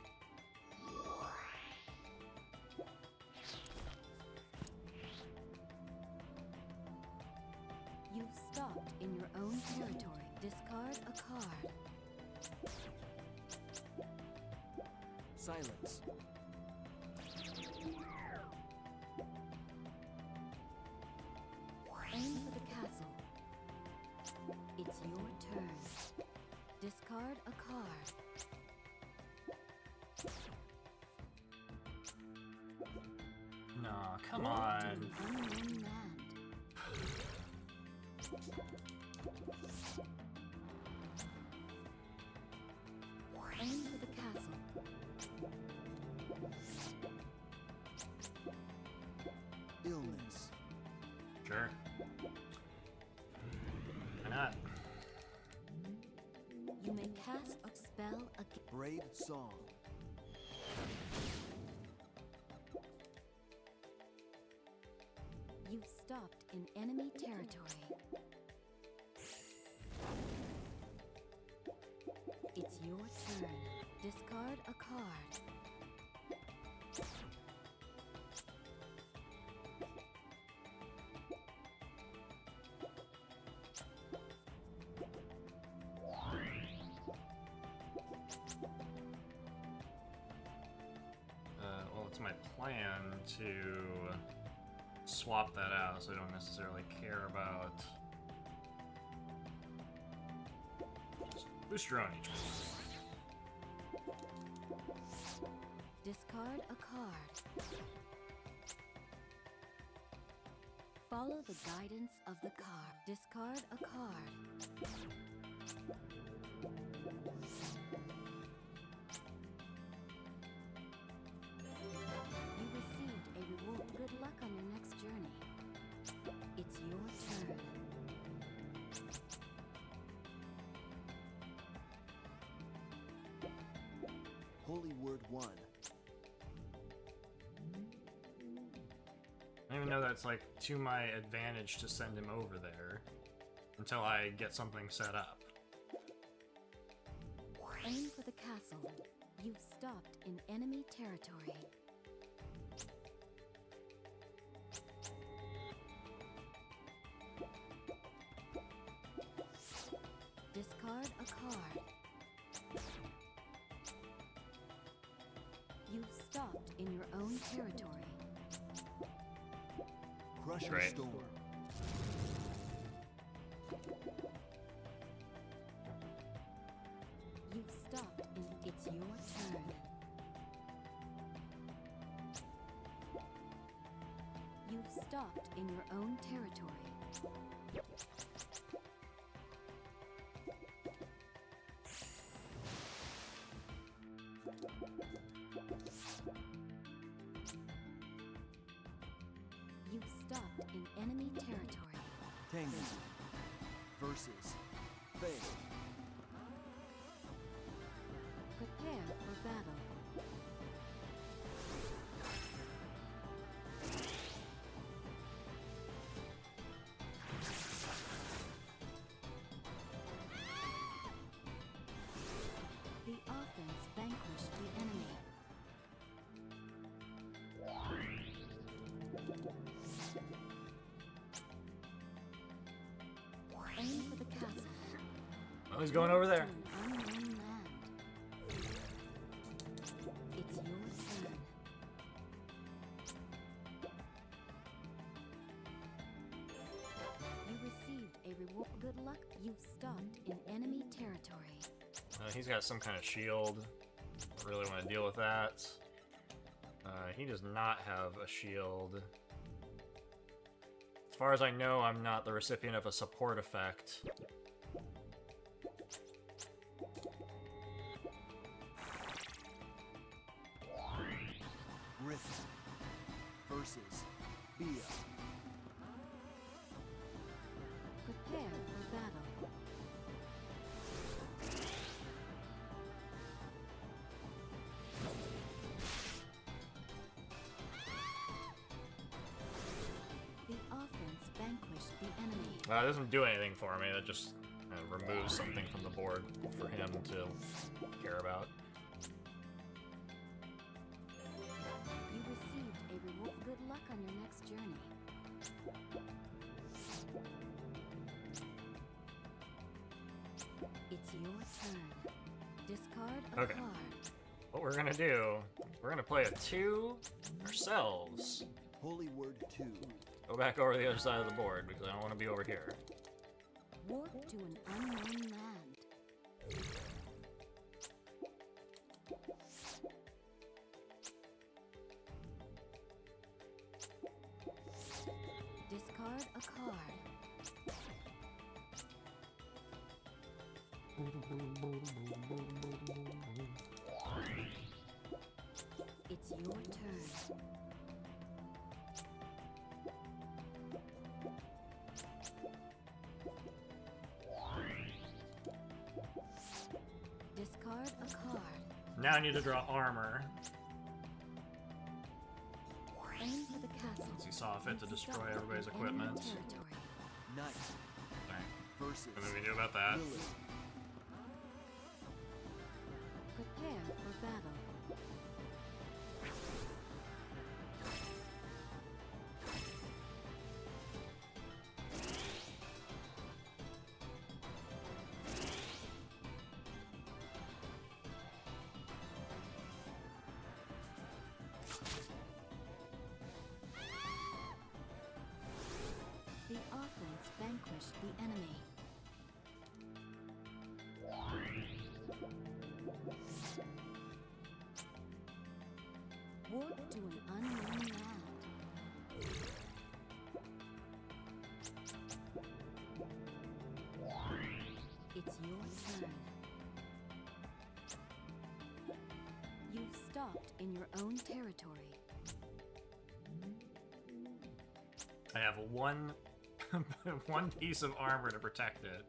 You've stopped in your own territory. Discard a card. Silence. Aim for the castle. It's your turn. Discard a card. No, come Warp to on. an unknown land. Aim for the castle. Illness. Sure. Why not? You may cast a spell again. Brave song. You've stopped in enemy territory. It's your turn. Discard a card. Well, it's my plan to swap that out, so I don't necessarily care about just booster on each one. Discard a card. Follow the guidance of the card. Discard a card. You received a reward. Good luck on your next journey. It's your turn. Holy Word 1. I don't even know that's like to my advantage to send him over there until I get something set up. Aim for the castle. You've stopped in enemy territory. Discard a card. You've stopped in your own territory. Crushing Great. storm. You've stopped in. It's your turn. You've stopped in your own territory. You've stopped in enemy territory. Tango. Versus. Faye. battle. The offense vanquished the enemy. Aim for the castle. Oh, he's going over To there. an unknown land. It's your turn. You received a reward. Good luck. You've stopped in enemy territory. He's got some kind of shield. Don't really want to deal with that. He does not have a shield. As far as I know, I'm not the recipient of a support effect. Rift versus Bia. Prepare for battle. The offense vanquished the enemy. That doesn't do anything for me. That just removes something from the board for him to care about. You received a reward. Good luck on your next journey. It's your turn. Discard a Okay. card. What we're gonna do, we're gonna play a 2 ourselves. Holy Word 2. Go back over the other side of the board because I don't want to be over here. Warp to an unknown land. Discard a card. It's your turn. Discard a card. Now I need to draw armor. Aim for the castle. Since he saw fit to You've destroy stopped everybody's in enemy equipment. territory. Knight Alright, versus what do we do about that? Lilith. Prepare for battle. The offense vanquished the enemy. Warp to an unknown land. It's your turn. You've stopped in your own territory. I have one one piece of armor to protect it.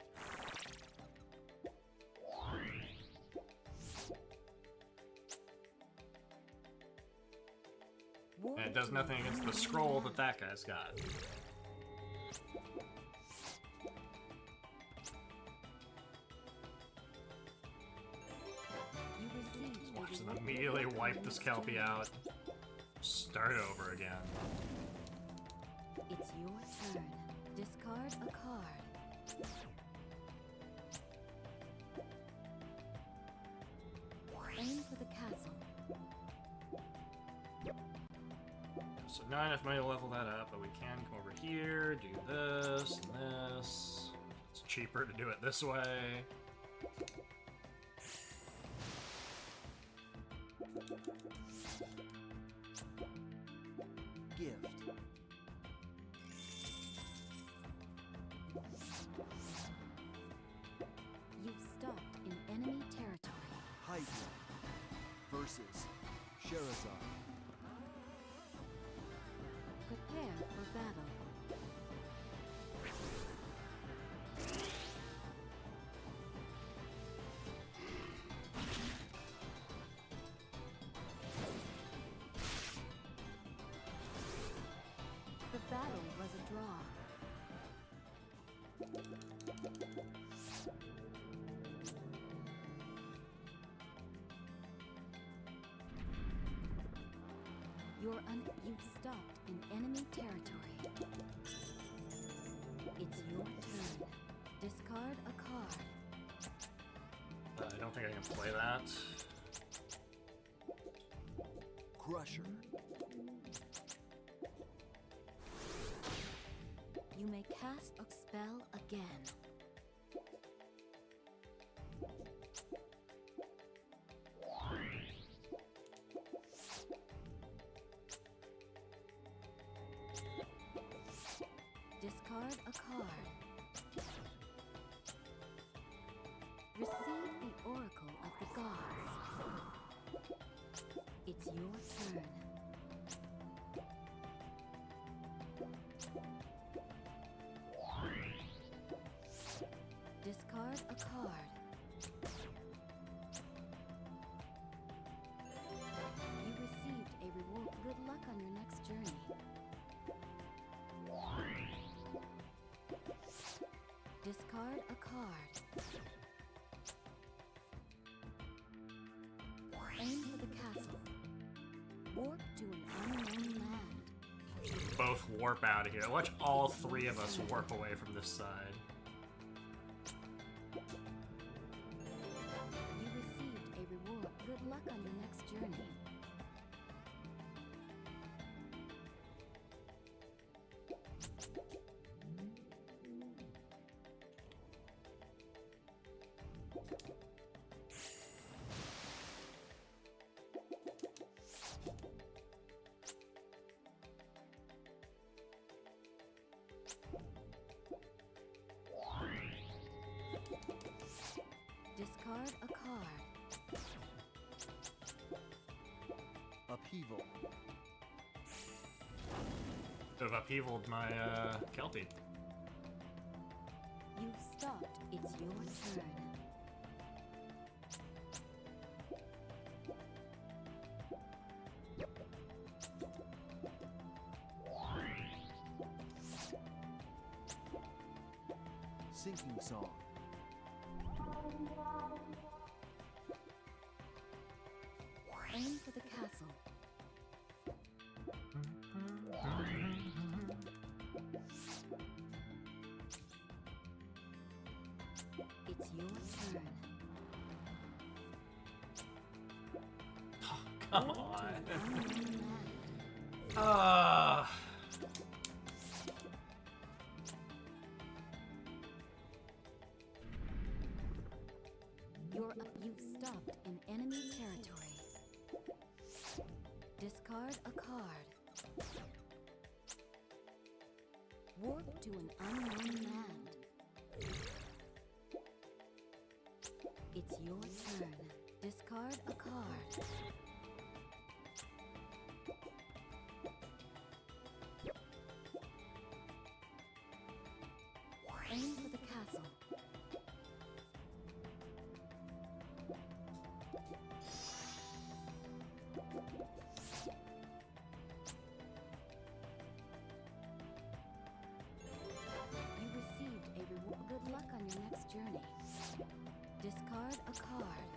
And it does nothing against the scroll that that guy's got. You received a Just reward. immediately wipe this Kelpie out. Start over again. It's your turn. Discard a card. Aim for the castle. So not enough money to level that up, but we can come over here, do this and this. It's cheaper to do it this way. Gift. You've stopped in enemy territory. Hydra versus Sherazade. Prepare for battle. You've stopped in enemy territory. It's your turn. Discard a card. I don't think I can play that. Crusher. You may cast a spell again. Discard a card. Receive the Oracle of the Gods. It's your turn. Discard a card. You received a reward. Good luck on your next journey. Discard a card. Aim for the castle. Warp to an unknown land. Both warp out of here. Watch all three of us warp away from this side. You received a reward. Good luck on your next journey. Discard a card. Upheaval. I've upheavaled my Kelpie. You've stopped. It's your turn. Sinking song. Aim for the castle. It's your turn. Come Warp to on. an unknown land. You've stopped in enemy territory. Discard a card. Warp to an unknown land. It's your turn. Discard a card. Aim for the castle. You received a reward. Good luck on your next journey. Discard a card.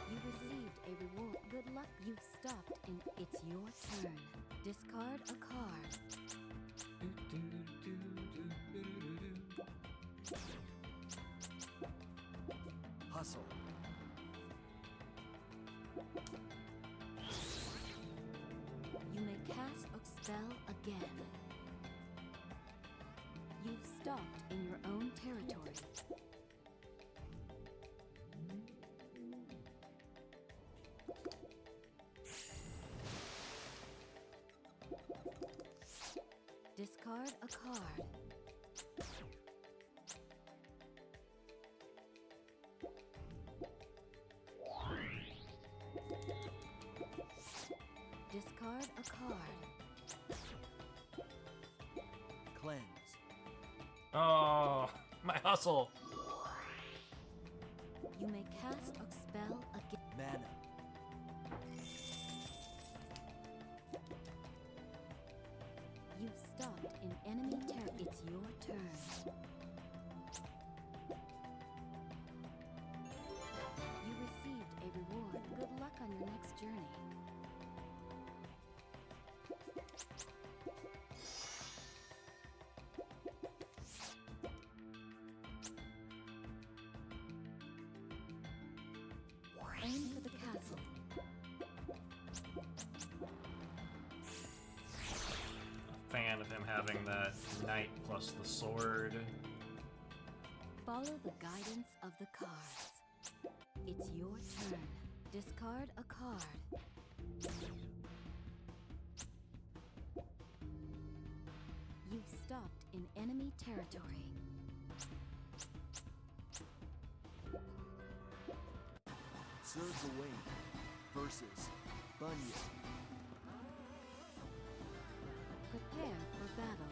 You received a reward. Good luck. You've stopped in. It's your turn. Discard a card. Hustle. You may cast a spell again. You've stopped in your own territory. Discard a card. Discard a card. Cleanse. Oh, my hustle. You may cast a spell again. Mana. You've stopped in enemy territory. It's your turn. You of him having that knight plus the sword. Follow the guidance of the cards. It's your turn. Discard a card. You've stopped in enemy territory. Serve the Wayne versus Bunyan. Prepare for battle.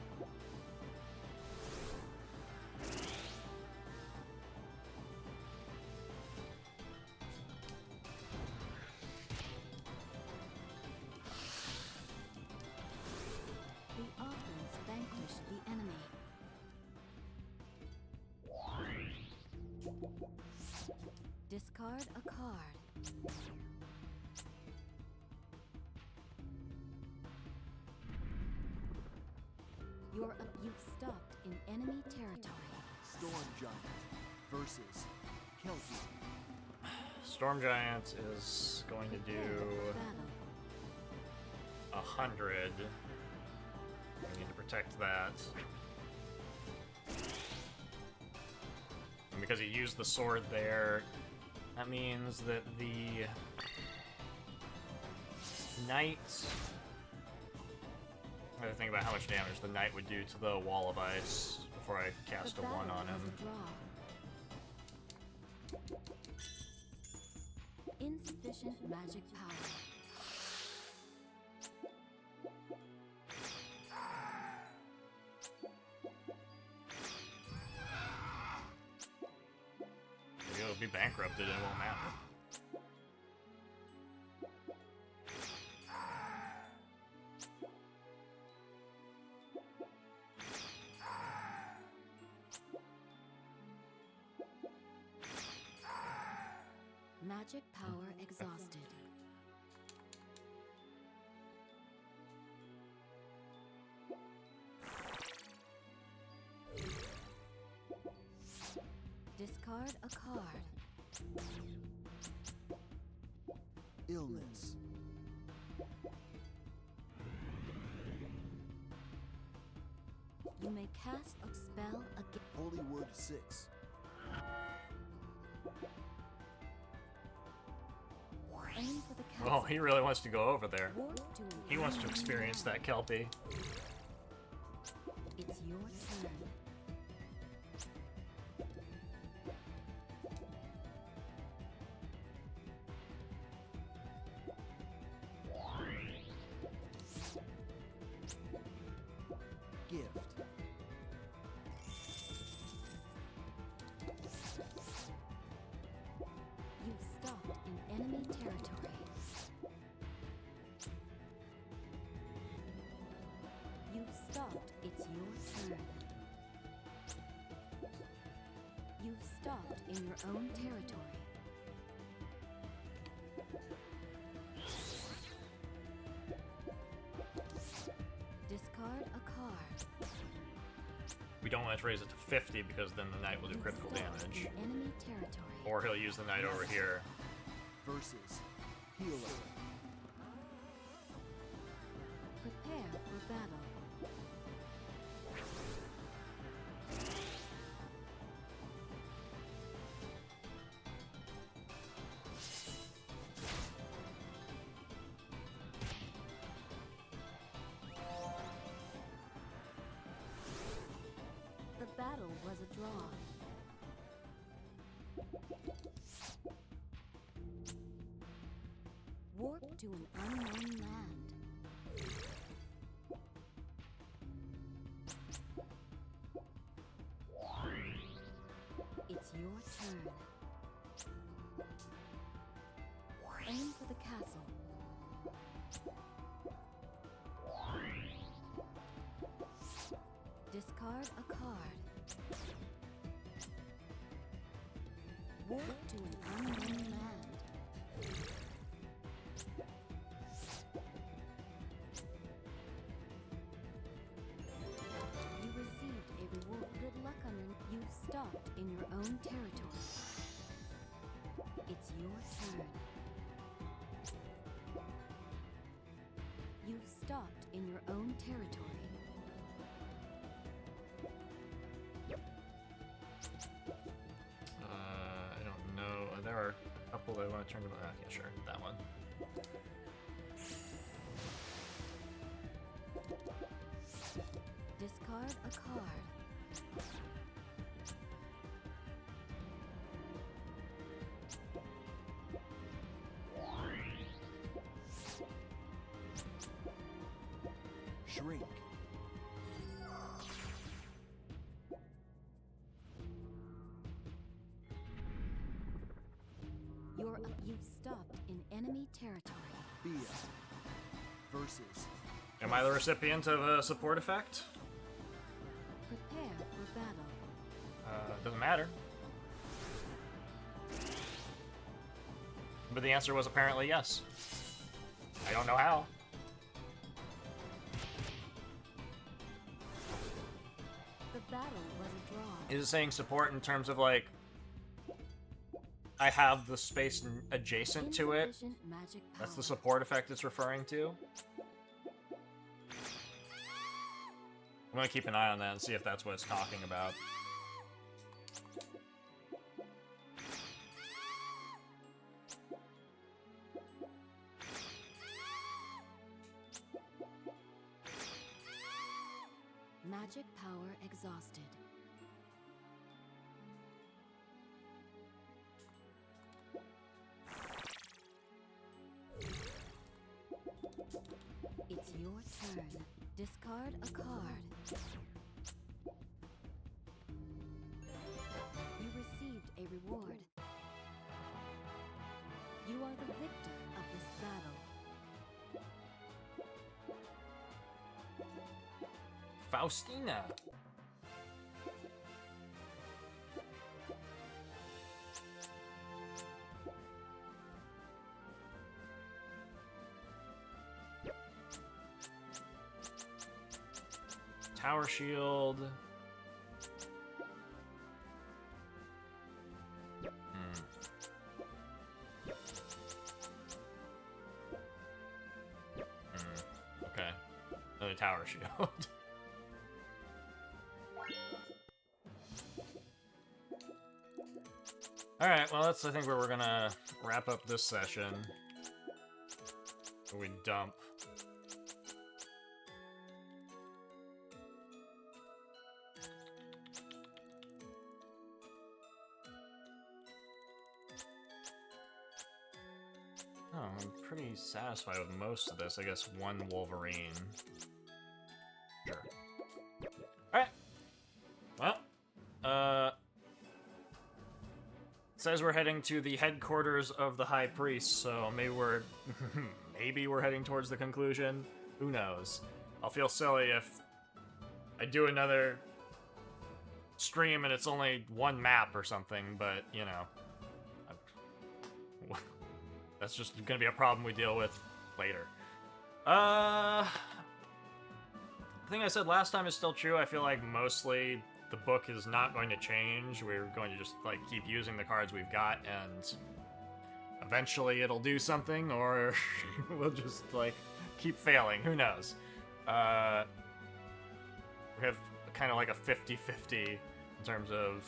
The offense vanquished the enemy. Discard a card. You've stopped in enemy territory. Storm Giant versus Kelty. Storm Giant is going to do Battle. 100. We need to protect that. And because he used the sword there, that means that the knight... I have to think about how much damage the knight would do to the wall of ice before I cast a 1 on him. Insufficient magic power. Maybe it'll be bankrupted and it won't matter. Magic power exhausted. Discard a card. Illness. You may cast a spell again. Holy Word 6. Aim for the castle. Oh, he really wants to go over there. Warp to He wants to experience that Kelpie. It's your turn. Gift. You've stopped in enemy territory. You've stopped. It's your turn. You've stopped in your own territory. Discard a card. We don't want to raise it to 50 because then the knight will do You've critical stopped damage. in enemy territory. Or he'll use the knight over here. Versus Healer. Prepare for battle. The battle was a draw. Warp to an unknown land. It's your turn. Aim for the castle. Discard a card. Warp to an unknown land. You received a reward. Good luck on your... You've stopped in your own territory. It's your turn. You've stopped in your own territory. turn to okay, sure, that one. Discard a card. Shrink. You've stopped in enemy territory. Bia. Versus. Am I the recipient of a support effect? Prepare for battle. Doesn't matter. But the answer was apparently yes. I don't know how. The battle was a draw. Is it saying support in terms of like I have the space adjacent to it? Insufficient magic power. That's the support effect it's referring to? I'm gonna keep an eye on that and see if that's what it's talking about. Magic power exhausted. It's your turn. Discard a card. You received a reward. You are the victor of this battle. Faustina! Tower shield. Okay. Another tower shield. Alright, well that's I think where we're gonna wrap up this session. We dump. Oh, I'm pretty satisfied with most of this. I guess one Wolverine. Sure. Alright. Well, it says we're heading to the headquarters of the High Priest, so maybe we're maybe we're heading towards the conclusion. Who knows? I'll feel silly if I do another stream and it's only one map or something, but you know, that's just gonna be a problem we deal with later. The thing I said last time is still true. I feel like mostly the book is not going to change. We're going to just like keep using the cards we've got, and eventually it'll do something, or we'll just like keep failing. Who knows? We have kind of like a 50-50 in terms of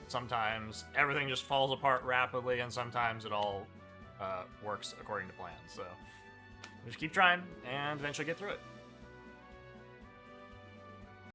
sometimes everything just falls apart rapidly, and sometimes it all works according to plan. So we'll just keep trying and eventually get through it.